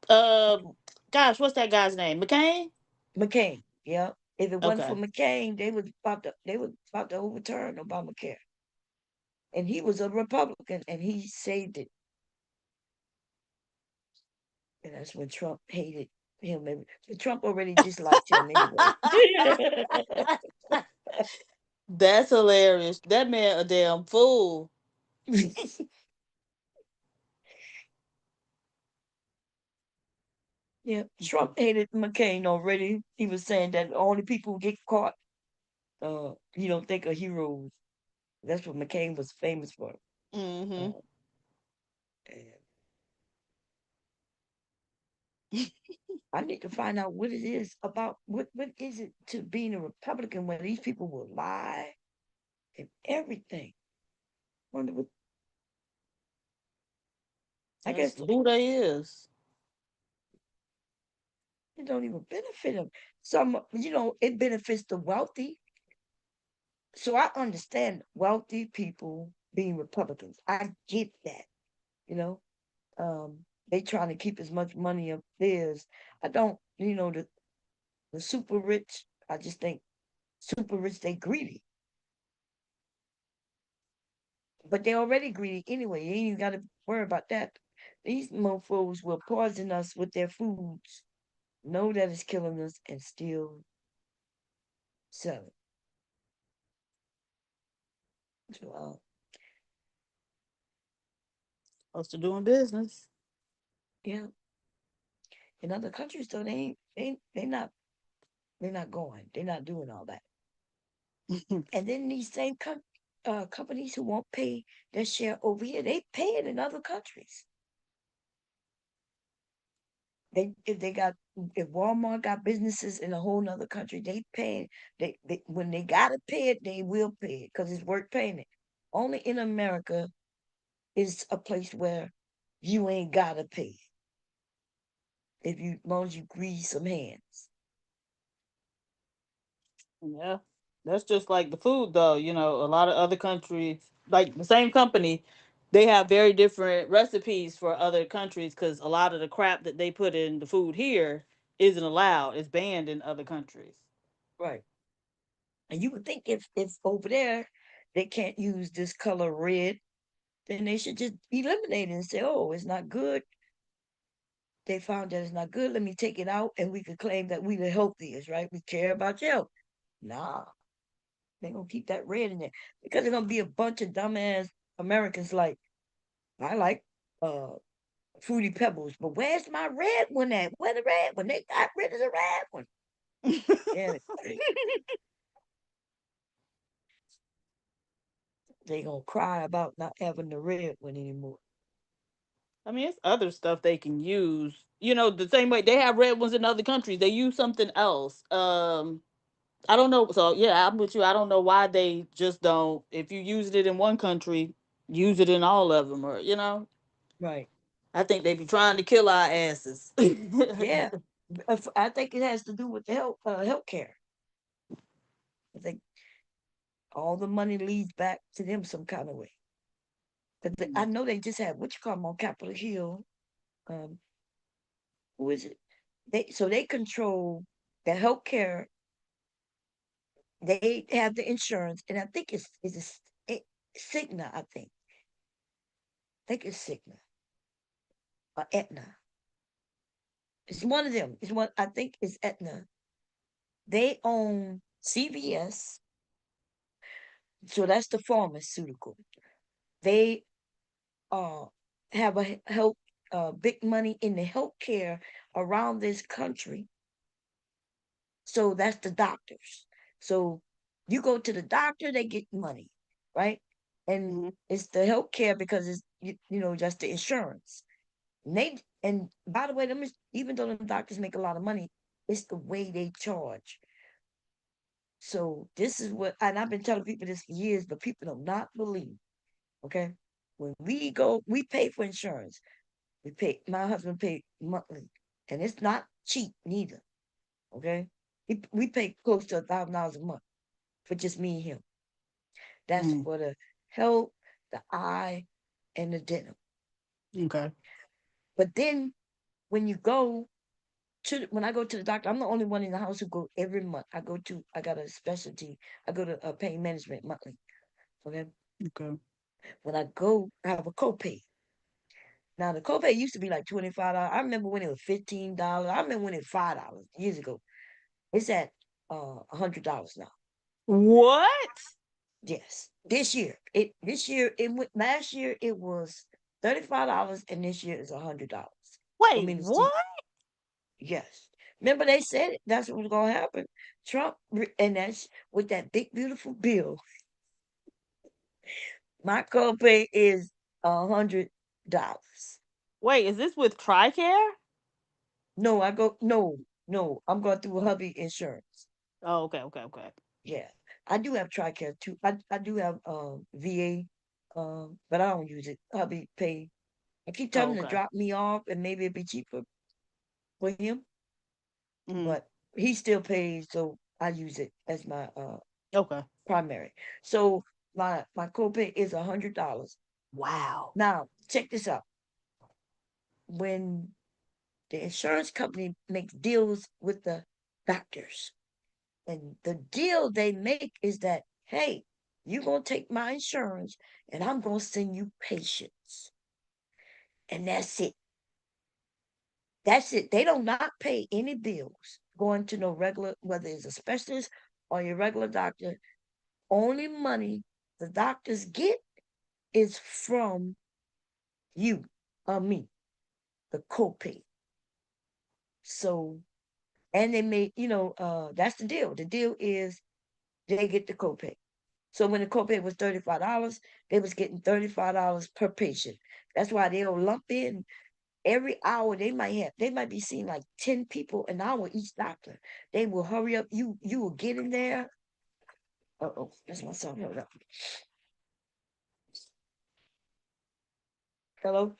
Gosh, what's that guy's name? McCain? McCain. Yeah, if it wasn't for Okay. McCain, they was about to overturn Obamacare. And he was a Republican, and he saved it. And that's when Trump hated him. And Trump already disliked him anyway. That's hilarious. That man a damn fool. Yeah, Trump hated McCain already. He was saying that only people who get caught, he don't think are heroes. That's what McCain was famous for. Mm-hmm. Uh, and I need to find out what it is about. What is it to being a Republican where these people will lie and everything? Wonder what, I That's guess who they is. it don't even benefit them. Some, it benefits the wealthy. So I understand wealthy people being Republicans. I get that, you know. They trying to keep as much money of theirs. I don't, the super rich. I just think super rich they greedy, but they already greedy anyway. You ain't even got to worry about that. These mofos will poison us with their foods, know that it's killing us, and still sell it. So, Supposed to doing business. yeah, in other countries though, they're not going. They're not doing all that. And then these same companies who won't pay their share over here, they pay it in other countries. If Walmart got businesses in a whole nother country, they pay. They when they gotta pay it, they will pay it because it's worth paying it. Only in America is a place where you ain't gotta pay if you, as long as you grease some hands. Yeah. That's just like the food though, a lot of other countries, like the same company, they have very different recipes for other countries because a lot of the crap that they put in the food here isn't allowed. It's banned in other countries. Right. And you would think if over there they can't use this color red, then they should just eliminate it and say, "Oh, it's not good. They found that it's not good. Let me take it out, and we could claim that we the healthiest, right? We care about you." Nah, they gonna keep that red in there because there's gonna be a bunch of dumbass Americans like, I like uh fruity pebbles, but where's my red one at? Where the red one? They got rid of the red one. Yeah, they gonna cry about not having the red one anymore. I mean, it's other stuff they can use. The same way they have red ones in other countries. They use something else. I don't know. So yeah, I'm with you. I don't know why they just don't. If you used it in one country, use it in all of them, or. Right. I think they be trying to kill our asses. Yeah. I think it has to do with the health care. I think all the money leads back to them some kind of way. But I know they just had what you call them on Capitol Hill. Um, who is it? They control the health care. They have the insurance, and I think it, Cigna. I think it's Cigna or Aetna. It's one of them. It's one. I think it's Aetna. They own CVS, so that's the pharmaceutical. They uh have a health big money in the healthcare around this country. So that's the doctors. So you go to the doctor, they get money, right? And Mhm. it's the healthcare because it's just the insurance. And by the way, even though the doctors make a lot of money, it's the way they charge. So this is what, and I've been telling people this for years, but people do not believe. Okay, when we go, we pay for insurance. We pay. My husband paid monthly, and it's not cheap neither. Okay, we pay close to $1,000 a month for just me and him. That's Mm. for the health, the eye, and the dental. Okay. But then when you go when I go to the doctor, I'm the only one in the house who go every month. I got a specialty. I go to pain management monthly. Okay. Okay. When I go, I have a copay. Now the copay used to be like $25. I remember when it was $15. I remember when it was $5 years ago. It's at $100 now. What? Yes, this year it went. Last year it was $35, and this year is $100 for Wait, me to see. what? Yes, remember they said it. That's what was gonna happen. And that's with that big beautiful bill. My copay is $100. Wait, is this with TRICARE? No, I go no. I'm going through hubby insurance. Oh, okay, okay, okay. Yeah, I do have TRICARE too. I do have VA, but I don't use it. Hubby pay. I keep Oh, telling him to okay. drop me off, and maybe it'd be cheaper for him, Hmm. but he still pays, so I use it as my Okay. primary. So my copay is $100. Wow. Now check this out. When the insurance company makes deals with the doctors, and the deal they make is that, hey, you're going to take my insurance and I'm going to send you patients. And that's it. That's it. They do not pay any bills going to no regular, whether it's a specialist or your regular doctor. Only money the doctors get is from you or me, the copay. So, and they make, that's the deal. The deal is they get the copay. So when the copay was $35, they was getting $35 per patient. That's why they'll lump in every hour. They might be seeing like 10 people an hour each doctor. They will hurry up. You will get in there. Uh-oh, that's my son. Hold up. Hello?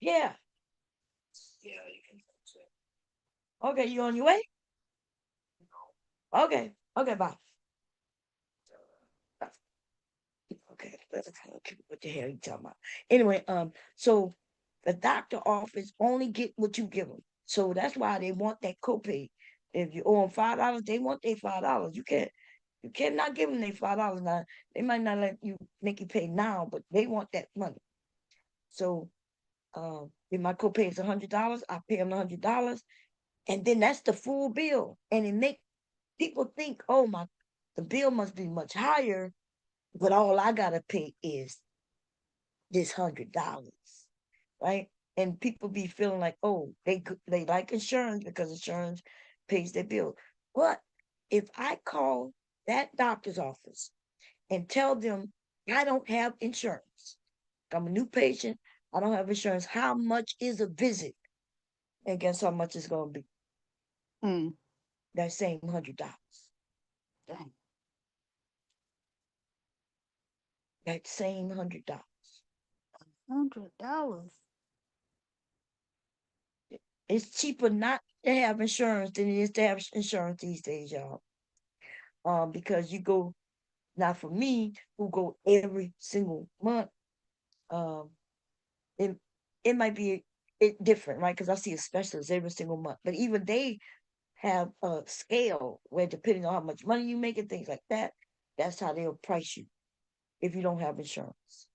Yeah. Okay, you on your way? Okay. Okay, bye. Okay, what the hell are you talking about? Anyway, so the doctor office only get what you give them. So that's why they want that copay. If you owe them $5, they want their $5. You cannot give them their $5 now. They might not let you make you pay now, but they want that money. So, if my copay is $100, I pay them $100, and then that's the full bill. And it make people think, oh my, the bill must be much higher, but all I gotta pay is this $100, right? And people be feeling like, oh, they like insurance because insurance pays their bill. But if I call that doctor's office and tell them I don't have insurance, I'm a new patient, I don't have insurance, how much is a visit? And guess how much it's gonna be? Mm. That same $100. Dang. That same $100. $100. It's cheaper not to have insurance than it is to have insurance these days, y'all. Because you go now for me, who go every single month, um, it it might be it different, right? Because I see a specialist every single month, but even they have a scale where depending on how much money you make and things like that, that's how they'll price you if you don't have insurance.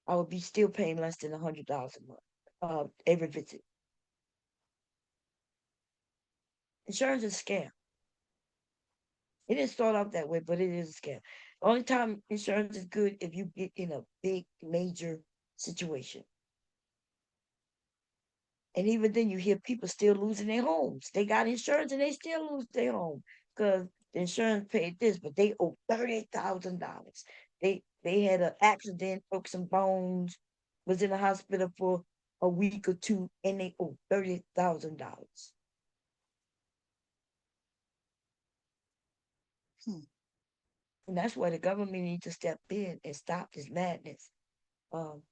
I would be still paying less than $100 a month, every visit. Insurance is a scam. It didn't start off that way, but it is a scam. The only time insurance is good if you get in a big major situation. And even then, you hear people still losing their homes. They got insurance and they still lose their home because the insurance paid this, but they owe $30,000. They had an accident, broke some bones, was in the hospital for a week or two, and they owe $30,000. Hmm. And that's why the government needs to step in and stop this madness. Um,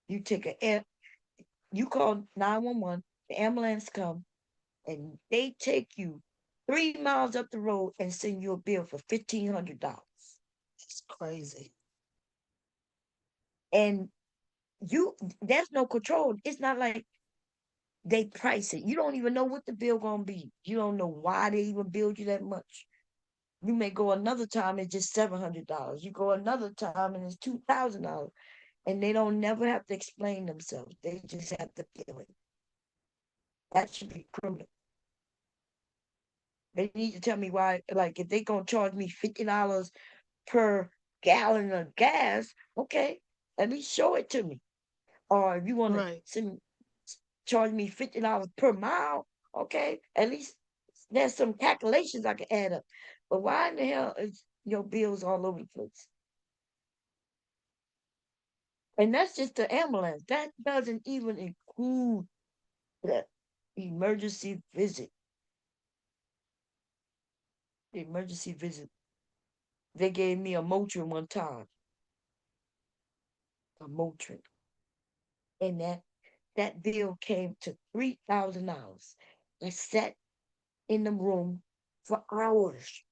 you take you call 911, the ambulance come, and they take you 3 miles up the road and send you a bill for $1,500. That's crazy. And there's no control. It's not like they price it. You don't even know what the bill gonna be. You don't know why they even billed you that much. You may go another time, it's just $700. You go another time and it's $2,000. And they don't never have to explain themselves. They just have to bill it. That should be criminal. They need to tell me why. Like, if they gonna charge me $50 per gallon of gas, okay, at least show it to me. Or if you want to Right. charge me $50 per mile, okay, at least there's some calculations I can add up. But why in the hell is your bills all over the place? And that's just the ambulance. That doesn't even include the emergency visit. The emergency visit. They gave me a Motrin one time, a Motrin, and that bill came to $3,000. I sat in the room for hours.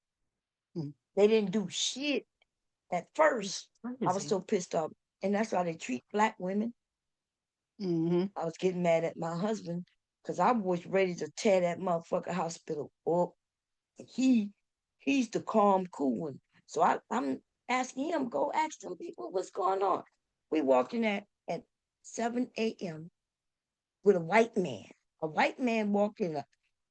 Mm. They didn't do shit at first. I was Crazy. so pissed off, and that's how they treat black women. Mm-hmm. I was getting mad at my husband because I was ready to tear that motherfucker hospital up. He's the calm, cool one. So I'm asking him, go ask them people what's going on. We walked in at 7 a.m. with a white man. A white man walked in.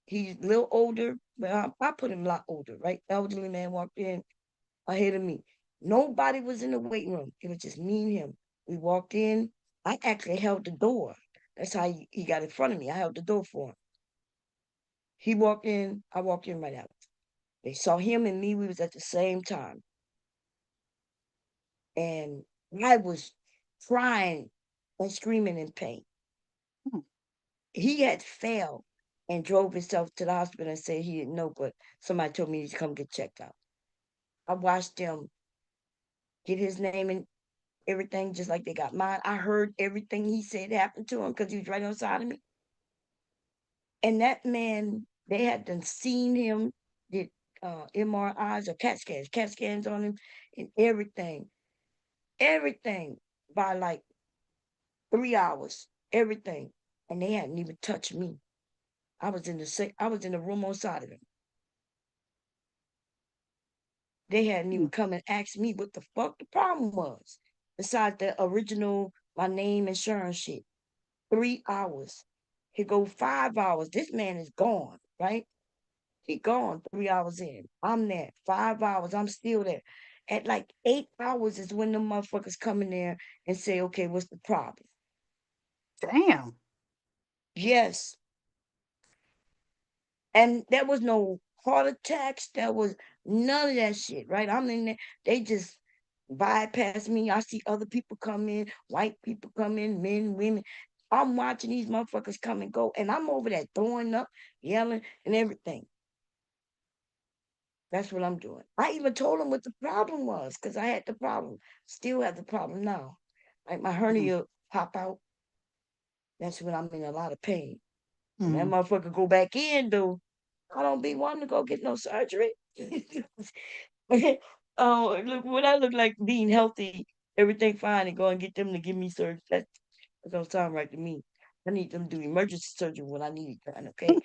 He's a little older, but I put him a lot older, right? Elderly man walked in ahead of me. Nobody was in the waiting room. It was just me and him. We walked in. I actually held the door. That's how he got in front of me. I held the door for him. He walked in. I walked in right after. They saw him and me. We was at the same time. And I was crying and screaming in pain. Hmm. He had fell and drove himself to the hospital and said he didn't know, but somebody told me to come get checked out. I watched them get his name and everything just like they got mine. I heard everything he said happened to him because he was right on side of me. And that man, they had done seen him, did MRIs or CAT scans on him and everything by like 3 hours, everything. And they hadn't even touched me. I was in the room on side of him. They hadn't Hmm. even come and asked me what the fuck the problem was. Besides the original my name insurance shit. 3 hours. He go 5 hours. This man is gone, right? He gone 3 hours in. I'm there. 5 hours. I'm still there. At like 8 hours is when the motherfuckers come in there and say, okay, what's the problem? Damn. Yes. And there was no heart attacks. There was none of that shit, right? I'm in there. They just bypass me. I see other people come in, white people come in, men, women. I'm watching these motherfuckers come and go, and I'm over there throwing up, yelling, and everything. That's what I'm doing. I even told them what the problem was because I had the problem. Still have the problem now. Like my Mm-hmm. hernia pop out. That's when I'm in a lot of pain. When that Mm-hmm. motherfucker go back in, though, I don't be wanting to go get no surgery. Oh, look, when I look like being healthy, everything fine, and go and get them to give me surgery. That don't sound right to me. I need them to do emergency surgery when I need it done, okay?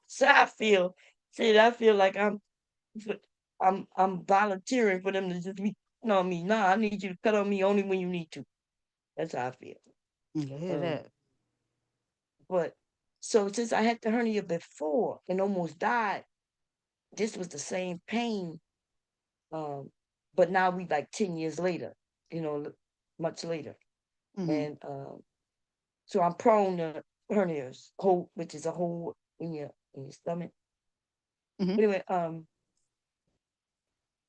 So I feel, see, I feel like I'm volunteering for them to just be cutting on me. Nah, I need you to cut on me only when you need to. That's how I feel. I hear Um, that. but so since I had the hernia before and almost died, this was the same pain. Um, but now we like 10 years later, much later. Mm-hmm. And so I'm prone to hernias, hole, which is a hole in your stomach. Mm-hmm. Anyway,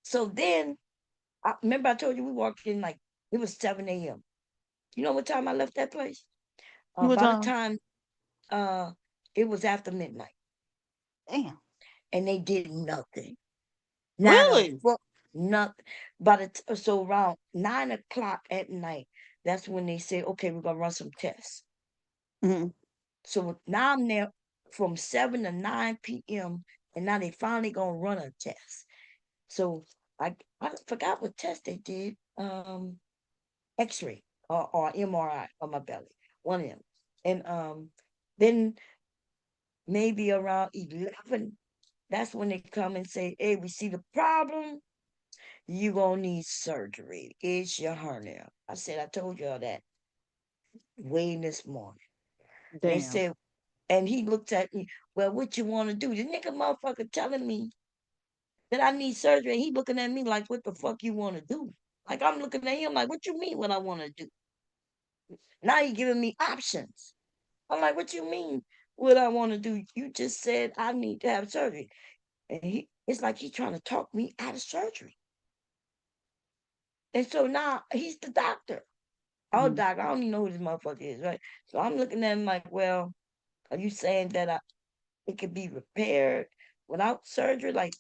so then I remember I told you we walked in like it was 7 a.m. You know what time I left that place? What By the time? time uh it was after midnight Damn. and they did nothing. Not a Really? fuck nothing. So around 9 o'clock at night, that's when they say, okay, we're gonna run some tests. Mm-hmm. So now I'm there from 7 to 9 p.m. and now they finally gonna run a test. So I forgot what test they did. X-ray or MRI on my belly. One of them. And then maybe around 11, that's when they come and say, hey, we see the problem. You gonna need surgery. It's your hernia. I said, I told y'all that way this morning. They Damn. said, and he looked at me, well, what you want to do? The nigga motherfucker telling me that I need surgery. And he looking at me like, what the fuck you want to do? Like I'm looking at him like, what you mean what I want to do? Now he giving me options. I'm like, what you mean what I want to do? You just said I need to have surgery. And it's like he's trying to talk me out of surgery. And so now he's the doctor. Oh, Mhm. doc, I don't even know who this motherfucker is, right? So I'm looking at him like, well, are you saying that it could be repaired without surgery? Like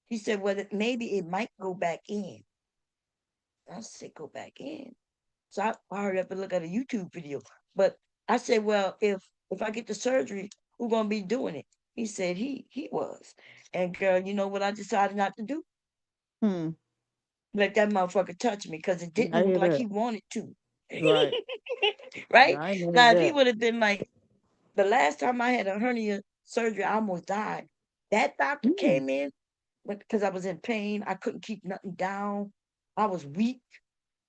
he said, well, maybe it might go back in. I said, go back in. So I hurried up and look at a YouTube video. But I said, well, if I get the surgery, who gonna be doing it? He said he was. And girl, you know what I decided not to do? Hmm. Let that motherfucker touch me because it didn't I look hear like that. he wanted to. Right. Right? I ain't heard Now, if he that. would have been like the last time I had a hernia surgery, I almost died. That doctor Mm. came in because I was in pain. I couldn't keep nothing down. I was weak.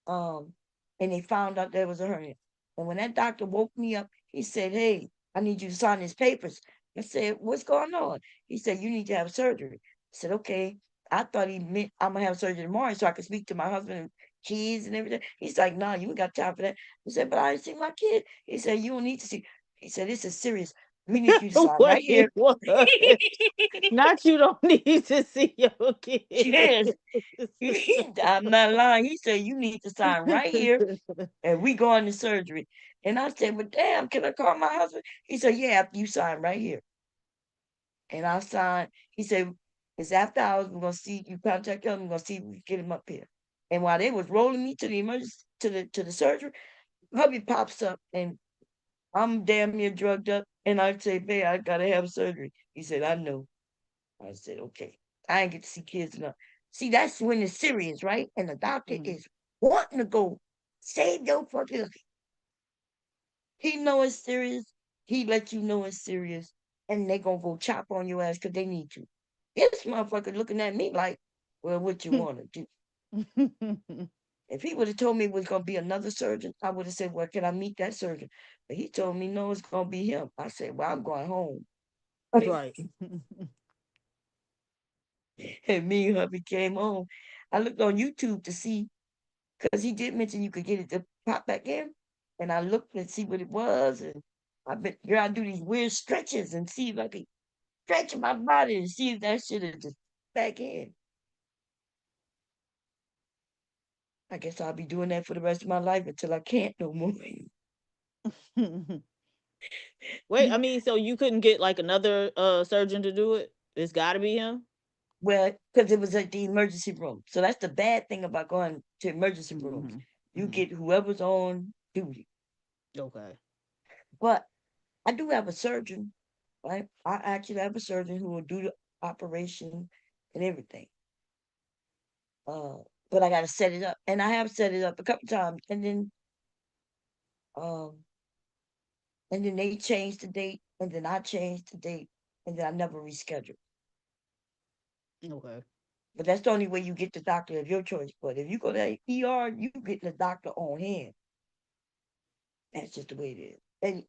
Um, and they found out there was a hernia. And when that doctor woke me up, he said, hey, I need you to sign these papers. I said, what's going on? He said, you need to have surgery. I said, okay. I thought he meant I'm gonna have surgery tomorrow so I could speak to my husband and kids and everything. He's like, nah, you ain't got time for that. I said, but I didn't see my kid. He said, you don't need to see. He said, this is serious. We need you to sign right Wait, here. what? Not you don't need to see your kid. Yes, I'm not lying. He said, you need to sign right here and we going to surgery. And I said, well, damn, can I call my husband? He said, yeah, after you sign right here. And I signed. He said, it's after hours. We're gonna see you contact him. We're gonna see if we can get him up here. And while they was rolling me to the emergency to the surgery, hubby pops up and I'm damn near drugged up. And I say, babe, I gotta have surgery. He said, I know. I said, okay. I ain't get to see kids enough. See, that's when it's serious, right? And the doctor Mhm. is wanting to go save your fucking life. He know it's serious. He let you know it's serious, and they gonna go chop on your ass because they need to. This motherfucker looking at me like, well, what you want to do? If he would have told me it was gonna be another surgeon, I would have said, well, can I meet that surgeon? But he told me no, it's gonna be him. I said, well, I'm going home. Right. And me and hubby came home. I looked on YouTube to see because he did mention you could get it to pop back in, and I looked and see what it was, and I bet girl, I do these weird stretches and see if I can stretch my body and see if that shit is just back in. I guess I'll be doing that for the rest of my life until I can't no more. Wait, I mean, so you couldn't get like another surgeon to do it? It's got to be him. Well, because it was at the emergency room. So that's the bad thing about going to emergency rooms. Hmm. You Hmm. get whoever's on duty. Okay. But I do have a surgeon, right? I actually have a surgeon who will do the operation and everything. Uh, but I got to set it up, and I have set it up a couple times, um, and then they changed the date, and then I changed the date, and then I never rescheduled. Okay. But that's the only way you get the doctor of your choice. But if you go to the ER, you get the doctor on hand. That's just the way it is. And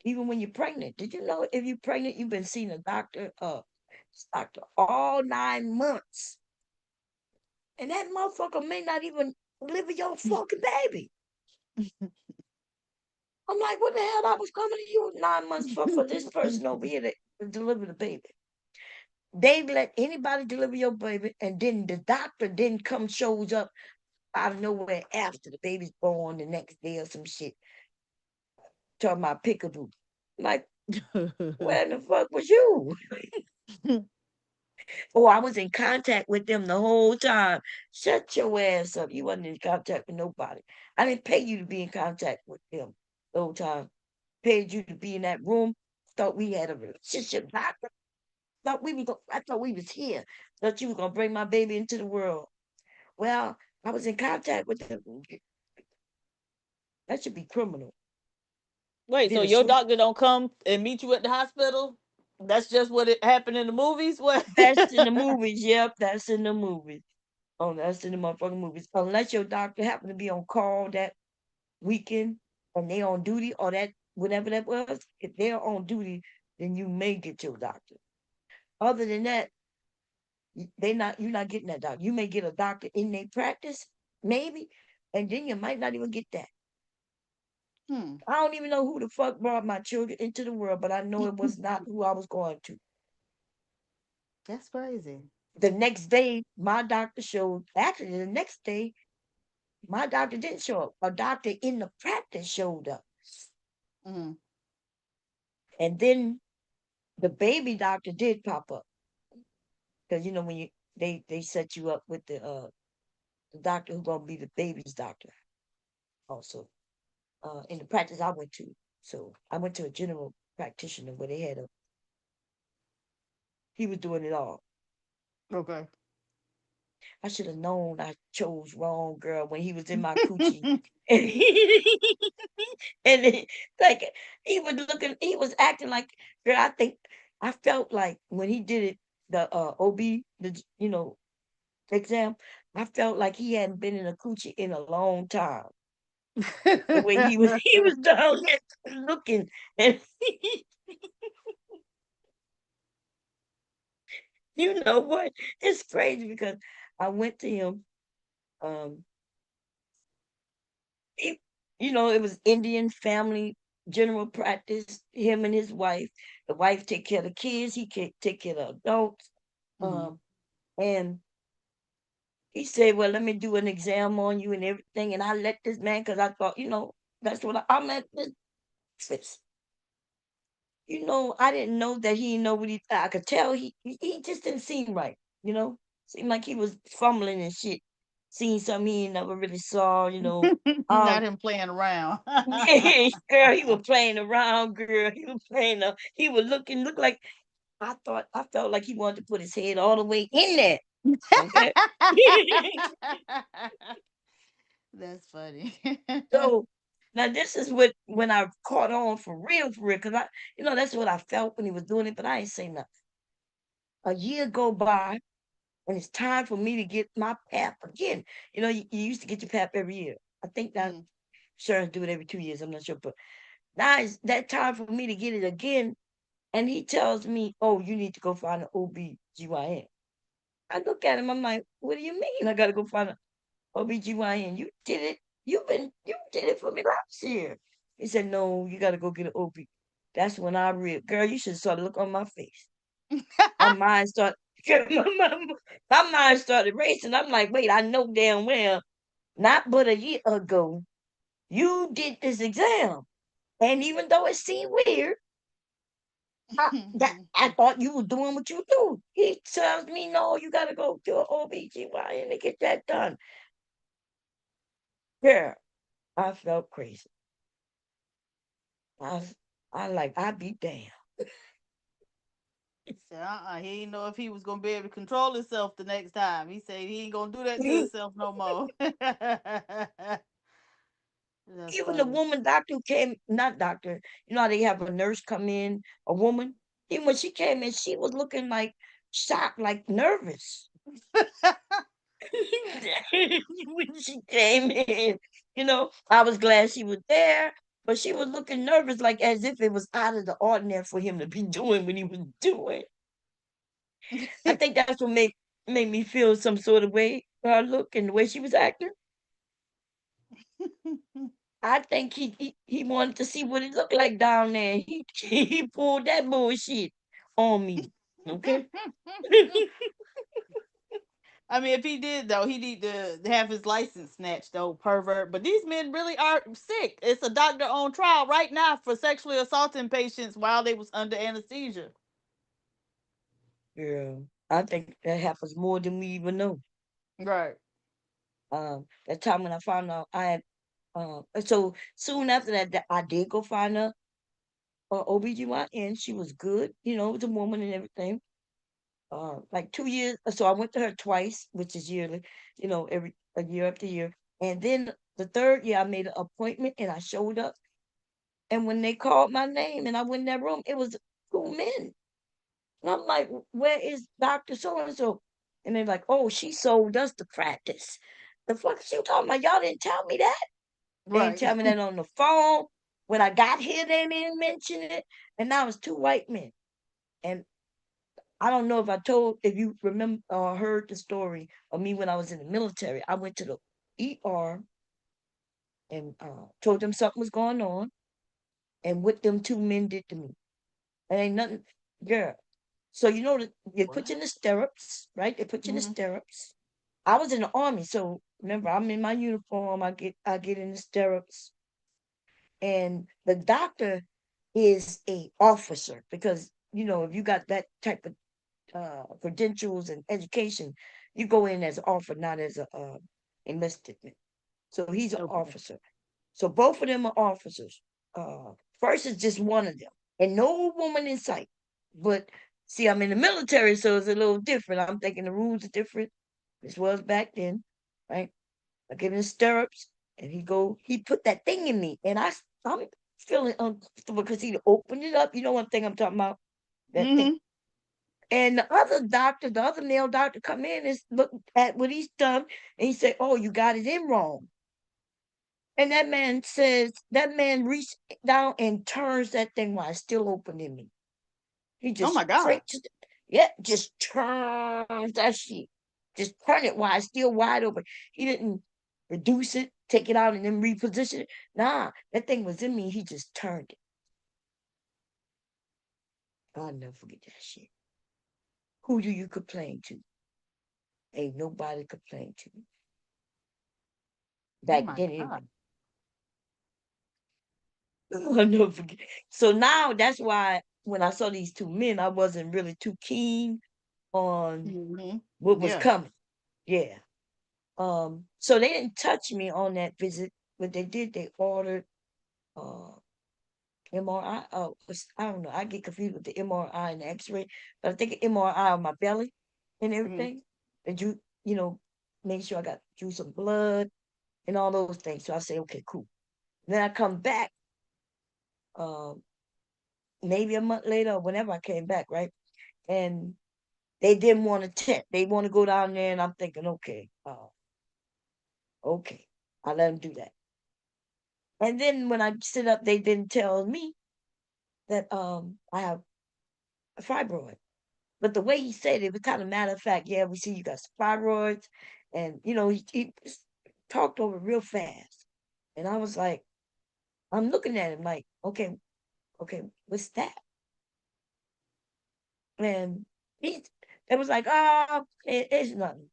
even when you're pregnant, did you know if you're pregnant, you've been seeing a doctor all 9 months, and that motherfucker may not even deliver your fucking baby. I'm like, what the hell? I was coming to you 9 months for this person over here to deliver the baby. They let anybody deliver your baby, and then the doctor then come shows up out of nowhere after the baby's born the next day or some shit. Talking about pickaboo. Like, where in the fuck was you? Oh, I was in contact with them the whole time. Shut your ass up. You wasn't in contact with nobody. I didn't pay you to be in contact with them the whole time. Paid you to be in that room. Thought we had a relationship. I thought we was here. Thought you were gonna bring my baby into the world. Well, I was in contact with them. That should be criminal. Wait, so Did a your switch. doctor don't come and meet you at the hospital? That's just what it happened in the movies. What? That's in the movies. Yep, that's in the movies. Oh, that's in the motherfucking movies. Unless your doctor happen to be on call that weekend and they on duty, or that whatever that was, if they're on duty, then you may get your doctor. Other than that, you're not getting that doctor. You may get a doctor in their practice, maybe, and then you might not even get that. Hmm. I don't even know who the fuck brought my children into the world, but I know it was not who I was going to. That's crazy. The next day, my doctor showed. Actually, the next day, my doctor didn't show up. A doctor in the practice showed up, Mm-hmm. and then the baby doctor did pop up because you know when they set you up with the doctor who's gonna be the baby's doctor also in the practice I went to. So I went to a general practitioner where they had a he was doing it all. Okay. I should have known I chose wrong, girl, when he was in my coochie. And he, and like he was looking, he was acting like, girl, I think I felt like when he did it, the OB, the exam, I felt like he hadn't been in a coochie in a long time. The way he was down there looking, and you know what? It's crazy because I went to him. Um, he, it was Indian family general practice. Him and his wife. The wife take care of the kids. He can take care of the adults. Mm-hmm. And he said, "Well, let me do an exam on you and everything." And I let this man because I thought, that's what I'm at this. I didn't know that he know what I could tell he just didn't seem right, Seemed like he was fumbling and shit, seeing something he never really saw. Not Um, him playing around. yeah, girl, he was playing around, girl. He was playing he was look like I felt like he wanted to put his head all the way in there. Okay. That's funny. So now this is what when I caught on for real, because that's what I felt when he was doing it, but I ain't say nothing. A year go by, and it's time for me to get my PAP again. You used to get your PAP every year. I think that Mm. insurance do it every 2 years. I'm not sure, but now it's that time for me to get it again. And he tells me, "Oh, you need to go find an OBGYN." I look at him. I'm like, "What do you mean? I got to go find an OBGYN? You did it. You did it for me last year." He said, "No, you got to go get an OB." That's when I read, girl, you should saw the look on my face. My mind started my mind started racing. I'm like, wait, I know damn well, not but a year ago, you did this exam. And even though it seemed weird, I thought you were doing what you do. He tells me, no, you gotta go to an OBGYN to get that done. Girl, I felt crazy. I was, I be damned. Said, he didn't know if he was gonna be able to control himself the next time. He said he ain't gonna do that to himself no more. That's Even the funny. woman doctor who came, not doctor, how they have a nurse come in, a woman. Even when she came in, she was looking like shocked, like nervous. When she came in, I was glad she was there, but she was looking nervous, like as if it was out of the ordinary for him to be doing what he was doing. I think that's what made me feel some sort of way. Her look and the way she was acting. I think he wanted to see what it looked like down there. He pulled that bullshit on me. Okay. I mean, if he did though, he need to have his license snatched, though, pervert. But these men really are sick. It's a doctor on trial right now for sexually assaulting patients while they was under anesthesia. Yeah, I think that happens more than we even know. Right. That time when I found out I had, so soon after that, I did go find a OBGYN. She was good, it was a woman and everything. Like 2 years, so I went to her twice, which is yearly, every a year after year. And then the third year, I made an appointment and I showed up. And when they called my name and I went in that room, it was two men. And I'm like, where is Dr. So and so? And they're like, oh, she sold us the practice. The fuck is you talking about? Y'all didn't tell me that. They didn't Right. tell me that on the phone. When I got here, they didn't mention it, and now it's two white men. And I don't know if you remember or heard the story of me when I was in the military. I went to the ER and told them something was going on, and what them two men did to me. It ain't nothing, girl. So you know that they put you in the stirrups, right? They put you in the stirrups. I was in the army, so remember I'm in my uniform. I get in the stirrups, and the doctor is a officer because if you got that type of credentials and education, you go in as an officer, not as a enlisted man. So he's an Okay. officer. So both of them are officers. First is just one of them, and no woman in sight. But see, I'm in the military, so it's a little different. I'm thinking the rules are different. This was back then, right? I get in the stirrups, and he put that thing in me, and I'm feeling uncomfortable because he opened it up. You know one thing I'm talking about? That thing. And the other male doctor come in and look at what he's done, and he said, "Oh, you got it in wrong." And that man reached down and turns that thing while it's still open in me. He Oh just my God. just turns that shit. Just turn it while it's still wide open. He didn't reduce it, take it out, and then reposition it. Nah, that thing was in me. He just turned it. I'll never forget that shit. Who do you complain to? Ain't nobody complain to me. Oh Back my then, God. I'll never forget. So now that's why when I saw these two men, I wasn't really too keen on what was Yeah. coming. Yeah. So they didn't touch me on that visit. What they did, they ordered uh MRI. I don't know. I get confused with the MRI and the X-ray, but I think MRI on my belly and everything. And make sure I got drew some blood and all those things. So I say, okay, cool. Then I come back, um, maybe a month later or whenever I came back, right? And they didn't want to tent. They want to go down there, and I'm thinking, okay, I let them do that. And then when I sit up, they didn't tell me that I have a fibroid. But the way he said it was kind of matter of fact. Yeah, we see you got some fibroids, and he talked over real fast, and I was like, I'm looking at him like, okay, what's that? And he, it was like, it's nothing.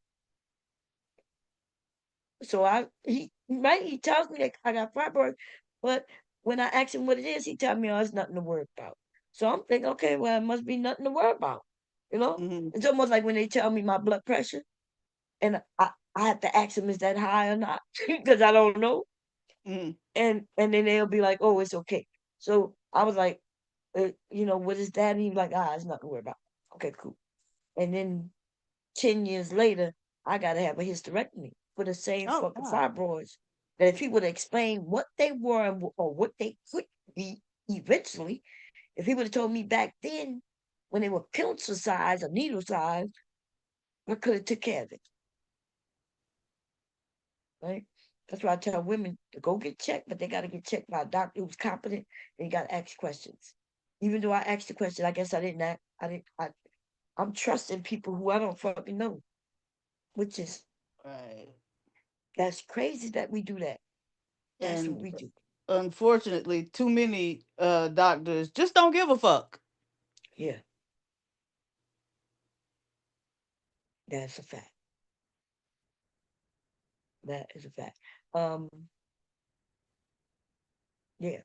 So he tells me that I got fibroids, but when I ask him what it is, he tells me, oh, it's nothing to worry about. So I'm thinking, okay, well, it must be nothing to worry about. It's almost like when they tell me my blood pressure, and I have to ask him, is that high or not? Because I don't know. And then they'll be like, oh, it's okay. So I was like, what is that? And he was like, it's nothing to worry about. Okay, cool. And then 10 years later, I got to have a hysterectomy for the same Oh fucking God. fibroids. That if he would have explained what they were or what they could be eventually, if he would have told me back then when they were pencil size or needle size, I could have took care of it. Right? That's why I tell women to go get checked, but they got to get checked by a doctor who's competent, and you got to ask questions. Even though I asked the question, I guess I didn't act. I didn't. I'm trusting people who I don't fucking know, which is Right. that's crazy that we do that. That's what And we do. unfortunately, too many doctors just don't give a fuck. Yeah, that's a fact. That is a fact. Um, yeah.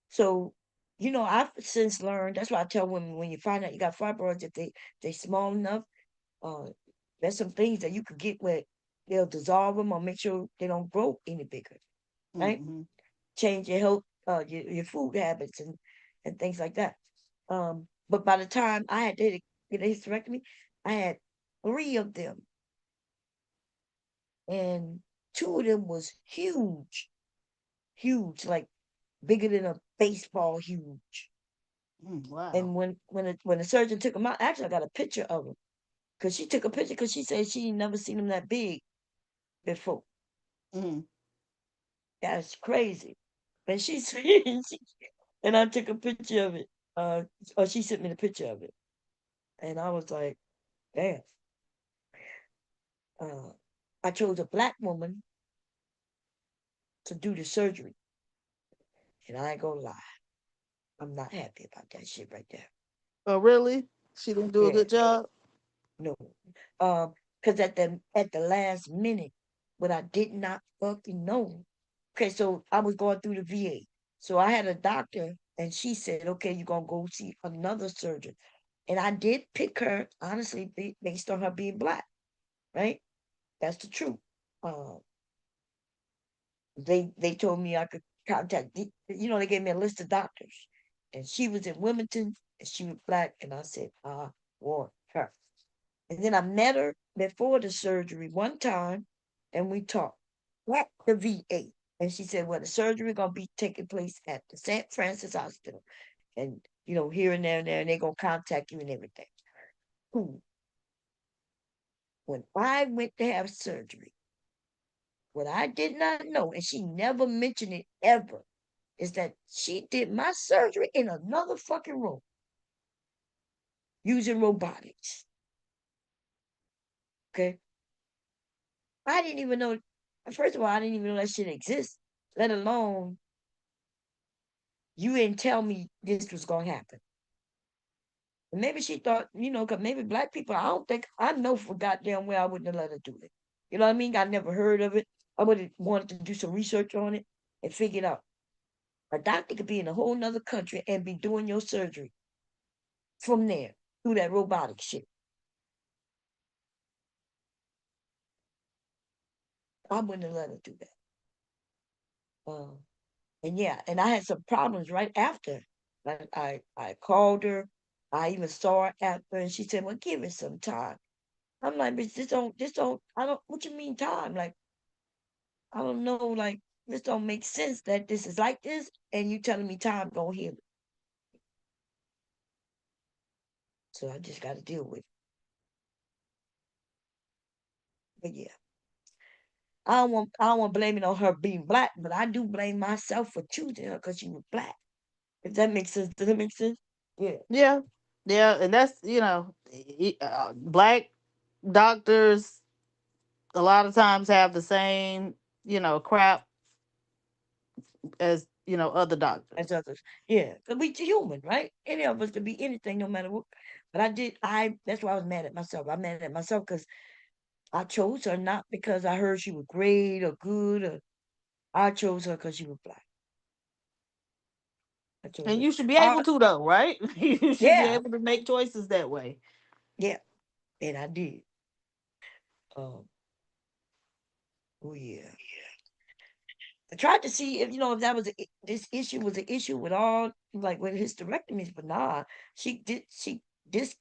So, I've since learned. That's why I tell women when you find out you got fibroids, if they small enough, uh, there's some things that you could get where they'll dissolve them or make sure they don't grow any bigger. Right? Change your health, your food habits and things like that. But by the time I had to get a hysterectomy, I had 3 of them, and 2 of them was huge, huge, like bigger than a baseball, huge. Wow. And when the surgeon took them out, actually I got a picture of them because she took a picture because she said she never seen them that big before. That's crazy. And she said, and I took a picture of it. Or she sent me the picture of it, and I was like, damn. Uh, I chose a black woman to do the surgery, and I ain't gonna lie, I'm not happy about that shit right there. Oh, really? She didn't do a Yeah, good job? no. Because at the last minute, what I did not fucking know. Okay, so I was going through the VA. So I had a doctor, and she said, "Okay, you're gonna go see another surgeon." And I did pick her honestly based on her being black, right? That's the truth. Uh, they told me I could contact. They gave me a list of doctors, and she was in Wilmington, and she was black, and I said, I want her. And then I met her before the surgery one time, and we talked at the VA. And she said, "Well, the surgery gonna be taking place at the St. Francis Hospital, and here and there and there, and they're gonna contact you and everything." Cool. When I went to have surgery, what I did not know, and she never mentioned it ever, is that she did my surgery in another fucking room using robotics. Okay. I didn't even know, first of all, I didn't even know that shit exists, let alone you didn't tell me this was going to happen. And maybe she thought, because maybe black people, I know for goddamn well I wouldn't have let her do it. You know what I mean? I never heard of it. I would have wanted to do some research on it and figure it out. A doctor could be in a whole nother country and be doing your surgery from there through that robotic shit. I wouldn't have let her do that. And yeah, and I had some problems right after. I called her. I even saw her after, and she said, "Well, give it some time." I'm like, "But this don't. I don't. What you mean time? Like, I don't know. Like, this don't make sense that this is like this, and you telling me time gonna heal it." So I just got to deal with it. But yeah, I don't want to blame it on her being black, but I do blame myself for choosing her because she was black. If that makes sense, does that make sense? Yeah. Yeah. Yeah, and that's, black doctors a lot of times have the same, crap as, other As doctors. others. Yeah, because we human, right? Any of us could be anything, no matter what. But that's why I was mad at myself. I'm mad at myself because I chose her not because I heard she was great or good. I chose her because she was black. I chose And her. you should be able to though, right? You should be Yeah, able to make choices that way. yeah, and I did. Um, oh yeah. I tried to see if that was this issue was an issue with all like with hysterectomies, but nah, she this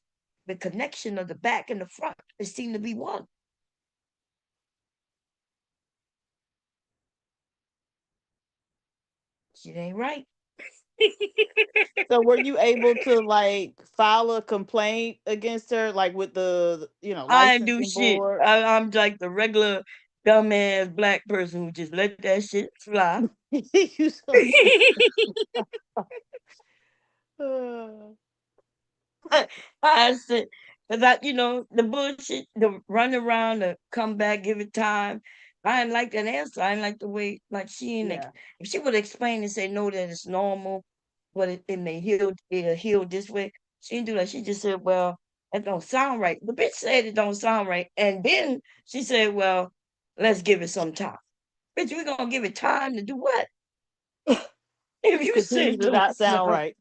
the connection of the back and the front. It seemed to be one. Shit ain't right. So were you able to like file a complaint against her, like with the I ain't do licensing shit. board? I'm like the regular dumbass black person who just let that shit fly. You so stupid. Uh, I said, cause the bullshit, the run around, the come back, give it time. I didn't like that answer. I didn't like the way, like yeah. if she would explain and say no, that it's normal, but it may it'll heal this way. She didn't do that. She just said, well, that don't sound right. The bitch said it don't sound right, and then she said, well, let's give it some time. Bitch, we gonna give it time to do what? If you said Continue it to don't not sound sound, right.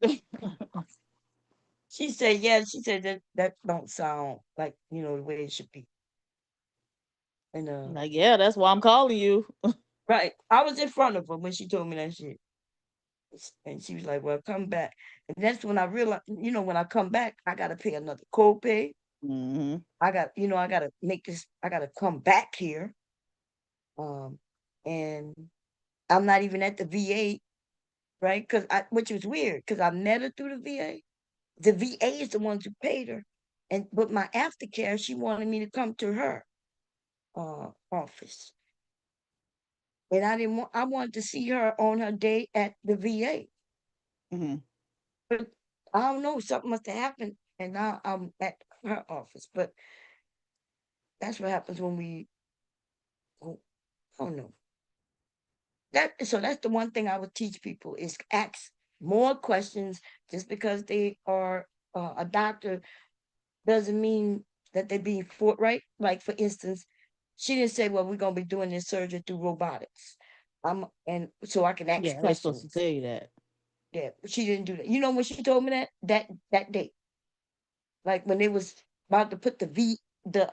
she said, yeah. She said that don't sound like the way it should be. And Like, yeah, that's why I'm calling you. right, I was in front of her when she told me that shit, and she was like, "Well, come back." And that's when I realized, when I come back, I gotta pay another copay. Hmm. I gotta make this. I gotta come back here. Um, and I'm not even at the VA, right? Which was weird, because I met her through the VA. The VA is the ones who paid her, and with my aftercare, she wanted me to come to her office. and I didn't want. I wanted to see her on her day at the VA, Hmm. but I don't know. Something must have happened, and now I'm at her office. But that's what happens when we. Oh, I don't know. That's the one thing I would teach people is ask more questions. Just because they are a doctor doesn't mean that they're being forthright. Like for instance, she didn't say, "Well, we're gonna be doing this surgery through robotics." And so I can ask Yeah, they're supposed to questions. tell you that. Yeah, but she didn't do that. You know when she told me that day, like when they was about to put the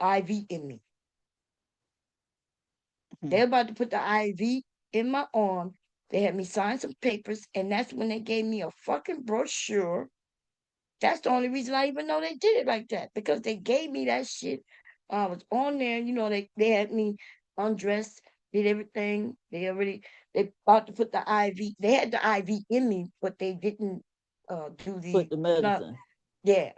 IV in me. Hmm. They're about to put the IV in my arm. They had me sign some papers, and that's when they gave me a fucking brochure. That's the only reason I even know they did it like that because they gave me that shit. I was on there, they had me undressed, did everything. They about to put the IV. They had the IV in me, but they didn't do Put the the not medicine. yeah.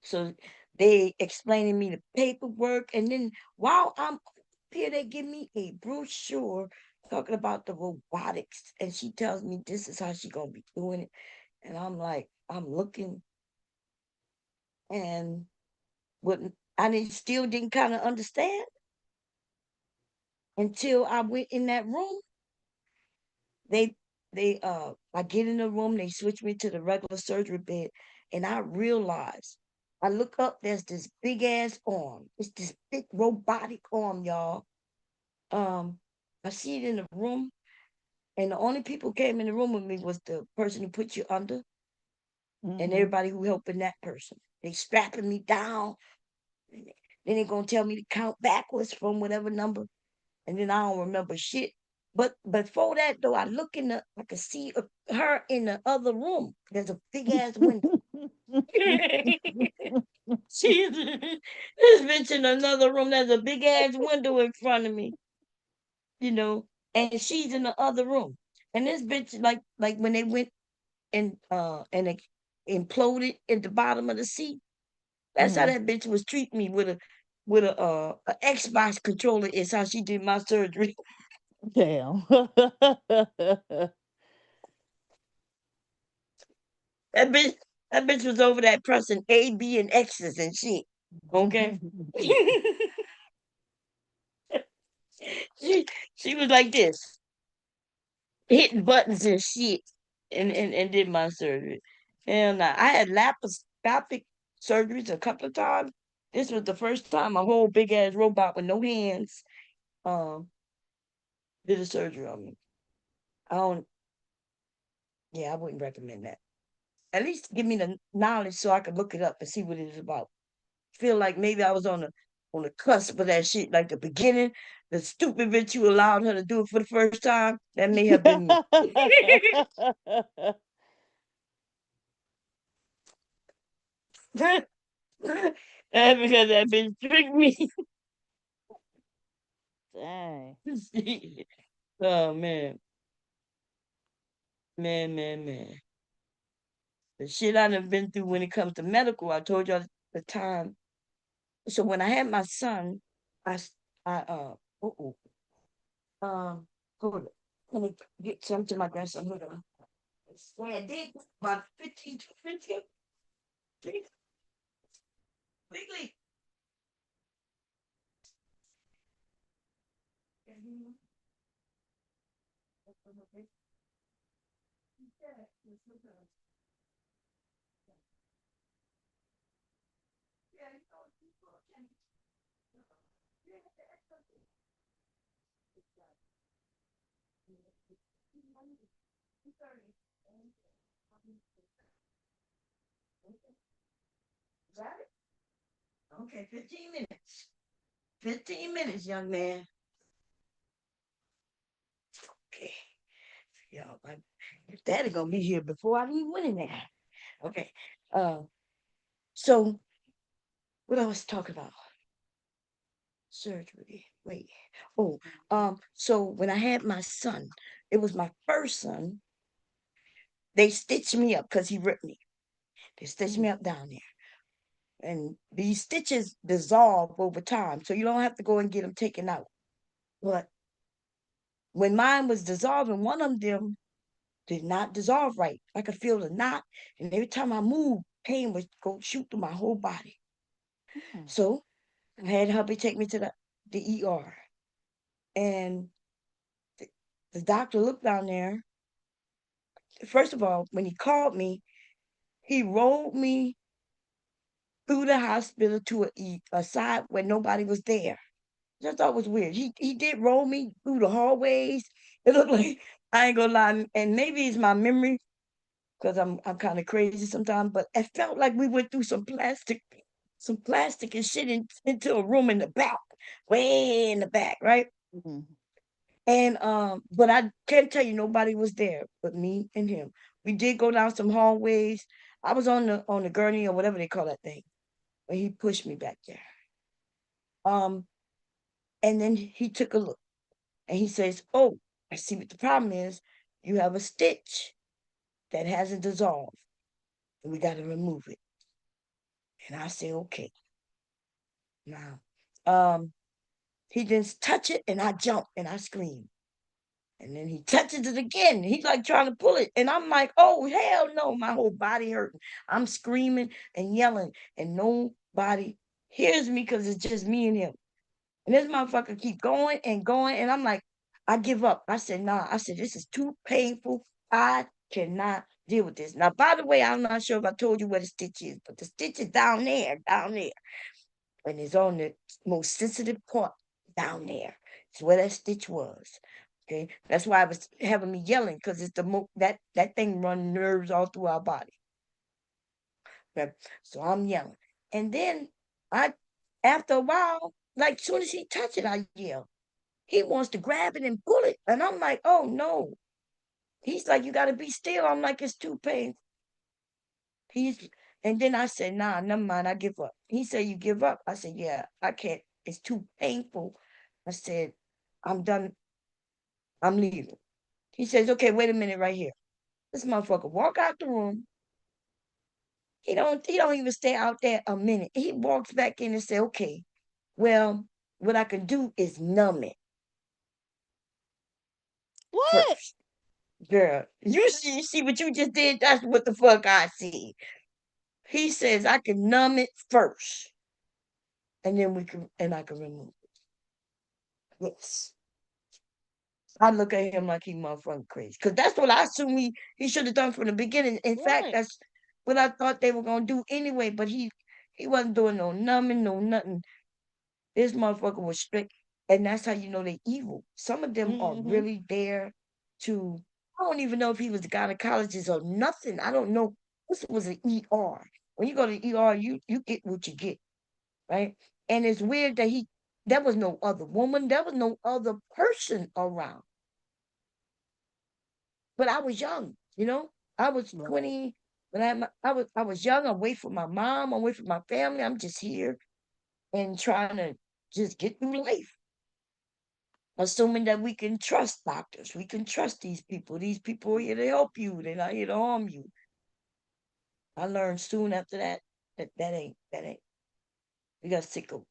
So they explaining me the paperwork, and then while I'm here, they give me a brochure talking about the robotics, and she tells me this is how she gonna be doing it, and I'm like, I'm looking, and what I didn't still didn't kind of understand until I went in that room. They I get in the room, they switch me to the regular surgery bed, and I realize I look up, there's this big ass arm. It's this big robotic arm, y'all. Um, I see it in the room, and the only people who came in the room with me was the person who put you under and Hmm. everybody who helping that person. They strapping me down. Then they gonna tell me to count backwards from whatever number, and then I don't remember shit. But before that though, I could see her in the other room. There's a big ass window. She's this bitch in another room. There's a big ass window in front of me, you know, and she's in the other room. And this bitch, like when they went and it imploded at the bottom of the seat. That's how Hmm. that bitch was treating me with a Xbox controller. Is how she did my surgery. Damn. That bitch, that bitch was over there pressing A, B, and X's and shit. Okay. she she was like this, hitting buttons and shit, and did my surgery. And I had laparoscopic surgeries a couple of times. This was the first time a whole big ass robot with no hands um did a surgery on me. I don't. Yeah, I wouldn't recommend that. At least give me the knowledge so I could look it up and see what it is about. Feel like maybe I was on the cusp of that shit, like the beginning, the stupid bitch you allowed her to do it for the first time. That may have been me. That's because that bitch tricked me. Dang. Oh man, man. The shit I done been through when it comes to medical. I told y'all the time. So when I had my son, I s- I uh hold on. Let me get some to my grandson. Hold on. When I did about 15 to 15, quickly. Got it? Okay, 15 minutes. 15 minutes, young man. Okay. Y'all, my daddy gonna be here before I even went in there. Okay. Uh, so what I was talking about? Surgery. Wait. Oh, so when I had my son, it was my first son, they stitched me up because he ripped me. They stitched me Mm. up down there. And these stitches dissolve over time. So you don't have to go and get them taken out. But When mine was dissolving, one of them did not dissolve right. I could feel the knot, and every time I moved, pain would go shoot through my whole body. Mm. So I had hubby take me to the ER, and the, the doctor looked down there. First of all, when he called me, he rolled me through the hospital to a side where nobody was there. Which I thought was weird. He did roll me through the hallways. It looked like I ain't gonna lie, and maybe it's my memory because I'm kind of crazy sometimes, but it felt like we went through some plastic and shit into a room in the back, way in the back, right? Mhm. And but I can't tell you nobody was there but me and him. We did go down some hallways. I was on the gurney or whatever they call that thing, but he pushed me back there. Um, and then he took a look and he says, "Oh, I see what the problem is. You have a stitch that hasn't dissolved, and we got to remove it." And I said, "Okay." Now, he didn't touch it, and I jumped and I screamed. And then he touches it again. He's like trying to pull it. And I'm like, oh, hell no. My whole body hurting. I'm screaming and yelling, and nobody hears me because it's just me and him. And this motherfucker keep going and going. And I'm like, I give up. I said, nah. I said, this is too painful. I cannot deal with this. Now, by the way, I'm not sure if I told you where the stitch is, but the stitch is down there, down there. And it's on the most sensitive part down there. It's where that stitch was. Okay, that's why I was having me yelling because it's that thing run nerves all through our body. Okay, so I'm yelling, and then I, after a while, like soon as he touch it, I yell. He wants to grab it and pull it, and I'm like, oh no. He's like, you got to be still. I'm like, it's too painful. He's and then I said, nah, never mind, I give up. He said, you give up? I said, yeah, I can't. It's too painful. I said, I'm done. I'm leaving. He says, okay, wait a minute right here. This motherfucker walk out the room. He don't even stay out there a minute. He walks back in and say, okay, well, what I can do is numb it What? first. Girl, you see what you just did? That's what the fuck I see. He says I can numb it first, and then I can remove it. Yes. I look at him like he motherfucking crazy. Cause that's what I assume he should have done from the beginning. In fact, Right. that's what I thought they were gonna do anyway, but he wasn't doing no numbing, no nothing. This motherfucker was strict, and that's how you know they evil. Some of them are Mhm. really there to. I don't even know if he was a gynecologist or nothing. I don't know. This was an ER. When you go to ER, you get what you get, right? And it's weird that there was no other woman, there was no other person around. But I was young, you know. I was Right. 20 when I was young, away from my mom, away from my family. I'm just here and trying to just get through life. Assuming that we can trust doctors, we can trust these people. These people are here to help you. They're not here to harm you. I learned soon after that ain't. We got sickos.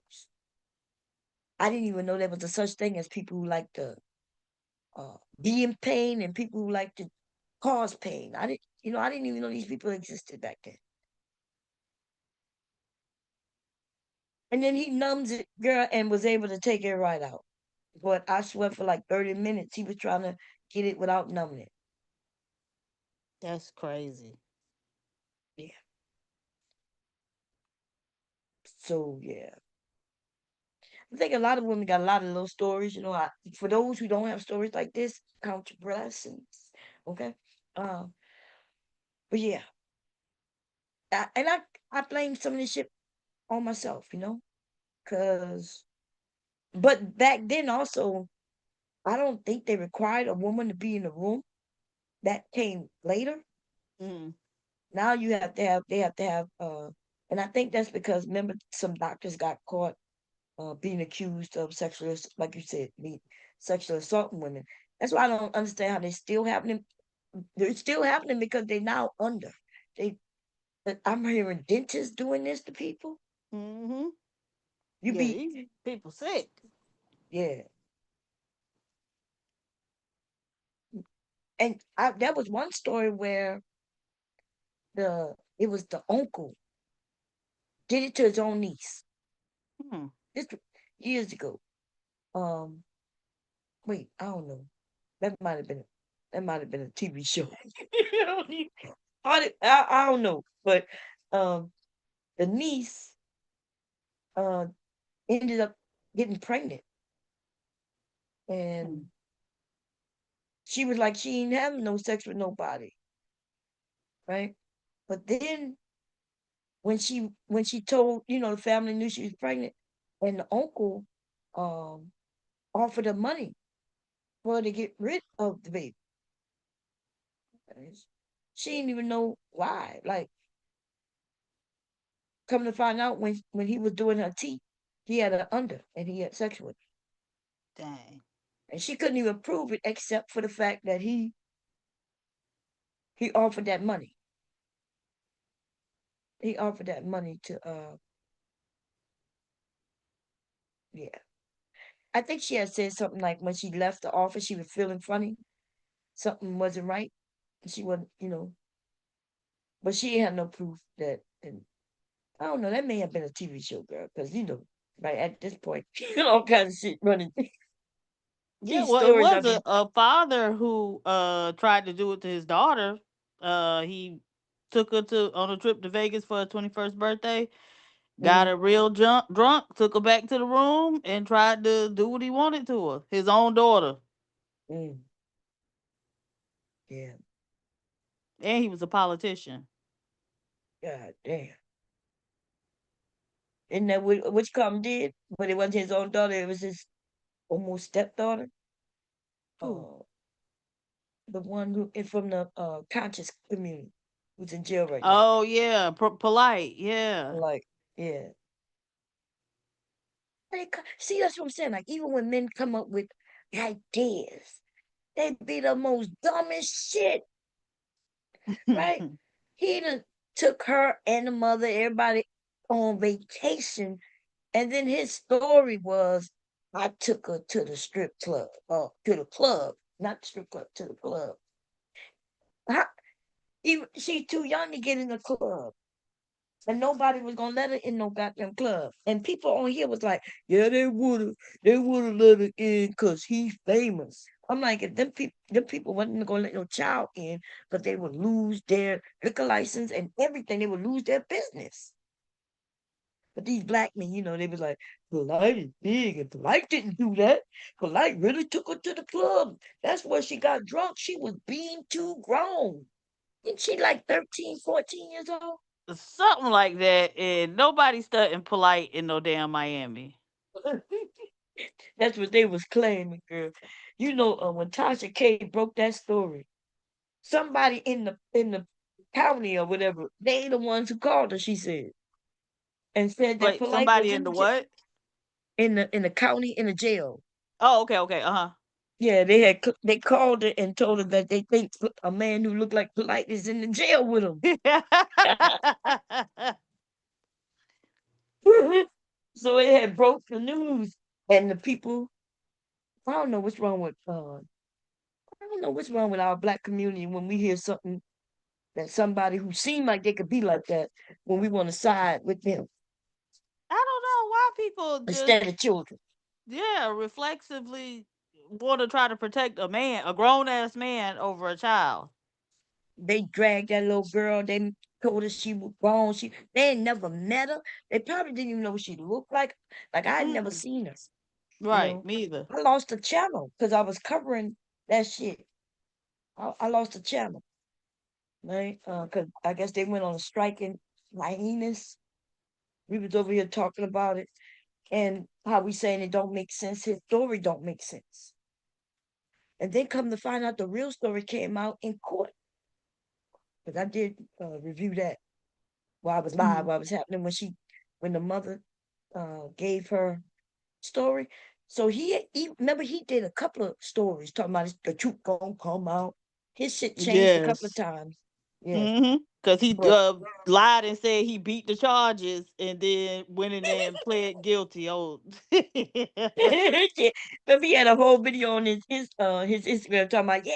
I didn't even know there was a such thing as people who like to be in pain and people who like to cause pain. I didn't even know these people existed back then. And then he numbs it, girl, and was able to take it right out. But I swear for like 30 minutes he was trying to get it without numbing it. That's crazy. Yeah. So yeah. I think a lot of women got a lot of little stories. For those who don't have stories like this, count your blessings. Okay. Um, but yeah. And I blame some of this shit on myself. Cause but back then also, I don't think they required a woman to be in the room. That came later. Mm. Now they have to have and I think that's because remember some doctors got caught being accused of like you said, sexual assaulting women. That's why I don't understand how they still happening. They're still happening because they're now under. They I'm hearing dentists doing this to people. Mhm. You Yeah, be these people sick. yeah. There was one story where it was the uncle did it to his own niece. Hmm. This years ago. Um, wait, I don't know. That might have been a TV show. I don't even- I don't know, but um, the niece uh ended up getting pregnant, Hmm. and she was like she ain't having no sex with nobody, right? But then when she told the family knew she was pregnant, and the uncle um offered her money for her to get rid of the baby. And she didn't even know why. Like, come to find out, when he was doing her teeth, he had her under and he had sex with her. Dang. And she couldn't even prove it except for the fact that he offered that money. He offered that money to yeah. I think she had said something like when she left the office she was feeling funny. Something wasn't right. She wasn't. But she had no proof that, and I don't know, that may have been a TV show, girl, because right at this point, all kinds of shit running. Yeah, These well, it stories was I be a father who tried to do it to his daughter. He took her to on a trip to Vegas for her 21st birthday, got mm, her real drunk, took her back to the room, and tried to do what he wanted to her, his own daughter. mm, yeah, And he was a politician. god damn. Isn't that which come did? But it wasn't his own daughter, it was his almost stepdaughter. Who? Uh the one who is from the conscious community who's in jail right now. Oh yeah, polite. Yeah. Like, yeah. See, that's what I'm saying. Like, even when men come up with ideas, they be the most dumbest shit, right? He done took her and the mother, everybody on vacation, and then his story was, I took her to the strip club, to the club, not the strip club, to the club. How, even she's too young to get in the club. And nobody was gonna let her in no goddamn club. And people on here was like, yeah, they would have let her in because he's famous. I'm like, if them people wasn't gonna let no child in, but they would lose their liquor license and everything. They would lose their business. But these black men, they was like, Polite is big, and Polite didn't do that. Polite really took her to the club. That's where she got drunk. She was being too grown. Isn't she like 13, 14 years old? Something like that. And nobody studying polite in no damn Miami. That's what they was claiming, girl. When Tasha K broke that story, somebody in the county or whatever, they the ones who called her. She said, and said that Wait, Polite was somebody in the what? in the county in the jail. Oh, okay, okay. Uh Yeah, they called her and told her that they think a man who looked like Polite is in the jail with them. huh. So it had broke the news, and the people. I don't know what's wrong with I don't know what's wrong with our black community when we hear something that somebody who seem like they could be like that, when we want to side with them I don't know why people just, instead of children. yeah, reflexively want to try to protect a grown ass man over a child. They dragged that little girl. They told her she was grown. They ain't never met her. They probably didn't even know what she looked like. Like, I had never Mm-mm. seen her. You Right, know, me either. I lost the channel because I was covering that shit. I lost the channel, right? Because I guess they went on a strike in hyenas. We was over here talking about it and how we saying it don't make sense. His story don't make sense. And then come to find out the real story came out in court. Because I did review that while I was live, Mhm. while it was happening when the mother gave her story. So he remember he did a couple of stories talking about the truth gonna come out. His shit changed a couple of Yes. times. Yeah. Hmm. because he But lied and said he beat the charges and then went in there and pled guilty. Oh, but he had a whole video on his Instagram talking about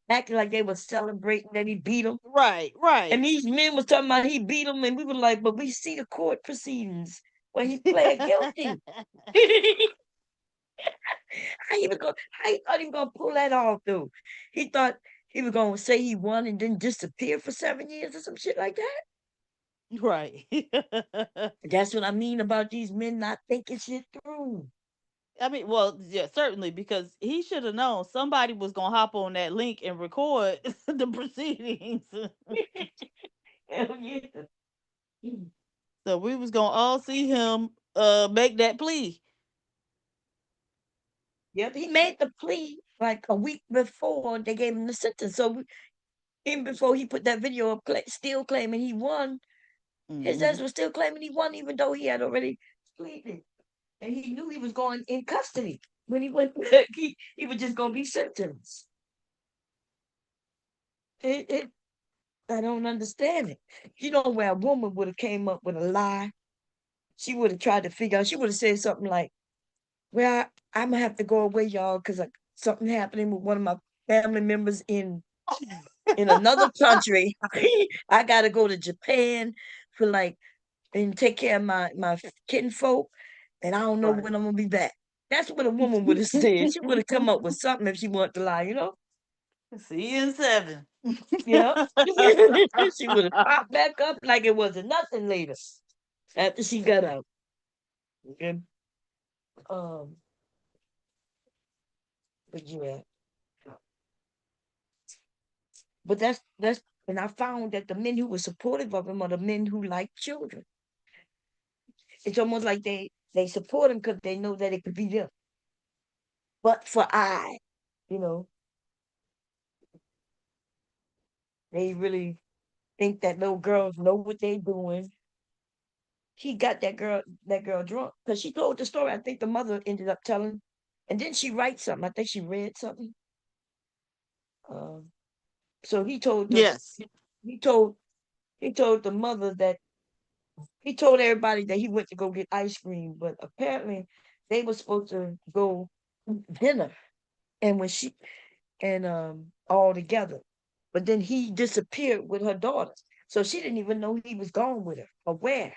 acting like they were celebrating that he beat them. right, And right. these men was talking about he beat them, and we were like, but we see the court proceedings where he pled guilty. How he was going? How he thought he was gonna pull that off, though? He thought he was gonna say he won and then disappear for 7 years or some shit like that. Right. That's what I mean about these men not thinking shit through. I mean, well, yeah, certainly because he should have known somebody was gonna hop on that link and record the proceedings. Hell yeah. So we was gonna all see him make that plea. Yep, he made the plea like a week before they gave him the sentence. So even before he put that video up, still claiming he won, his Hmm. ass was still claiming he won, even though he had already pleaded, and he knew he was going in custody when he went back. He was just gonna be sentenced. It I don't understand it. You know where a woman would have came up with a lie, she would have tried to figure out. She would have said something like, "Well, I'm gonna have to go away, y'all, because something happening with one of my family members in another country. I gotta go to Japan for like and take care of my kinfolk, and I don't know Right. when I'm gonna be back." That's what a woman would have said. She would have come up with something if she wanted to lie, you know? See you in 7. Yep. She would have popped back up like it wasn't nothing later after she got out. Okay. Um, but yeah. But that's and I found that the men who were supportive of him are the men who like children. It's almost like they support him because they know that it could be them. But for you know, they really think that little girls know what they're doing. He got that girl drunk because she told the story. I think the mother ended up telling, and then she write something. I think she read something. Um, so Yes. he told he told the mother that he told everybody that he went to go get ice cream, but apparently they were supposed to go dinner, and when she and all together, but then he disappeared with her daughter, so she didn't even know he was gone with her or where.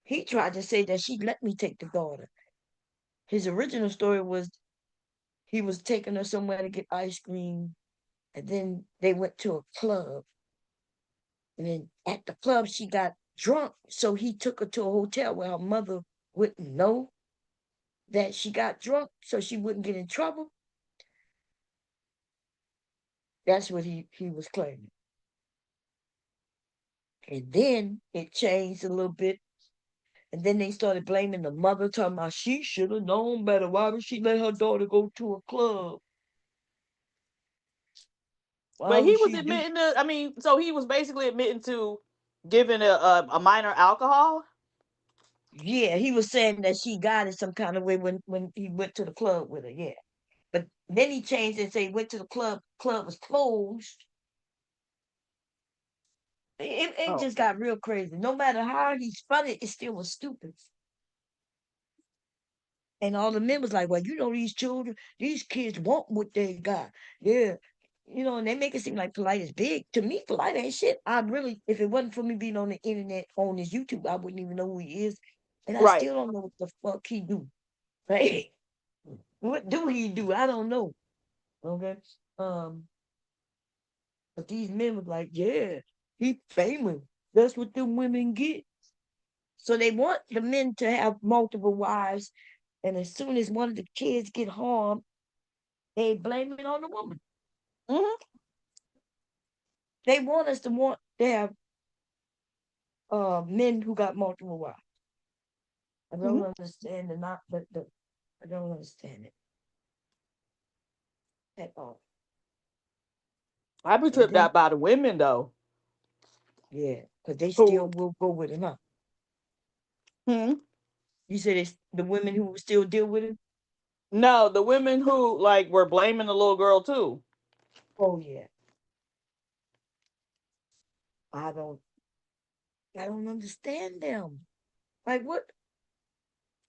He tried to say that she let me take the daughter. His original story was he was taking her somewhere to get ice cream, and then they went to a club, and then at the club she got drunk, so he took her to a hotel where her mother wouldn't know that she got drunk, so she wouldn't get in trouble. That's what he was claiming. And then it changed a little bit. And then they started blaming the mother, talking about she should have known better. Why would she let her daughter go to a club? Why But he would was she do? admitting to. I mean, so he was basically admitting to giving a minor alcohol. Yeah, he was saying that she got it some kind of way when he went to the club with her. Yeah, but then he changed it and said he went to the club. Club was closed. It Oh, just got real crazy. No matter how he spun it, it still was stupid. And all the men was like, well, these children, these kids want what they got. Yeah. And they make it seem like Polite is big. To me, Polite ain't shit. I really, if it wasn't for me being on the internet, on his YouTube, I wouldn't even know who he is. And I right. still don't know what the fuck he do. Right? What do he do? I don't know. Okay. Um, but these men was like, yeah, he famous. That's what them women get. So they want the men to have multiple wives. And as soon as one of the kids get harmed, they blame it on the woman. Hmm. They want us to have men who got multiple wives. I don't Hmm. understand the not the I don't understand it at all. I be And tripped then out by the women though. yeah, because they still Who? will go with him, huh? Hmm. You said it's the women who still deal with him? No, the women who like were blaming the little girl too. Oh yeah. I don't I don't understand them. Like what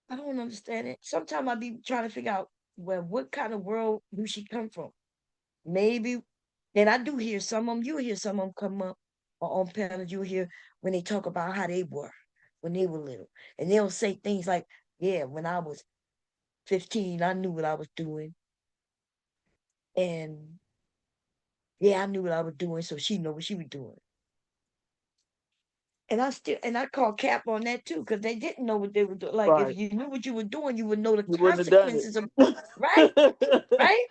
I don't understand it. Sometimes I be trying to figure out well what kind of world do she come from? Maybe and I do hear some of them, you hear some of them come up or on panels, you hear when they talk about how they were when they were little. And they'll say things like, yeah, when I was 15, I knew what I was doing. And yeah, I knew what I was doing, so she know what she was doing. And I call cap on that too, because they didn't know what they were doing. Like if Right. you knew what you were doing, you would know the You wouldn't have done consequences of right, it. right?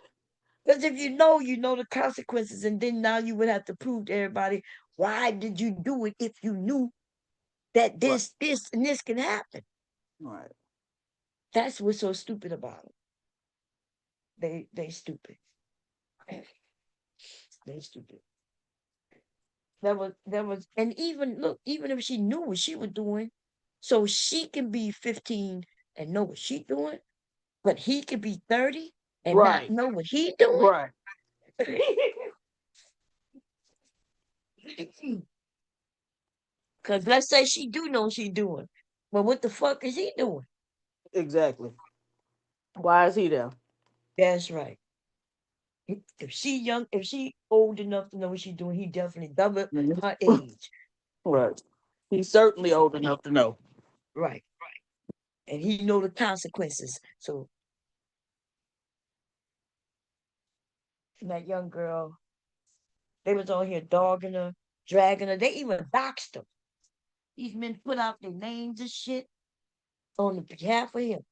Because if you know the consequences, and then now you would have to prove to everybody why did you do it if you knew that Right. this, and this can happen. Right. That's what's so stupid about them. They stupid. They stupid. And even look, even if she knew what she was doing, so she can be 15 and know what she doing, but he could be 30 and not Right. know what he doing. Right. Because let's say she do know what she doing. Well, what the fuck is he doing? Exactly. Why is he there? That's right. If she young, if she old enough to know what she doing, he definitely double Mhm. her age. Right. He's certainly old enough to know. Right. And he know the consequences. So that young girl, they was on here dogging her, dragging her. They even doxed her. These men put out their names and shit on the behalf of him.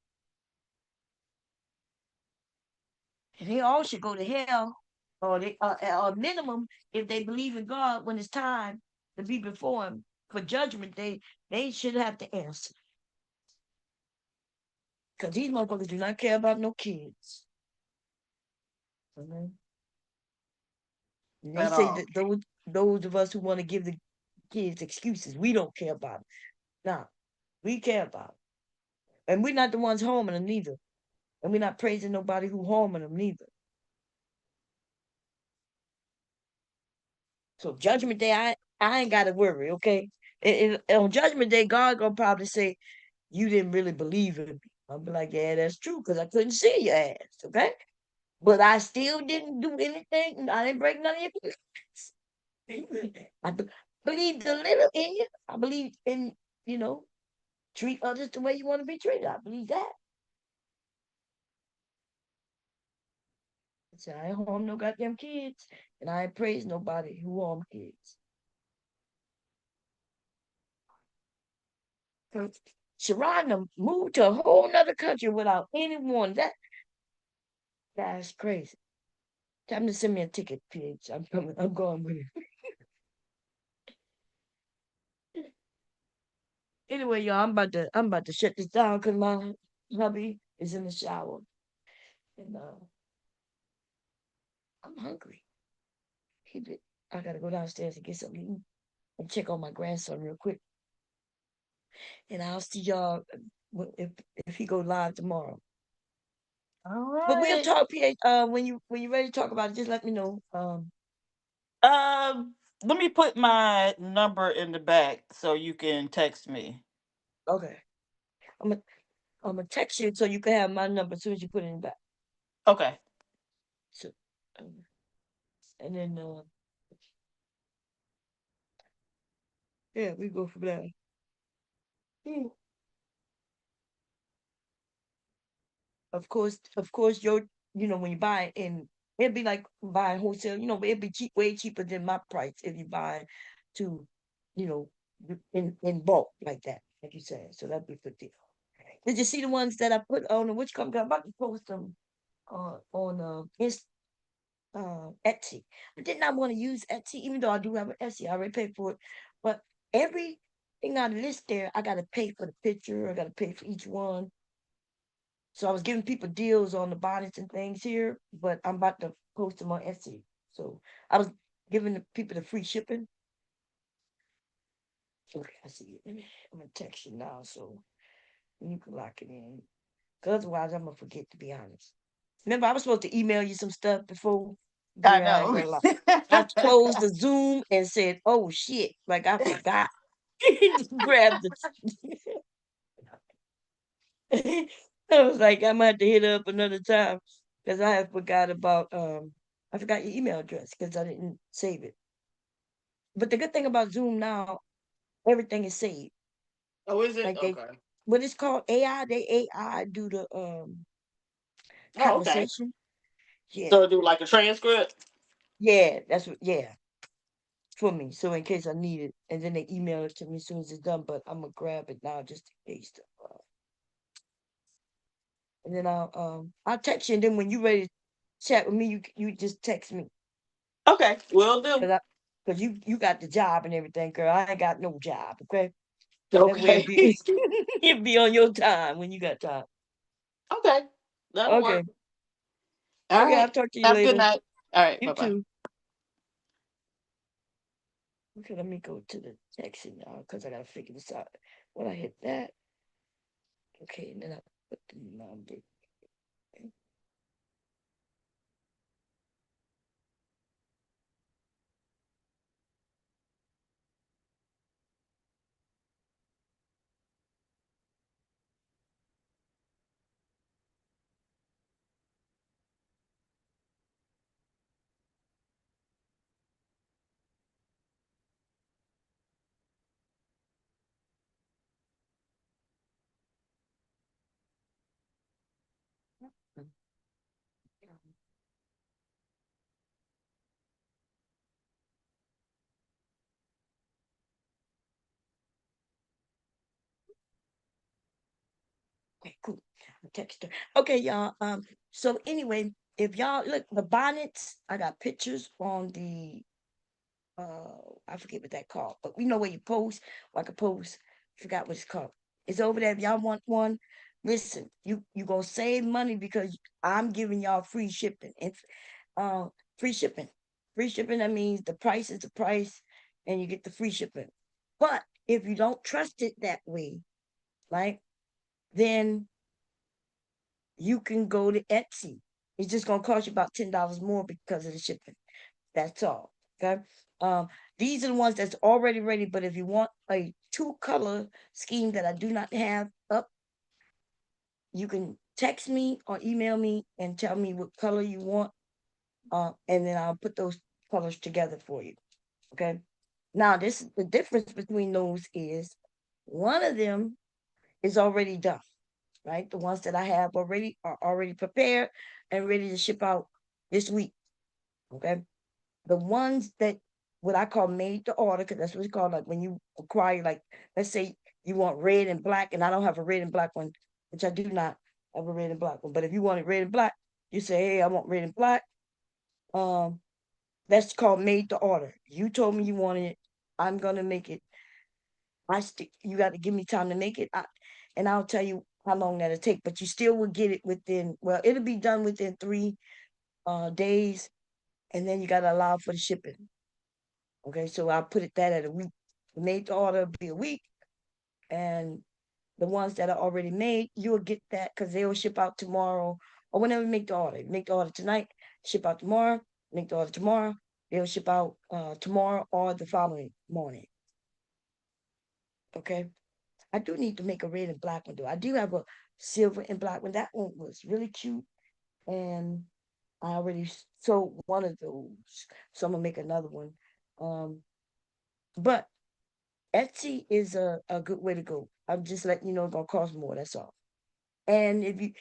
And they all should go to hell, or they, or minimum, if they believe in God, when it's time to be before Him for judgment, they should have to answer. Because these motherfuckers do not care about no kids. Mhm. And they At say all. that those of us who want to give the kids excuses, we don't care about it. Nah, we care about it. And we're not the ones harming them neither. And we're not praising nobody who harming them neither. So judgment day, I ain't gotta worry, okay? On judgment day, God gonna probably say, you didn't really believe in me. I'll be like, yeah, that's true, because I couldn't see your ass, okay? But I still didn't do anything. I didn't break none of your plans. I believed a little in you. I believe in, you know, treat others the way you want to be treated. I believe that. So I ain't harm no goddamn kids. And I ain't praise nobody who harm kids. Sharonda moved to a whole nother country without anyone. That's crazy. Time to send me a ticket, PH. I'm coming. I'm going with you. Anyway, y'all, I'm about to shut this down because my hubby is in the shower. And I'm hungry. He did, I gotta go downstairs and get something to eat and check on my grandson real quick. And I'll see y'all if he go live tomorrow. All But we'll right. talk, PH. When you ready to talk about it, just let me know. Let me put my number in the back so you can text me. Okay. I'm gonna I'm gonna text you so you can have my number as soon as you put it in back. Okay. So, and then yeah, we go from there. Hmm. Of course, when you buy it in, it'd be like buying wholesale. It'd be way cheaper than my price if you buy to, you know, in bulk like that, like you said. So that'd be a good deal. Did you see the ones that I put on which company? I'm about to post them on Etsy. I did not want to use Etsy, even though I do have an Etsy. I already paid for it. But everything I list there, I gotta pay for the picture. I gotta pay for each one. So I was giving people deals on the bonnets and things here, but I'm about to post them on Etsy. So I was giving the people the free shipping. Okay, I see it. I'm gonna text you now so you can lock it in. Cause otherwise I'm gonna forget, to be honest. Remember, I was supposed to email you some stuff before. I Girl, I ain't know. gonna lie. I closed the Zoom and said, "Oh shit!" Like I forgot. Grabbed the. I was like, I might have to hit her up another time because I have forgot about I forgot your email address because I didn't save it. But the good thing about Zoom now, everything is saved. Oh, is it? Like they, Okay. what it's called AI. They AI do the Oh, okay. conversation. Yeah, So do like a transcript? yeah, that's what. Yeah, for me. So in case I need it, and then they email it to me as soon as it's done. But I'm gonna grab it now just in case. And then I'll text you. And then when you ready to chat with me, you just text me. Okay, will do. Cause you got the job and everything, girl. I ain't got no job. Okay, that way it Okay. be it be on your time when you got time. Okay. That'll work. Okay, All okay. I'll right. talk to you Have a good later. night. All right. You Bye bye. too. Okay, let me go to the texting now because I gotta figure this out. When I hit that, okay, and then I put the number. Okay, cool. I text her. Okay, y'all. So anyway, if y'all look the bonnets, I got pictures on the I forget what that called, but we know where you post, like a post. Forgot what it's called. It's over there. If y'all want one, listen, you gonna save money because I'm giving y'all free shipping. It's uh free shipping. Free shipping, that means the price is the price and you get the free shipping. But if you don't trust it that way, right, then you can go to Etsy. It's just gonna cost you about $10 more because of the shipping. That's all. Okay. Um, these are the ones that's already ready. But if you want a two-color scheme that I do not have up, you can text me or email me and tell me what color you want. And then I'll put those colors together for you. Okay. Now, this the difference between those is one of them is already done, right? The ones that I have already are already prepared and ready to ship out this week. Okay. The ones that what I call made to order, because that's what it's called. Like when you acquire, like let's say you want red and black, and I don't have a red and black one, which I do not have a red and black one. But if you want it red and black, you say, "Hey, I want red and black." Um, that's called made to order. You told me you wanted it. I'm gonna make it. You got to give me time to make it, and I'll tell you how long that'll take. But you still will get it within. Well, it'll be done within 3 days, and then you got to allow for the shipping. Okay, so I'll put it that at a week. The made to order will be a week, and the ones that are already made, you'll get that because they will ship out tomorrow or whenever you make the order. Make the order tonight, ship out tomorrow. Make the order tomorrow, they'll ship out tomorrow or the following morning. Okay, I do need to make a red and black one though. I do have a silver and black one. That one was really cute, and I already sold one of those, so I'm gonna make another one. But Etsy is a good way to go. I'm just letting you know it's gonna cost more. That's all. And if you,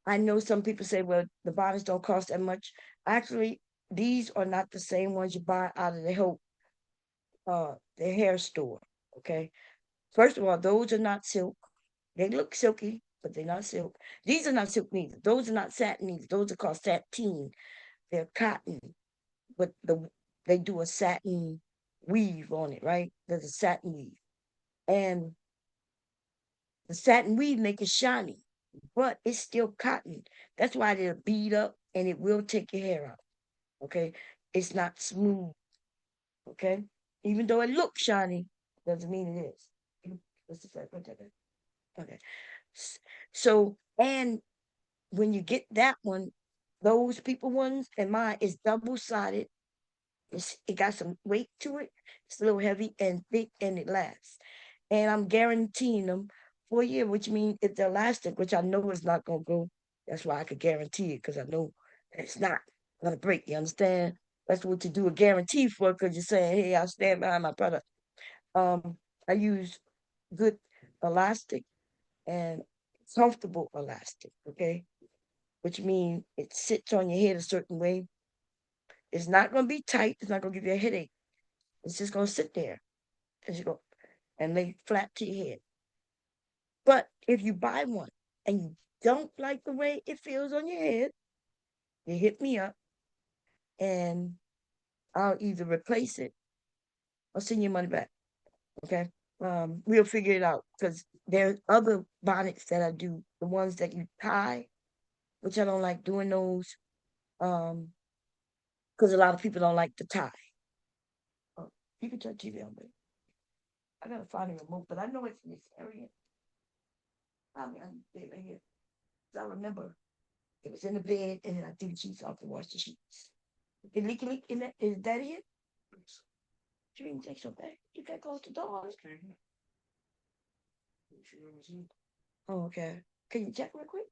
I know some people say, well, the bonnets don't cost that much. Actually, these are not the same ones you buy out of the hair store. Okay. First of all, those are not silk. They look silky, but they're not silk. These are not silk neither. Those are not satin neither. Those are called sateen. They're cotton, but they do a satin weave on it, right? There's a satin weave. And the satin weave make it shiny, but it's still cotton. That's why they'll bead up and it will take your hair out. Okay. It's not smooth. Okay. Even though it looks shiny, doesn't mean it is. What's the fact? Okay. So, and when you get that one, those people ones, and mine is double sided. It got some weight to it. It's a little heavy and thick, and it lasts. And I'm guaranteeing them for a year, which means if they're elastic, which I know is not gonna go. That's why I could guarantee it because I know it's not gonna break. You understand? That's what you do a guarantee for because you're saying, "Hey, I stand behind my product." Um, I use good elastic and comfortable elastic. Okay, which means it sits on your head a certain way. It's not gonna be tight. It's not gonna give you a headache. It's just gonna sit there as you go and lay flat to your head. But if you buy one and you don't like the way it feels on your head, you hit me up and I'll either replace it or send you money back. Okay. We'll figure it out because there's other bonnets that I do, the ones that you tie, which I don't like doing those. Because a lot of people don't like the tie. Oh, you can turn TV on, baby. I gotta find a remote, but I know it's in this area. I mean, right here. I remember it was in the bed, and then I threw the sheets off to wash the sheets. Leak in that. Is that it? You didn't take so bad. You got to close the door. Oh, okay. Can you check real quick?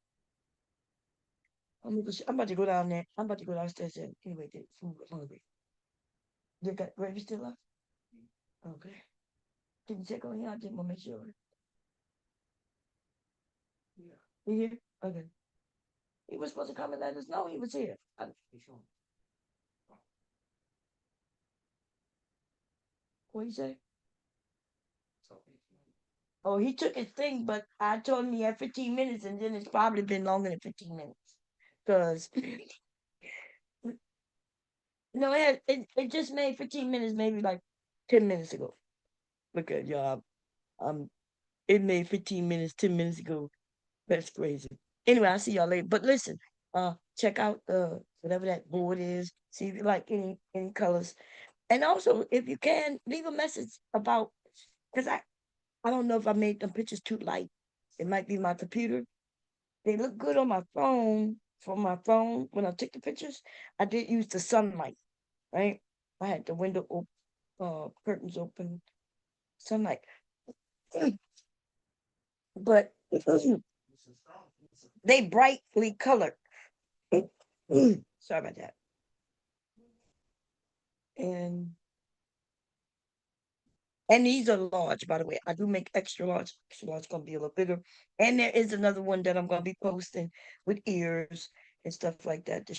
I'm about to go down there. I'm about to go downstairs and anyway, get food. I'm hungry. You got gravy still left? Okay. Can you check on here? I just want to make sure. Yeah. You here? Okay. He was supposed to come and let us know he was here. What you say? Oh, he took his thing, but I told him he had 15 minutes, and then it's probably been longer than 15 minutes. Because, no, it just made 15 minutes, maybe like 10 minutes ago. Look at y'all. Um, it made 15 minutes, 10 minutes ago. That's crazy. Anyway, I'll see y'all later. But listen, check out whatever that board is. See if you like any colors. And also, if you can, leave a message about because I don't know if I made them pictures too light. It might be my computer. They look good on my phone. From my phone, when I took the pictures, I did use the sunlight, right? I had the window open, curtains open, sunlight. But they brightly colored. Sorry about that. And and these are large, by the way. I do make extra large. Extra large gonna be a little bigger. And there is another one that I'm gonna be posting with ears and stuff like that to